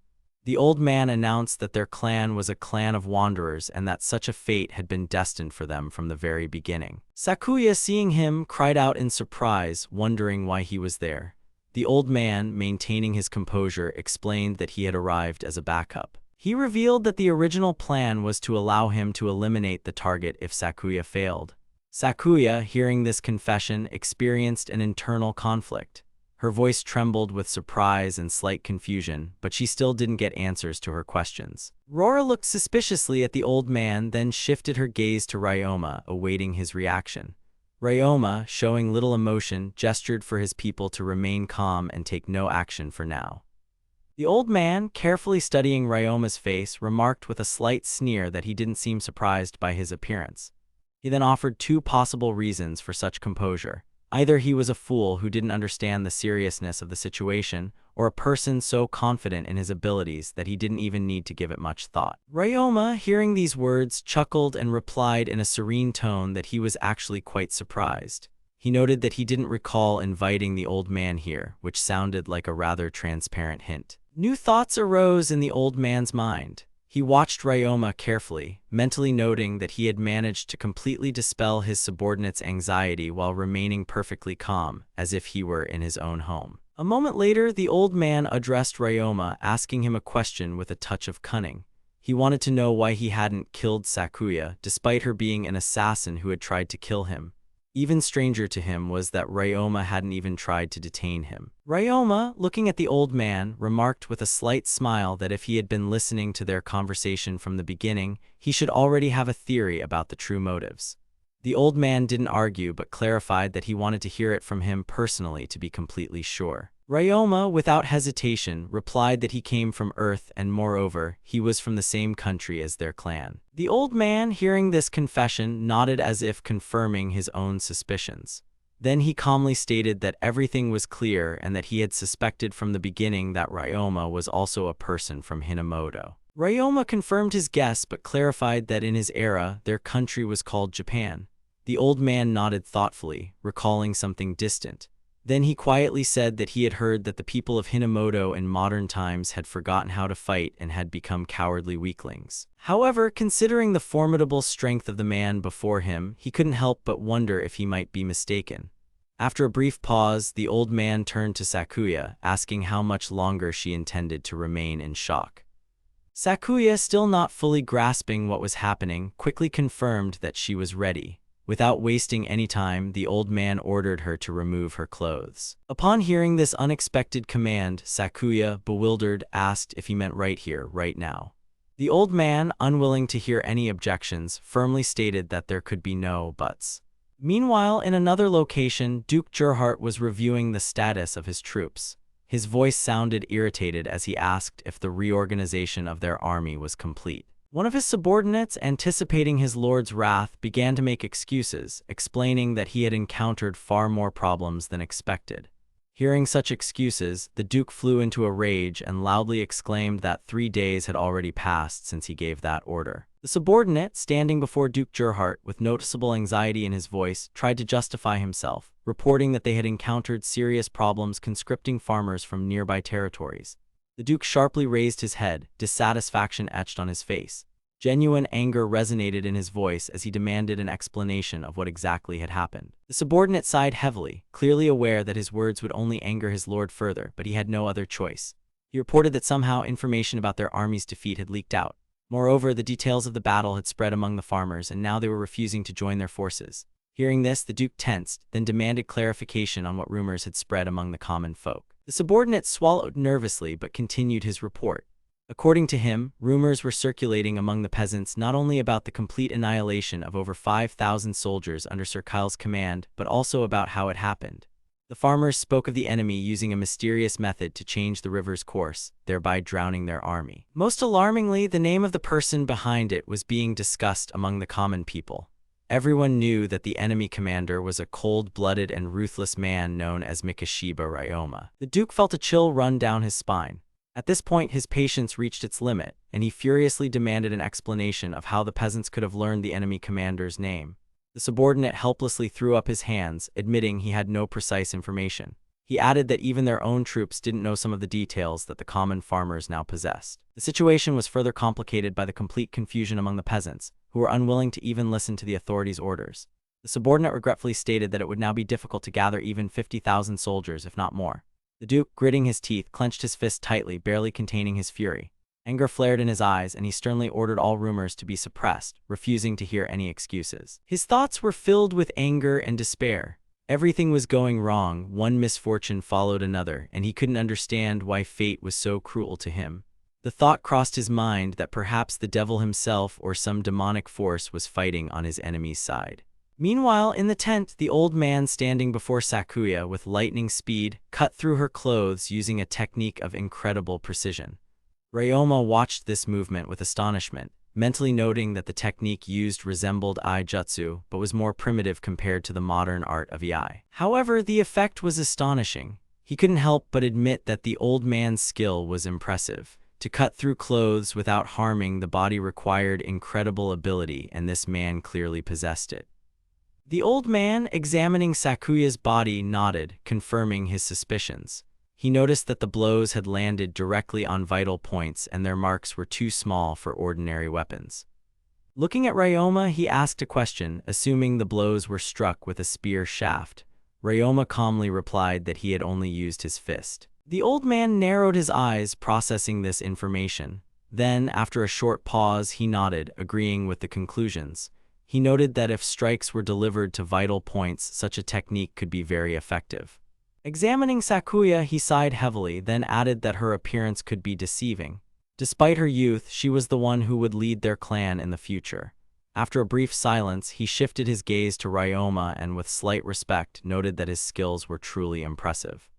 The old man announced that their clan was a clan of wanderers and that such a fate had been destined for them from the very beginning. Sakuya, seeing him, cried out in surprise, wondering why he was there. The old man, maintaining his composure, explained that he had arrived as a backup. He revealed that the original plan was to allow him to eliminate the target if Sakuya failed. Sakuya, hearing this confession, experienced an internal conflict. Her voice trembled with surprise and slight confusion, but she still didn't get answers to her questions. Rora looked suspiciously at the old man, then shifted her gaze to Ryoma, awaiting his reaction. Ryoma, showing little emotion, gestured for his people to remain calm and take no action for now. The old man, carefully studying Ryoma's face, remarked with a slight sneer that he didn't seem surprised by his appearance. He then offered two possible reasons for such composure. Either he was a fool who didn't understand the seriousness of the situation, or a person so confident in his abilities that he didn't even need to give it much thought. Ryoma, hearing these words, chuckled and replied in a serene tone that he was actually quite surprised. He noted that he didn't recall inviting the old man here, which sounded like a rather transparent hint. New thoughts arose in the old man's mind. He watched Ryoma carefully, mentally noting that he had managed to completely dispel his subordinate's anxiety while remaining perfectly calm, as if he were in his own home. A moment later, the old man addressed Ryoma, asking him a question with a touch of cunning. He wanted to know why he hadn't killed Sakuya, despite her being an assassin who had tried to kill him. Even stranger to him was that Ryoma hadn't even tried to detain him. Ryoma, looking at the old man, remarked with a slight smile that if he had been listening to their conversation from the beginning, he should already have a theory about the true motives. The old man didn't argue but clarified that he wanted to hear it from him personally to be completely sure. Ryoma, without hesitation, replied that he came from Earth and, moreover, he was from the same country as their clan. The old man, hearing this confession, nodded as if confirming his own suspicions. Then he calmly stated that everything was clear and that he had suspected from the beginning that Ryoma was also a person from Hinamoto. Ryoma confirmed his guess but clarified that in his era, their country was called Japan. The old man nodded thoughtfully, recalling something distant. Then he quietly said that he had heard that the people of Hinamoto in modern times had forgotten how to fight and had become cowardly weaklings. However, considering the formidable strength of the man before him, he couldn't help but wonder if he might be mistaken. After a brief pause, the old man turned to Sakuya, asking how much longer she intended to remain in shock. Sakuya, still not fully grasping what was happening, quickly confirmed that she was ready. Without wasting any time, the old man ordered her to remove her clothes. Upon hearing this unexpected command, Sakuya, bewildered, asked if he meant right here, right now. The old man, unwilling to hear any objections, firmly stated that there could be no buts. Meanwhile, in another location, Duke Gerhardt was reviewing the status of his troops. His voice sounded irritated as he asked if the reorganization of their army was complete. One of his subordinates, anticipating his lord's wrath, began to make excuses, explaining that he had encountered far more problems than expected. Hearing such excuses, the Duke flew into a rage and loudly exclaimed that 3 days had already passed since he gave that order. The subordinate, standing before Duke Gerhardt with noticeable anxiety in his voice, tried to justify himself, reporting that they had encountered serious problems conscripting farmers from nearby territories. The Duke sharply raised his head, dissatisfaction etched on his face. Genuine anger resonated in his voice as he demanded an explanation of what exactly had happened. The subordinate sighed heavily, clearly aware that his words would only anger his lord further, but he had no other choice. He reported that somehow information about their army's defeat had leaked out. Moreover, the details of the battle had spread among the farmers, and now they were refusing to join their forces. Hearing this, the Duke tensed, then demanded clarification on what rumors had spread among the common folk. The subordinate swallowed nervously but continued his report. According to him, rumors were circulating among the peasants not only about the complete annihilation of over 5,000 soldiers under Sir Kyle's command, but also about how it happened. The farmers spoke of the enemy using a mysterious method to change the river's course, thereby drowning their army. Most alarmingly, the name of the person behind it was being discussed among the common people. Everyone knew that the enemy commander was a cold-blooded and ruthless man known as Mikashiba Ryoma. The Duke felt a chill run down his spine. At this point, his patience reached its limit, and he furiously demanded an explanation of how the peasants could have learned the enemy commander's name. The subordinate helplessly threw up his hands, admitting he had no precise information. He added that even their own troops didn't know some of the details that the common farmers now possessed. The situation was further complicated by the complete confusion among the peasants, who were unwilling to even listen to the authorities' orders. The subordinate regretfully stated that it would now be difficult to gather even 50,000 soldiers, if not more. The Duke, gritting his teeth, clenched his fist tightly, barely containing his fury. Anger flared in his eyes, and he sternly ordered all rumors to be suppressed, refusing to hear any excuses. His thoughts were filled with anger and despair. Everything was going wrong, one misfortune followed another, and he couldn't understand why fate was so cruel to him. The thought crossed his mind that perhaps the devil himself or some demonic force was fighting on his enemy's side. Meanwhile, in the tent, the old man standing before Sakuya with lightning speed cut through her clothes using a technique of incredible precision. Ryoma watched this movement with astonishment, mentally noting that the technique used resembled ijutsu but was more primitive compared to the modern art of Iai. However, the effect was astonishing. He couldn't help but admit that the old man's skill was impressive. To cut through clothes without harming the body required incredible ability, and this man clearly possessed it. The old man, examining Sakuya's body, nodded, confirming his suspicions. He noticed that the blows had landed directly on vital points and their marks were too small for ordinary weapons. Looking at Ryoma, he asked a question, assuming the blows were struck with a spear shaft. Ryoma calmly replied that he had only used his fist. The old man narrowed his eyes, processing this information. Then, after a short pause, he nodded, agreeing with the conclusions. He noted that if strikes were delivered to vital points, such a technique could be very effective. Examining Sakuya, he sighed heavily, then added that her appearance could be deceiving. Despite her youth, she was the one who would lead their clan in the future. After a brief silence, he shifted his gaze to Ryoma and with slight respect noted that his skills were truly impressive.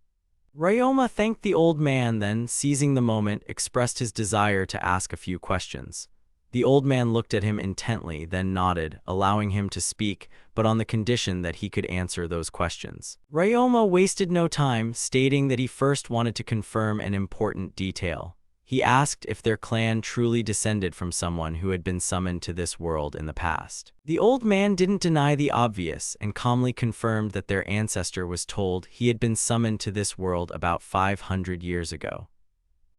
Ryoma thanked the old man, then, seizing the moment, expressed his desire to ask a few questions. The old man looked at him intently, then nodded, allowing him to speak, but on the condition that he could answer those questions. Ryoma wasted no time, stating that he first wanted to confirm an important detail. He asked if their clan truly descended from someone who had been summoned to this world in the past. The old man didn't deny the obvious and calmly confirmed that their ancestor was told he had been summoned to this world about 500 years ago.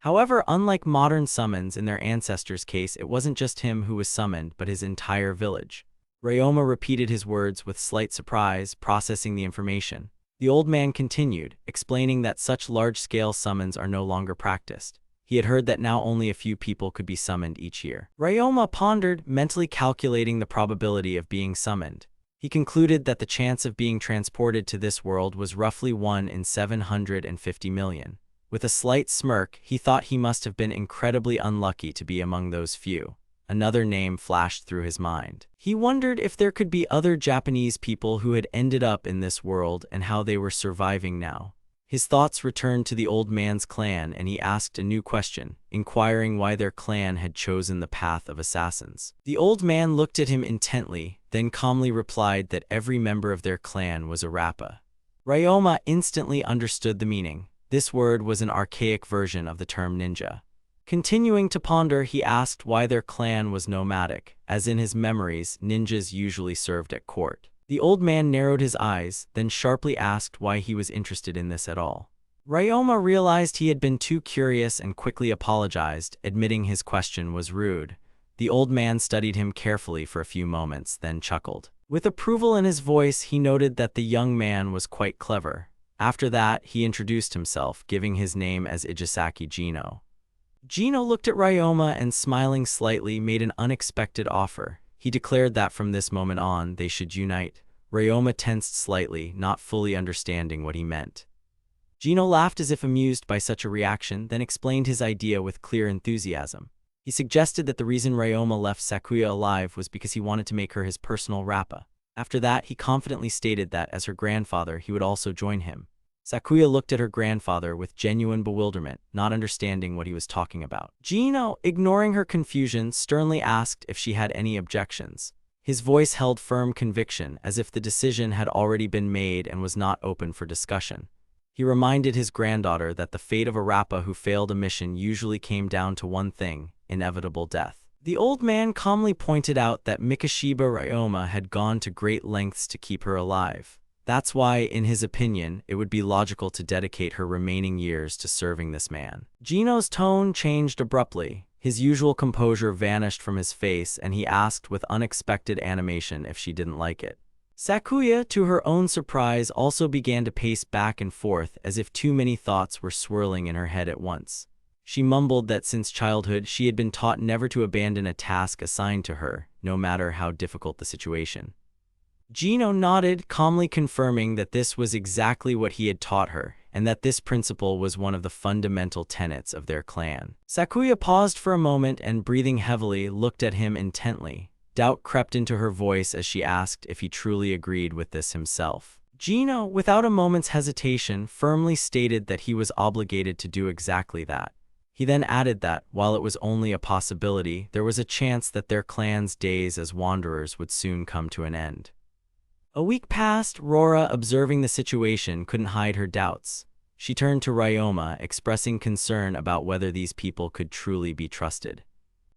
However, unlike modern summons in their ancestor's case, it wasn't just him who was summoned, but his entire village. Ryoma repeated his words with slight surprise, processing the information. The old man continued, explaining that such large-scale summons are no longer practiced. He had heard that now only a few people could be summoned each year. Ryoma pondered, mentally calculating the probability of being summoned. He concluded that the chance of being transported to this world was roughly 1 in 750 million. With a slight smirk, he thought he must have been incredibly unlucky to be among those few. Another name flashed through his mind. He wondered if there could be other Japanese people who had ended up in this world and how they were surviving now. His thoughts returned to the old man's clan, and he asked a new question, inquiring why their clan had chosen the path of assassins. The old man looked at him intently, then calmly replied that every member of their clan was a rappa. Ryoma instantly understood the meaning. This word was an archaic version of the term ninja. Continuing to ponder, he asked why their clan was nomadic, as in his memories, ninjas usually served at court. The old man narrowed his eyes, then sharply asked why he was interested in this at all. Ryoma realized he had been too curious and quickly apologized, admitting his question was rude. The old man studied him carefully for a few moments, then chuckled. With approval in his voice, he noted that the young man was quite clever. After that, he introduced himself, giving his name as Ijisaki Jino. Jino looked at Ryoma and, smiling slightly, made an unexpected offer. He declared that from this moment on, they should unite. Ryoma tensed slightly, not fully understanding what he meant. Jino laughed as if amused by such a reaction, then explained his idea with clear enthusiasm. He suggested that the reason Ryoma left Sakuya alive was because he wanted to make her his personal rappa. After that, he confidently stated that, as her grandfather, he would also join him. Sakuya looked at her grandfather with genuine bewilderment, not understanding what he was talking about. Jino, ignoring her confusion, sternly asked if she had any objections. His voice held firm conviction, as if the decision had already been made and was not open for discussion. He reminded his granddaughter that the fate of a rappa who failed a mission usually came down to one thing: inevitable death. The old man calmly pointed out that Mikashiba Ryoma had gone to great lengths to keep her alive. That's why, in his opinion, it would be logical to dedicate her remaining years to serving this man. Jino's tone changed abruptly. His usual composure vanished from his face, and he asked with unexpected animation if she didn't like it. Sakuya, to her own surprise, also began to pace back and forth as if too many thoughts were swirling in her head at once. She mumbled that since childhood she had been taught never to abandon a task assigned to her, no matter how difficult the situation. Jino nodded, calmly confirming that this was exactly what he had taught her, and that this principle was one of the fundamental tenets of their clan. Sakuya paused for a moment and, breathing heavily, looked at him intently. Doubt crept into her voice as she asked if he truly agreed with this himself. Jino, without a moment's hesitation, firmly stated that he was obligated to do exactly that. He then added that, while it was only a possibility, there was a chance that their clan's days as wanderers would soon come to an end. A week passed. Rora, observing the situation, couldn't hide her doubts. She turned to Ryoma, expressing concern about whether these people could truly be trusted.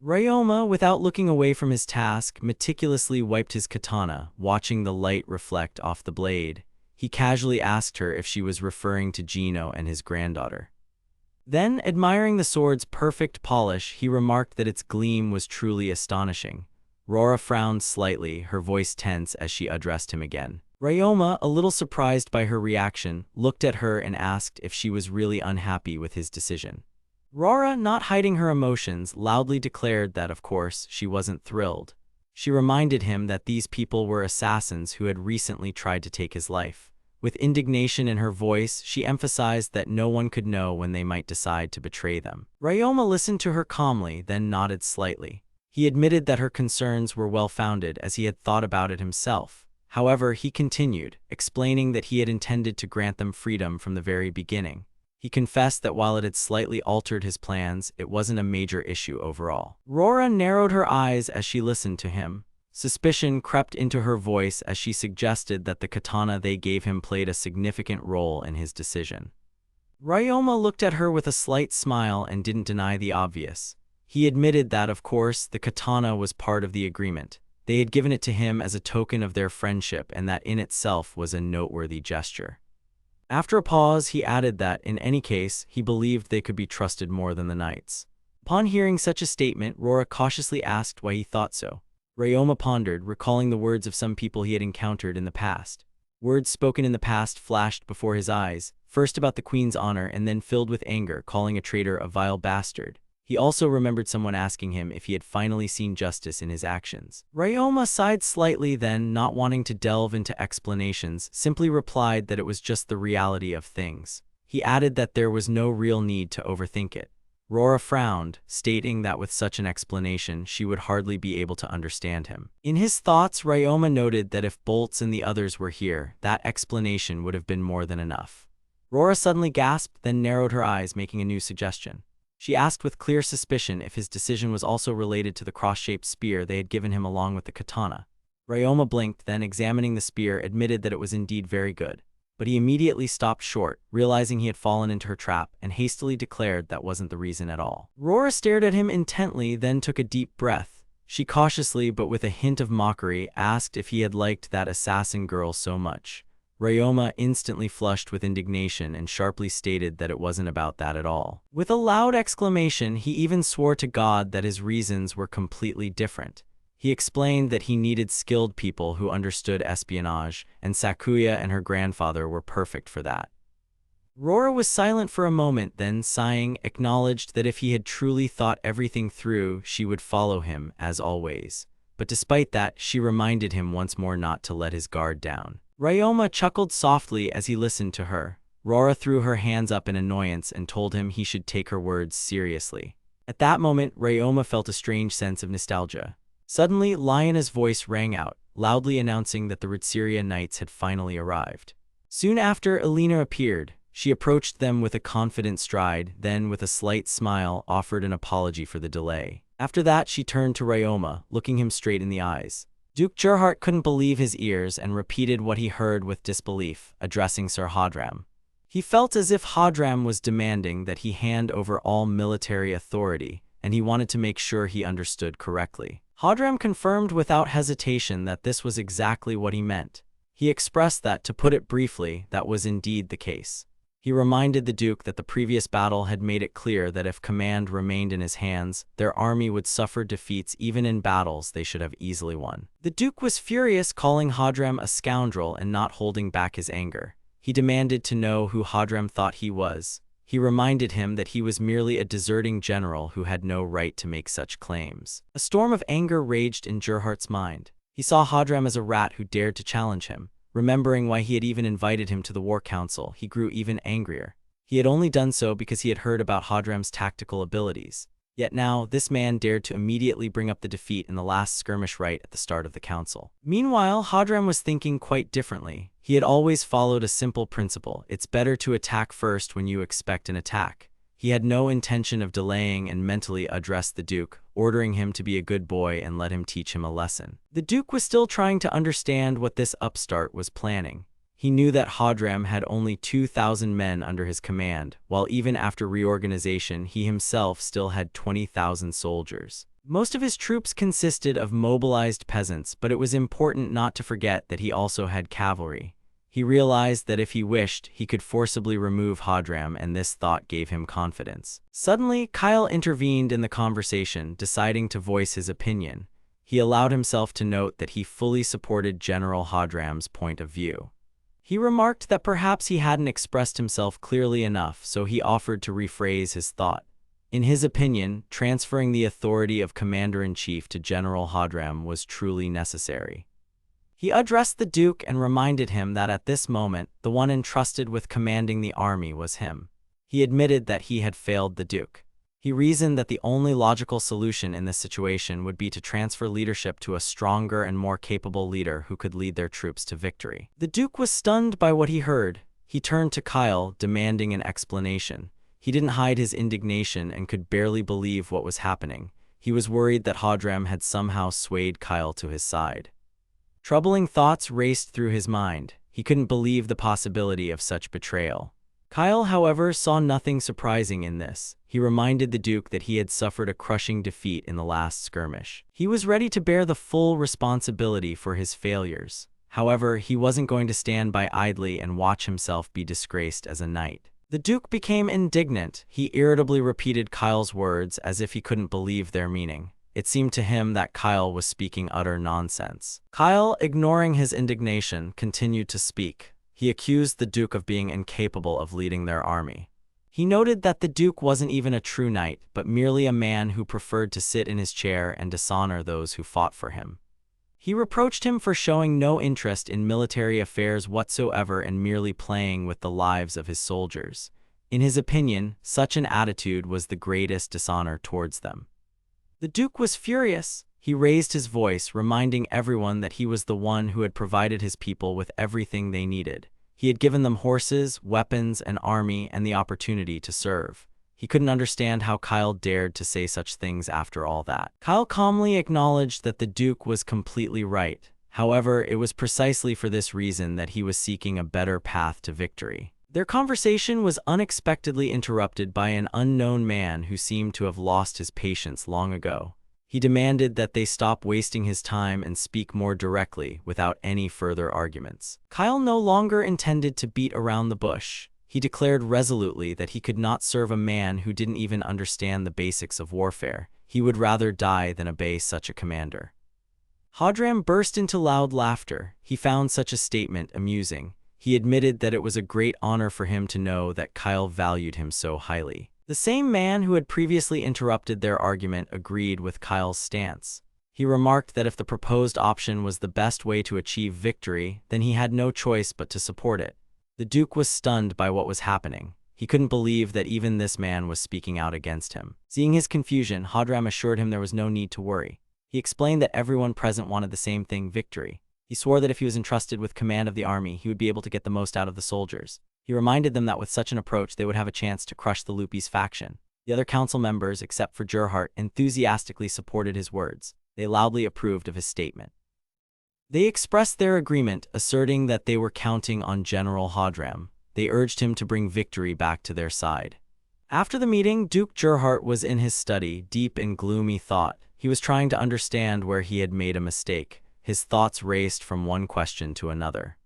Ryoma, without looking away from his task, meticulously wiped his katana, watching the light reflect off the blade. He casually asked her if she was referring to Jino and his granddaughter. Then, admiring the sword's perfect polish, he remarked that its gleam was truly astonishing. Rora frowned slightly, her voice tense as she addressed him again. Ryoma, a little surprised by her reaction, looked at her and asked if she was really unhappy with his decision. Rora, not hiding her emotions, loudly declared that, of course, she wasn't thrilled. She reminded him that these people were assassins who had recently tried to take his life. With indignation in her voice, she emphasized that no one could know when they might decide to betray them. Ryoma listened to her calmly, then nodded slightly. He admitted that her concerns were well-founded, as he had thought about it himself. However, he continued, explaining that he had intended to grant them freedom from the very beginning. He confessed that while it had slightly altered his plans, it wasn't a major issue overall. Rora narrowed her eyes as she listened to him. Suspicion crept into her voice as she suggested that the katana they gave him played a significant role in his decision. Ryoma looked at her with a slight smile and didn't deny the obvious. He admitted that, of course, the katana was part of the agreement. They had given it to him as a token of their friendship, and that in itself was a noteworthy gesture. After a pause, he added that, in any case, he believed they could be trusted more than the knights. Upon hearing such a statement, Rora cautiously asked why he thought so. Ryoma pondered, recalling the words of some people he had encountered in the past. Words spoken in the past flashed before his eyes, first about the queen's honor and then filled with anger, calling a traitor a vile bastard. He also remembered someone asking him if he had finally seen justice in his actions. Ryoma sighed slightly, then, not wanting to delve into explanations, simply replied that it was just the reality of things. He added that there was no real need to overthink it. Rora frowned, stating that with such an explanation, she would hardly be able to understand him. In his thoughts, Ryoma noted that if Boltz and the others were here, that explanation would have been more than enough. Rora suddenly gasped, then narrowed her eyes, making a new suggestion. She asked with clear suspicion if his decision was also related to the cross-shaped spear they had given him along with the katana. Ryoma blinked, then, examining the spear, admitted that it was indeed very good. But he immediately stopped short, realizing he had fallen into her trap, and hastily declared that wasn't the reason at all. Rora stared at him intently, then took a deep breath. She cautiously, but with a hint of mockery, asked if he had liked that assassin girl so much. Ryoma instantly flushed with indignation and sharply stated that it wasn't about that at all. With a loud exclamation, he even swore to God that his reasons were completely different. He explained that he needed skilled people who understood espionage, and Sakuya and her grandfather were perfect for that. Rora was silent for a moment, then, sighing, acknowledged that if he had truly thought everything through, she would follow him, as always. But despite that, she reminded him once more not to let his guard down. Ryoma chuckled softly as he listened to her. Rora threw her hands up in annoyance and told him he should take her words seriously. At that moment, Ryoma felt a strange sense of nostalgia. Suddenly, Liona's voice rang out, loudly announcing that the Ritsyria Knights had finally arrived. Soon after, Elena appeared. She approached them with a confident stride, then, with a slight smile, offered an apology for the delay. After that, she turned to Ryoma, looking him straight in the eyes. Duke Gerhardt couldn't believe his ears and repeated what he heard with disbelief, addressing Sir Hadram. He felt as if Hadram was demanding that he hand over all military authority, and he wanted to make sure he understood correctly. Hadram confirmed without hesitation that this was exactly what he meant. He expressed that, to put it briefly, that was indeed the case. He reminded the Duke that the previous battle had made it clear that if command remained in his hands, their army would suffer defeats even in battles they should have easily won. The Duke was furious, calling Hadram a scoundrel and not holding back his anger. He demanded to know who Hadram thought he was. He reminded him that he was merely a deserting general who had no right to make such claims. A storm of anger raged in Gerhardt's mind. He saw Hadram as a rat who dared to challenge him. Remembering why he had even invited him to the War Council, he grew even angrier. He had only done so because he had heard about Hadram's tactical abilities. Yet now, this man dared to immediately bring up the defeat in the last skirmish right at the start of the council. Meanwhile, Hadram was thinking quite differently. He had always followed a simple principle: it's better to attack first when you expect an attack. He had no intention of delaying and mentally addressed the Duke, ordering him to be a good boy and let him teach him a lesson. The Duke was still trying to understand what this upstart was planning. He knew that Hadram had only 2,000 men under his command, while even after reorganization he himself still had 20,000 soldiers. Most of his troops consisted of mobilized peasants, but it was important not to forget that he also had cavalry. He realized that if he wished, he could forcibly remove Hadram, and this thought gave him confidence. Suddenly, Kyle intervened in the conversation, deciding to voice his opinion. He allowed himself to note that he fully supported General Hadram's point of view. He remarked that perhaps he hadn't expressed himself clearly enough, so he offered to rephrase his thought. In his opinion, transferring the authority of Commander-in-Chief to General Hadram was truly necessary. He addressed the Duke and reminded him that at this moment, the one entrusted with commanding the army was him. He admitted that he had failed the Duke. He reasoned that the only logical solution in this situation would be to transfer leadership to a stronger and more capable leader who could lead their troops to victory. The Duke was stunned by what he heard. He turned to Kyle, demanding an explanation. He didn't hide his indignation and could barely believe what was happening. He was worried that Hadram had somehow swayed Kyle to his side. Troubling thoughts raced through his mind. He couldn't believe the possibility of such betrayal. Kyle, however, saw nothing surprising in this. He reminded the Duke that he had suffered a crushing defeat in the last skirmish. He was ready to bear the full responsibility for his failures. However, he wasn't going to stand by idly and watch himself be disgraced as a knight. The Duke became indignant. He irritably repeated Kyle's words as if he couldn't believe their meaning. It seemed to him that Kyle was speaking utter nonsense. Kyle, ignoring his indignation, continued to speak. He accused the Duke of being incapable of leading their army. He noted that the Duke wasn't even a true knight, but merely a man who preferred to sit in his chair and dishonor those who fought for him. He reproached him for showing no interest in military affairs whatsoever and merely playing with the lives of his soldiers. In his opinion, such an attitude was the greatest dishonor towards them. The Duke was furious. He raised his voice, reminding everyone that he was the one who had provided his people with everything they needed. He had given them horses, weapons, an army, and the opportunity to serve. He couldn't understand how Kyle dared to say such things after all that. Kyle calmly acknowledged that the Duke was completely right. However, it was precisely for this reason that he was seeking a better path to victory. Their conversation was unexpectedly interrupted by an unknown man who seemed to have lost his patience long ago. He demanded that they stop wasting his time and speak more directly without any further arguments. Kyle no longer intended to beat around the bush. He declared resolutely that he could not serve a man who didn't even understand the basics of warfare. He would rather die than obey such a commander. Hadram burst into loud laughter. He found such a statement amusing. He admitted that it was a great honor for him to know that Kyle valued him so highly. The same man who had previously interrupted their argument agreed with Kyle's stance. He remarked that if the proposed option was the best way to achieve victory, then he had no choice but to support it. The Duke was stunned by what was happening. He couldn't believe that even this man was speaking out against him. Seeing his confusion, Hadram assured him there was no need to worry. He explained that everyone present wanted the same thing, victory. He swore that if he was entrusted with command of the army, he would be able to get the most out of the soldiers. He reminded them that with such an approach, they would have a chance to crush the Lupi's faction. The other council members, except for Gerhardt, enthusiastically supported his words. They loudly approved of his statement. They expressed their agreement, asserting that they were counting on General Hadram. They urged him to bring victory back to their side. After the meeting, Duke Gerhardt was in his study, deep in gloomy thought. He was trying to understand where he had made a mistake. His thoughts raced from one question to another.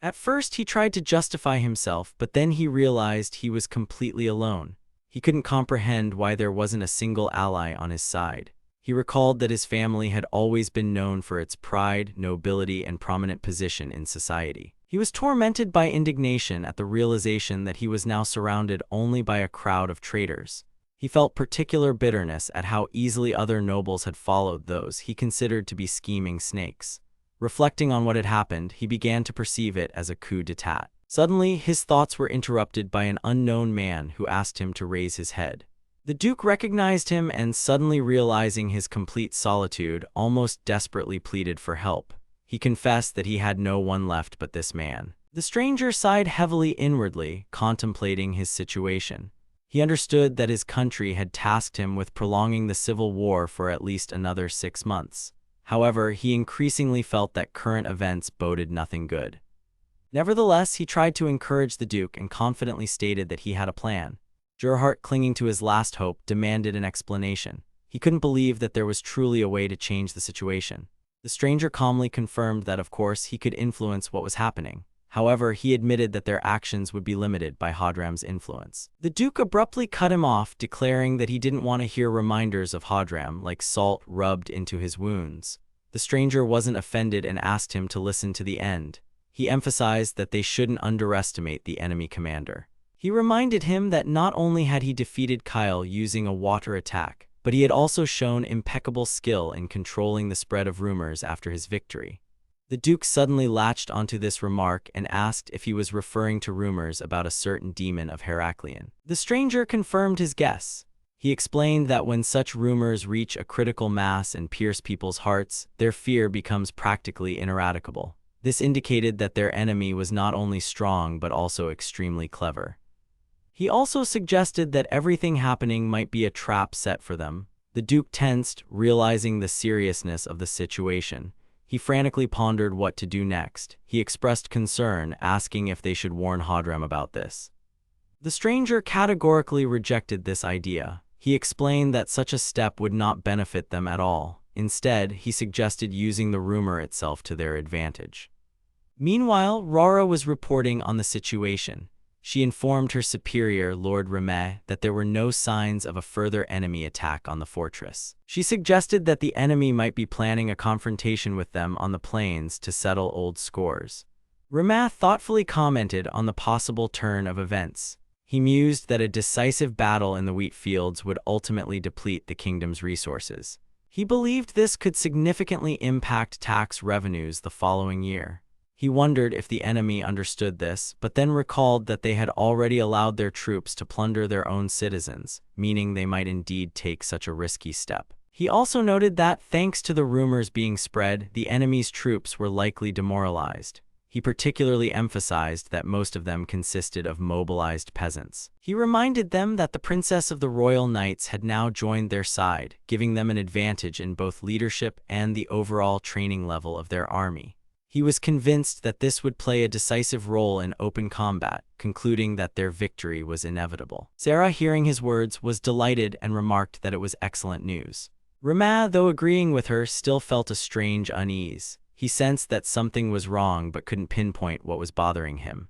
At first, he tried to justify himself, but then he realized he was completely alone. He couldn't comprehend why there wasn't a single ally on his side. He recalled that his family had always been known for its pride, nobility, and prominent position in society. He was tormented by indignation at the realization that he was now surrounded only by a crowd of traitors. He felt particular bitterness at how easily other nobles had followed those he considered to be scheming snakes. Reflecting on what had happened, he began to perceive it as a coup d'etat. Suddenly, his thoughts were interrupted by an unknown man who asked him to raise his head. The Duke recognized him and, suddenly realizing his complete solitude, almost desperately pleaded for help. He confessed that he had no one left but this man. The stranger sighed heavily inwardly, contemplating his situation. He understood that his country had tasked him with prolonging the civil war for at least another 6 months. However, he increasingly felt that current events boded nothing good. Nevertheless, he tried to encourage the Duke and confidently stated that he had a plan. Gerhardt, clinging to his last hope, demanded an explanation. He couldn't believe that there was truly a way to change the situation. The stranger calmly confirmed that, of course, he could influence what was happening. However, he admitted that their actions would be limited by Hadram's influence. The Duke abruptly cut him off, declaring that he didn't want to hear reminders of Hadram like salt rubbed into his wounds. The stranger wasn't offended and asked him to listen to the end. He emphasized that they shouldn't underestimate the enemy commander. He reminded him that not only had he defeated Kyle using a water attack, but he had also shown impeccable skill in controlling the spread of rumors after his victory. The Duke suddenly latched onto this remark and asked if he was referring to rumors about a certain demon of Heraklion. The stranger confirmed his guess. He explained that when such rumors reach a critical mass and pierce people's hearts, their fear becomes practically ineradicable. This indicated that their enemy was not only strong but also extremely clever. He also suggested that everything happening might be a trap set for them. The Duke tensed, realizing the seriousness of the situation. He frantically pondered what to do next. He expressed concern, asking if they should warn Hadram about this. The stranger categorically rejected this idea. He explained that such a step would not benefit them at all. Instead, he suggested using the rumor itself to their advantage. Meanwhile, Rara was reporting on the situation. She informed her superior, Lord Reme, that there were no signs of a further enemy attack on the fortress. She suggested that the enemy might be planning a confrontation with them on the plains to settle old scores. Reme thoughtfully commented on the possible turn of events. He mused that a decisive battle in the wheat fields would ultimately deplete the kingdom's resources. He believed this could significantly impact tax revenues the following year. He wondered if the enemy understood this, but then recalled that they had already allowed their troops to plunder their own citizens, meaning they might indeed take such a risky step. He also noted that, thanks to the rumors being spread, the enemy's troops were likely demoralized. He particularly emphasized that most of them consisted of mobilized peasants. He reminded them that the princess of the royal knights had now joined their side, giving them an advantage in both leadership and the overall training level of their army. He was convinced that this would play a decisive role in open combat, concluding that their victory was inevitable. Sarah, hearing his words, was delighted and remarked that it was excellent news. Rama, though agreeing with her, still felt a strange unease. He sensed that something was wrong but couldn't pinpoint what was bothering him.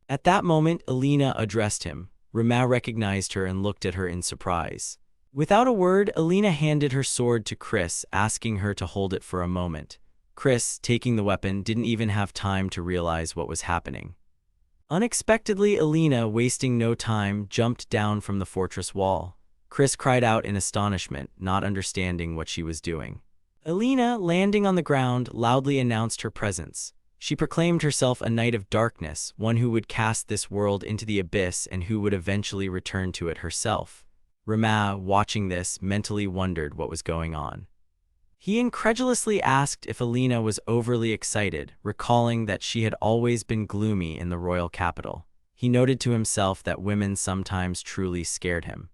At that moment, Alina addressed him. Rama recognized her and looked at her in surprise. Without a word, Alina handed her sword to Chris, asking her to hold it for a moment. Chris, taking the weapon, didn't even have time to realize what was happening. Unexpectedly, Alina, wasting no time, jumped down from the fortress wall. Chris cried out in astonishment, not understanding what she was doing. Alina, landing on the ground, loudly announced her presence. She proclaimed herself a knight of darkness, one who would cast this world into the abyss and who would eventually return to it herself. Rama, watching this, mentally wondered what was going on. He incredulously asked if Alina was overly excited, recalling that she had always been gloomy in the royal capital. He noted to himself that women sometimes truly scared him.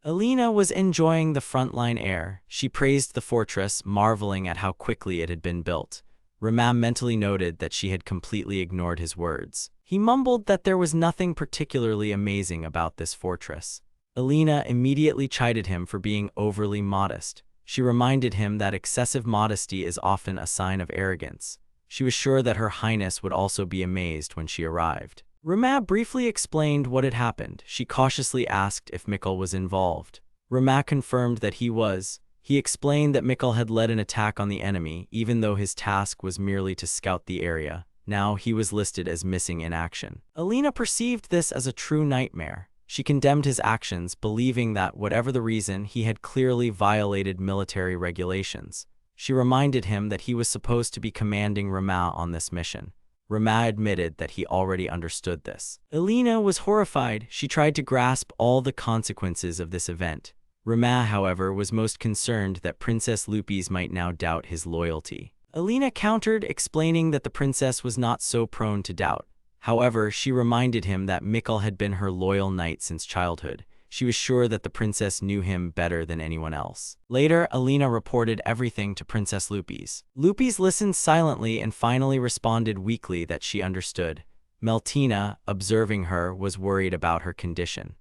Alina was enjoying the frontline air. She praised the fortress, marveling at how quickly it had been built. Rama mentally noted that she had completely ignored his words. He mumbled that there was nothing particularly amazing about this fortress. Alina immediately chided him for being overly modest. She reminded him that excessive modesty is often a sign of arrogance. She was sure that Her Highness would also be amazed when she arrived. Rama briefly explained what had happened. She cautiously asked if Mikkel was involved. Rama confirmed that he was. He explained that Mikkel had led an attack on the enemy, even though his task was merely to scout the area. Now he was listed as missing in action. Alina perceived this as a true nightmare. She condemned his actions, believing that, whatever the reason, he had clearly violated military regulations. She reminded him that he was supposed to be commanding Rama on this mission. Rama admitted that he already understood this. Alina was horrified. She tried to grasp all the consequences of this event. Rama, however, was most concerned that Princess Lupis might now doubt his loyalty. Alina countered, explaining that the princess was not so prone to doubt. However, she reminded him that Mikkel had been her loyal knight since childhood. She was sure that the princess knew him better than anyone else. Later, Alina reported everything to Princess Lupis. Lupis listened silently and finally responded weakly that she understood. Meltina, observing her, was worried about her condition.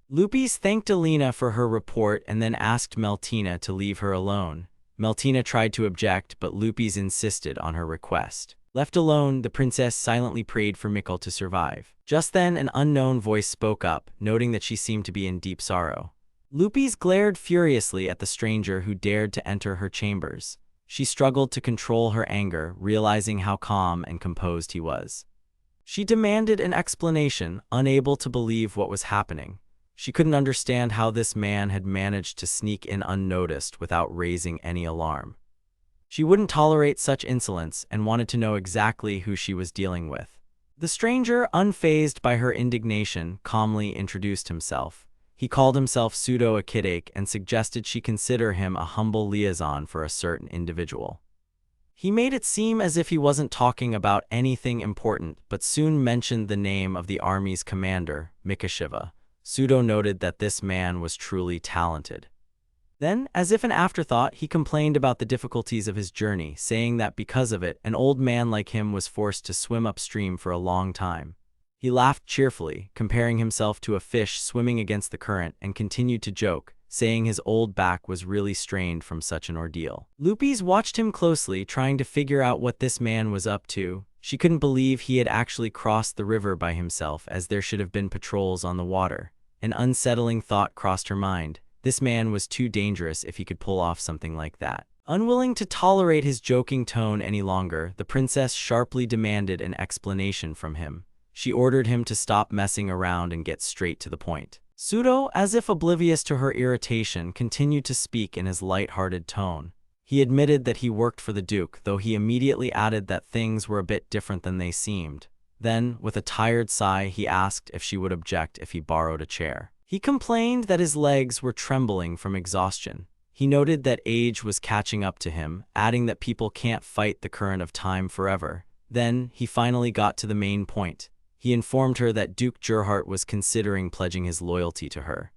Lupis thanked Alina for her report and then asked Meltina to leave her alone. Meltina tried to object, but Lupis insisted on her request. Left alone, the princess silently prayed for Mikkel to survive. Just then, an unknown voice spoke up, noting that she seemed to be in deep sorrow. Lupis glared furiously at the stranger who dared to enter her chambers. She struggled to control her anger, realizing how calm and composed he was. She demanded an explanation, unable to believe what was happening. She couldn't understand how this man had managed to sneak in unnoticed without raising any alarm. She wouldn't tolerate such insolence and wanted to know exactly who she was dealing with. The stranger, unfazed by her indignation, calmly introduced himself. He called himself Pseudo-Akidake and suggested she consider him a humble liaison for a certain individual. He made it seem as if he wasn't talking about anything important, but soon mentioned the name of the army's commander, Mikashiva. Pseudo noted that this man was truly talented. Then, as if an afterthought, he complained about the difficulties of his journey, saying that because of it, an old man like him was forced to swim upstream for a long time. He laughed cheerfully, comparing himself to a fish swimming against the current, and continued to joke, saying his old back was really strained from such an ordeal. Lupis watched him closely, trying to figure out what this man was up to. She couldn't believe he had actually crossed the river by himself, as there should have been patrols on the water. An unsettling thought crossed her mind. This man was too dangerous if he could pull off something like that. Unwilling to tolerate his joking tone any longer, the princess sharply demanded an explanation from him. She ordered him to stop messing around and get straight to the point. Sudo, as if oblivious to her irritation, continued to speak in his light-hearted tone. He admitted that he worked for the Duke, though he immediately added that things were a bit different than they seemed. Then, with a tired sigh, he asked if she would object if he borrowed a chair. He complained that his legs were trembling from exhaustion. He noted that age was catching up to him, adding that people can't fight the current of time forever. Then, he finally got to the main point. He informed her that Duke Gerhardt was considering pledging his loyalty to her.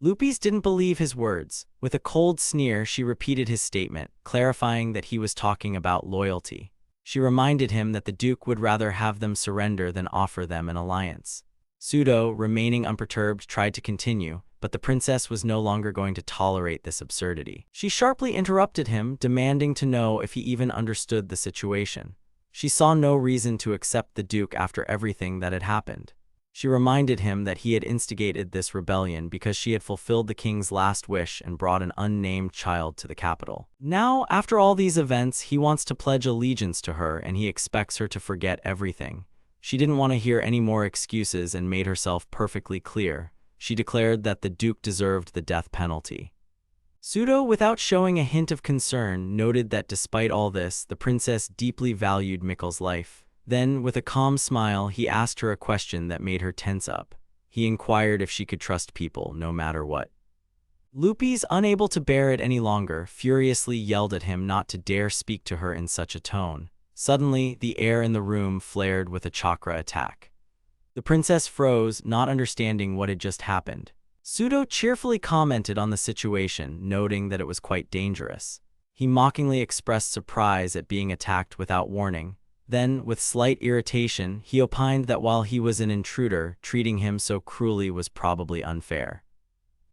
Lupis didn't believe his words. With a cold sneer, she repeated his statement, clarifying that he was talking about loyalty. She reminded him that the Duke would rather have them surrender than offer them an alliance. Sudo, remaining unperturbed, tried to continue, but the princess was no longer going to tolerate this absurdity. She sharply interrupted him, demanding to know if he even understood the situation. She saw no reason to accept the Duke after everything that had happened. She reminded him that he had instigated this rebellion because she had fulfilled the king's last wish and brought an unnamed child to the capital. Now, after all these events, he wants to pledge allegiance to her, and he expects her to forget everything. She didn't want to hear any more excuses and made herself perfectly clear. She declared that the Duke deserved the death penalty. Sudo, without showing a hint of concern, noted that despite all this, the princess deeply valued Mikkel's life. Then, with a calm smile, he asked her a question that made her tense up. He inquired if she could trust people, no matter what. Lupis, unable to bear it any longer, furiously yelled at him not to dare speak to her in such a tone. Suddenly, the air in the room flared with a chakra attack. The princess froze, not understanding what had just happened. Sudo cheerfully commented on the situation, noting that it was quite dangerous. He mockingly expressed surprise at being attacked without warning. Then, with slight irritation, he opined that while he was an intruder, treating him so cruelly was probably unfair.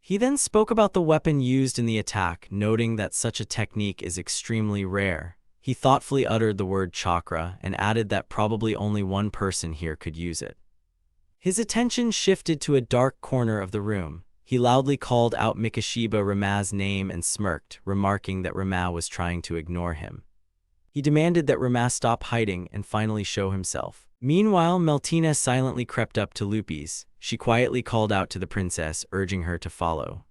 He then spoke about the weapon used in the attack, noting that such a technique is extremely rare. He thoughtfully uttered the word chakra and added that probably only one person here could use it. His attention shifted to a dark corner of the room. He loudly called out Mikashiba Rama's name and smirked, remarking that Rama was trying to ignore him. He demanded that Rama stop hiding and finally show himself. Meanwhile, Meltina silently crept up to Lupis. She quietly called out to the princess, urging her to follow.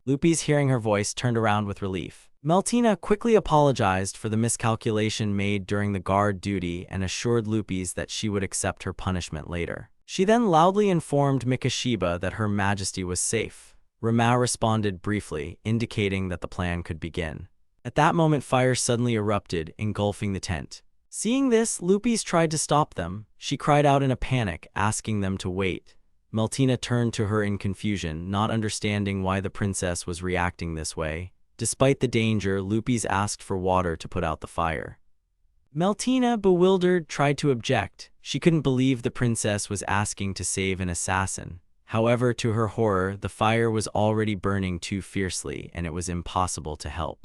Lupis, hearing her voice, turned around with relief. Meltina quickly apologized for the miscalculation made during the guard duty and assured Lupis that she would accept her punishment later. She then loudly informed Mikashiba that Her Majesty was safe. Rama responded briefly, indicating that the plan could begin. At that moment, fire suddenly erupted, engulfing the tent. Seeing this, Lupis tried to stop them. She cried out in a panic, asking them to wait. Meltina turned to her in confusion, not understanding why the princess was reacting this way. Despite the danger, Lupis asked for water to put out the fire. Meltina, bewildered, tried to object. She couldn't believe the princess was asking to save an assassin. However, to her horror, the fire was already burning too fiercely, and it was impossible to help.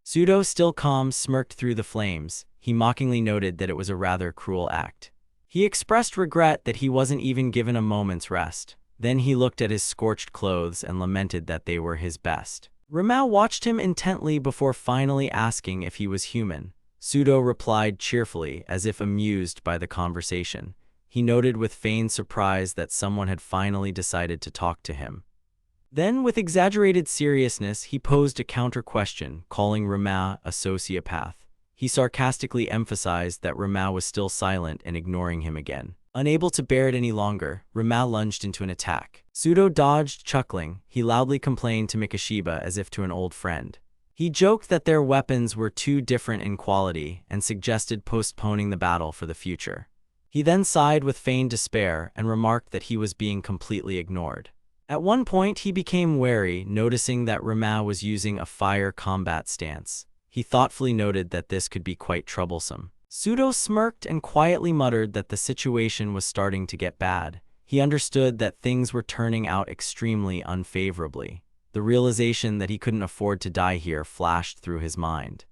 Sudo, still calm, smirked through the flames. He mockingly noted that it was a rather cruel act. He expressed regret that he wasn't even given a moment's rest. Then he looked at his scorched clothes and lamented that they were his best. Rama watched him intently before finally asking if he was human. Sudo replied cheerfully, as if amused by the conversation. He noted with feigned surprise that someone had finally decided to talk to him. Then, with exaggerated seriousness, he posed a counter-question, calling Rama a sociopath. He sarcastically emphasized that Rama was still silent and ignoring him again. Unable to bear it any longer, Rama lunged into an attack. Sudo dodged, chuckling. He loudly complained to Mikashiba as if to an old friend. He joked that their weapons were too different in quality and suggested postponing the battle for the future. He then sighed with feigned despair and remarked that he was being completely ignored. At one point, he became wary, noticing that Rama was using a fire combat stance. He thoughtfully noted that this could be quite troublesome. Pseudo smirked and quietly muttered that the situation was starting to get bad. He understood that things were turning out extremely unfavorably. The realization that he couldn't afford to die here flashed through his mind.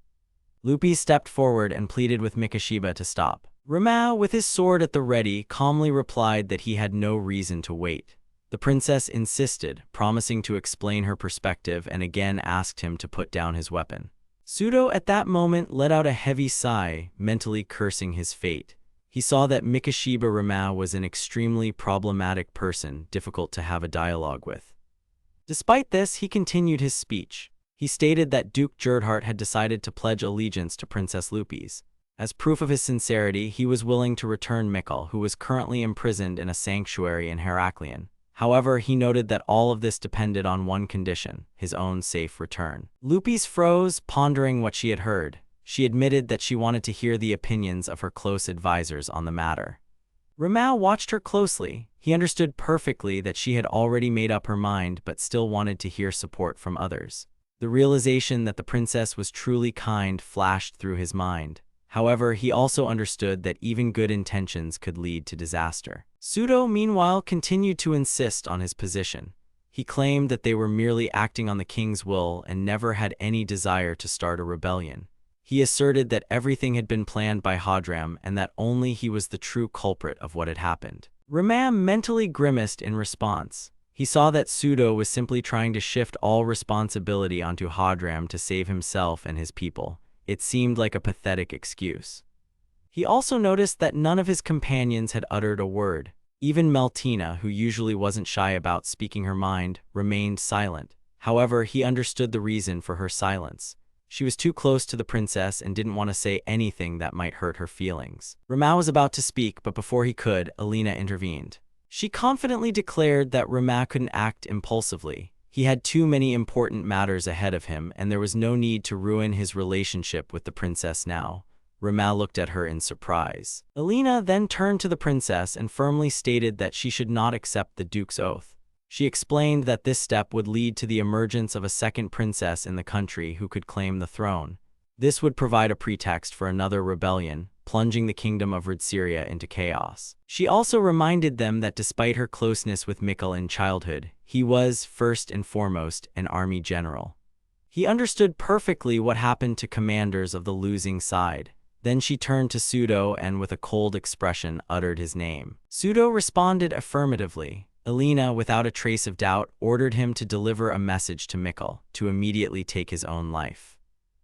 Lupi stepped forward and pleaded with Mikashiba to stop. Ramao, with his sword at the ready, calmly replied that he had no reason to wait. The princess insisted, promising to explain her perspective, and again asked him to put down his weapon. Pseudo at that moment let out a heavy sigh, mentally cursing his fate. He saw that Mikashiba Ramao was an extremely problematic person, difficult to have a dialogue with. Despite this, he continued his speech. He stated that Duke Gerdhart had decided to pledge allegiance to Princess Lupis. As proof of his sincerity, he was willing to return Mikkel, who was currently imprisoned in a sanctuary in Heraklion. However, he noted that all of this depended on one condition: his own safe return. Lupis froze, pondering what she had heard. She admitted that she wanted to hear the opinions of her close advisors on the matter. Ramao watched her closely. He understood perfectly that she had already made up her mind but still wanted to hear support from others. The realization that the princess was truly kind flashed through his mind. However, he also understood that even good intentions could lead to disaster. Pseudo, meanwhile, continued to insist on his position. He claimed that they were merely acting on the king's will and never had any desire to start a rebellion. He asserted that everything had been planned by Hadram and that only he was the true culprit of what had happened. Ramam mentally grimaced in response. He saw that Pseudo was simply trying to shift all responsibility onto Hadram to save himself and his people. It seemed like a pathetic excuse. He also noticed that none of his companions had uttered a word. Even Meltina, who usually wasn't shy about speaking her mind, remained silent. However, he understood the reason for her silence. She was too close to the princess and didn't want to say anything that might hurt her feelings. Ramao was about to speak, but before he could, Alina intervened. She confidently declared that Ramao couldn't act impulsively. He had too many important matters ahead of him, and there was no need to ruin his relationship with the princess now. Ramao looked at her in surprise. Alina then turned to the princess and firmly stated that she should not accept the duke's oath. She explained that this step would lead to the emergence of a second princess in the country who could claim the throne. This would provide a pretext for another rebellion, plunging the kingdom of Ridsyria into chaos. She also reminded them that despite her closeness with Mikkel in childhood, he was, first and foremost, an army general. He understood perfectly what happened to commanders of the losing side. Then she turned to Pseudo and, with a cold expression, uttered his name. Pseudo responded affirmatively. Alina, without a trace of doubt, ordered him to deliver a message to Mikkel, to immediately take his own life.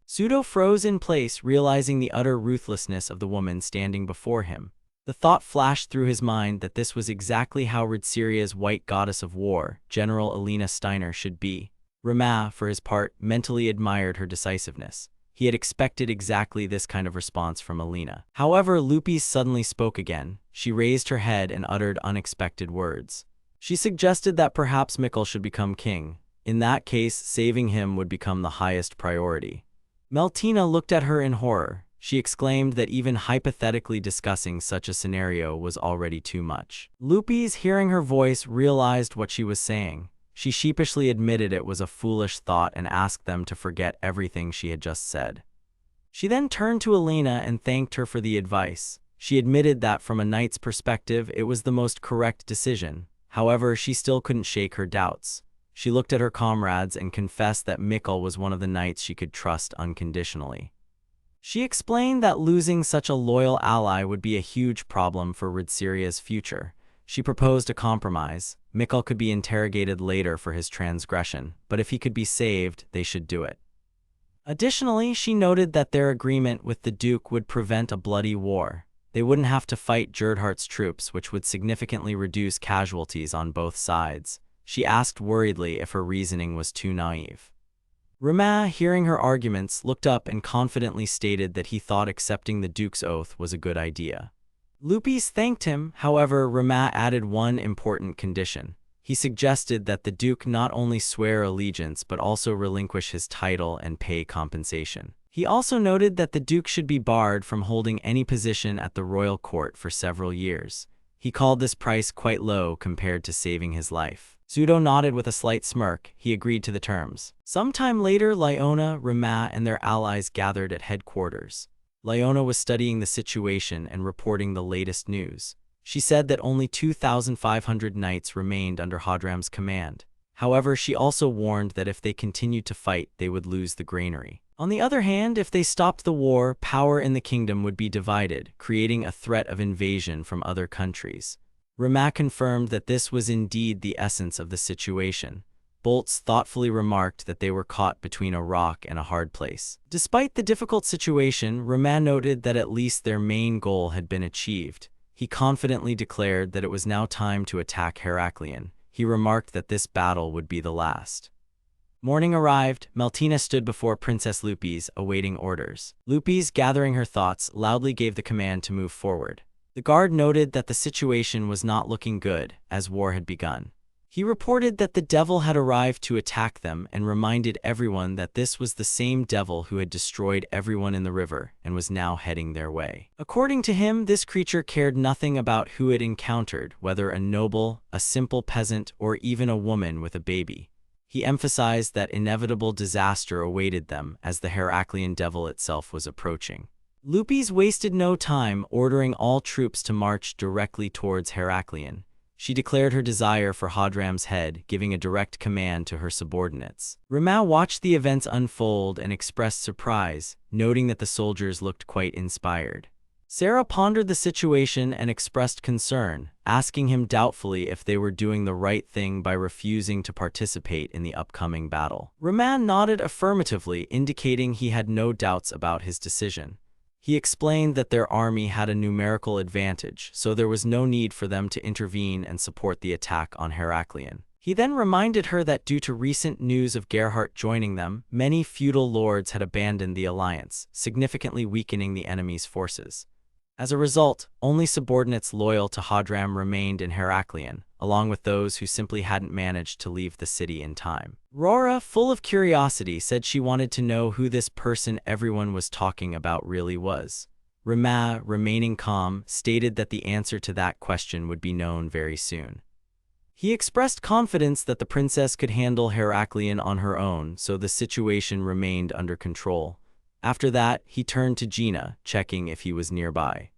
Pseudo froze in place, realizing the utter ruthlessness of the woman standing before him. The thought flashed through his mind that this was exactly how Ridsyria's white goddess of war, General Alina Steiner, should be. Ramao, for his part, mentally admired her decisiveness. He had expected exactly this kind of response from Alina. However, Lupis suddenly spoke again. She raised her head and uttered unexpected words. She suggested that perhaps Mikkel should become king. In that case, saving him would become the highest priority. Meltina looked at her in horror. She exclaimed that even hypothetically discussing such a scenario was already too much. Lupis, hearing her voice, realized what she was saying. She sheepishly admitted it was a foolish thought and asked them to forget everything she had just said. She then turned to Alina and thanked her for the advice. She admitted that from a knight's perspective, it was the most correct decision. However, she still couldn't shake her doubts. She looked at her comrades and confessed that Mikkel was one of the knights she could trust unconditionally. She explained that losing such a loyal ally would be a huge problem for Ridsyria's future. She proposed a compromise. Mikkel could be interrogated later for his transgression, but if he could be saved, they should do it. Additionally, she noted that their agreement with the Duke would prevent a bloody war. They wouldn't have to fight Gerdhart's troops, which would significantly reduce casualties on both sides. She asked worriedly if her reasoning was too naive. Ramao, hearing her arguments, looked up and confidently stated that he thought accepting the Duke's oath was a good idea. Lupis thanked him. However, Ramao added one important condition. He suggested that the Duke not only swear allegiance but also relinquish his title and pay compensation. He also noted that the Duke should be barred from holding any position at the royal court for several years. He called this price quite low compared to saving his life. Pseudo nodded with a slight smirk. He agreed to the terms. Sometime later, Leona, Ramao, and their allies gathered at headquarters. Leona was studying the situation and reporting the latest news. She said that only 2,500 knights remained under Hadram's command. However, she also warned that if they continued to fight, they would lose the granary. On the other hand, if they stopped the war, power in the kingdom would be divided, creating a threat of invasion from other countries. Rama confirmed that this was indeed the essence of the situation. Boltz thoughtfully remarked that they were caught between a rock and a hard place. Despite the difficult situation, Rama noted that at least their main goal had been achieved. He confidently declared that it was now time to attack Heraklion. He remarked that this battle would be the last. Morning arrived. Meltina stood before Princess Lupis, awaiting orders. Lupis, gathering her thoughts, loudly gave the command to move forward. The guard noted that the situation was not looking good, as war had begun. He reported that the devil had arrived to attack them and reminded everyone that this was the same devil who had destroyed everyone in the river and was now heading their way. According to him, this creature cared nothing about who it encountered, whether a noble, a simple peasant, or even a woman with a baby. He emphasized that inevitable disaster awaited them as the Heraklion devil itself was approaching. Lupis wasted no time, ordering all troops to march directly towards Heraklion. She declared her desire for Hadram's head, giving a direct command to her subordinates. Rama watched the events unfold and expressed surprise, noting that the soldiers looked quite inspired. Sarah pondered the situation and expressed concern, asking him doubtfully if they were doing the right thing by refusing to participate in the upcoming battle. Rama nodded affirmatively, indicating he had no doubts about his decision. He explained that their army had a numerical advantage, so there was no need for them to intervene and support the attack on Heraklion. He then reminded her that due to recent news of Gerhardt joining them, many feudal lords had abandoned the alliance, significantly weakening the enemy's forces. As a result, only subordinates loyal to Hadram remained in Heraklion, along with those who simply hadn't managed to leave the city in time. Rora, full of curiosity, said she wanted to know who this person everyone was talking about really was. Rama, remaining calm, stated that the answer to that question would be known very soon. He expressed confidence that the princess could handle Heraklion on her own, so the situation remained under control. After that, he turned to Gina, checking if he was nearby.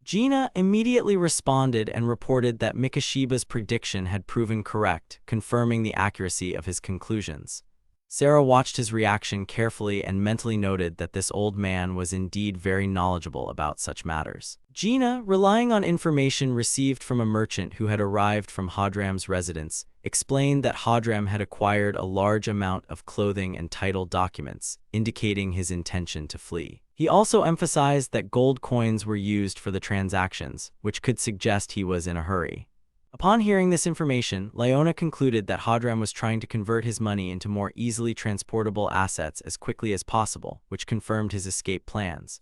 Gina immediately responded and reported that Mikashiba's prediction had proven correct, confirming the accuracy of his conclusions. Sarah watched his reaction carefully and mentally noted that this old man was indeed very knowledgeable about such matters. Gina, relying on information received from a merchant who had arrived from Hadram's residence, explained that Hadram had acquired a large amount of clothing and title documents, indicating his intention to flee. He also emphasized that gold coins were used for the transactions, which could suggest he was in a hurry. Upon hearing this information, Leona concluded that Hadram was trying to convert his money into more easily transportable assets as quickly as possible, which confirmed his escape plans.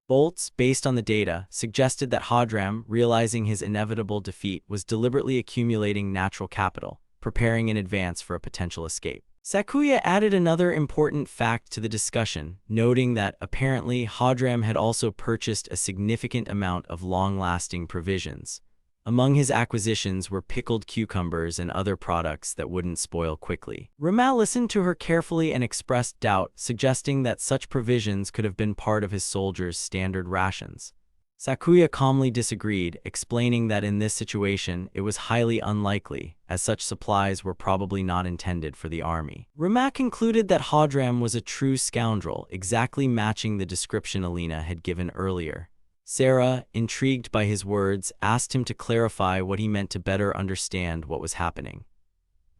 Boltz, based on the data, suggested that Hadram, realizing his inevitable defeat, was deliberately accumulating natural capital, preparing in advance for a potential escape. Sakuya added another important fact to the discussion, noting that apparently Hadram had also purchased a significant amount of long-lasting provisions. Among his acquisitions were pickled cucumbers and other products that wouldn't spoil quickly. Rama listened to her carefully and expressed doubt, suggesting that such provisions could have been part of his soldiers' standard rations. Sakuya calmly disagreed, explaining that in this situation it was highly unlikely, as such supplies were probably not intended for the army. Rama concluded that Hadram was a true scoundrel, exactly matching the description Alina had given earlier. Sarah, intrigued by his words, asked him to clarify what he meant to better understand what was happening.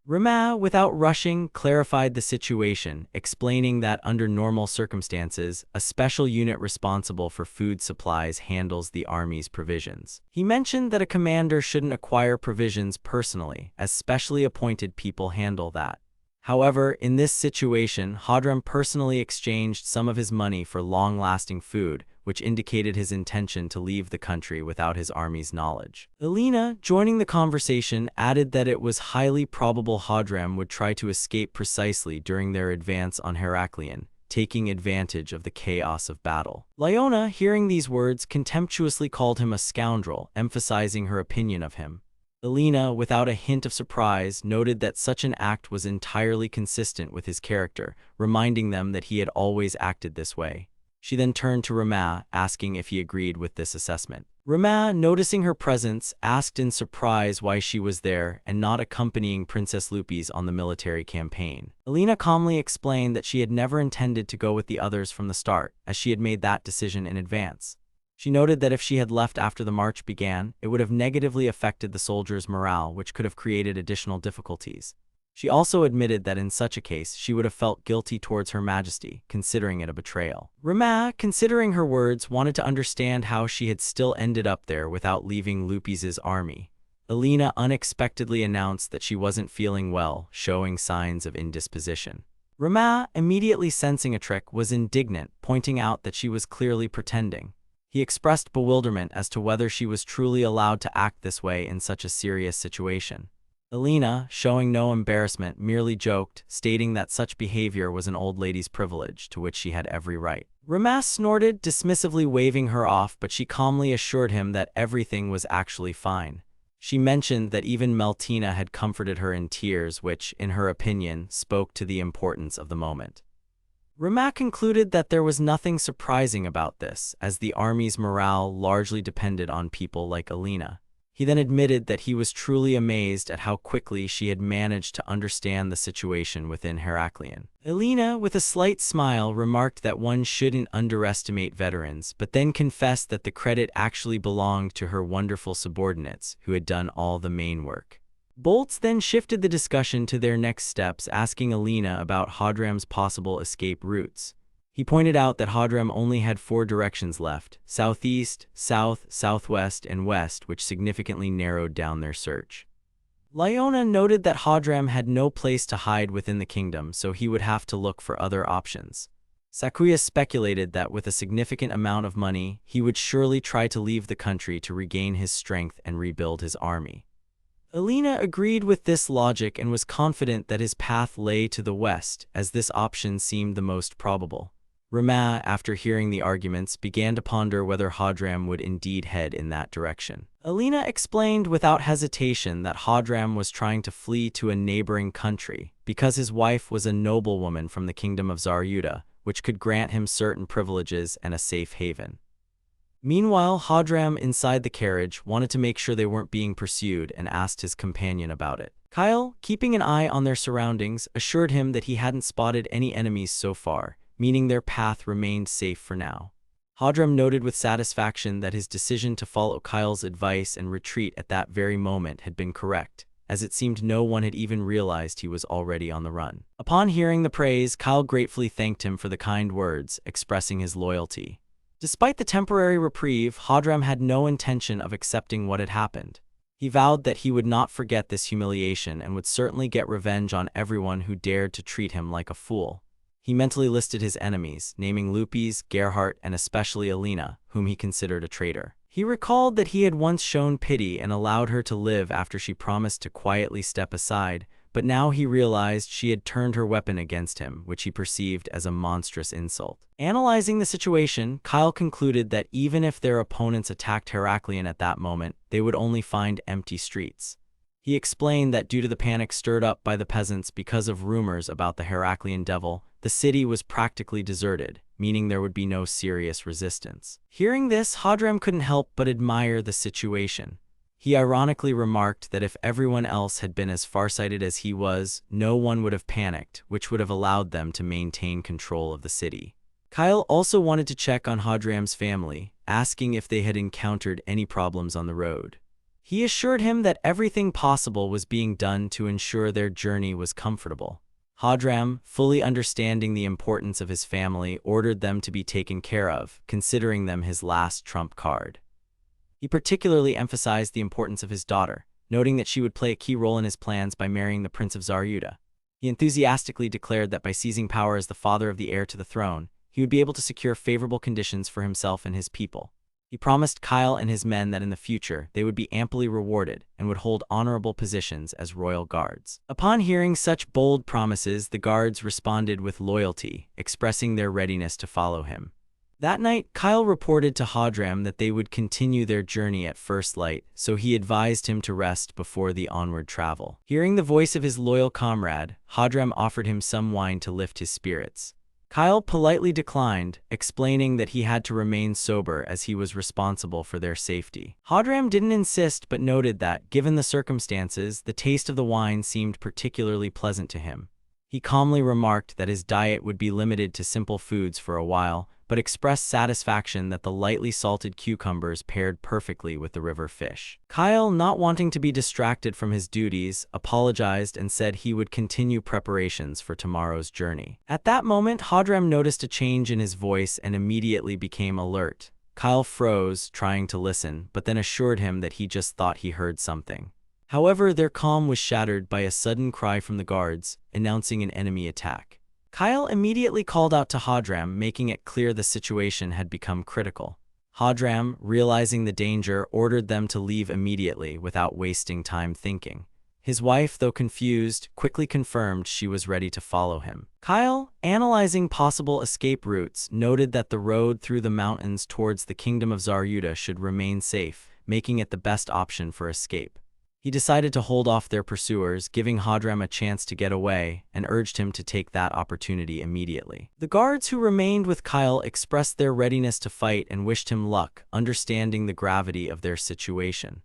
Rama, without rushing, clarified the situation, explaining that under normal circumstances, a special unit responsible for food supplies handles the army's provisions. He mentioned that a commander shouldn't acquire provisions personally, as specially appointed people handle that. However, in this situation, Hadram personally exchanged some of his money for long-lasting food, which indicated his intention to leave the country without his army's knowledge. Alina, joining the conversation, added that it was highly probable Hadram would try to escape precisely during their advance on Heraklion, taking advantage of the chaos of battle. Leona, hearing these words, contemptuously called him a scoundrel, emphasizing her opinion of him. Alina, without a hint of surprise, noted that such an act was entirely consistent with his character, reminding them that he had always acted this way. She then turned to Rama, asking if he agreed with this assessment. Rama, noticing her presence, asked in surprise why she was there and not accompanying Princess Lupis on the military campaign. Alina calmly explained that she had never intended to go with the others from the start, as she had made that decision in advance. She noted that if she had left after the march began, it would have negatively affected the soldiers' morale, which could have created additional difficulties. She also admitted that in such a case, she would have felt guilty towards Her Majesty, considering it a betrayal. Rama, considering her words, wanted to understand how she had still ended up there without leaving Lupis's army. Alina unexpectedly announced that she wasn't feeling well, showing signs of indisposition. Rama, immediately sensing a trick, was indignant, pointing out that she was clearly pretending. He expressed bewilderment as to whether she was truly allowed to act this way in such a serious situation. Alina, showing no embarrassment, merely joked, stating that such behavior was an old lady's privilege, to which she had every right. Rama snorted, dismissively waving her off, but she calmly assured him that everything was actually fine. She mentioned that even Meltina had comforted her in tears, which, in her opinion, spoke to the importance of the moment. Rama concluded that there was nothing surprising about this, as the army's morale largely depended on people like Alina. He then admitted that he was truly amazed at how quickly she had managed to understand the situation within Heraklion. Alina, with a slight smile, remarked that one shouldn't underestimate veterans, but then confessed that the credit actually belonged to her wonderful subordinates, who had done all the main work. Boltz then shifted the discussion to their next steps, asking Alina about Hadram's possible escape routes. He pointed out that Hadram only had 4 directions left: southeast, south, southwest, and west, which significantly narrowed down their search. Lyona noted that Hadram had no place to hide within the kingdom, so he would have to look for other options. Sakuya speculated that with a significant amount of money, he would surely try to leave the country to regain his strength and rebuild his army. Alina agreed with this logic and was confident that his path lay to the west, as this option seemed the most probable. Rama, after hearing the arguments, began to ponder whether Hadram would indeed head in that direction. Alina explained without hesitation that Hadram was trying to flee to a neighboring country because his wife was a noblewoman from the kingdom of Zaryuta, which could grant him certain privileges and a safe haven. Meanwhile, Hadram, inside the carriage, wanted to make sure they weren't being pursued and asked his companion about it. Kyle, keeping an eye on their surroundings, assured him that he hadn't spotted any enemies so far, meaning their path remained safe for now. Hadram noted with satisfaction that his decision to follow Kyle's advice and retreat at that very moment had been correct, as it seemed no one had even realized he was already on the run. Upon hearing the praise, Kyle gratefully thanked him for the kind words, expressing his loyalty. Despite the temporary reprieve, Hadram had no intention of accepting what had happened. He vowed that he would not forget this humiliation and would certainly get revenge on everyone who dared to treat him like a fool. He mentally listed his enemies, naming Lupis, Gerhardt, and especially Alina, whom he considered a traitor. He recalled that he had once shown pity and allowed her to live after she promised to quietly step aside, but now he realized she had turned her weapon against him, which he perceived as a monstrous insult. Analyzing the situation, Kyle concluded that even if their opponents attacked Heraklion at that moment, they would only find empty streets. He explained that due to the panic stirred up by the peasants because of rumors about the Heraklion devil, the city was practically deserted, meaning there would be no serious resistance. Hearing this, Hadram couldn't help but admire the situation. He ironically remarked that if everyone else had been as farsighted as he was, no one would have panicked, which would have allowed them to maintain control of the city. Kyle also wanted to check on Hadram's family, asking if they had encountered any problems on the road. He assured him that everything possible was being done to ensure their journey was comfortable. Hadram, fully understanding the importance of his family, ordered them to be taken care of, considering them his last trump card. He particularly emphasized the importance of his daughter, noting that she would play a key role in his plans by marrying the Prince of Zaryuta. He enthusiastically declared that by seizing power as the father of the heir to the throne, he would be able to secure favorable conditions for himself and his people. He promised Kyle and his men that in the future they would be amply rewarded and would hold honorable positions as royal guards. Upon hearing such bold promises, the guards responded with loyalty, expressing their readiness to follow him. That night, Kyle reported to Hadram that they would continue their journey at first light, so he advised him to rest before the onward travel. Hearing the voice of his loyal comrade, Hadram offered him some wine to lift his spirits. Kyle politely declined, explaining that he had to remain sober as he was responsible for their safety. Hadram didn't insist but noted that, given the circumstances, the taste of the wine seemed particularly pleasant to him. He calmly remarked that his diet would be limited to simple foods for a while, but expressed satisfaction that the lightly salted cucumbers paired perfectly with the river fish. Kyle, not wanting to be distracted from his duties, apologized and said he would continue preparations for tomorrow's journey. At that moment, Hadram noticed a change in his voice and immediately became alert. Kyle froze, trying to listen, but then assured him that he just thought he heard something. However, their calm was shattered by a sudden cry from the guards, announcing an enemy attack. Kyle immediately called out to Hadram, making it clear the situation had become critical. Hadram, realizing the danger, ordered them to leave immediately without wasting time thinking. His wife, though confused, quickly confirmed she was ready to follow him. Kyle, analyzing possible escape routes, noted that the road through the mountains towards the kingdom of Zaryuta should remain safe, making it the best option for escape. He decided to hold off their pursuers, giving Hadram a chance to get away, and urged him to take that opportunity immediately. The guards who remained with Kyle expressed their readiness to fight and wished him luck, understanding the gravity of their situation.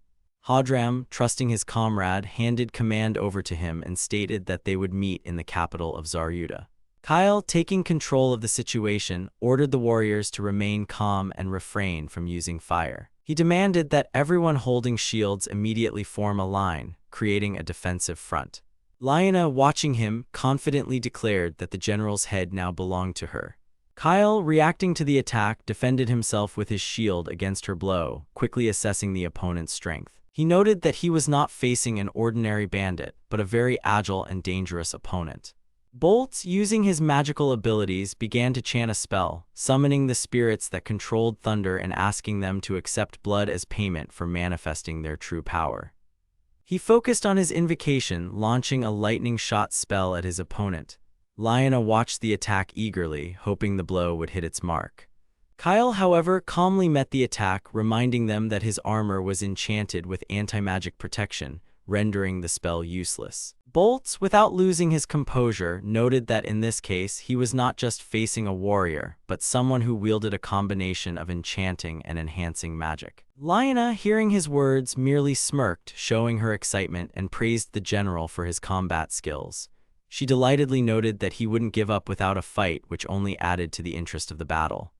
Hadram, trusting his comrade, handed command over to him and stated that they would meet in the capital of Zaryuta. Kyle, taking control of the situation, ordered the warriors to remain calm and refrain from using fire. He demanded that everyone holding shields immediately form a line, creating a defensive front. Lyanna, watching him, confidently declared that the general's head now belonged to her. Kyle, reacting to the attack, defended himself with his shield against her blow, quickly assessing the opponent's strength. He noted that he was not facing an ordinary bandit, but a very agile and dangerous opponent. Bolts, using his magical abilities, began to chant a spell, summoning the spirits that controlled thunder and asking them to accept blood as payment for manifesting their true power. He focused on his invocation, launching a lightning shot spell at his opponent. Lyanna watched the attack eagerly, hoping the blow would hit its mark. Kyle, however, calmly met the attack, reminding them that his armor was enchanted with anti-magic protection, rendering the spell useless. Bolts, without losing his composure, noted that in this case he was not just facing a warrior, but someone who wielded a combination of enchanting and enhancing magic. Lyanna, hearing his words, merely smirked, showing her excitement, and praised the general for his combat skills. She delightedly noted that he wouldn't give up without a fight, which only added to the interest of the battle.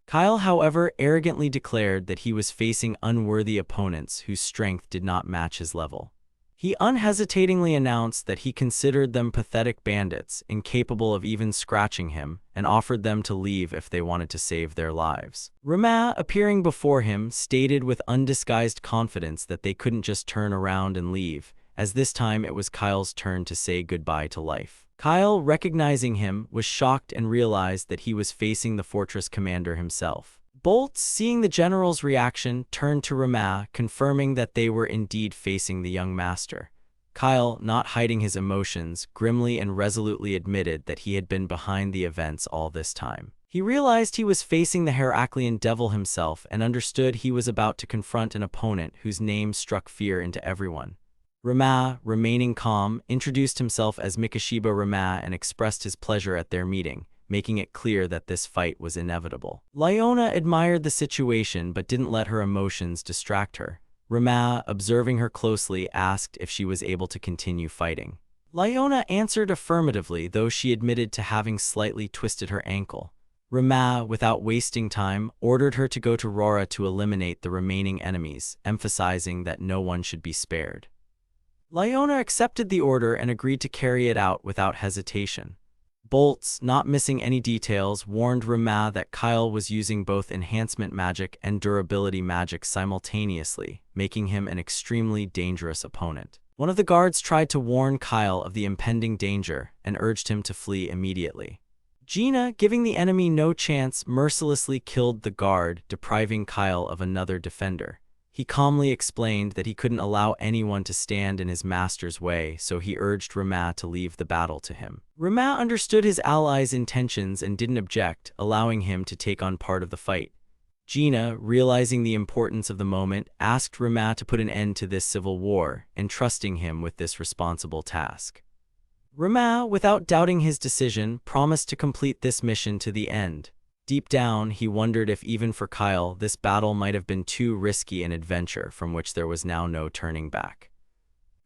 Kyle, however, arrogantly declared that he was facing unworthy opponents whose strength did not match his level. He unhesitatingly announced that he considered them pathetic bandits, incapable of even scratching him, and offered them to leave if they wanted to save their lives. Rama, appearing before him, stated with undisguised confidence that they couldn't just turn around and leave, as this time it was Kyle's turn to say goodbye to life. Kyle, recognizing him, was shocked and realized that he was facing the fortress commander himself. Bolts, seeing the general's reaction, turned to Rama, confirming that they were indeed facing the young master. Kyle, not hiding his emotions, grimly and resolutely admitted that he had been behind the events all this time. He realized he was facing the Heraclean devil himself and understood he was about to confront an opponent whose name struck fear into everyone. Rama, remaining calm, introduced himself as Mikashiba Rama and expressed his pleasure at their meeting, making it clear that this fight was inevitable. Lyanna admired the situation but didn't let her emotions distract her. Rama, observing her closely, asked if she was able to continue fighting. Lyanna answered affirmatively, though she admitted to having slightly twisted her ankle. Rama, without wasting time, ordered her to go to Rora to eliminate the remaining enemies, emphasizing that no one should be spared. Lyanna accepted the order and agreed to carry it out without hesitation. Bolts, not missing any details, warned Rama that Kyle was using both enhancement magic and durability magic simultaneously, making him an extremely dangerous opponent. One of the guards tried to warn Kyle of the impending danger and urged him to flee immediately. Gina, giving the enemy no chance, mercilessly killed the guard, depriving Kyle of another defender. He calmly explained that he couldn't allow anyone to stand in his master's way, so he urged Rama to leave the battle to him. Rama understood his ally's intentions and didn't object, allowing him to take on part of the fight. Gina, realizing the importance of the moment, asked Rama to put an end to this civil war, entrusting him with this responsible task. Rama, without doubting his decision, promised to complete this mission to the end. Deep down, he wondered if even for Kyle, this battle might have been too risky an adventure from which there was now no turning back.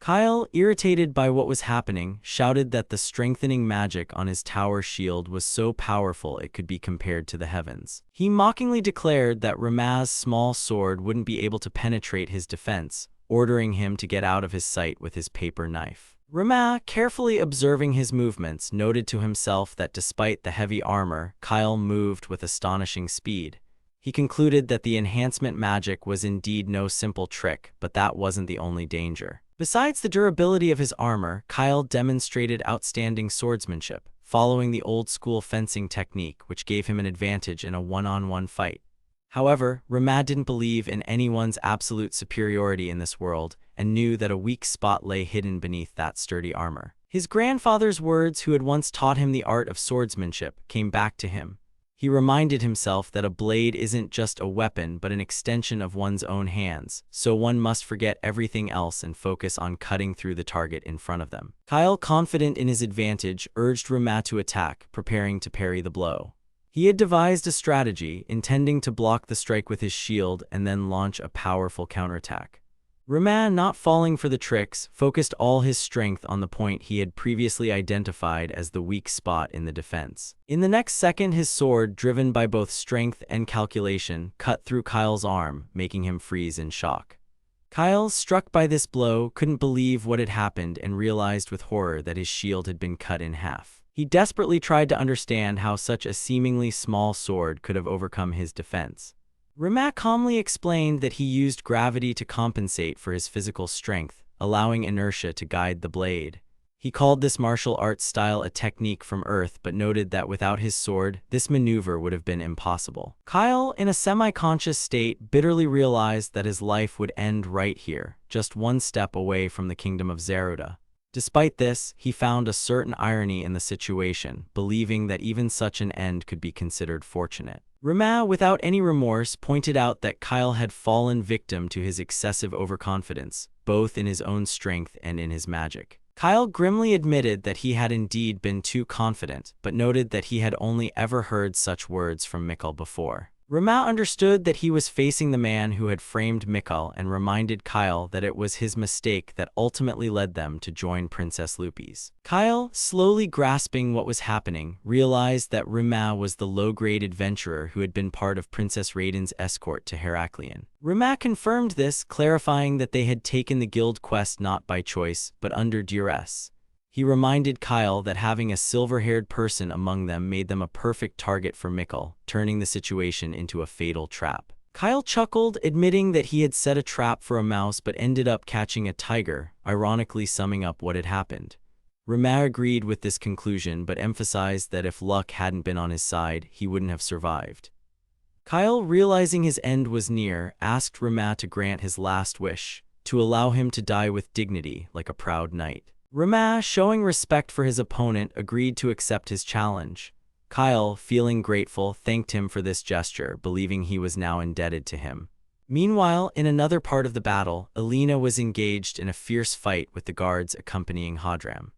Kyle, irritated by what was happening, shouted that the strengthening magic on his tower shield was so powerful it could be compared to the heavens. He mockingly declared that Rama's small sword wouldn't be able to penetrate his defense, ordering him to get out of his sight with his paper knife. Rama, carefully observing his movements, noted to himself that despite the heavy armor, Kyle moved with astonishing speed. He concluded that the enhancement magic was indeed no simple trick, but that wasn't the only danger. Besides the durability of his armor, Kyle demonstrated outstanding swordsmanship, following the old-school fencing technique which gave him an advantage in a one-on-one fight. However, Rama didn't believe in anyone's absolute superiority in this world, and knew that a weak spot lay hidden beneath that sturdy armor. His grandfather's words, who had once taught him the art of swordsmanship, came back to him. He reminded himself that a blade isn't just a weapon but an extension of one's own hands, so one must forget everything else and focus on cutting through the target in front of them. Kyle, confident in his advantage, urged Rama to attack, preparing to parry the blow. He had devised a strategy, intending to block the strike with his shield and then launch a powerful counterattack. Rama, not falling for the tricks, focused all his strength on the point he had previously identified as the weak spot in the defense. In the next second, his sword, driven by both strength and calculation, cut through Kyle's arm, making him freeze in shock. Kyle, struck by this blow, couldn't believe what had happened and realized with horror that his shield had been cut in half. He desperately tried to understand how such a seemingly small sword could have overcome his defense. Rama calmly explained that he used gravity to compensate for his physical strength, allowing inertia to guide the blade. He called this martial arts style a technique from Earth, but noted that without his sword, this maneuver would have been impossible. Kyle, in a semi-conscious state, bitterly realized that his life would end right here, just one step away from the kingdom of Zeruda. Despite this, he found a certain irony in the situation, believing that even such an end could be considered fortunate. Rama, without any remorse, pointed out that Kyle had fallen victim to his excessive overconfidence, both in his own strength and in his magic. Kyle grimly admitted that he had indeed been too confident, but noted that he had only ever heard such words from Mikkel before. Rama understood that he was facing the man who had framed Mikkel and reminded Kyle that it was his mistake that ultimately led them to join Princess Lupi's. Kyle, slowly grasping what was happening, realized that Rama was the low-grade adventurer who had been part of Princess Raiden's escort to Heraklion. Rama confirmed this, clarifying that they had taken the guild quest not by choice, but under duress. He reminded Kyle that having a silver-haired person among them made them a perfect target for Mikkel, turning the situation into a fatal trap. Kyle chuckled, admitting that he had set a trap for a mouse but ended up catching a tiger, ironically summing up what had happened. Rama agreed with this conclusion but emphasized that if luck hadn't been on his side, he wouldn't have survived. Kyle, realizing his end was near, asked Rama to grant his last wish, to allow him to die with dignity like a proud knight. Rama, showing respect for his opponent, agreed to accept his challenge. Kyle, feeling grateful, thanked him for this gesture, believing he was now indebted to him. Meanwhile, in another part of the battle, Alina was engaged in a fierce fight with the guards accompanying Hadram.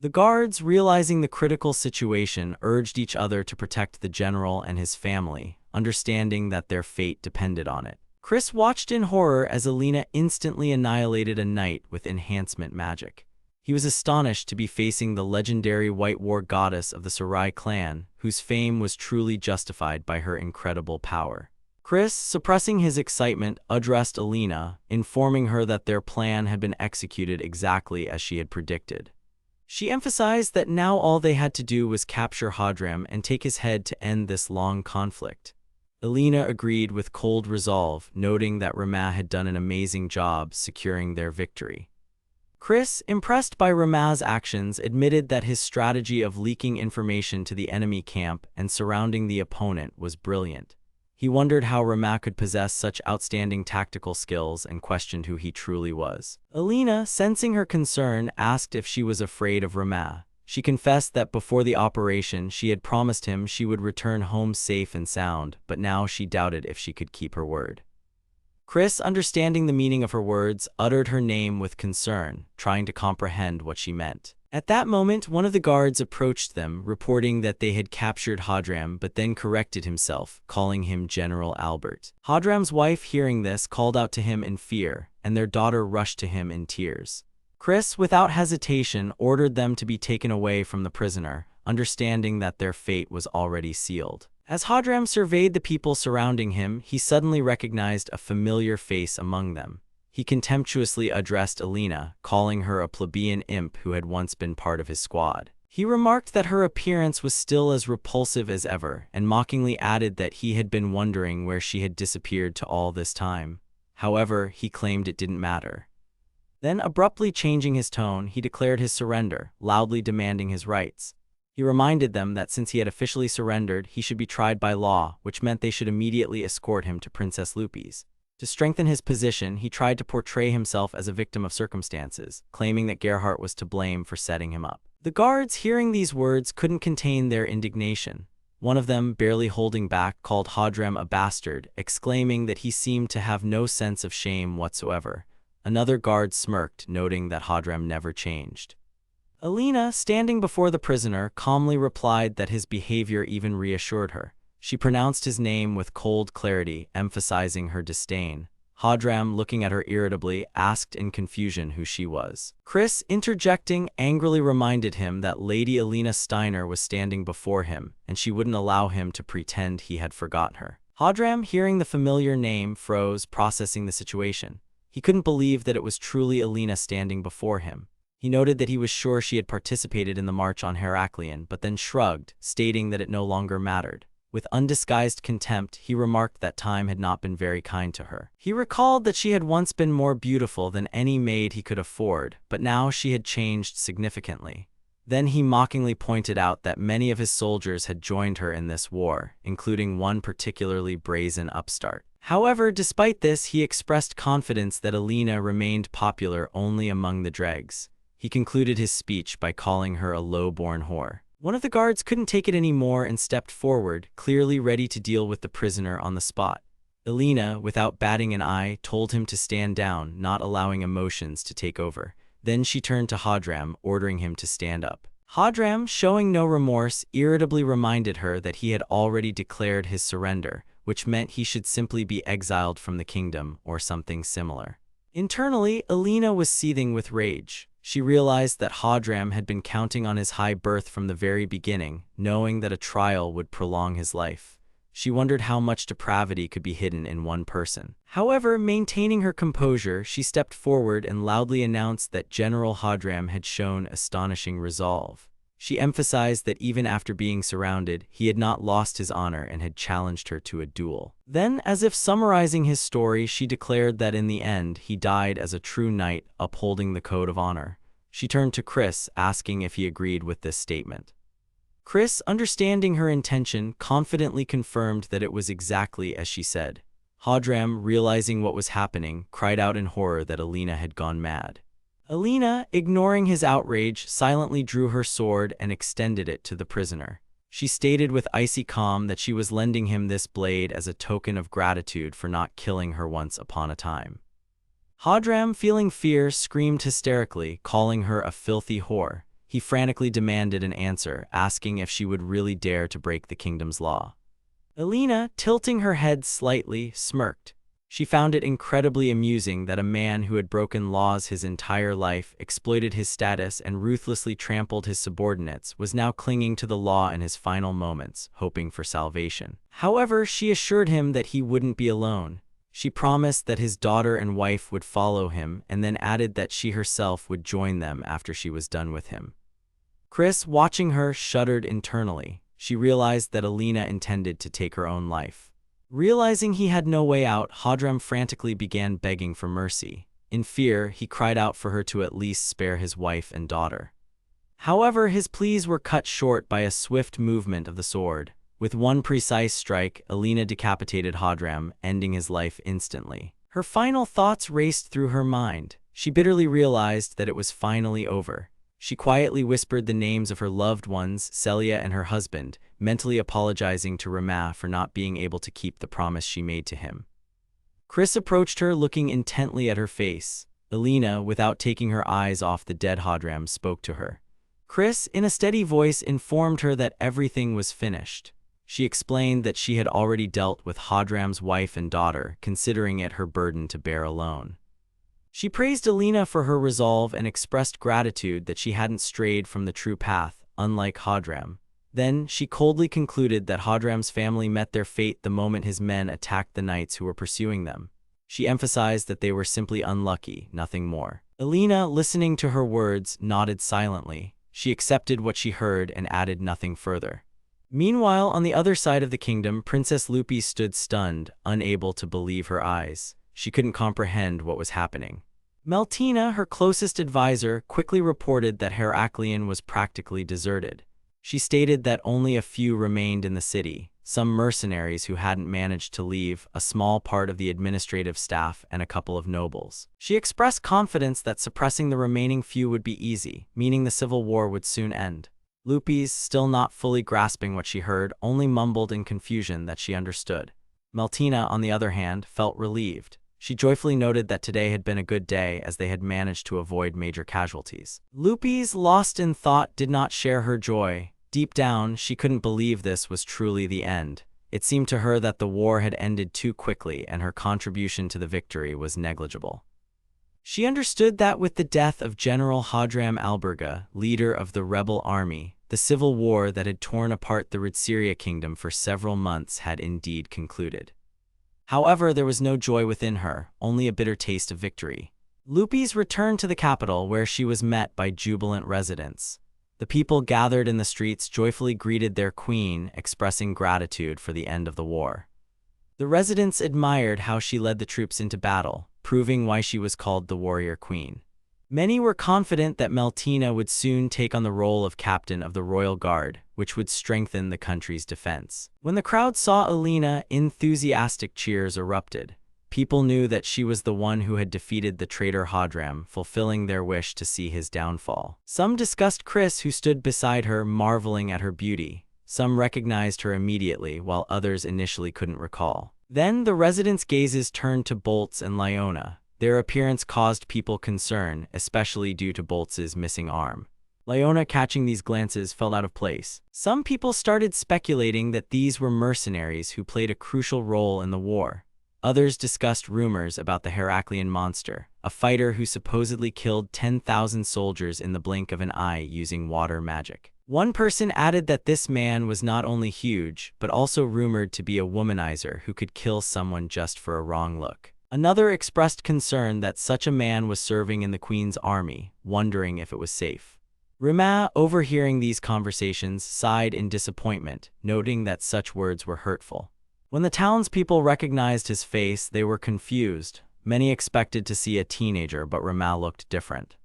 The guards, realizing the critical situation, urged each other to protect the general and his family, understanding that their fate depended on it. Chris watched in horror as Alina instantly annihilated a knight with enhancement magic. He was astonished to be facing the legendary White War goddess of the Sarai clan, whose fame was truly justified by her incredible power. Chris, suppressing his excitement, addressed Alina, informing her that their plan had been executed exactly as she had predicted. She emphasized that now all they had to do was capture Hadram and take his head to end this long conflict. Alina agreed with cold resolve, noting that Rama had done an amazing job securing their victory. Chris, impressed by Rama's actions, admitted that his strategy of leaking information to the enemy camp and surrounding the opponent was brilliant. He wondered how Rama could possess such outstanding tactical skills and questioned who he truly was. Alina, sensing her concern, asked if she was afraid of Rama. She confessed that before the operation she had promised him she would return home safe and sound, but now she doubted if she could keep her word. Chris, understanding the meaning of her words, uttered her name with concern, trying to comprehend what she meant. At that moment, one of the guards approached them, reporting that they had captured Hadram, but then corrected himself, calling him General Albert. Hadram's wife, hearing this, called out to him in fear, and their daughter rushed to him in tears. Chris, without hesitation, ordered them to be taken away from the prisoner, understanding that their fate was already sealed. As Hadram surveyed the people surrounding him, he suddenly recognized a familiar face among them. He contemptuously addressed Alina, calling her a plebeian imp who had once been part of his squad. He remarked that her appearance was still as repulsive as ever, and mockingly added that he had been wondering where she had disappeared to all this time. However, he claimed it didn't matter. Then, abruptly changing his tone, he declared his surrender, loudly demanding his rights. He reminded them that since he had officially surrendered, he should be tried by law, which meant they should immediately escort him to Princess Lupi's. To strengthen his position, he tried to portray himself as a victim of circumstances, claiming that Gerhardt was to blame for setting him up. The guards, hearing these words, couldn't contain their indignation. One of them, barely holding back, called Hadram a bastard, exclaiming that he seemed to have no sense of shame whatsoever. Another guard smirked, noting that Hadram never changed. Alina, standing before the prisoner, calmly replied that his behavior even reassured her. She pronounced his name with cold clarity, emphasizing her disdain. Hadram, looking at her irritably, asked in confusion who she was. Chris, interjecting, angrily reminded him that Lady Alina Steiner was standing before him, and she wouldn't allow him to pretend he had forgotten her. Hadram, hearing the familiar name, froze, processing the situation. He couldn't believe that it was truly Alina standing before him. He noted that he was sure she had participated in the march on Heraklion, but then shrugged, stating that it no longer mattered. With undisguised contempt, he remarked that time had not been very kind to her. He recalled that she had once been more beautiful than any maid he could afford, but now she had changed significantly. Then he mockingly pointed out that many of his soldiers had joined her in this war, including one particularly brazen upstart. However, despite this, he expressed confidence that Alina remained popular only among the dregs. He concluded his speech by calling her a low-born whore. One of the guards couldn't take it anymore and stepped forward, clearly ready to deal with the prisoner on the spot. Alina, without batting an eye, told him to stand down, not allowing emotions to take over. Then she turned to Hadram, ordering him to stand up. Hadram, showing no remorse, irritably reminded her that he had already declared his surrender, which meant he should simply be exiled from the kingdom or something similar. Internally, Alina was seething with rage. She realized that Hadram had been counting on his high birth from the very beginning, knowing that a trial would prolong his life. She wondered how much depravity could be hidden in one person. However, maintaining her composure, she stepped forward and loudly announced that General Hadram had shown astonishing resolve. She emphasized that even after being surrounded, he had not lost his honor and had challenged her to a duel. Then, as if summarizing his story, she declared that in the end, he died as a true knight, upholding the code of honor. She turned to Chris, asking if he agreed with this statement. Chris, understanding her intention, confidently confirmed that it was exactly as she said. Hadram, realizing what was happening, cried out in horror that Alina had gone mad. Alina, ignoring his outrage, silently drew her sword and extended it to the prisoner. She stated with icy calm that she was lending him this blade as a token of gratitude for not killing her once upon a time. Hadram, feeling fear, screamed hysterically, calling her a filthy whore. He frantically demanded an answer, asking if she would really dare to break the kingdom's law. Alina, tilting her head slightly, smirked. She found it incredibly amusing that a man who had broken laws his entire life, exploited his status, and ruthlessly trampled his subordinates was now clinging to the law in his final moments, hoping for salvation. However, she assured him that he wouldn't be alone. She promised that his daughter and wife would follow him, and then added that she herself would join them after she was done with him. Chris, watching her, shuddered internally. She realized that Alina intended to take her own life. Realizing he had no way out, Hadram frantically began begging for mercy. In fear, he cried out for her to at least spare his wife and daughter. However, his pleas were cut short by a swift movement of the sword. With one precise strike, Alina decapitated Hadram, ending his life instantly. Her final thoughts raced through her mind. She bitterly realized that it was finally over. She quietly whispered the names of her loved ones, Celia and her husband, mentally apologizing to Rama for not being able to keep the promise she made to him. Chris approached her, looking intently at her face. Alina, without taking her eyes off the dead Hadram, spoke to her. Chris, in a steady voice, informed her that everything was finished. She explained that she had already dealt with Hadram's wife and daughter, considering it her burden to bear alone. She praised Alina for her resolve and expressed gratitude that she hadn't strayed from the true path, unlike Hadram. Then, she coldly concluded that Hadram's family met their fate the moment his men attacked the knights who were pursuing them. She emphasized that they were simply unlucky, nothing more. Alina, listening to her words, nodded silently. She accepted what she heard and added nothing further. Meanwhile, on the other side of the kingdom, Princess Lupi stood stunned, unable to believe her eyes. She couldn't comprehend what was happening. Meltina, her closest advisor, quickly reported that Heraklion was practically deserted. She stated that only a few remained in the city, some mercenaries who hadn't managed to leave, a small part of the administrative staff, and a couple of nobles. She expressed confidence that suppressing the remaining few would be easy, meaning the civil war would soon end. Lupi's, still not fully grasping what she heard, only mumbled in confusion that she understood. Meltina, on the other hand, felt relieved. She joyfully noted that today had been a good day as they had managed to avoid major casualties. Lupi's, lost in thought, did not share her joy. Deep down, she couldn't believe this was truly the end. It seemed to her that the war had ended too quickly and her contribution to the victory was negligible. She understood that with the death of General Hadram Alberga, leader of the rebel army, the civil war that had torn apart the Ridsyria kingdom for several months had indeed concluded. However, there was no joy within her, only a bitter taste of victory. Lupi's returned to the capital where she was met by jubilant residents. The people gathered in the streets joyfully greeted their queen, expressing gratitude for the end of the war. The residents admired how she led the troops into battle, proving why she was called the warrior queen. Many were confident that Meltina would soon take on the role of captain of the royal guard, which would strengthen the country's defense. When the crowd saw Alina, enthusiastic cheers erupted. People knew that she was the one who had defeated the traitor Hadram, fulfilling their wish to see his downfall. Some discussed Chris, who stood beside her, marveling at her beauty. Some recognized her immediately, while others initially couldn't recall. Then the residents' gazes turned to Boltz and Lyona. Their appearance caused people concern, especially due to Boltz's missing arm. Lyona, catching these glances, felt out of place. Some people started speculating that these were mercenaries who played a crucial role in the war. Others discussed rumors about the Heraklion monster, a fighter who supposedly killed 10,000 soldiers in the blink of an eye using water magic. One person added that this man was not only huge, but also rumored to be a womanizer who could kill someone just for a wrong look. Another expressed concern that such a man was serving in the queen's army, wondering if it was safe. Rima, overhearing these conversations, sighed in disappointment, noting that such words were hurtful. When the townspeople recognized his face, they were confused. Many expected to see a teenager, but Rima looked different.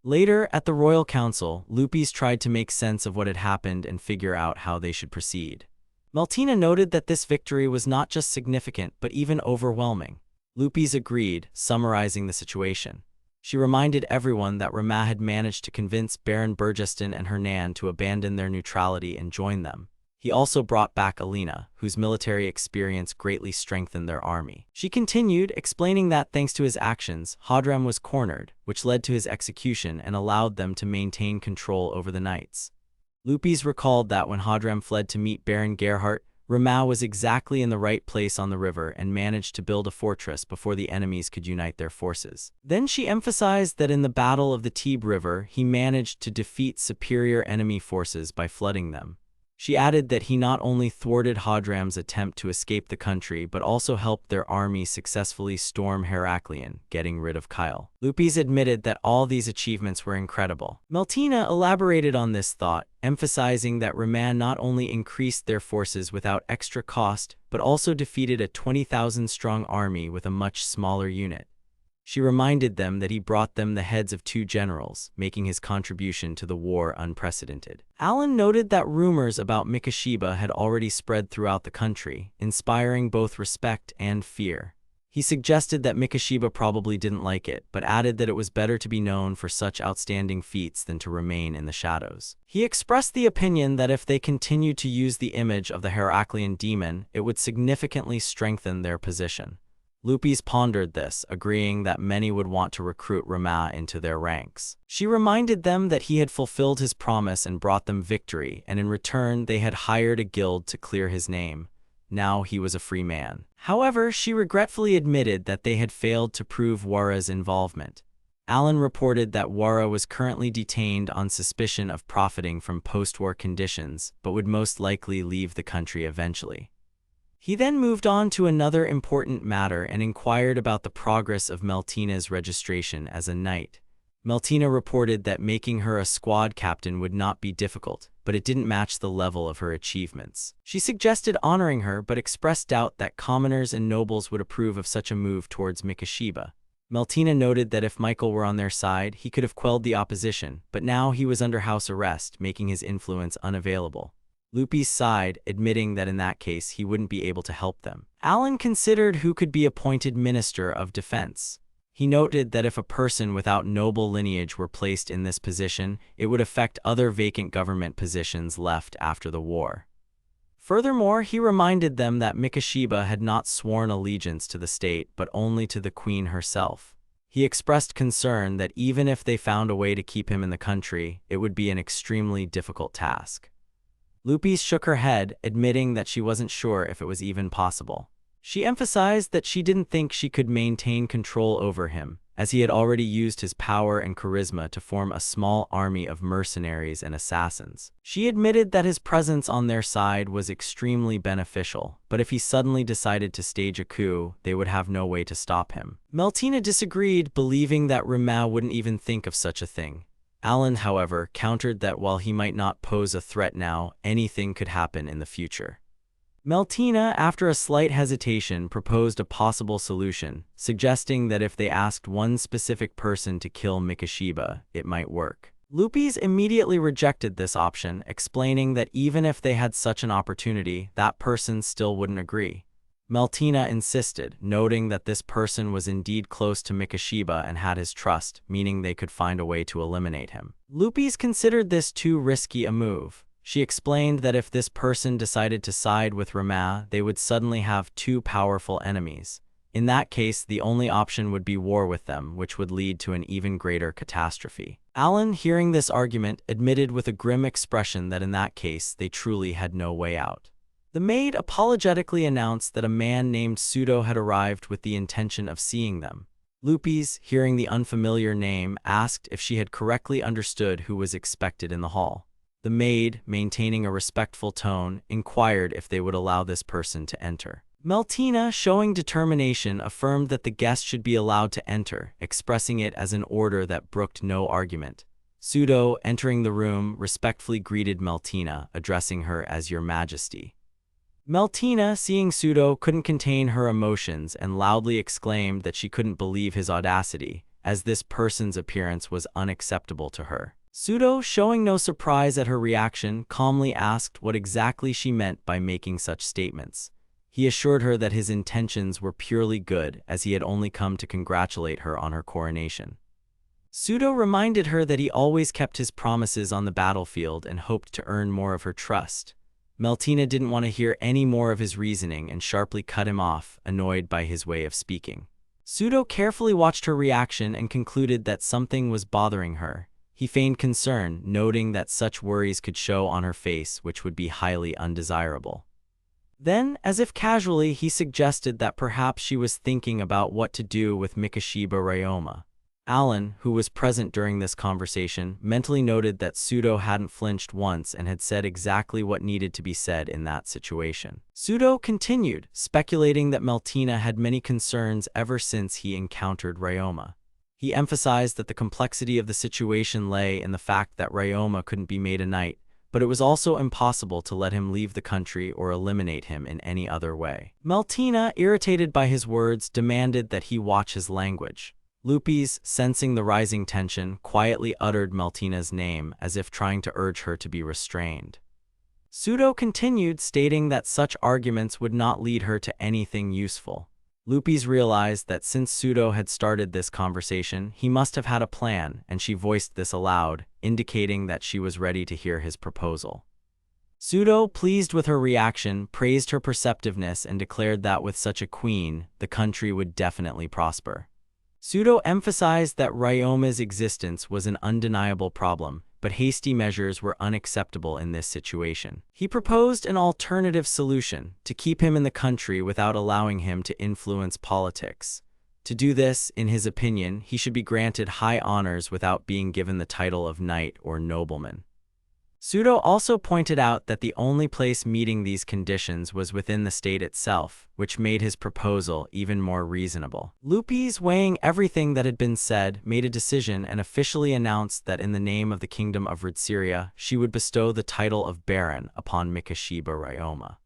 Later, at the royal council, Lupi's tried to make sense of what had happened and figure out how they should proceed. Meltina noted that this victory was not just significant, but even overwhelming. Lupi's agreed, summarizing the situation. She reminded everyone that Rima had managed to convince Baron Burgeston and Hernan to abandon their neutrality and join them. He also brought back Alina, whose military experience greatly strengthened their army. She continued, explaining that thanks to his actions, Hadram was cornered, which led to his execution and allowed them to maintain control over the knights. Lupi's recalled that when Hadram fled to meet Baron Gerhardt, Rima was exactly in the right place on the river and managed to build a fortress before the enemies could unite their forces. Then she emphasized that in the Battle of the Tebe River, he managed to defeat superior enemy forces by flooding them. She added that he not only thwarted Hadram's attempt to escape the country, but also helped their army successfully storm Heraklion, getting rid of Kyle. Lupi's admitted that all these achievements were incredible. Meltina elaborated on this thought, emphasizing that Rima not only increased their forces without extra cost, but also defeated a 20,000-strong army with a much smaller unit. She reminded them that he brought them the heads of 2 generals, making his contribution to the war unprecedented. Alan noted that rumors about Mikashiba had already spread throughout the country, inspiring both respect and fear. He suggested that Mikashiba probably didn't like it, but added that it was better to be known for such outstanding feats than to remain in the shadows. He expressed the opinion that if they continued to use the image of the Heraklion demon, it would significantly strengthen their position. Lupis pondered this, agreeing that many would want to recruit Rama into their ranks. She reminded them that he had fulfilled his promise and brought them victory, and in return they had hired a guild to clear his name. Now he was a free man. However, she regretfully admitted that they had failed to prove Wara's involvement. Alan reported that Wara was currently detained on suspicion of profiting from post-war conditions, but would most likely leave the country eventually. He then moved on to another important matter and inquired about the progress of Meltina's registration as a knight. Meltina reported that making her a squad captain would not be difficult, but it didn't match the level of her achievements. She suggested honoring her, but expressed doubt that commoners and nobles would approve of such a move towards Mikashiba. Meltina noted that if Michael were on their side, he could have quelled the opposition, but now he was under house arrest, making his influence unavailable. Lupis sighed, admitting that in that case he wouldn't be able to help them. Alan considered who could be appointed Minister of Defense. He noted that if a person without noble lineage were placed in this position, it would affect other vacant government positions left after the war. Furthermore, he reminded them that Mikashiba had not sworn allegiance to the state but only to the queen herself. He expressed concern that even if they found a way to keep him in the country, it would be an extremely difficult task. Lupis shook her head, admitting that she wasn't sure if it was even possible. She emphasized that she didn't think she could maintain control over him, as he had already used his power and charisma to form a small army of mercenaries and assassins. She admitted that his presence on their side was extremely beneficial, but if he suddenly decided to stage a coup, they would have no way to stop him. Meltina disagreed, believing that Rama wouldn't even think of such a thing. Alan, however, countered that while he might not pose a threat now, anything could happen in the future. Meltina, after a slight hesitation, proposed a possible solution, suggesting that if they asked one specific person to kill Mikashiba, it might work. Lupis immediately rejected this option, explaining that even if they had such an opportunity, that person still wouldn't agree. Meltina insisted, noting that this person was indeed close to Mikashiba and had his trust, meaning they could find a way to eliminate him. Lupis considered this too risky a move. She explained that if this person decided to side with Rama, they would suddenly have two powerful enemies. In that case, the only option would be war with them, which would lead to an even greater catastrophe. Alan, hearing this argument, admitted with a grim expression that in that case, they truly had no way out. The maid apologetically announced that a man named Pseudo had arrived with the intention of seeing them. Lupis, hearing the unfamiliar name, asked if she had correctly understood who was expected in the hall. The maid, maintaining a respectful tone, inquired if they would allow this person to enter. Meltina, showing determination, affirmed that the guest should be allowed to enter, expressing it as an order that brooked no argument. Pseudo, entering the room, respectfully greeted Meltina, addressing her as Your Majesty. Meltina, seeing Pseudo, couldn't contain her emotions and loudly exclaimed that she couldn't believe his audacity, as this person's appearance was unacceptable to her. Pseudo, showing no surprise at her reaction, calmly asked what exactly she meant by making such statements. He assured her that his intentions were purely good, as he had only come to congratulate her on her coronation. Pseudo reminded her that he always kept his promises on the battlefield and hoped to earn more of her trust. Meltina didn't want to hear any more of his reasoning and sharply cut him off, annoyed by his way of speaking. Pseudo carefully watched her reaction and concluded that something was bothering her. He feigned concern, noting that such worries could show on her face, which would be highly undesirable. Then, as if casually, he suggested that perhaps she was thinking about what to do with Mikashiba Ryoma. Alan, who was present during this conversation, mentally noted that Pseudo hadn't flinched once and had said exactly what needed to be said in that situation. Pseudo continued, speculating that Meltina had many concerns ever since he encountered Ryoma. He emphasized that the complexity of the situation lay in the fact that Ryoma couldn't be made a knight, but it was also impossible to let him leave the country or eliminate him in any other way. Meltina, irritated by his words, demanded that he watch his language. Lupis, sensing the rising tension, quietly uttered Meltina's name as if trying to urge her to be restrained. Pseudo continued, stating that such arguments would not lead her to anything useful. Lupis realized that since Pseudo had started this conversation, he must have had a plan, and she voiced this aloud, indicating that she was ready to hear his proposal. Pseudo, pleased with her reaction, praised her perceptiveness and declared that with such a queen, the country would definitely prosper. Pseudo emphasized that Ryoma's existence was an undeniable problem, but hasty measures were unacceptable in this situation. He proposed an alternative solution to keep him in the country without allowing him to influence politics. To do this, in his opinion, he should be granted high honors without being given the title of knight or nobleman. Pseudo also pointed out that the only place meeting these conditions was within the state itself, which made his proposal even more reasonable. Lupis, weighing everything that had been said, made a decision and officially announced that in the name of the kingdom of Ridsyria, she would bestow the title of Baron upon Mikashiba Ryoma.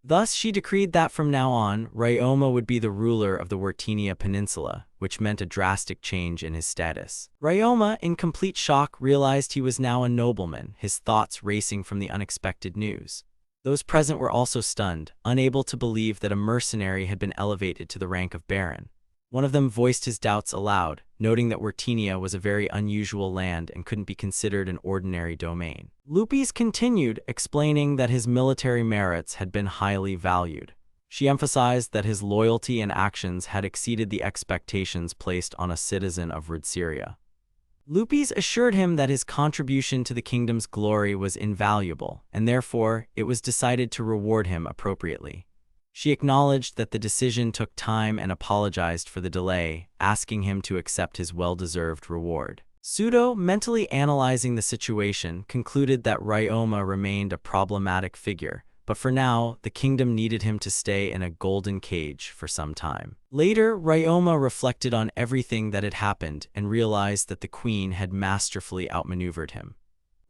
Thus, she decreed that from now on, Ryoma would be the ruler of the Wartenia Peninsula, which meant a drastic change in his status. Ryoma, in complete shock, realized he was now a nobleman, his thoughts racing from the unexpected news. Those present were also stunned, unable to believe that a mercenary had been elevated to the rank of baron. One of them voiced his doubts aloud, noting that Wartenia was a very unusual land and couldn't be considered an ordinary domain. Lupis continued, explaining that his military merits had been highly valued. She emphasized that his loyalty and actions had exceeded the expectations placed on a citizen of Ridsyria. Lupis assured him that his contribution to the kingdom's glory was invaluable, and therefore it was decided to reward him appropriately. She acknowledged that the decision took time and apologized for the delay, asking him to accept his well-deserved reward. Pseudo, mentally analyzing the situation, concluded that Ryoma remained a problematic figure, but for now, the kingdom needed him to stay in a golden cage for some time. Later, Ryoma reflected on everything that had happened and realized that the queen had masterfully outmaneuvered him.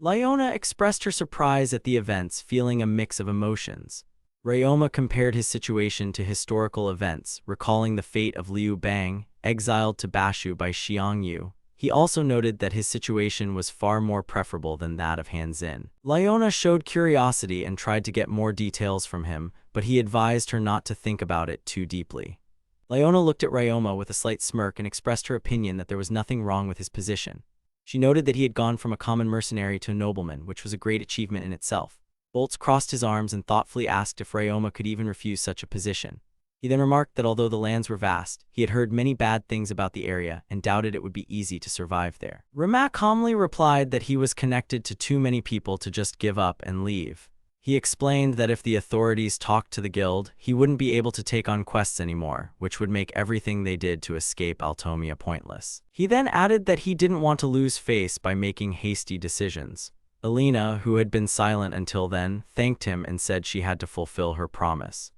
Lyona expressed her surprise at the events, feeling a mix of emotions. Ryoma compared his situation to historical events, recalling the fate of Liu Bang, exiled to Bashu by Xiangyu. He also noted that his situation was far more preferable than that of Han Xin. Lyona showed curiosity and tried to get more details from him, but he advised her not to think about it too deeply. Lyona looked at Ryoma with a slight smirk and expressed her opinion that there was nothing wrong with his position. She noted that he had gone from a common mercenary to a nobleman, which was a great achievement in itself. Boltz crossed his arms and thoughtfully asked if Ryoma could even refuse such a position. He then remarked that although the lands were vast, he had heard many bad things about the area and doubted it would be easy to survive there. Rama calmly replied that he was connected to too many people to just give up and leave. He explained that if the authorities talked to the guild, he wouldn't be able to take on quests anymore, which would make everything they did to escape Altomia pointless. He then added that he didn't want to lose face by making hasty decisions. Alina, who had been silent until then, thanked him and said she had to fulfill her promise.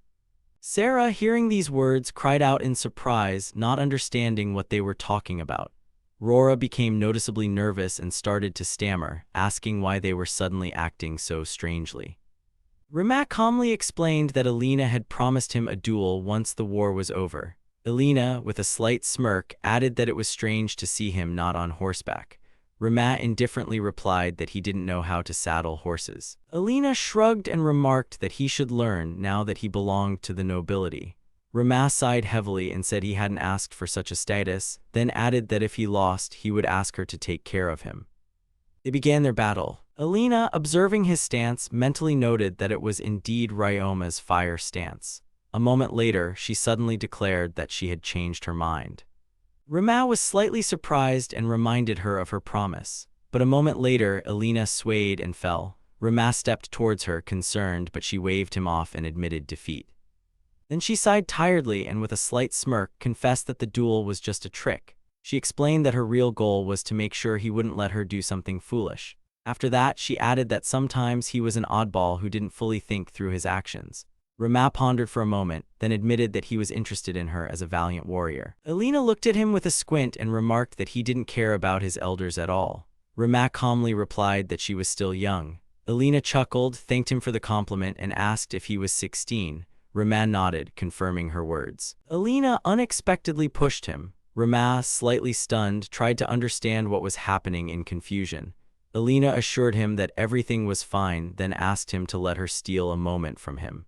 Sarah, hearing these words, cried out in surprise, not understanding what they were talking about. Rora became noticeably nervous and started to stammer, asking why they were suddenly acting so strangely. Rimac calmly explained that Alina had promised him a duel once the war was over. Alina, with a slight smirk, added that it was strange to see him not on horseback. Rimac indifferently replied that he didn't know how to saddle horses. Alina shrugged and remarked that he should learn now that he belonged to the nobility. Rimac sighed heavily and said he hadn't asked for such a status, then added that if he lost, he would ask her to take care of him. They began their battle. Alina, observing his stance, mentally noted that it was indeed Ryoma's fire stance. A moment later, she suddenly declared that she had changed her mind. Rimac was slightly surprised and reminded her of her promise. But a moment later, Alina swayed and fell. Rimac stepped towards her, concerned, but she waved him off and admitted defeat. Then she sighed tiredly and with a slight smirk confessed that the duel was just a trick. She explained that her real goal was to make sure he wouldn't let her do something foolish. After that, she added that sometimes he was an oddball who didn't fully think through his actions. Rimac pondered for a moment, then admitted that he was interested in her as a valiant warrior. Alina looked at him with a squint and remarked that he didn't care about his elders at all. Rimac calmly replied that she was still young. Alina chuckled, thanked him for the compliment, and asked if he was 16. Rimac nodded, confirming her words. Alina unexpectedly pushed him. Rimac, slightly stunned, tried to understand what was happening in confusion. Alina assured him that everything was fine, then asked him to let her steal a moment from him.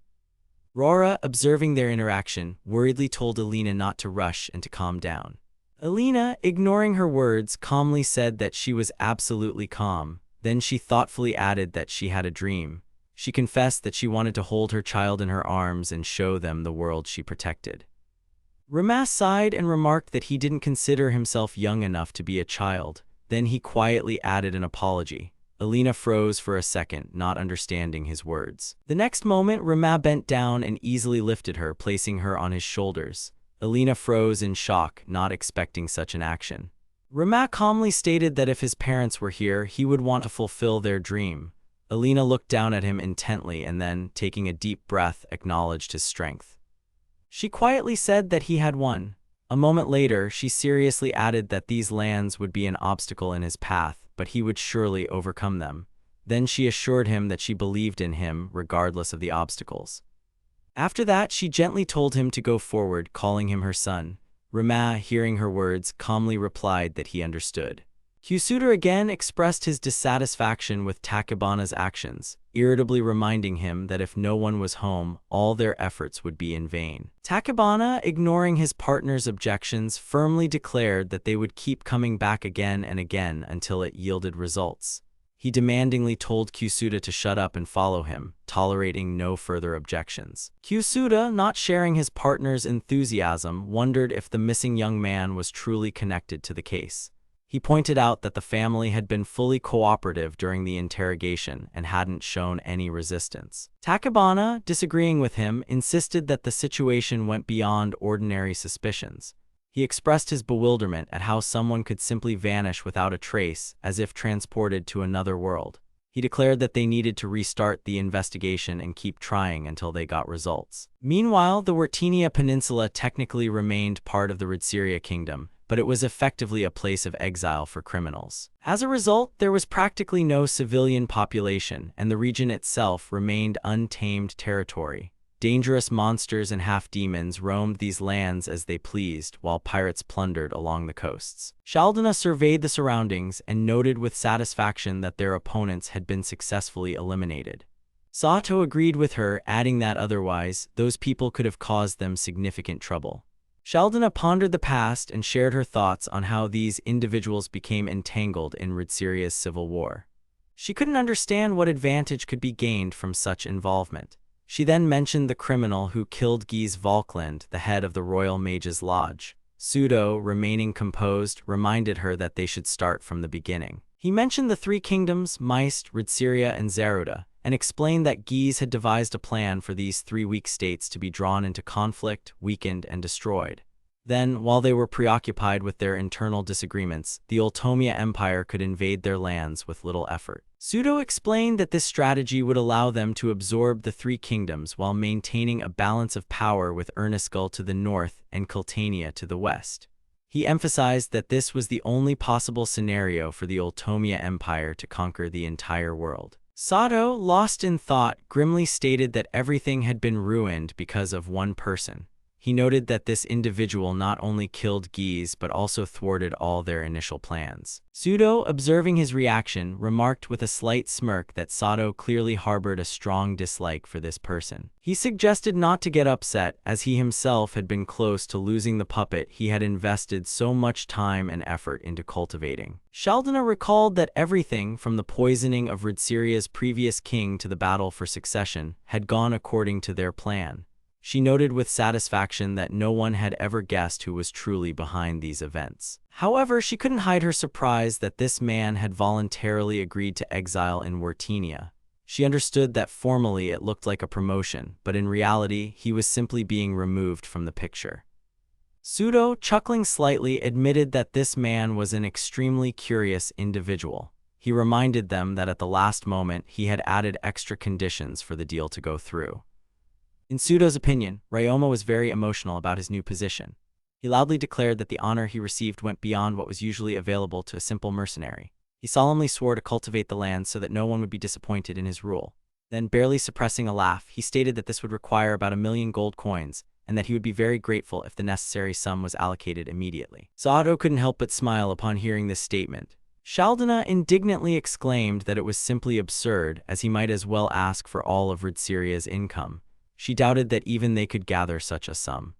Rora, observing their interaction, worriedly told Alina not to rush and to calm down. Alina, ignoring her words, calmly said that she was absolutely calm. Then she thoughtfully added that she had a dream. She confessed that she wanted to hold her child in her arms and show them the world she protected. Rama sighed and remarked that he didn't consider himself young enough to be a child. Then he quietly added an apology. Alina froze for a second, not understanding his words. The next moment, Rama bent down and easily lifted her, placing her on his shoulders. Alina froze in shock, not expecting such an action. Rama calmly stated that if his parents were here, he would want to fulfill their dream. Alina looked down at him intently and then, taking a deep breath, acknowledged his strength. She quietly said that he had won. A moment later, she seriously added that these lands would be an obstacle in his path, but he would surely overcome them. Then she assured him that she believed in him, regardless of the obstacles. After that, she gently told him to go forward, calling him her son. Rama, hearing her words, calmly replied that he understood. Kyusuda again expressed his dissatisfaction with Takebana's actions, irritably reminding him that if no one was home, all their efforts would be in vain. Takebana, ignoring his partner's objections, firmly declared that they would keep coming back again and again until it yielded results. He demandingly told Kyusuda to shut up and follow him, tolerating no further objections. Kyusuda, not sharing his partner's enthusiasm, wondered if the missing young man was truly connected to the case. He pointed out that the family had been fully cooperative during the interrogation and hadn't shown any resistance. Takebana, disagreeing with him, insisted that the situation went beyond ordinary suspicions. He expressed his bewilderment at how someone could simply vanish without a trace, as if transported to another world. He declared that they needed to restart the investigation and keep trying until they got results. Meanwhile, the Wartenia Peninsula technically remained part of the Ridseria Kingdom, but it was effectively a place of exile for criminals. As a result, there was practically no civilian population, and the region itself remained untamed territory. Dangerous monsters and half-demons roamed these lands as they pleased, while pirates plundered along the coasts. Shaldana surveyed the surroundings and noted with satisfaction that their opponents had been successfully eliminated. Sato agreed with her, adding that otherwise, those people could have caused them significant trouble. Shaldana pondered the past and shared her thoughts on how these individuals became entangled in Ridseria's civil war. She couldn't understand what advantage could be gained from such involvement. She then mentioned the criminal who killed Gies Volkland, the head of the Royal Mages Lodge. Sudo, remaining composed, reminded her that they should start from the beginning. He mentioned the three kingdoms, Meist, Ridseria, and Zeruda, and explained that Gies had devised a plan for these three weak states to be drawn into conflict, weakened, and destroyed. Then, while they were preoccupied with their internal disagreements, the Ultomia Empire could invade their lands with little effort. Sudo explained that this strategy would allow them to absorb the three kingdoms while maintaining a balance of power with Erniskull to the north and Cultania to the west. He emphasized that this was the only possible scenario for the Ultomia Empire to conquer the entire world. Sato, lost in thought, grimly stated that everything had been ruined because of one person. He noted that this individual not only killed Gies but also thwarted all their initial plans. Sudo, observing his reaction, remarked with a slight smirk that Sato clearly harbored a strong dislike for this person. He suggested not to get upset, as he himself had been close to losing the puppet he had invested so much time and effort into cultivating. Shaldana recalled that everything, from the poisoning of Ridseria's previous king to the battle for succession, had gone according to their plan. She noted with satisfaction that no one had ever guessed who was truly behind these events. However, she couldn't hide her surprise that this man had voluntarily agreed to exile in Wartenia. She understood that formally it looked like a promotion, but in reality, he was simply being removed from the picture. Sudo, chuckling slightly, admitted that this man was an extremely curious individual. He reminded them that at the last moment, he had added extra conditions for the deal to go through. In Sudo's opinion, Ryoma was very emotional about his new position. He loudly declared that the honor he received went beyond what was usually available to a simple mercenary. He solemnly swore to cultivate the land so that no one would be disappointed in his rule. Then, barely suppressing a laugh, he stated that this would require about 1,000,000 gold coins, and that he would be very grateful if the necessary sum was allocated immediately. Sato couldn't help but smile upon hearing this statement. Shaldana indignantly exclaimed that it was simply absurd, as he might as well ask for all of Ridseria's income. She doubted that even they could gather such a sum.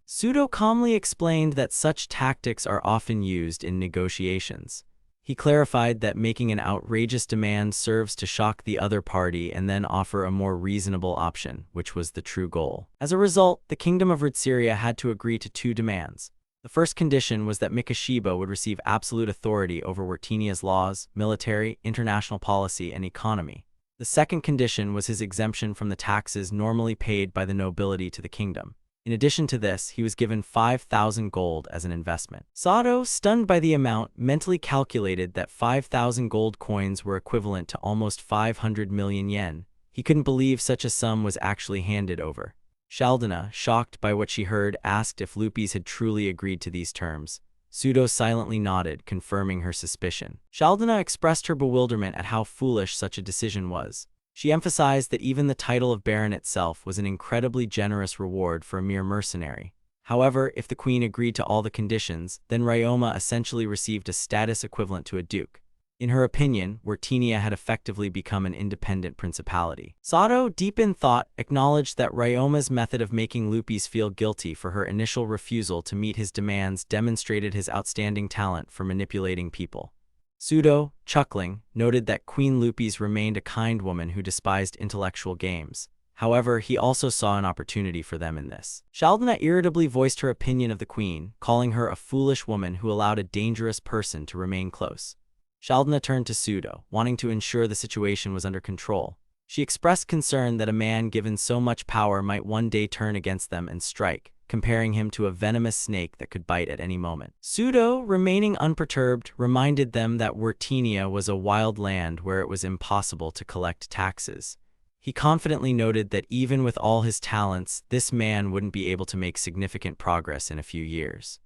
Sudo calmly explained that such tactics are often used in negotiations. He clarified that making an outrageous demand serves to shock the other party and then offer a more reasonable option, which was the true goal. As a result, the Kingdom of Ritsyria had to agree to two demands. The first condition was that Mikashiba would receive absolute authority over Wartenia's laws, military, international policy, and economy. The second condition was his exemption from the taxes normally paid by the nobility to the kingdom. In addition to this, he was given 5,000 gold as an investment. Sato, stunned by the amount, mentally calculated that 5,000 gold coins were equivalent to almost 500 million yen. He couldn't believe such a sum was actually handed over. Shaldana, shocked by what she heard, asked if Lupis had truly agreed to these terms. Sudo silently nodded, confirming her suspicion. Shaldana expressed her bewilderment at how foolish such a decision was. She emphasized that even the title of Baron itself was an incredibly generous reward for a mere mercenary. However, if the queen agreed to all the conditions, then Ryoma essentially received a status equivalent to a duke. In her opinion, Wartenia had effectively become an independent principality. Sato, deep in thought, acknowledged that Ryoma's method of making Lupis feel guilty for her initial refusal to meet his demands demonstrated his outstanding talent for manipulating people. Sudo, chuckling, noted that Queen Lupis remained a kind woman who despised intellectual games. However, he also saw an opportunity for them in this. Shaldana irritably voiced her opinion of the queen, calling her a foolish woman who allowed a dangerous person to remain close. Shaldana turned to Sudo, wanting to ensure the situation was under control. She expressed concern that a man given so much power might one day turn against them and strike, comparing him to a venomous snake that could bite at any moment. Sudo, remaining unperturbed, reminded them that Wartenia was a wild land where it was impossible to collect taxes. He confidently noted that even with all his talents, this man wouldn't be able to make significant progress in a few years.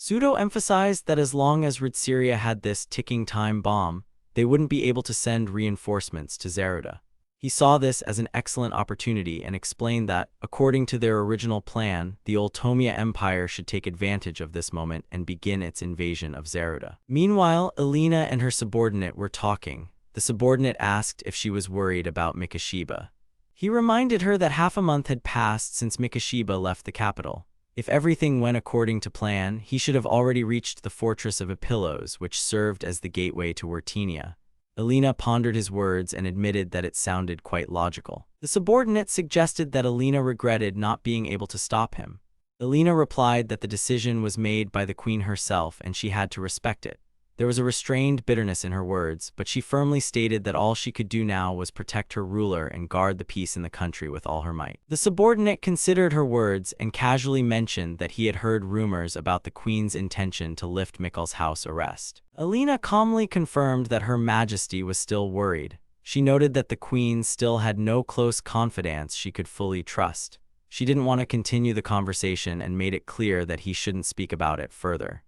Sudo emphasized that as long as Ritsyria had this ticking time bomb, they wouldn't be able to send reinforcements to Zeruda. He saw this as an excellent opportunity and explained that, according to their original plan, the Ultomia Empire should take advantage of this moment and begin its invasion of Zeruda. Meanwhile, Elena and her subordinate were talking. The subordinate asked if she was worried about Mikashiba. He reminded her that half a month had passed since Mikashiba left the capital. If everything went according to plan, he should have already reached the fortress of Epillos, which served as the gateway to Wartenia. Elena pondered his words and admitted that it sounded quite logical. The subordinate suggested that Elena regretted not being able to stop him. Elena replied that the decision was made by the queen herself and she had to respect it. There was a restrained bitterness in her words, but she firmly stated that all she could do now was protect her ruler and guard the peace in the country with all her might. The subordinate considered her words and casually mentioned that he had heard rumors about the queen's intention to lift Mikkel's house arrest. Elena calmly confirmed that Her Majesty was still worried. She noted that the queen still had no close confidants she could fully trust. She didn't want to continue the conversation and made it clear that he shouldn't speak about it further.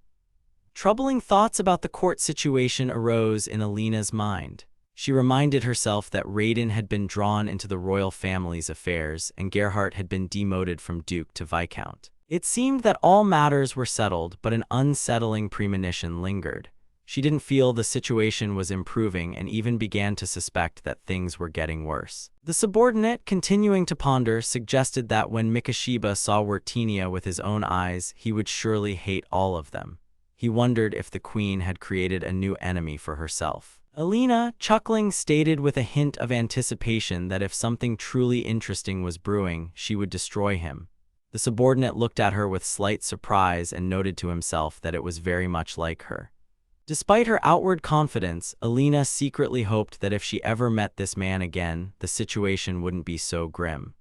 Troubling thoughts about the court situation arose in Elena's mind. She reminded herself that Raiden had been drawn into the royal family's affairs and Gerhardt had been demoted from Duke to Viscount. It seemed that all matters were settled, but an unsettling premonition lingered. She didn't feel the situation was improving and even began to suspect that things were getting worse. The subordinate, continuing to ponder, suggested that when Mikashiba saw Wartenia with his own eyes, he would surely hate all of them. He wondered if the queen had created a new enemy for herself. Elena, chuckling, stated with a hint of anticipation that if something truly interesting was brewing, she would destroy him. The subordinate looked at her with slight surprise and noted to himself that it was very much like her. Despite her outward confidence, Elena secretly hoped that if she ever met this man again, the situation wouldn't be so grim.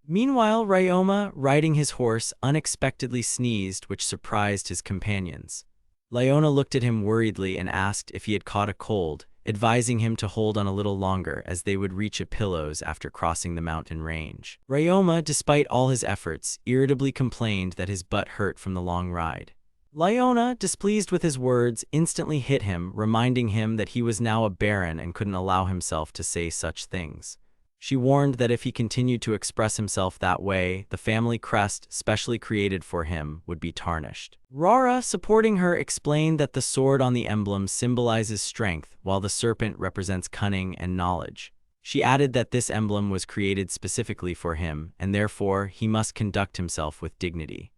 Meanwhile, Ryoma, riding his horse, unexpectedly sneezed, which surprised his companions. Leona looked at him worriedly and asked if he had caught a cold, advising him to hold on a little longer as they would reach Epillos after crossing the mountain range. Ryoma, despite all his efforts, irritably complained that his butt hurt from the long ride. Leona, displeased with his words, instantly hit him, reminding him that he was now a baron and couldn't allow himself to say such things. She warned that if he continued to express himself that way, the family crest, specially created for him, would be tarnished. Rara, supporting her, explained that the sword on the emblem symbolizes strength, while the serpent represents cunning and knowledge. She added that this emblem was created specifically for him, and therefore he must conduct himself with dignity.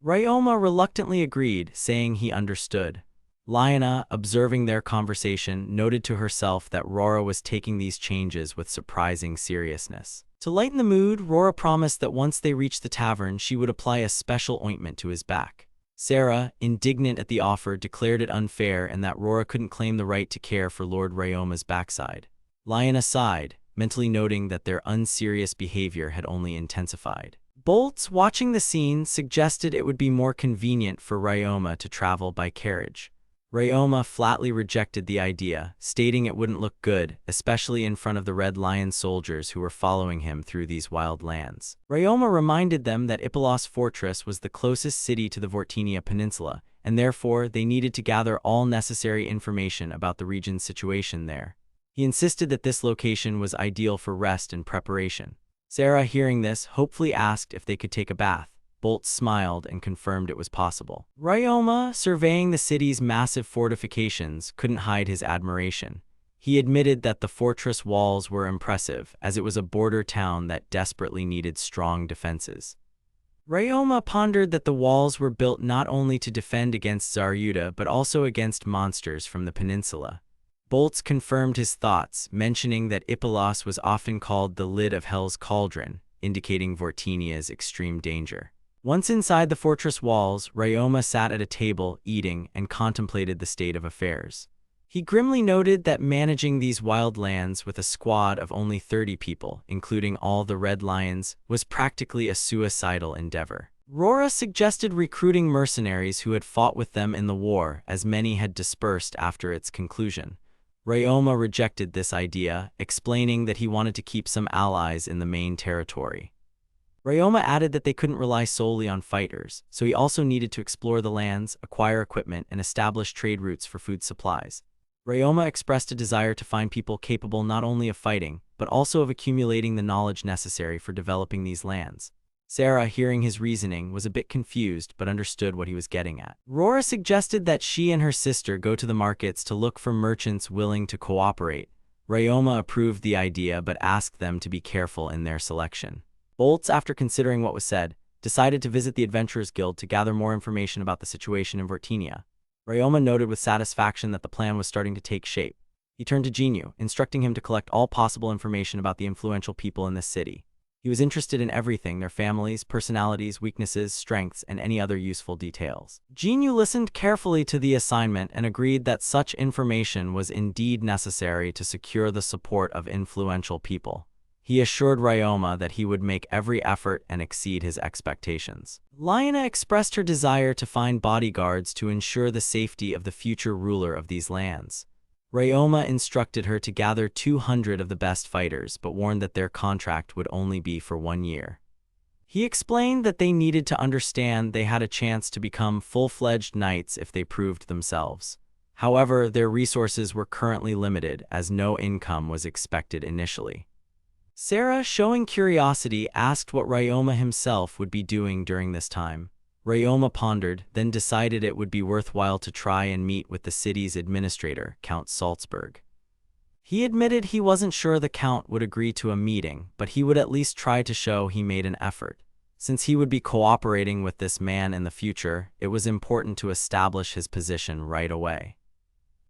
Ryoma reluctantly agreed, saying he understood. Liana, observing their conversation, noted to herself that Rora was taking these changes with surprising seriousness. To lighten the mood, Rora promised that once they reached the tavern, she would apply a special ointment to his back. Sarah, indignant at the offer, declared it unfair and that Rora couldn't claim the right to care for Lord Ryoma's backside. Liana sighed, mentally noting that their unserious behavior had only intensified. Bolts, watching the scene, suggested it would be more convenient for Ryoma to travel by carriage. Ryoma flatly rejected the idea, stating it wouldn't look good, especially in front of the Red Lion soldiers who were following him through these wild lands. Ryoma reminded them that Ippilos Fortress was the closest city to the Vortinia Peninsula, and therefore they needed to gather all necessary information about the region's situation there. He insisted that this location was ideal for rest and preparation. Sarah, hearing this, hopefully asked if they could take a bath. Bolt smiled and confirmed it was possible. Ryoma, surveying the city's massive fortifications, couldn't hide his admiration. He admitted that the fortress walls were impressive, as it was a border town that desperately needed strong defenses. Ryoma pondered that the walls were built not only to defend against Zaryuta but also against monsters from the peninsula. Bolts confirmed his thoughts, mentioning that Ippilos was often called the lid of Hell's cauldron, indicating Vortinia's extreme danger. Once inside the fortress walls, Ryoma sat at a table, eating, and contemplated the state of affairs. He grimly noted that managing these wild lands with a squad of only 30 people, including all the Red Lions, was practically a suicidal endeavor. Rora suggested recruiting mercenaries who had fought with them in the war, as many had dispersed after its conclusion. Ryoma rejected this idea, explaining that he wanted to keep some allies in the main territory. Ryoma added that they couldn't rely solely on fighters, so he also needed to explore the lands, acquire equipment, and establish trade routes for food supplies. Ryoma expressed a desire to find people capable not only of fighting, but also of accumulating the knowledge necessary for developing these lands. Sarah, hearing his reasoning, was a bit confused but understood what he was getting at. Rora suggested that she and her sister go to the markets to look for merchants willing to cooperate. Ryoma approved the idea but asked them to be careful in their selection. Bolts, after considering what was said, decided to visit the Adventurers Guild to gather more information about the situation in Vortinia. Ryoma noted with satisfaction that the plan was starting to take shape. He turned to Jinyu, instructing him to collect all possible information about the influential people in this city. He was interested in everything: their families, personalities, weaknesses, strengths, and any other useful details. Jinyu listened carefully to the assignment and agreed that such information was indeed necessary to secure the support of influential people. He assured Ryoma that he would make every effort and exceed his expectations. Liana expressed her desire to find bodyguards to ensure the safety of the future ruler of these lands. Ryoma instructed her to gather 200 of the best fighters, but warned that their contract would only be for 1 year. He explained that they needed to understand they had a chance to become full-fledged knights if they proved themselves. However, their resources were currently limited, as no income was expected initially. Sarah, showing curiosity, asked what Ryoma himself would be doing during this time. Ryoma pondered, then decided it would be worthwhile to try and meet with the city's administrator, Count Salzburg. He admitted he wasn't sure the Count would agree to a meeting, but he would at least try to show he made an effort. Since he would be cooperating with this man in the future, it was important to establish his position right away.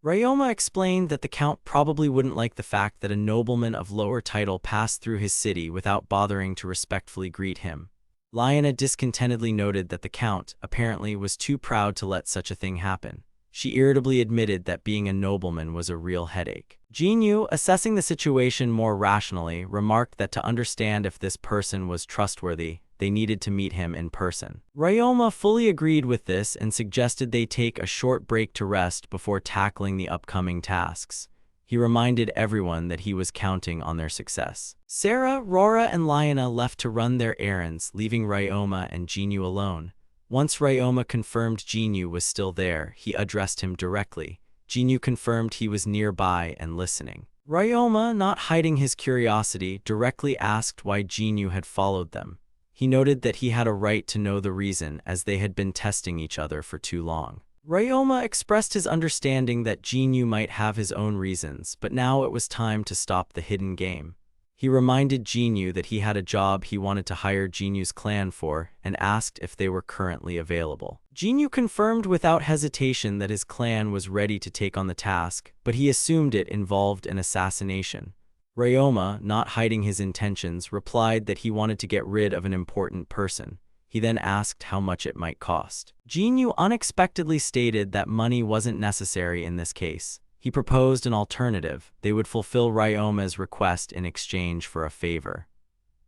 Ryoma explained that the Count probably wouldn't like the fact that a nobleman of lower title passed through his city without bothering to respectfully greet him. Liana discontentedly noted that the Count, apparently, was too proud to let such a thing happen. She irritably admitted that being a nobleman was a real headache. Jinyu, assessing the situation more rationally, remarked that to understand if this person was trustworthy, they needed to meet him in person. Ryoma fully agreed with this and suggested they take a short break to rest before tackling the upcoming tasks. He reminded everyone that he was counting on their success. Sarah, Rora, and Liana left to run their errands, leaving Ryoma and Jinyu alone. Once Ryoma confirmed Jinyu was still there, he addressed him directly. Jinyu confirmed he was nearby and listening. Ryoma, not hiding his curiosity, directly asked why Jinyu had followed them. He noted that he had a right to know the reason, as they had been testing each other for too long. Ryoma expressed his understanding that Jinyu might have his own reasons, but now it was time to stop the hidden game. He reminded Jinyu that he had a job he wanted to hire Jinyu's clan for and asked if they were currently available. Jinyu confirmed without hesitation that his clan was ready to take on the task, but he assumed it involved an assassination. Ryoma, not hiding his intentions, replied that he wanted to get rid of an important person. He then asked how much it might cost. Jinyu unexpectedly stated that money wasn't necessary in this case. He proposed an alternative. They would fulfill Ryoma's request in exchange for a favor.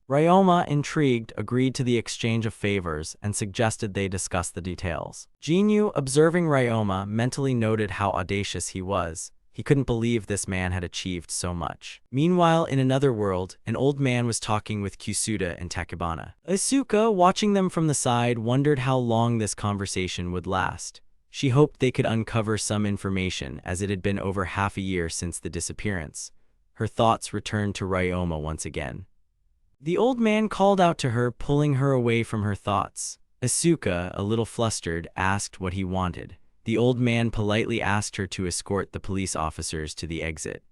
Ryoma, intrigued, agreed to the exchange of favors and suggested they discuss the details. Jinyu, observing Ryoma, mentally noted how audacious he was. He couldn't believe this man had achieved so much. Meanwhile, in another world, an old man was talking with Kusuda and Takebana. Asuka, watching them from the side, wondered how long this conversation would last. She hoped they could uncover some information, as it had been over half a year since the disappearance. Her thoughts returned to Ryoma once again. The old man called out to her, pulling her away from her thoughts. Asuka, a little flustered, asked what he wanted. The old man politely asked her to escort the police officers to the exit.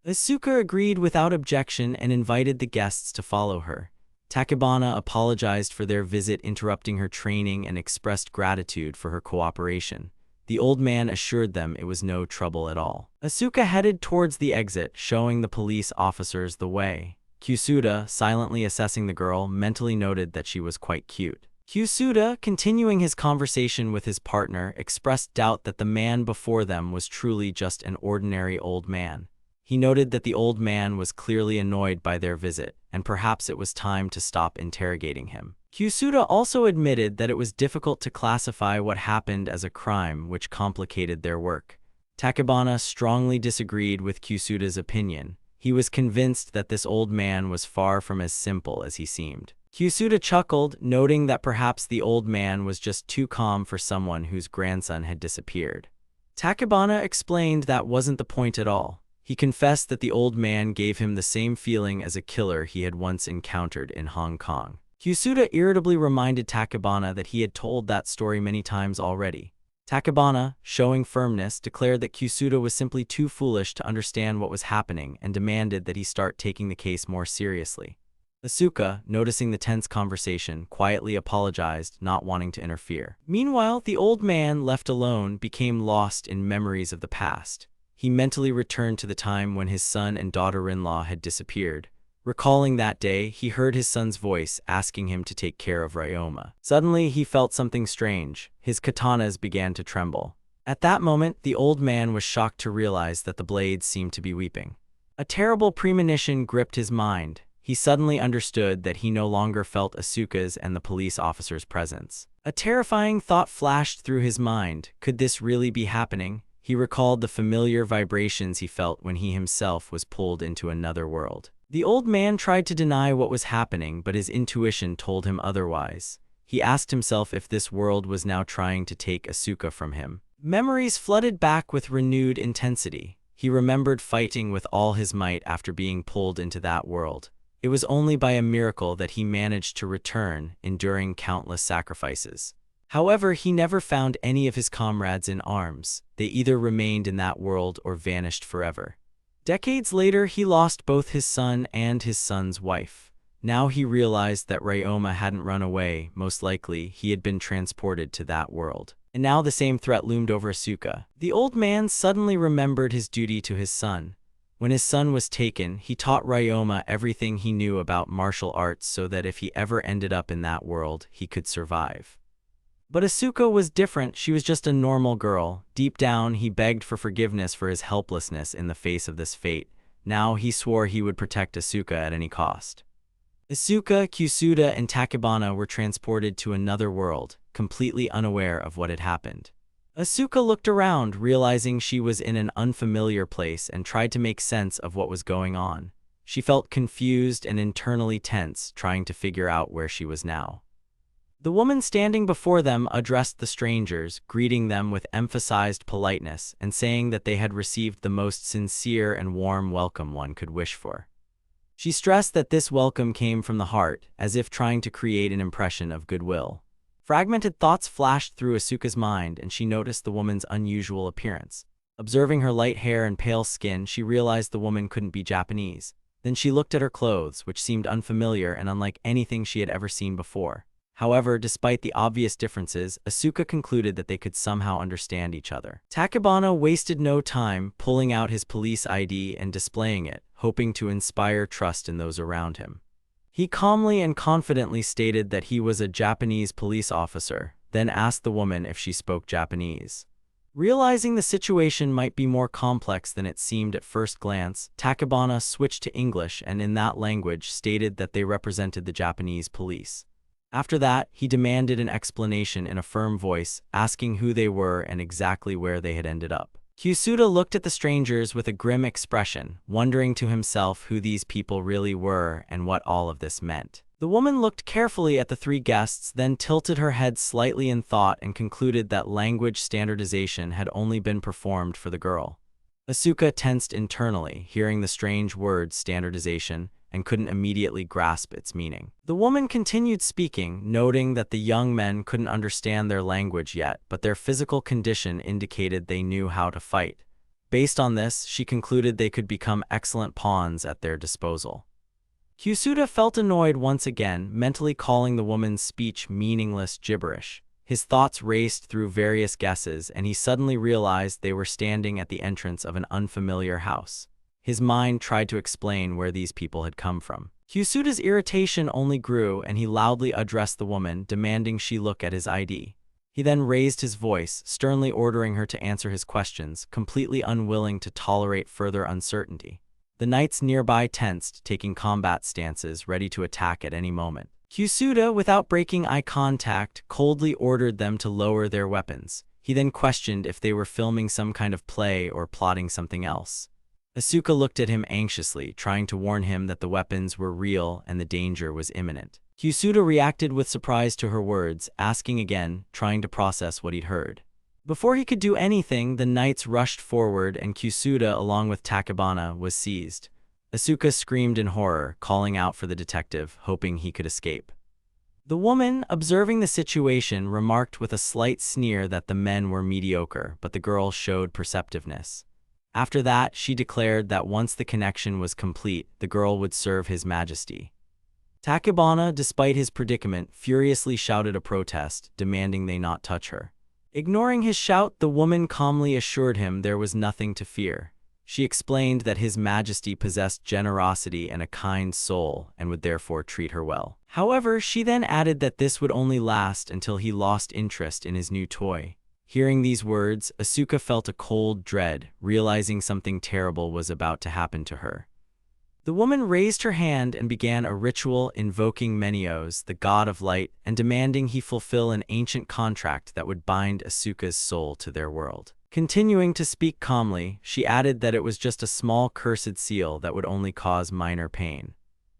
Asuka agreed without objection and invited the guests to follow her. Takebana apologized for their visit, interrupting her training, and expressed gratitude for her cooperation. The old man assured them it was no trouble at all. Asuka headed towards the exit, showing the police officers the way. Kusuda, silently assessing the girl, mentally noted that she was quite cute. Kusuda, continuing his conversation with his partner, expressed doubt that the man before them was truly just an ordinary old man. He noted that the old man was clearly annoyed by their visit, and perhaps it was time to stop interrogating him. Kusuda also admitted that it was difficult to classify what happened as a crime, which complicated their work. Takebana strongly disagreed with Kusuda's opinion. He was convinced that this old man was far from as simple as he seemed. Kusuda chuckled, noting that perhaps the old man was just too calm for someone whose grandson had disappeared. Takebana explained that wasn't the point at all. He confessed that the old man gave him the same feeling as a killer he had once encountered in Hong Kong. Kusuda irritably reminded Takebana that he had told that story many times already. Takebana, showing firmness, declared that Kusuda was simply too foolish to understand what was happening and demanded that he start taking the case more seriously. Asuka, noticing the tense conversation, quietly apologized, not wanting to interfere. Meanwhile, the old man, left alone, became lost in memories of the past. He mentally returned to the time when his son and daughter-in-law had disappeared. Recalling that day, he heard his son's voice asking him to take care of Ryoma. Suddenly, he felt something strange. His katanas began to tremble. At that moment, the old man was shocked to realize that the blades seemed to be weeping. A terrible premonition gripped his mind. He suddenly understood that he no longer felt Asuka's and the police officer's presence. A terrifying thought flashed through his mind. Could this really be happening? He recalled the familiar vibrations he felt when he himself was pulled into another world. The old man tried to deny what was happening, but his intuition told him otherwise. He asked himself if this world was now trying to take Asuka from him. Memories flooded back with renewed intensity. He remembered fighting with all his might after being pulled into that world. It was only by a miracle that he managed to return, enduring countless sacrifices. However, he never found any of his comrades in arms. They either remained in that world or vanished forever. Decades later, he lost both his son and his son's wife. Now he realized that Ryoma hadn't run away. Most likely, he had been transported to that world. And now the same threat loomed over Asuka. The old man suddenly remembered his duty to his son. When his son was taken, he taught Ryoma everything he knew about martial arts so that if he ever ended up in that world, he could survive. But Asuka was different. She was just a normal girl. Deep down, he begged for forgiveness for his helplessness in the face of this fate. Now he swore he would protect Asuka at any cost. Asuka, Kusuda, and Takebana were transported to another world, completely unaware of what had happened. Asuka looked around, realizing she was in an unfamiliar place, and tried to make sense of what was going on. She felt confused and internally tense, trying to figure out where she was now. The woman standing before them addressed the strangers, greeting them with emphasized politeness and saying that they had received the most sincere and warm welcome one could wish for. She stressed that this welcome came from the heart, as if trying to create an impression of goodwill. Fragmented thoughts flashed through Asuka's mind, and she noticed the woman's unusual appearance. Observing her light hair and pale skin, she realized the woman couldn't be Japanese. Then she looked at her clothes, which seemed unfamiliar and unlike anything she had ever seen before. However, despite the obvious differences, Asuka concluded that they could somehow understand each other. Takebana wasted no time pulling out his police ID and displaying it, hoping to inspire trust in those around him. He calmly and confidently stated that he was a Japanese police officer, then asked the woman if she spoke Japanese. Realizing the situation might be more complex than it seemed at first glance, Takebana switched to English and in that language stated that they represented the Japanese police. After that, he demanded an explanation in a firm voice, asking who they were and exactly where they had ended up. Kyusuda looked at the strangers with a grim expression, wondering to himself who these people really were and what all of this meant. The woman looked carefully at the three guests, then tilted her head slightly in thought and concluded that language standardization had only been performed for the girl. Asuka tensed internally, hearing the strange word standardization, and couldn't immediately grasp its meaning. The woman continued speaking, noting that the young men couldn't understand their language yet, but their physical condition indicated they knew how to fight. Based on this, she concluded they could become excellent pawns at their disposal. Kyusuda felt annoyed once again, mentally calling the woman's speech meaningless gibberish. His thoughts raced through various guesses, and he suddenly realized they were standing at the entrance of an unfamiliar house. His mind tried to explain where these people had come from. Kyusuda's irritation only grew, and he loudly addressed the woman, demanding she look at his ID. He then raised his voice, sternly ordering her to answer his questions, completely unwilling to tolerate further uncertainty. The knights nearby tensed, taking combat stances, ready to attack at any moment. Kyusuda, without breaking eye contact, coldly ordered them to lower their weapons. He then questioned if they were filming some kind of play or plotting something else. Asuka looked at him anxiously, trying to warn him that the weapons were real and the danger was imminent. Kyusuda reacted with surprise to her words, asking again, trying to process what he'd heard. Before he could do anything, the knights rushed forward and Kyusuda, along with Takebana, was seized. Asuka screamed in horror, calling out for the detective, hoping he could escape. The woman, observing the situation, remarked with a slight sneer that the men were mediocre, but the girl showed perceptiveness. After that, she declared that once the connection was complete, the girl would serve His Majesty. Takebana, despite his predicament, furiously shouted a protest, demanding they not touch her. Ignoring his shout, the woman calmly assured him there was nothing to fear. She explained that His Majesty possessed generosity and a kind soul and would therefore treat her well. However, she then added that this would only last until he lost interest in his new toy. Hearing these words, Asuka felt a cold dread, realizing something terrible was about to happen to her. The woman raised her hand and began a ritual invoking Menios, the god of light, and demanding he fulfill an ancient contract that would bind Asuka's soul to their world. Continuing to speak calmly, she added that it was just a small cursed seal that would only cause minor pain.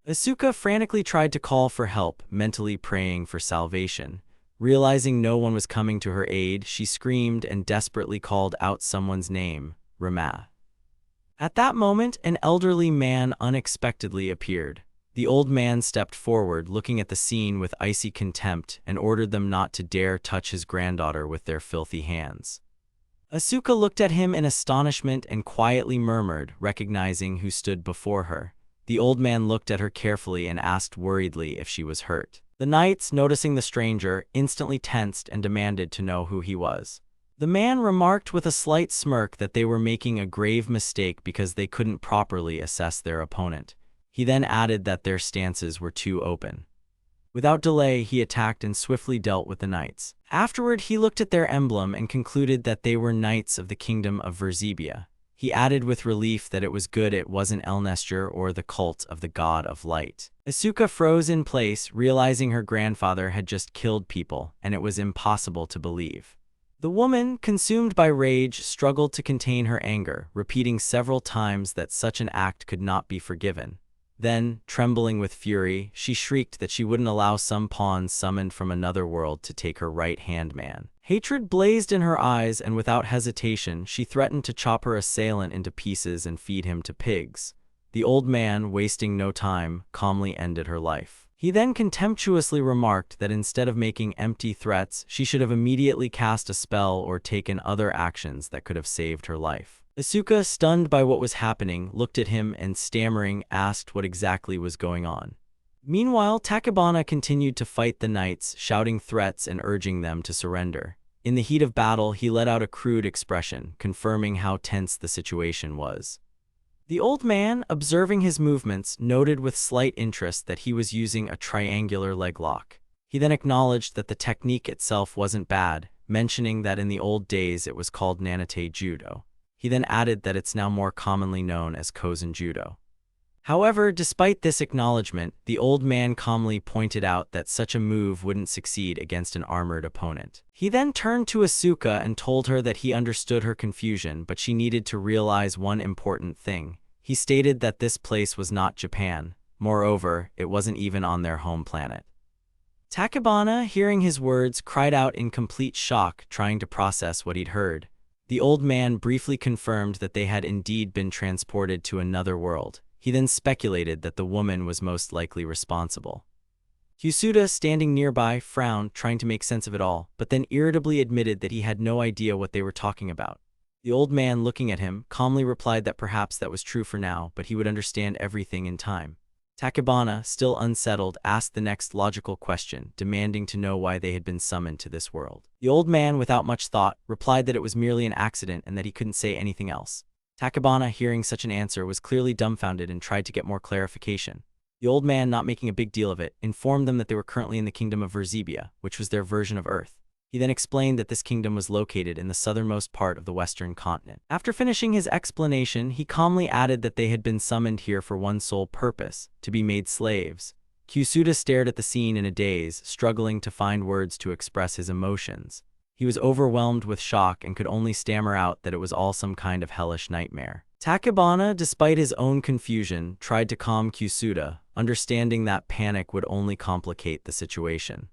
Asuka frantically tried to call for help, mentally praying for salvation. Realizing no one was coming to her aid, she screamed and desperately called out someone's name, Rama. At that moment, an elderly man unexpectedly appeared. The old man stepped forward, looking at the scene with icy contempt, and ordered them not to dare touch his granddaughter with their filthy hands. Asuka looked at him in astonishment and quietly murmured, recognizing who stood before her. The old man looked at her carefully and asked worriedly if she was hurt. The knights, noticing the stranger, instantly tensed and demanded to know who he was. The man remarked with a slight smirk that they were making a grave mistake because they couldn't properly assess their opponent. He then added that their stances were too open. Without delay, he attacked and swiftly dealt with the knights. Afterward, he looked at their emblem and concluded that they were knights of the kingdom of Verzibia. He added with relief that it was good it wasn't Elnestor or the cult of the god of light. Asuka froze in place, realizing her grandfather had just killed people, and it was impossible to believe. The woman, consumed by rage, struggled to contain her anger, repeating several times that such an act could not be forgiven. Then, trembling with fury, she shrieked that she wouldn't allow some pawn summoned from another world to take her right-hand man. Hatred blazed in her eyes, and without hesitation, she threatened to chop her assailant into pieces and feed him to pigs. The old man, wasting no time, calmly ended her life. He then contemptuously remarked that instead of making empty threats, she should have immediately cast a spell or taken other actions that could have saved her life. Asuka, stunned by what was happening, looked at him and, stammering, asked what exactly was going on. Meanwhile, Takebana continued to fight the knights, shouting threats and urging them to surrender. In the heat of battle, he let out a crude expression, confirming how tense the situation was. The old man, observing his movements, noted with slight interest that he was using a triangular leg lock. He then acknowledged that the technique itself wasn't bad, mentioning that in the old days it was called Nanate Judo. He then added that it's now more commonly known as Kozen Judo. However, despite this acknowledgement, the old man calmly pointed out that such a move wouldn't succeed against an armored opponent. He then turned to Asuka and told her that he understood her confusion, but she needed to realize one important thing. He stated that this place was not Japan. Moreover, it wasn't even on their home planet. Takebana, hearing his words, cried out in complete shock, trying to process what he'd heard. The old man briefly confirmed that they had indeed been transported to another world. He then speculated that the woman was most likely responsible. Hyusuda, standing nearby, frowned, trying to make sense of it all, but then irritably admitted that he had no idea what they were talking about. The old man, looking at him, calmly replied that perhaps that was true for now, but he would understand everything in time. Takebana, still unsettled, asked the next logical question, demanding to know why they had been summoned to this world. The old man, without much thought, replied that it was merely an accident and that he couldn't say anything else. Takebana, hearing such an answer, was clearly dumbfounded and tried to get more clarification. The old man, not making a big deal of it, informed them that they were currently in the kingdom of Verzibia, which was their version of Earth. He then explained that this kingdom was located in the southernmost part of the western continent. After finishing his explanation, he calmly added that they had been summoned here for one sole purpose: to be made slaves. Kyusuda stared at the scene in a daze, struggling to find words to express his emotions. He was overwhelmed with shock and could only stammer out that it was all some kind of hellish nightmare. Takebana, despite his own confusion, tried to calm Kyusuda, understanding that panic would only complicate the situation.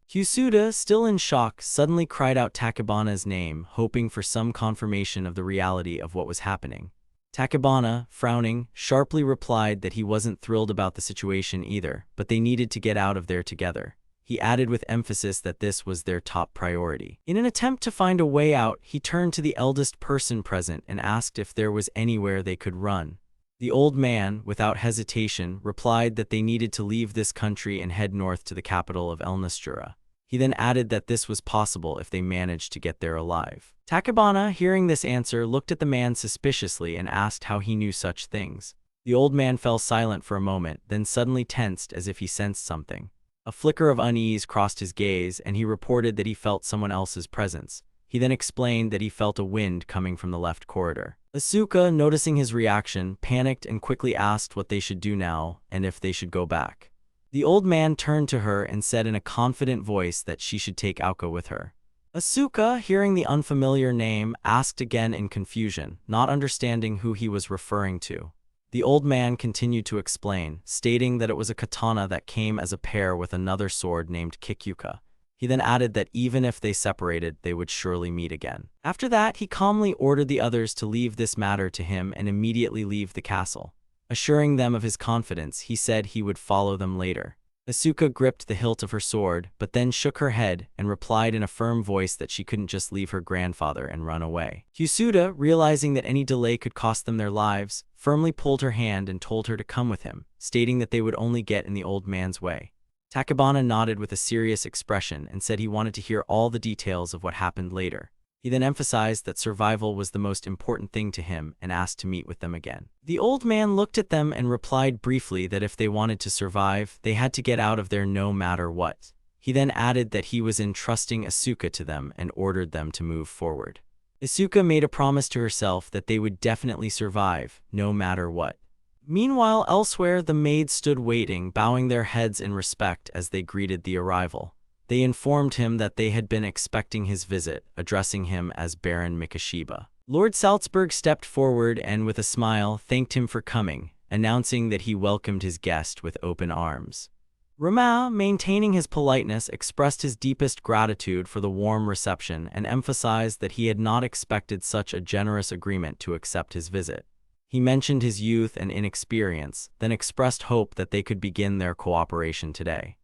Kyusuda, still in shock, suddenly cried out Takebana's name, hoping for some confirmation of the reality of what was happening. Takebana, frowning, sharply replied that he wasn't thrilled about the situation either, but they needed to get out of there together. He added with emphasis that this was their top priority. In an attempt to find a way out, he turned to the eldest person present and asked if there was anywhere they could run. The old man, without hesitation, replied that they needed to leave this country and head north to the capital of Elnastura. He then added that this was possible if they managed to get there alive. Takebana, hearing this answer, looked at the man suspiciously and asked how he knew such things. The old man fell silent for a moment, then suddenly tensed as if he sensed something. A flicker of unease crossed his gaze, and he reported that he felt someone else's presence. He then explained that he felt a wind coming from the left corridor. Asuka, noticing his reaction, panicked and quickly asked what they should do now and if they should go back. The old man turned to her and said in a confident voice that she should take Aoka with her. Asuka, hearing the unfamiliar name, asked again in confusion, not understanding who he was referring to. The old man continued to explain, stating that it was a katana that came as a pair with another sword named Kikyuka. He then added that even if they separated, they would surely meet again. After that, he calmly ordered the others to leave this matter to him and immediately leave the castle. Assuring them of his confidence, he said he would follow them later. Asuka gripped the hilt of her sword, but then shook her head and replied in a firm voice that she couldn't just leave her grandfather and run away. Hyusuda, realizing that any delay could cost them their lives, firmly pulled her hand and told her to come with him, stating that they would only get in the old man's way. Takebana nodded with a serious expression and said he wanted to hear all the details of what happened later. He then emphasized that survival was the most important thing to him and asked to meet with them again. The old man looked at them and replied briefly that if they wanted to survive, they had to get out of there no matter what. He then added that he was entrusting Asuka to them and ordered them to move forward. Asuka made a promise to herself that they would definitely survive, no matter what. Meanwhile, elsewhere, the maids stood waiting, bowing their heads in respect as they greeted the arrival. They informed him that they had been expecting his visit, addressing him as Baron Mikashiba. Lord Salzburg stepped forward and, with a smile, thanked him for coming, announcing that he welcomed his guest with open arms. Rama, maintaining his politeness, expressed his deepest gratitude for the warm reception and emphasized that he had not expected such a generous agreement to accept his visit. He mentioned his youth and inexperience, then expressed hope that they could begin their cooperation today.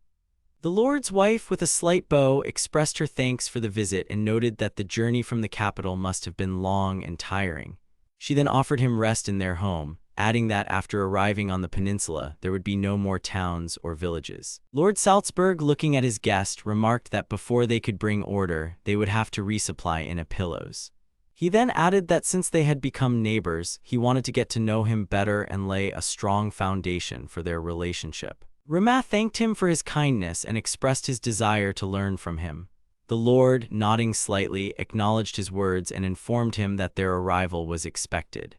The Lord's wife, with a slight bow, expressed her thanks for the visit and noted that the journey from the capital must have been long and tiring. She then offered him rest in their home, adding that after arriving on the peninsula, there would be no more towns or villages. Lord Salzburg, looking at his guest, remarked that before they could bring order, they would have to resupply Ina pillows. He then added that since they had become neighbors, he wanted to get to know him better and lay a strong foundation for their relationship. Rama thanked him for his kindness and expressed his desire to learn from him. The Lord, nodding slightly, acknowledged his words and informed him that their arrival was expected.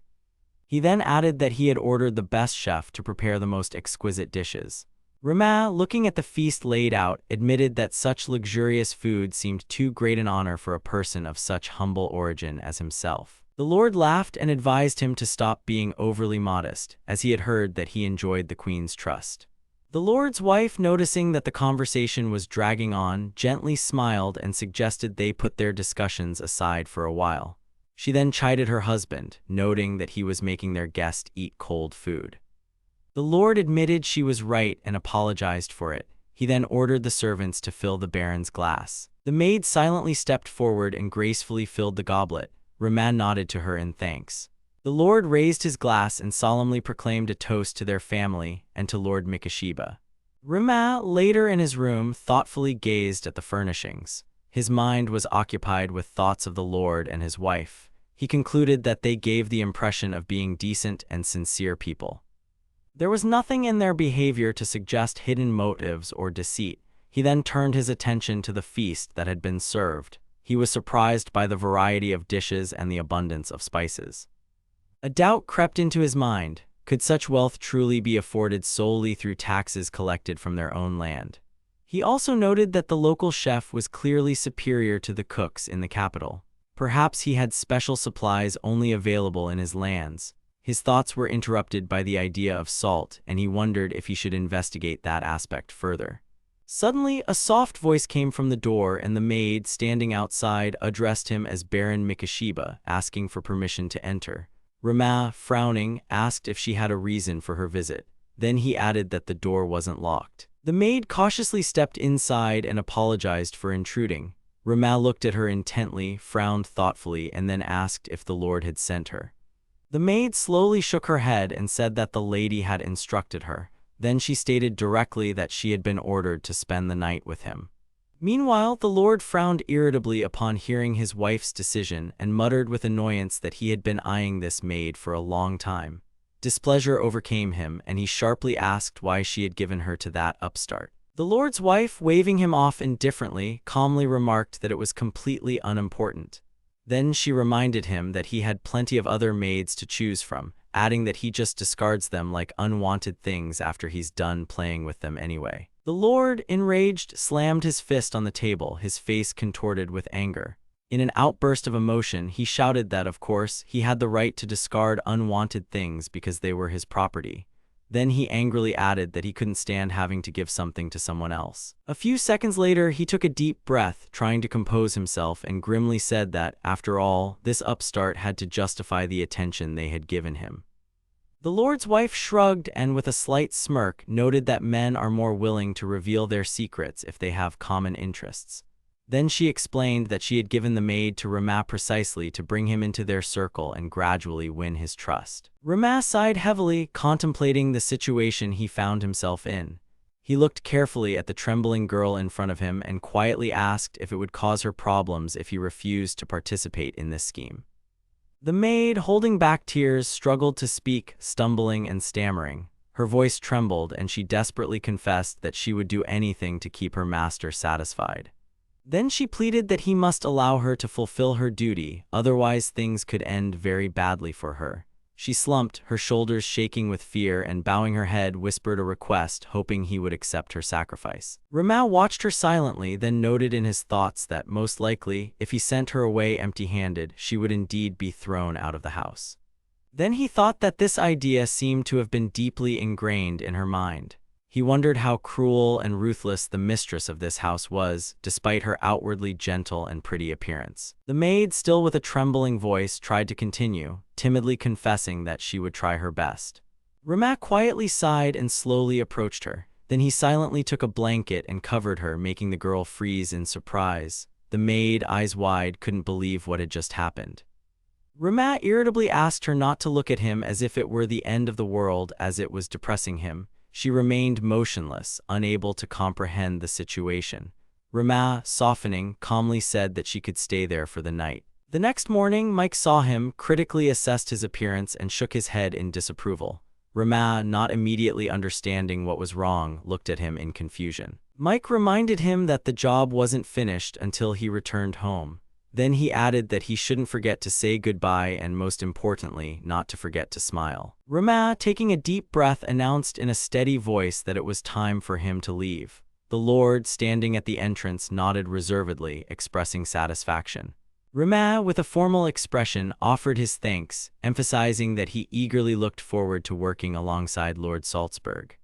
He then added that he had ordered the best chef to prepare the most exquisite dishes. Rama, looking at the feast laid out, admitted that such luxurious food seemed too great an honor for a person of such humble origin as himself. The Lord laughed and advised him to stop being overly modest, as he had heard that he enjoyed the Queen's trust. The Lord's wife, noticing that the conversation was dragging on, gently smiled and suggested they put their discussions aside for a while. She then chided her husband, noting that he was making their guest eat cold food. The Lord admitted she was right and apologized for it. He then ordered the servants to fill the Baron's glass. The maid silently stepped forward and gracefully filled the goblet. Rama nodded to her in thanks. The Lord raised his glass and solemnly proclaimed a toast to their family and to Lord Mikashiba. Rama, later in his room, thoughtfully gazed at the furnishings. His mind was occupied with thoughts of the Lord and his wife. He concluded that they gave the impression of being decent and sincere people. There was nothing in their behavior to suggest hidden motives or deceit. He then turned his attention to the feast that had been served. He was surprised by the variety of dishes and the abundance of spices. A doubt crept into his mind. Could such wealth truly be afforded solely through taxes collected from their own land? He also noted that the local chef was clearly superior to the cooks in the capital. Perhaps he had special supplies only available in his lands. His thoughts were interrupted by the idea of salt, and he wondered if he should investigate that aspect further. Suddenly, a soft voice came from the door, and the maid, standing outside, addressed him as Baron Mikashiba, asking for permission to enter. Rama, frowning, asked if she had a reason for her visit. Then he added that the door wasn't locked. The maid cautiously stepped inside and apologized for intruding. Rama looked at her intently, frowned thoughtfully, and then asked if the Lord had sent her. The maid slowly shook her head and said that the lady had instructed her. Then she stated directly that she had been ordered to spend the night with him. Meanwhile, the Lord frowned irritably upon hearing his wife's decision and muttered with annoyance that he had been eyeing this maid for a long time. Displeasure overcame him, and he sharply asked why she had given her to that upstart. The Lord's wife, waving him off indifferently, calmly remarked that it was completely unimportant. Then she reminded him that he had plenty of other maids to choose from, adding that he just discards them like unwanted things after he's done playing with them anyway. The Lord, enraged, slammed his fist on the table, his face contorted with anger. In an outburst of emotion, he shouted that, of course, he had the right to discard unwanted things because they were his property. Then he angrily added that he couldn't stand having to give something to someone else. A few seconds later, he took a deep breath, trying to compose himself, and grimly said that, after all, this upstart had to justify the attention they had given him. The Lord's wife shrugged and, with a slight smirk, noted that men are more willing to reveal their secrets if they have common interests. Then she explained that she had given the maid to Rama precisely to bring him into their circle and gradually win his trust. Rama sighed heavily, contemplating the situation he found himself in. He looked carefully at the trembling girl in front of him and quietly asked if it would cause her problems if he refused to participate in this scheme. The maid, holding back tears, struggled to speak, stumbling and stammering. Her voice trembled, and she desperately confessed that she would do anything to keep her master satisfied. Then she pleaded that he must allow her to fulfill her duty, otherwise things could end very badly for her. She slumped, her shoulders shaking with fear, and bowing her head whispered a request, hoping he would accept her sacrifice. Rama watched her silently, then noted in his thoughts that, most likely, if he sent her away empty-handed, she would indeed be thrown out of the house. Then he thought that this idea seemed to have been deeply ingrained in her mind. He wondered how cruel and ruthless the mistress of this house was, despite her outwardly gentle and pretty appearance. The maid, still with a trembling voice, tried to continue, timidly confessing that she would try her best. Rama quietly sighed and slowly approached her. Then he silently took a blanket and covered her, making the girl freeze in surprise. The maid, eyes wide, couldn't believe what had just happened. Rama irritably asked her not to look at him as if it were the end of the world, as it was depressing him. She remained motionless, unable to comprehend the situation. Rama, softening, calmly said that she could stay there for the night. The next morning, Mike saw him, critically assessed his appearance, and shook his head in disapproval. Rama, not immediately understanding what was wrong, looked at him in confusion. Mike reminded him that the job wasn't finished until he returned home. Then he added that he shouldn't forget to say goodbye and, most importantly, not to forget to smile. Rama, taking a deep breath, announced in a steady voice that it was time for him to leave. The Lord, standing at the entrance, nodded reservedly, expressing satisfaction. Rama, with a formal expression, offered his thanks, emphasizing that he eagerly looked forward to working alongside Lord Salzburg.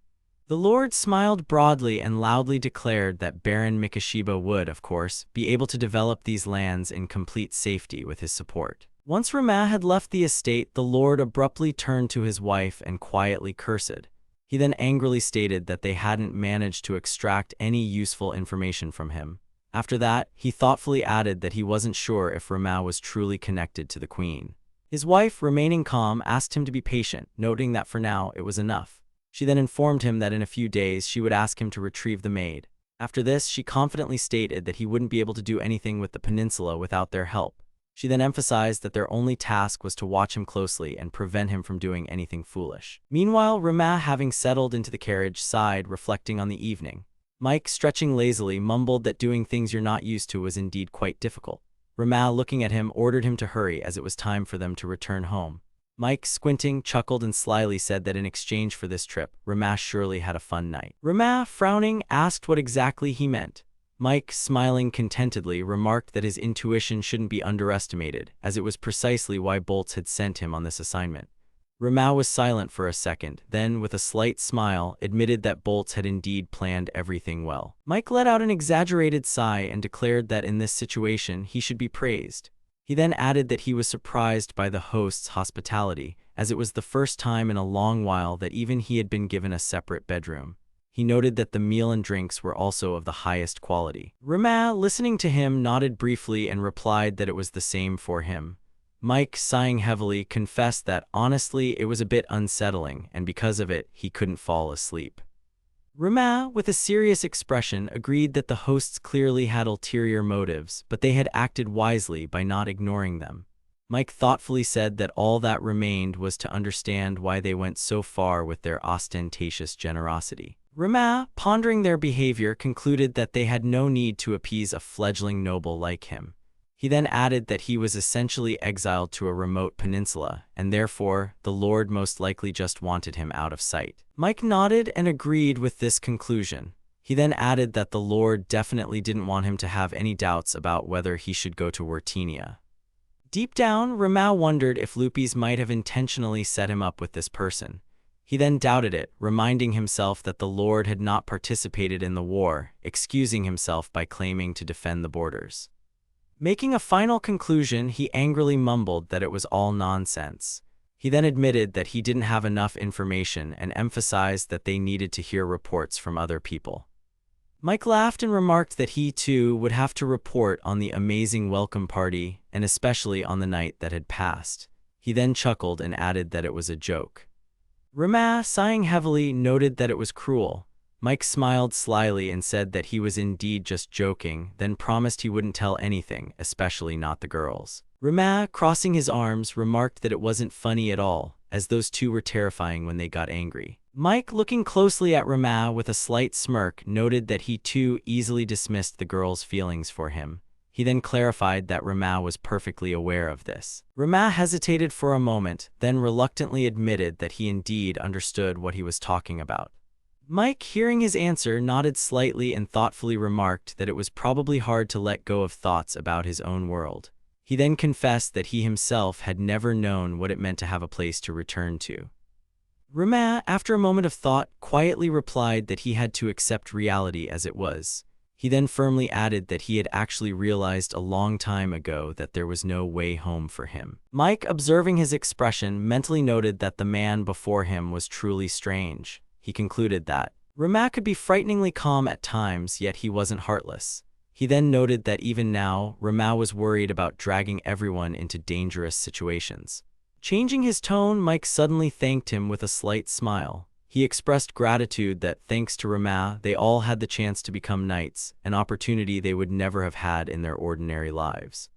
The Lord smiled broadly and loudly declared that Baron Mikashiba would, of course, be able to develop these lands in complete safety with his support. Once Rama had left the estate, the Lord abruptly turned to his wife and quietly cursed. He then angrily stated that they hadn't managed to extract any useful information from him. After that, he thoughtfully added that he wasn't sure if Rama was truly connected to the queen. His wife, remaining calm, asked him to be patient, noting that for now it was enough. She then informed him that in a few days she would ask him to retrieve the maid. After this, she confidently stated that he wouldn't be able to do anything with the peninsula without their help. She then emphasized that their only task was to watch him closely and prevent him from doing anything foolish. Meanwhile, Rama, having settled into the carriage, sighed, reflecting on the evening. Mike, stretching lazily, mumbled that doing things you're not used to was indeed quite difficult. Rama, looking at him, ordered him to hurry as it was time for them to return home. Mike, squinting, chuckled and slyly said that in exchange for this trip, Rama surely had a fun night. Rama, frowning, asked what exactly he meant. Mike, smiling contentedly, remarked that his intuition shouldn't be underestimated, as it was precisely why Boltz had sent him on this assignment. Rama was silent for a second, then, with a slight smile, admitted that Boltz had indeed planned everything well. Mike let out an exaggerated sigh and declared that in this situation he should be praised. He then added that he was surprised by the host's hospitality, as it was the first time in a long while that even he had been given a separate bedroom. He noted that the meal and drinks were also of the highest quality. Rama, listening to him, nodded briefly and replied that it was the same for him. Mike, sighing heavily, confessed that, honestly, it was a bit unsettling, and because of it, he couldn't fall asleep. Rama, with a serious expression, agreed that the hosts clearly had ulterior motives, but they had acted wisely by not ignoring them. Mike thoughtfully said that all that remained was to understand why they went so far with their ostentatious generosity. Rama, pondering their behavior, concluded that they had no need to appease a fledgling noble like him. He then added that he was essentially exiled to a remote peninsula, and therefore, the Lord most likely just wanted him out of sight. Mike nodded and agreed with this conclusion. He then added that the Lord definitely didn't want him to have any doubts about whether he should go to Wertenia. Deep down, Rama wondered if Lupis might have intentionally set him up with this person. He then doubted it, reminding himself that the Lord had not participated in the war, excusing himself by claiming to defend the borders. Making a final conclusion, he angrily mumbled that it was all nonsense. He then admitted that he didn't have enough information and emphasized that they needed to hear reports from other people. Mike laughed and remarked that he, too, would have to report on the amazing welcome party, and especially on the night that had passed. He then chuckled and added that it was a joke. Rama, sighing heavily, noted that it was cruel. Mike smiled slyly and said that he was indeed just joking, then promised he wouldn't tell anything, especially not the girls. Rama, crossing his arms, remarked that it wasn't funny at all, as those two were terrifying when they got angry. Mike, looking closely at Rama with a slight smirk, noted that he too easily dismissed the girls' feelings for him. He then clarified that Rama was perfectly aware of this. Rama hesitated for a moment, then reluctantly admitted that he indeed understood what he was talking about. Mike, hearing his answer, nodded slightly and thoughtfully remarked that it was probably hard to let go of thoughts about his own world. He then confessed that he himself had never known what it meant to have a place to return to. Rama, after a moment of thought, quietly replied that he had to accept reality as it was. He then firmly added that he had actually realized a long time ago that there was no way home for him. Mike, observing his expression, mentally noted that the man before him was truly strange. He concluded that Rama could be frighteningly calm at times, yet he wasn't heartless. He then noted that even now, Rama was worried about dragging everyone into dangerous situations. Changing his tone, Mike suddenly thanked him with a slight smile. He expressed gratitude that, thanks to Rama, they all had the chance to become knights, an opportunity they would never have had in their ordinary lives.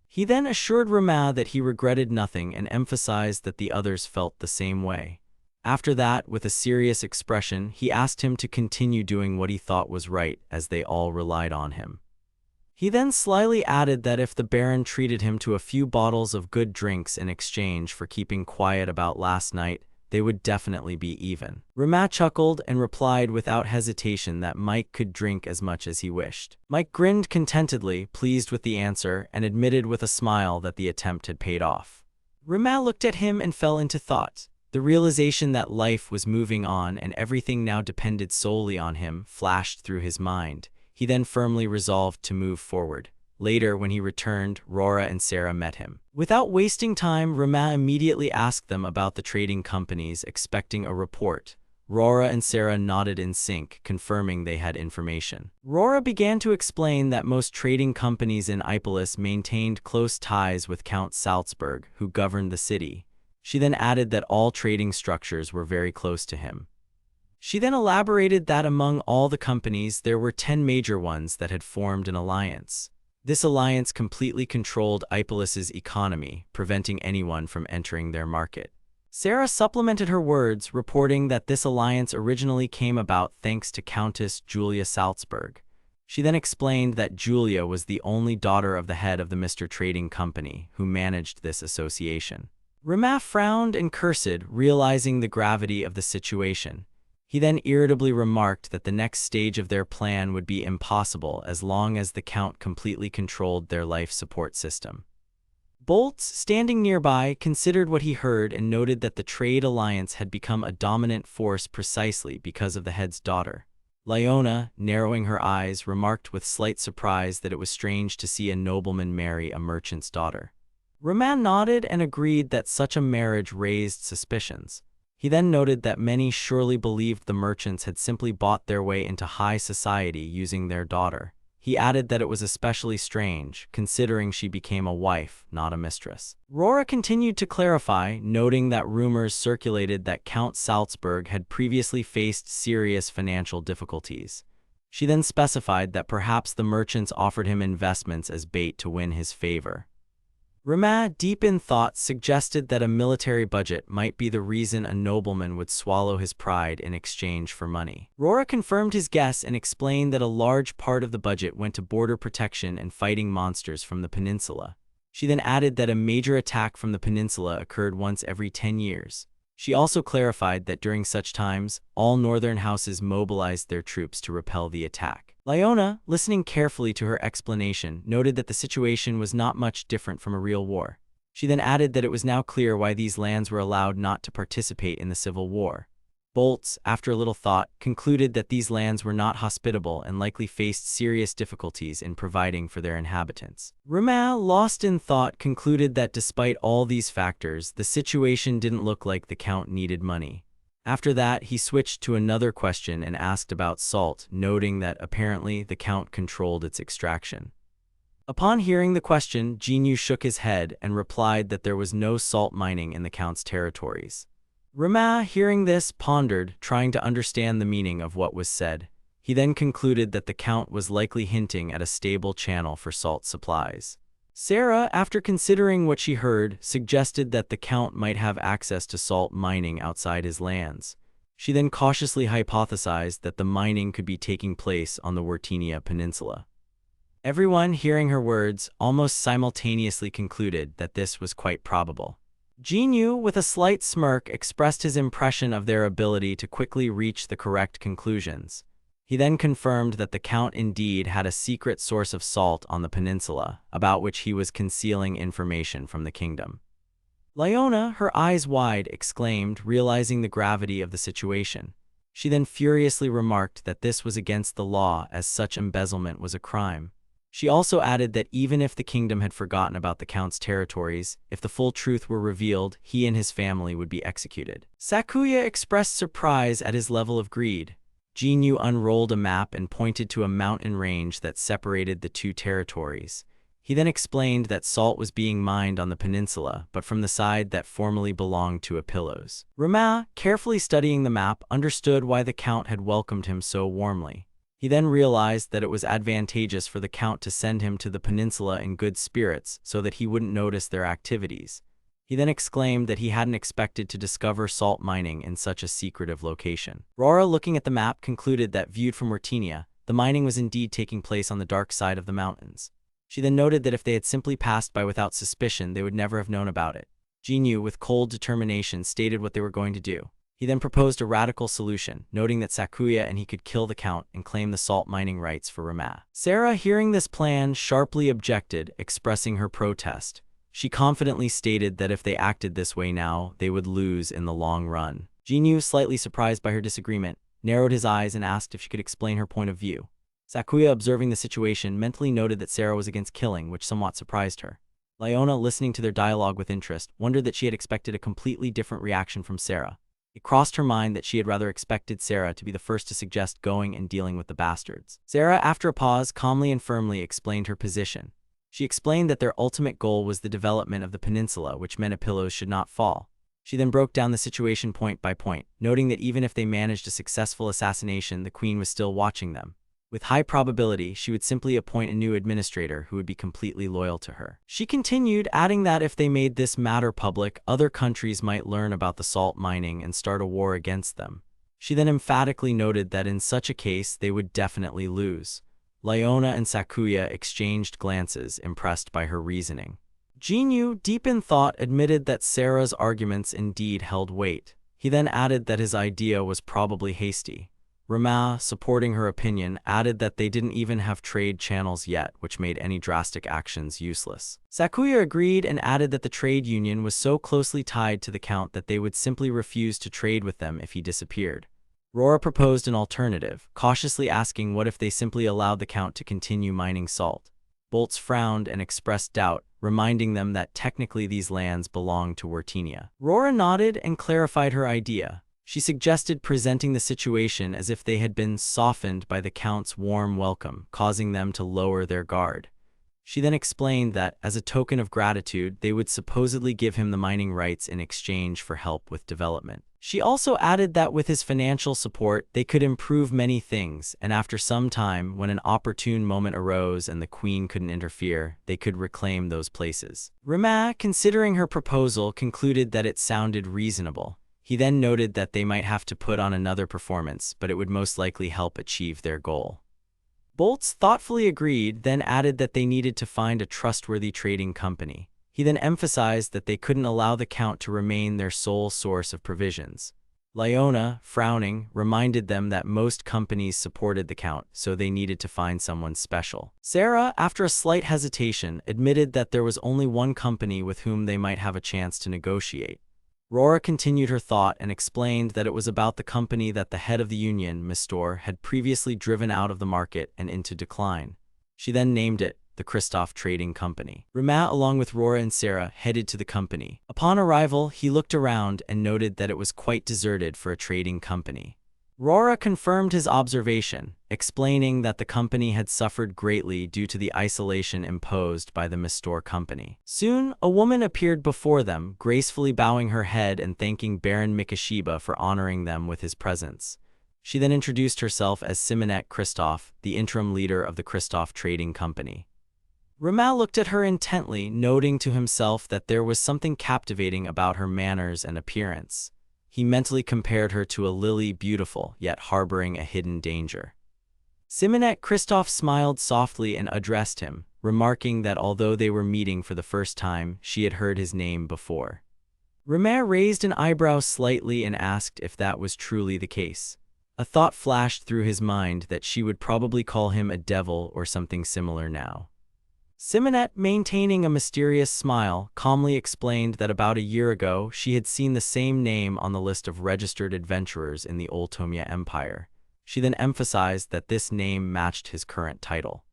He then assured Rama that he regretted nothing and emphasized that the others felt the same way. After that, with a serious expression, he asked him to continue doing what he thought was right, as they all relied on him. He then slyly added that if the Baron treated him to a few bottles of good drinks in exchange for keeping quiet about last night, they would definitely be even. Rama chuckled and replied without hesitation that Mike could drink as much as he wished. Mike grinned contentedly, pleased with the answer, and admitted with a smile that the attempt had paid off. Rama looked at him and fell into thought. The realization that life was moving on and everything now depended solely on him flashed through his mind. He then firmly resolved to move forward. Later, when he returned, Rora and Sarah met him. Without wasting time, Rama immediately asked them about the trading companies, expecting a report. Rora and Sarah nodded in sync, confirming they had information. Rora began to explain that most trading companies in Ipolis maintained close ties with Count Salzburg, who governed the city. She then added that all trading structures were very close to him. She then elaborated that among all the companies, there were 10 major ones that had formed an alliance. This alliance completely controlled Ipolis's economy, preventing anyone from entering their market. Sarah supplemented her words, reporting that this alliance originally came about thanks to Countess Julia Salzburg. She then explained that Julia was the only daughter of the head of the Mr. Trading Company, who managed this association. Rama frowned and cursed, realizing the gravity of the situation. He then irritably remarked that the next stage of their plan would be impossible as long as the Count completely controlled their life support system. Boltz, standing nearby, considered what he heard and noted that the trade alliance had become a dominant force precisely because of the head's daughter. Leona, narrowing her eyes, remarked with slight surprise that it was strange to see a nobleman marry a merchant's daughter. Rama nodded and agreed that such a marriage raised suspicions. He then noted that many surely believed the merchants had simply bought their way into high society using their daughter. He added that it was especially strange, considering she became a wife, not a mistress. Rora continued to clarify, noting that rumors circulated that Count Salzburg had previously faced serious financial difficulties. She then specified that perhaps the merchants offered him investments as bait to win his favor. Rama, deep in thought, suggested that a military budget might be the reason a nobleman would swallow his pride in exchange for money. Rora confirmed his guess and explained that a large part of the budget went to border protection and fighting monsters from the peninsula. She then added that a major attack from the peninsula occurred once every 10 years. She also clarified that during such times, all northern houses mobilized their troops to repel the attack. Leona, listening carefully to her explanation, noted that the situation was not much different from a real war. She then added that it was now clear why these lands were allowed not to participate in the civil war. Boltz, after a little thought, concluded that these lands were not hospitable and likely faced serious difficulties in providing for their inhabitants. Rama, lost in thought, concluded that despite all these factors, the situation didn't look like the Count needed money. After that, he switched to another question and asked about salt, noting that apparently the Count controlled its extraction. Upon hearing the question, Jinyu shook his head and replied that there was no salt mining in the Count's territories. Rama, hearing this, pondered, trying to understand the meaning of what was said. He then concluded that the Count was likely hinting at a stable channel for salt supplies. Sarah, after considering what she heard, suggested that the Count might have access to salt mining outside his lands. She then cautiously hypothesized that the mining could be taking place on the Wartinia Peninsula. Everyone, hearing her words, almost simultaneously concluded that this was quite probable. Jinyu, with a slight smirk, expressed his impression of their ability to quickly reach the correct conclusions. He then confirmed that the Count indeed had a secret source of salt on the peninsula, about which he was concealing information from the kingdom. Leona, her eyes wide, exclaimed, realizing the gravity of the situation. She then furiously remarked that this was against the law, as such embezzlement was a crime. She also added that even if the kingdom had forgotten about the Count's territories, if the full truth were revealed, he and his family would be executed. Sakuya expressed surprise at his level of greed. Jinyu unrolled a map and pointed to a mountain range that separated the two territories. He then explained that salt was being mined on the peninsula, but from the side that formerly belonged to Apillos. Rama, carefully studying the map, understood why the Count had welcomed him so warmly. He then realized that it was advantageous for the Count to send him to the peninsula in good spirits so that he wouldn't notice their activities. He then exclaimed that he hadn't expected to discover salt mining in such a secretive location. Rora, looking at the map, concluded that viewed from Wertinia, the mining was indeed taking place on the dark side of the mountains. She then noted that if they had simply passed by without suspicion, they would never have known about it. Jinyu, with cold determination, stated what they were going to do. He then proposed a radical solution, noting that Sakuya and he could kill the Count and claim the salt mining rights for Rama. Sarah, hearing this plan, sharply objected, expressing her protest. She confidently stated that if they acted this way now, they would lose in the long run. Jinyu, slightly surprised by her disagreement, narrowed his eyes and asked if she could explain her point of view. Sakuya, observing the situation, mentally noted that Sarah was against killing, which somewhat surprised her. Leona, listening to their dialogue with interest, wondered that she had expected a completely different reaction from Sarah. It crossed her mind that she had rather expected Sarah to be the first to suggest going and dealing with the bastards. Sarah, after a pause, calmly and firmly explained her position. She explained that their ultimate goal was the development of the peninsula, which meant Apillos should not fall. She then broke down the situation point by point, noting that even if they managed a successful assassination, the queen was still watching them. With high probability, she would simply appoint a new administrator who would be completely loyal to her. She continued, adding that if they made this matter public, other countries might learn about the salt mining and start a war against them. She then emphatically noted that in such a case, they would definitely lose. Leona and Sakuya exchanged glances, impressed by her reasoning. Jinyu, deep in thought, admitted that Sarah's arguments indeed held weight. He then added that his idea was probably hasty. Rama, supporting her opinion, added that they didn't even have trade channels yet, which made any drastic actions useless. Sakuya agreed and added that the trade union was so closely tied to the Count that they would simply refuse to trade with them if he disappeared. Rora proposed an alternative, cautiously asking what if they simply allowed the Count to continue mining salt. Boltz frowned and expressed doubt, reminding them that technically these lands belonged to Wertinia. Rora nodded and clarified her idea. She suggested presenting the situation as if they had been softened by the Count's warm welcome, causing them to lower their guard. She then explained that, as a token of gratitude, they would supposedly give him the mining rights in exchange for help with development. She also added that with his financial support, they could improve many things, and after some time, when an opportune moment arose and the queen couldn't interfere, they could reclaim those places. Rama, considering her proposal, concluded that it sounded reasonable. He then noted that they might have to put on another performance, but it would most likely help achieve their goal. Boltz thoughtfully agreed, then added that they needed to find a trustworthy trading company. He then emphasized that they couldn't allow the Count to remain their sole source of provisions. Leona, frowning, reminded them that most companies supported the Count, so they needed to find someone special. Sarah, after a slight hesitation, admitted that there was only one company with whom they might have a chance to negotiate. Rora continued her thought and explained that it was about the company that the head of the union, Mistor, had previously driven out of the market and into decline. She then named it the Kristoff Trading Company. Rama, along with Rora and Sarah, headed to the company. Upon arrival, he looked around and noted that it was quite deserted for a trading company. Rora confirmed his observation, explaining that the company had suffered greatly due to the isolation imposed by the Mistor company. Soon, a woman appeared before them, gracefully bowing her head and thanking Baron Mikashiba for honoring them with his presence. She then introduced herself as Simonette Kristoff, the interim leader of the Kristoff Trading Company. Rama looked at her intently, noting to himself that there was something captivating about her manners and appearance. He mentally compared her to a lily, beautiful, yet harboring a hidden danger. Simonette Kristoff smiled softly and addressed him, remarking that although they were meeting for the first time, she had heard his name before. Rama raised an eyebrow slightly and asked if that was truly the case. A thought flashed through his mind that she would probably call him a devil or something similar now. Simonette, maintaining a mysterious smile, calmly explained that about a year ago she had seen the same name on the list of registered adventurers in the Oltomia Empire. She then emphasized that this name matched his current title.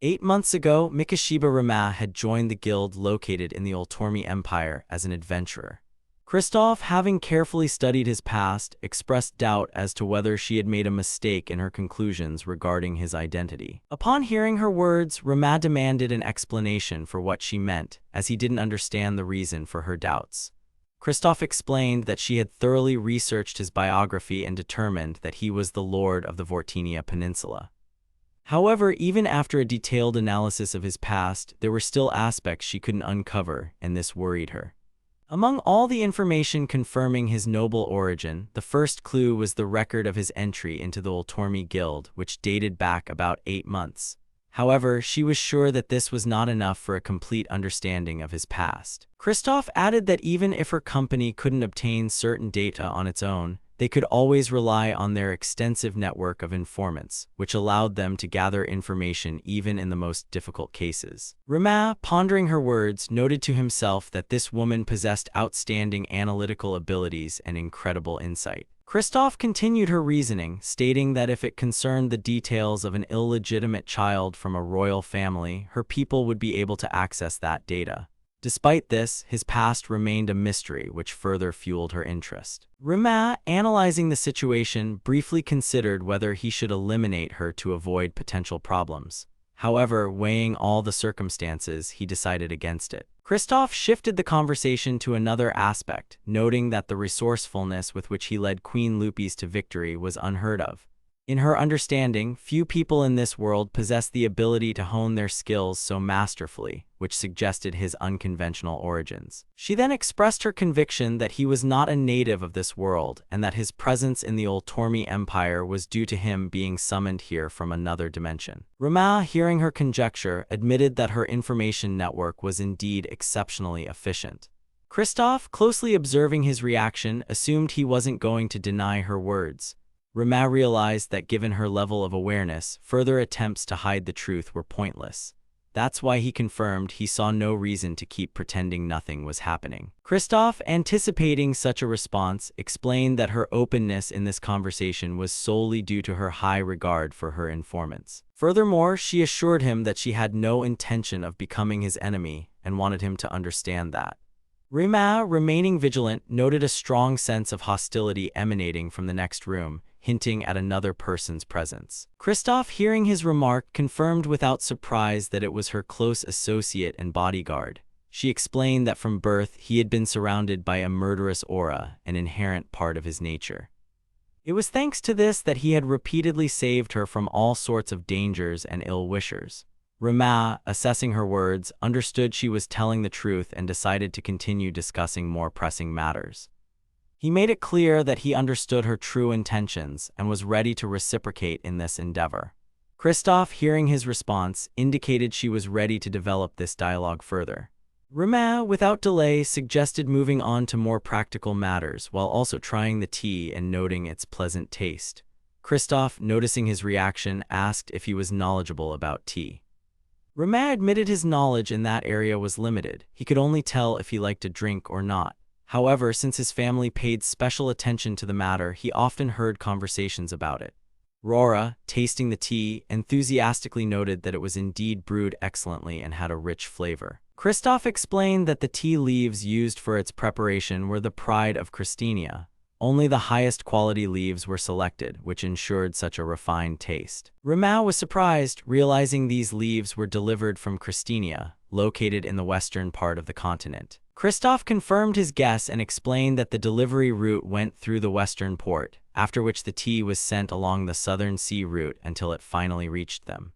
8 months ago, Mikashiba Rama had joined the guild located in the Oltormi Empire as an adventurer. Kristoff, having carefully studied his past, expressed doubt as to whether she had made a mistake in her conclusions regarding his identity. Upon hearing her words, Rama demanded an explanation for what she meant, as he didn't understand the reason for her doubts. Kristoff explained that she had thoroughly researched his biography and determined that he was the Lord of the Vortinia Peninsula. However, even after a detailed analysis of his past, there were still aspects she couldn't uncover, and this worried her. Among all the information confirming his noble origin, the first clue was the record of his entry into the Ultormi Guild, which dated back about 8 months. However, she was sure that this was not enough for a complete understanding of his past. Kristoff added that even if her company couldn't obtain certain data on its own, they could always rely on their extensive network of informants, which allowed them to gather information even in the most difficult cases. Rama, pondering her words, noted to himself that this woman possessed outstanding analytical abilities and incredible insight. Kristoff continued her reasoning, stating that if it concerned the details of an illegitimate child from a royal family, her people would be able to access that data. Despite this, his past remained a mystery, which further fueled her interest. Rama, analyzing the situation, briefly considered whether he should eliminate her to avoid potential problems. However, weighing all the circumstances, he decided against it. Kristoff shifted the conversation to another aspect, noting that the resourcefulness with which he led Queen Lupis to victory was unheard of. In her understanding, few people in this world possess the ability to hone their skills so masterfully, which suggested his unconventional origins. She then expressed her conviction that he was not a native of this world and that his presence in the Ultormi Empire was due to him being summoned here from another dimension. Rama, hearing her conjecture, admitted that her information network was indeed exceptionally efficient. Kristoff, closely observing his reaction, assumed he wasn't going to deny her words. Rama realized that given her level of awareness, further attempts to hide the truth were pointless. That's why he confirmed he saw no reason to keep pretending nothing was happening. Kristoff, anticipating such a response, explained that her openness in this conversation was solely due to her high regard for her informants. Furthermore, she assured him that she had no intention of becoming his enemy and wanted him to understand that. Rama, remaining vigilant, noted a strong sense of hostility emanating from the next room, hinting at another person's presence. Kristoff, hearing his remark, confirmed without surprise that it was her close associate and bodyguard. She explained that from birth he had been surrounded by a murderous aura, an inherent part of his nature. It was thanks to this that he had repeatedly saved her from all sorts of dangers and ill-wishers. Rama, assessing her words, understood she was telling the truth and decided to continue discussing more pressing matters. He made it clear that he understood her true intentions and was ready to reciprocate in this endeavor. Kristoff, hearing his response, indicated she was ready to develop this dialogue further. Rama, without delay, suggested moving on to more practical matters while also trying the tea and noting its pleasant taste. Kristoff, noticing his reaction, asked if he was knowledgeable about tea. Rama admitted his knowledge in that area was limited. He could only tell if he liked to drink or not. However, since his family paid special attention to the matter, he often heard conversations about it. Rora, tasting the tea, enthusiastically noted that it was indeed brewed excellently and had a rich flavor. Kristoff explained that the tea leaves used for its preparation were the pride of Christinia. Only the highest quality leaves were selected, which ensured such a refined taste. Rama was surprised, realizing these leaves were delivered from Christinia, located in the western part of the continent. Kristoff confirmed his guess and explained that the delivery route went through the western port, after which the tea was sent along the southern sea route until it finally reached them.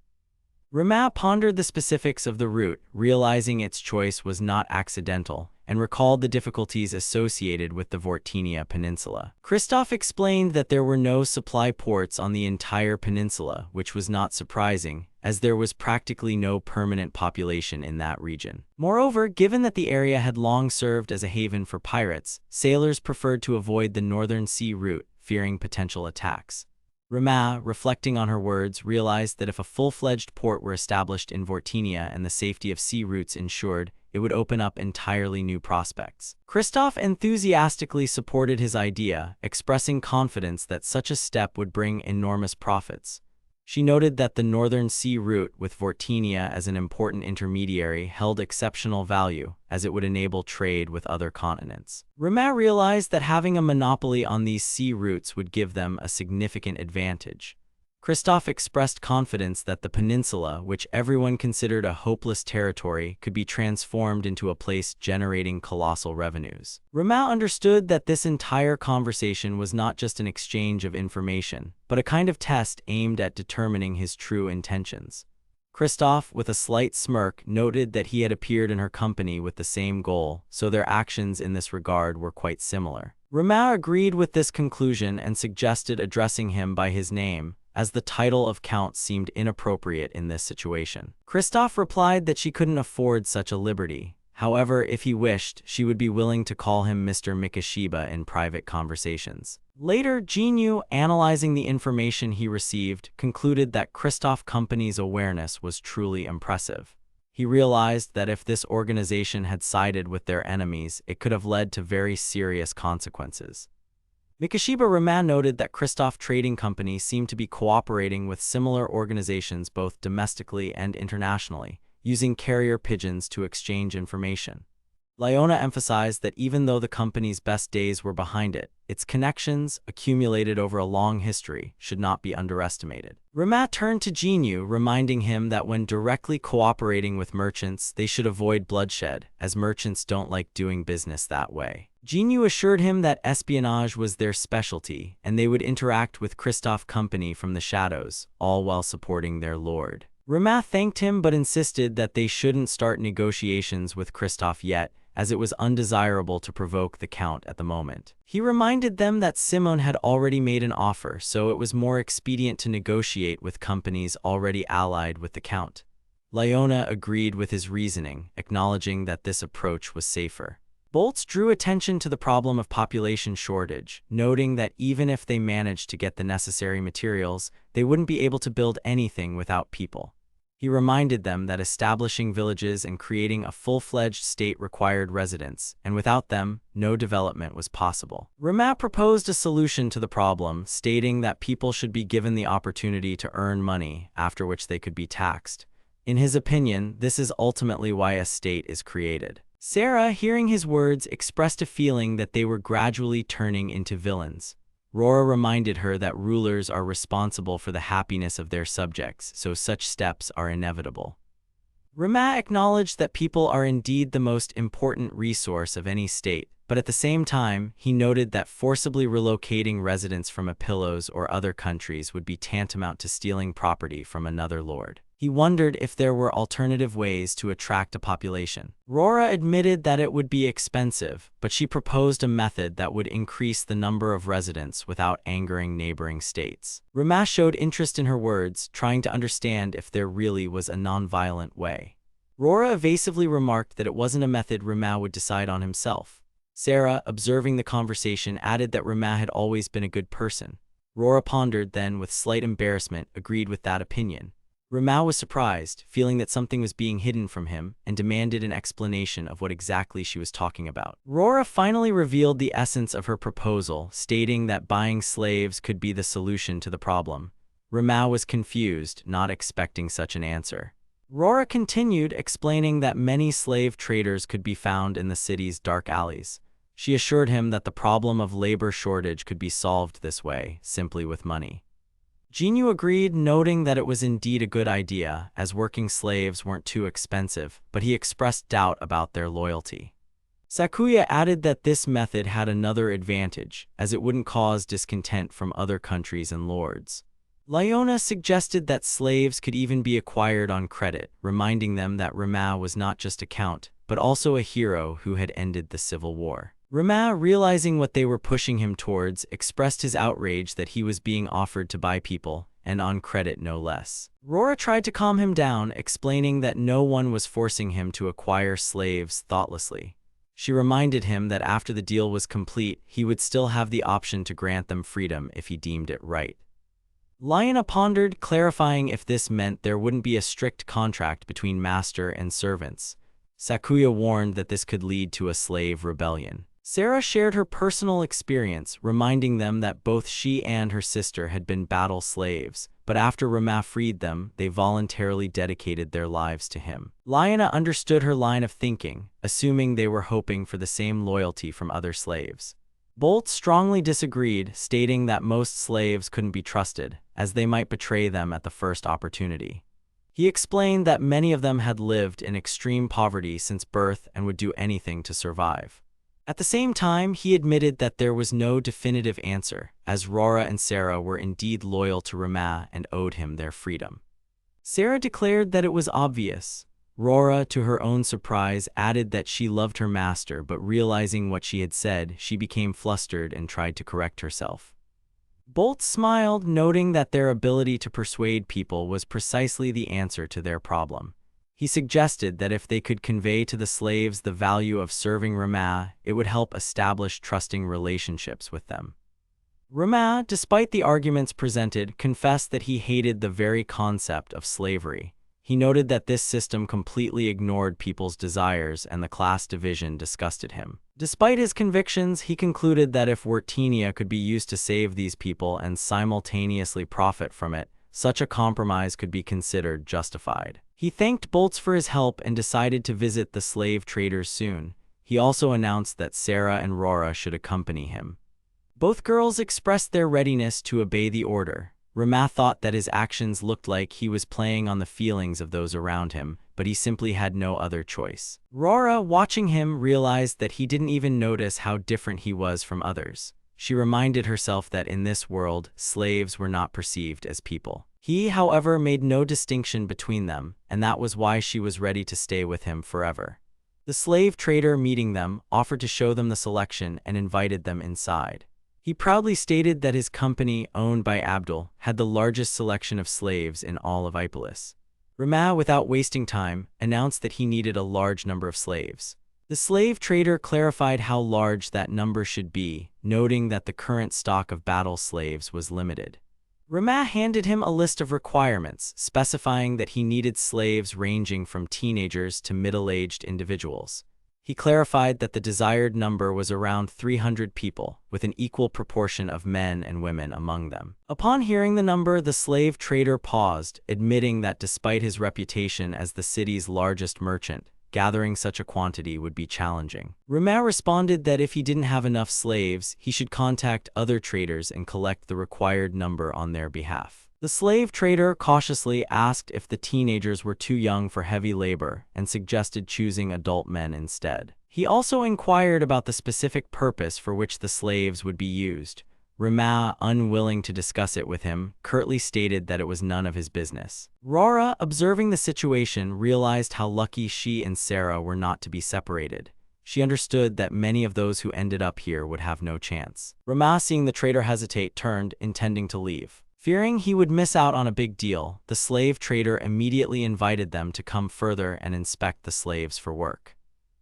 Rama pondered the specifics of the route, realizing its choice was not accidental, and recalled the difficulties associated with the Vortinia Peninsula. Kristoff explained that there were no supply ports on the entire peninsula, which was not surprising, as there was practically no permanent population in that region. Moreover, given that the area had long served as a haven for pirates, sailors preferred to avoid the northern sea route, fearing potential attacks. Rama, reflecting on her words, realized that if a full-fledged port were established in Vortinia and the safety of sea routes ensured, it would open up entirely new prospects. Kristoff enthusiastically supported his idea, expressing confidence that such a step would bring enormous profits. She noted that the Northern Sea route, with Vortinia as an important intermediary, held exceptional value, as it would enable trade with other continents. Rama realized that having a monopoly on these sea routes would give them a significant advantage. Kristoff expressed confidence that the peninsula, which everyone considered a hopeless territory, could be transformed into a place generating colossal revenues. Rama understood that this entire conversation was not just an exchange of information, but a kind of test aimed at determining his true intentions. Kristoff, with a slight smirk, noted that he had appeared in her company with the same goal, so their actions in this regard were quite similar. Rama agreed with this conclusion and suggested addressing him by his name, as the title of Count seemed inappropriate in this situation. Kristoff replied that she couldn't afford such a liberty. However, if he wished, she would be willing to call him Mr. Mikashiba in private conversations. Later, Jinyu, analyzing the information he received, concluded that Kristoff Company's awareness was truly impressive. He realized that if this organization had sided with their enemies, it could have led to very serious consequences. Mikashiba Rama noted that Kristoff Trading Company seemed to be cooperating with similar organizations both domestically and internationally, using carrier pigeons to exchange information. Leona emphasized that even though the company's best days were behind it, its connections, accumulated over a long history, should not be underestimated. Rama turned to Jinyu, reminding him that when directly cooperating with merchants, they should avoid bloodshed, as merchants don't like doing business that way. Jinyu assured him that espionage was their specialty, and they would interact with Kristoff Company from the shadows, all while supporting their lord. Rama thanked him but insisted that they shouldn't start negotiations with Kristoff yet, as it was undesirable to provoke the Count at the moment. He reminded them that Simone had already made an offer, so it was more expedient to negotiate with companies already allied with the Count. Leona agreed with his reasoning, acknowledging that this approach was safer. Boltz drew attention to the problem of population shortage, noting that even if they managed to get the necessary materials, they wouldn't be able to build anything without people. He reminded them that establishing villages and creating a full-fledged state required residents, and without them, no development was possible. Rama proposed a solution to the problem, stating that people should be given the opportunity to earn money, after which they could be taxed. In his opinion, this is ultimately why a state is created. Sarah, hearing his words, expressed a feeling that they were gradually turning into villains. Rora reminded her that rulers are responsible for the happiness of their subjects, so such steps are inevitable. Rama acknowledged that people are indeed the most important resource of any state, but at the same time, he noted that forcibly relocating residents from Apillos or other countries would be tantamount to stealing property from another lord. He wondered if there were alternative ways to attract a population. Rora admitted that it would be expensive, but she proposed a method that would increase the number of residents without angering neighboring states. Rama showed interest in her words, trying to understand if there really was a non-violent way. Rora evasively remarked that it wasn't a method Rama would decide on himself. Sarah, observing the conversation, added that Rama had always been a good person. Rora pondered, then, with slight embarrassment, agreed with that opinion. Rama was surprised, feeling that something was being hidden from him, and demanded an explanation of what exactly she was talking about. Rora finally revealed the essence of her proposal, stating that buying slaves could be the solution to the problem. Rama was confused, not expecting such an answer. Rora continued, explaining that many slave traders could be found in the city's dark alleys. She assured him that the problem of labor shortage could be solved this way, simply with money. Jinyu agreed, noting that it was indeed a good idea, as working slaves weren't too expensive, but he expressed doubt about their loyalty. Sakuya added that this method had another advantage, as it wouldn't cause discontent from other countries and lords. Leona suggested that slaves could even be acquired on credit, reminding them that Rama was not just a count, but also a hero who had ended the civil war. Rama, realizing what they were pushing him towards, expressed his outrage that he was being offered to buy people, and on credit no less. Rora tried to calm him down, explaining that no one was forcing him to acquire slaves thoughtlessly. She reminded him that after the deal was complete, he would still have the option to grant them freedom if he deemed it right. Leona pondered, clarifying if this meant there wouldn't be a strict contract between master and servants. Sakuya warned that this could lead to a slave rebellion. Sarah shared her personal experience, reminding them that both she and her sister had been battle slaves, but after Rama freed them, they voluntarily dedicated their lives to him. Liana understood her line of thinking, assuming they were hoping for the same loyalty from other slaves. Bolt strongly disagreed, stating that most slaves couldn't be trusted, as they might betray them at the first opportunity. He explained that many of them had lived in extreme poverty since birth and would do anything to survive. At the same time, he admitted that there was no definitive answer, as Rora and Sarah were indeed loyal to Rama and owed him their freedom. Sarah declared that it was obvious. Rora, to her own surprise, added that she loved her master, but realizing what she had said, she became flustered and tried to correct herself. Bolt smiled, noting that their ability to persuade people was precisely the answer to their problem. He suggested that if they could convey to the slaves the value of serving Rama, it would help establish trusting relationships with them. Rama, despite the arguments presented, confessed that he hated the very concept of slavery. He noted that this system completely ignored people's desires and the class division disgusted him. Despite his convictions, he concluded that if Wertinia could be used to save these people and simultaneously profit from it, such a compromise could be considered justified. He thanked Bolts for his help and decided to visit the slave traders soon. He also announced that Sarah and Rora should accompany him. Both girls expressed their readiness to obey the order. Rama thought that his actions looked like he was playing on the feelings of those around him, but he simply had no other choice. Rora, watching him, realized that he didn't even notice how different he was from others. She reminded herself that in this world, slaves were not perceived as people. He, however, made no distinction between them, and that was why she was ready to stay with him forever. The slave trader, meeting them, offered to show them the selection and invited them inside. He proudly stated that his company, owned by Abdul, had the largest selection of slaves in all of Ipolis. Rama, without wasting time, announced that he needed a large number of slaves. The slave trader clarified how large that number should be, noting that the current stock of battle slaves was limited. Rama handed him a list of requirements, specifying that he needed slaves ranging from teenagers to middle-aged individuals. He clarified that the desired number was around 300 people, with an equal proportion of men and women among them. Upon hearing the number, the slave trader paused, admitting that despite his reputation as the city's largest merchant, gathering such a quantity would be challenging. Rama responded that if he didn't have enough slaves, he should contact other traders and collect the required number on their behalf. The slave trader cautiously asked if the teenagers were too young for heavy labor and suggested choosing adult men instead. He also inquired about the specific purpose for which the slaves would be used. Rama, unwilling to discuss it with him, curtly stated that it was none of his business. Rora, observing the situation, realized how lucky she and Sarah were not to be separated. She understood that many of those who ended up here would have no chance. Rama, seeing the trader hesitate, turned, intending to leave. Fearing he would miss out on a big deal, the slave trader immediately invited them to come further and inspect the slaves for work.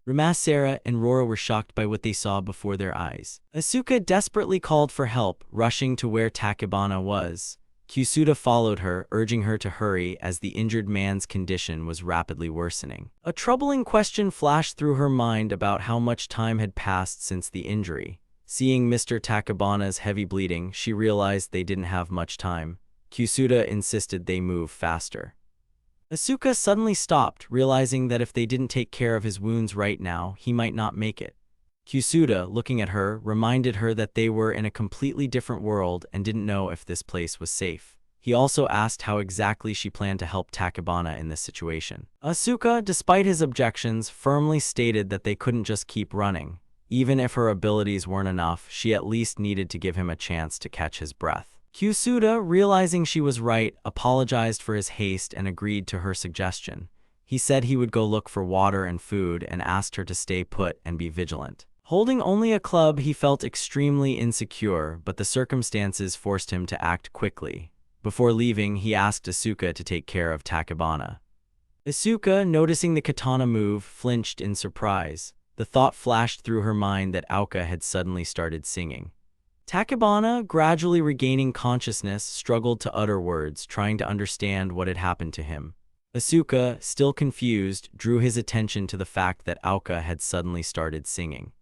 Rama, Sarah, and Rora were shocked by what they saw before their eyes. Asuka desperately called for help, rushing to where Takebana was. Kusuda followed her, urging her to hurry as the injured man's condition was rapidly worsening. A troubling question flashed through her mind about how much time had passed since the injury. Seeing Mr. Takebana's heavy bleeding, she realized they didn't have much time. Kusuda insisted they move faster. Asuka suddenly stopped, realizing that if they didn't take care of his wounds right now, he might not make it. Kusuda, looking at her, reminded her that they were in a completely different world and didn't know if this place was safe. He also asked how exactly she planned to help Takebana in this situation. Asuka, despite his objections, firmly stated that they couldn't just keep running. Even if her abilities weren't enough, she at least needed to give him a chance to catch his breath. Kusuda, realizing she was right, apologized for his haste and agreed to her suggestion. He said he would go look for water and food and asked her to stay put and be vigilant. Holding only a club, he felt extremely insecure, but the circumstances forced him to act quickly. Before leaving, he asked Asuka to take care of Takebana. Asuka, noticing the katana move, flinched in surprise. The thought flashed through her mind that Auka had suddenly started singing. Takebana, gradually regaining consciousness, struggled to utter words, trying to understand what had happened to him. Asuka, still confused, drew his attention to the fact that Auka had suddenly started singing.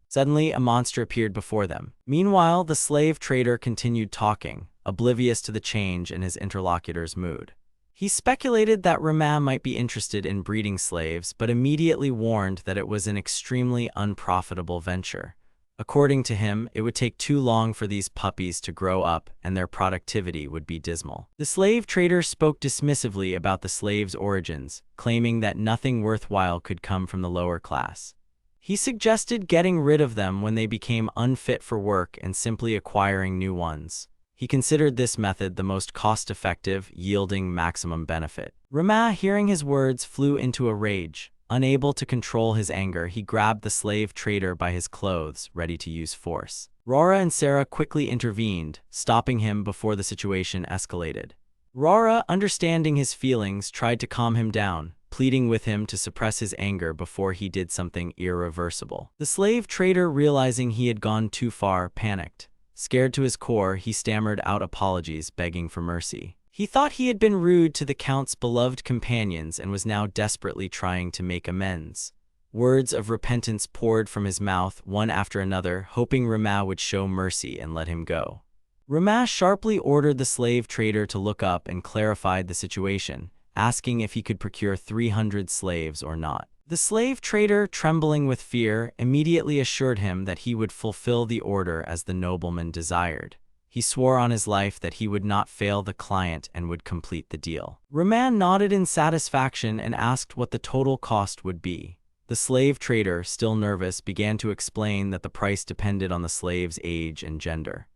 Suddenly, a monster appeared before them. Meanwhile, the slave trader continued talking. oblivious to the change in his interlocutor's mood. He speculated that Rama might be interested in breeding slaves, but immediately warned that it was an extremely unprofitable venture. According to him, it would take too long for these puppies to grow up and their productivity would be dismal. The slave trader spoke dismissively about the slaves' origins, claiming that nothing worthwhile could come from the lower class. He suggested getting rid of them when they became unfit for work and simply acquiring new ones. He considered this method the most cost-effective, yielding maximum benefit. Rama, hearing his words, flew into a rage. Unable to control his anger, he grabbed the slave trader by his clothes, ready to use force. Rora and Sarah quickly intervened, stopping him before the situation escalated. Rora, understanding his feelings, tried to calm him down, pleading with him to suppress his anger before he did something irreversible. The slave trader, realizing he had gone too far, panicked. Scared to his core, he stammered out apologies, begging for mercy. He thought he had been rude to the Count's beloved companions and was now desperately trying to make amends. Words of repentance poured from his mouth, one after another, hoping Rama would show mercy and let him go. Rama sharply ordered the slave trader to look up and clarified the situation, asking if he could procure 300 slaves or not. The slave trader, trembling with fear, immediately assured him that he would fulfill the order as the nobleman desired. He swore on his life that he would not fail the client and would complete the deal. Rama nodded in satisfaction and asked what the total cost would be. The slave trader, still nervous, began to explain that the price depended on the slave's age and gender.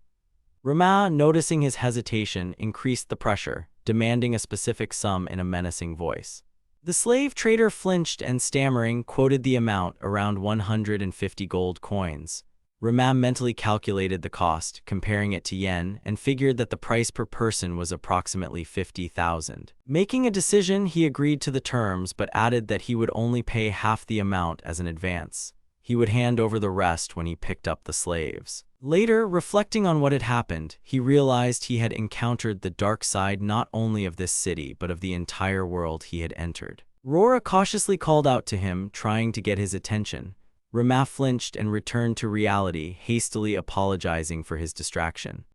Rama, noticing his hesitation, increased the pressure, demanding a specific sum in a menacing voice. The slave trader flinched and, stammering, quoted the amount, around 150 gold coins. Rama mentally calculated the cost, comparing it to yen, and figured that the price per person was approximately 50,000. Making a decision, he agreed to the terms but added that he would only pay half the amount as an advance. He would hand over the rest when he picked up the slaves. Later, reflecting on what had happened, he realized he had encountered the dark side not only of this city but of the entire world he had entered. Rora cautiously called out to him, trying to get his attention. Rama flinched and returned to reality, hastily apologizing for his distraction.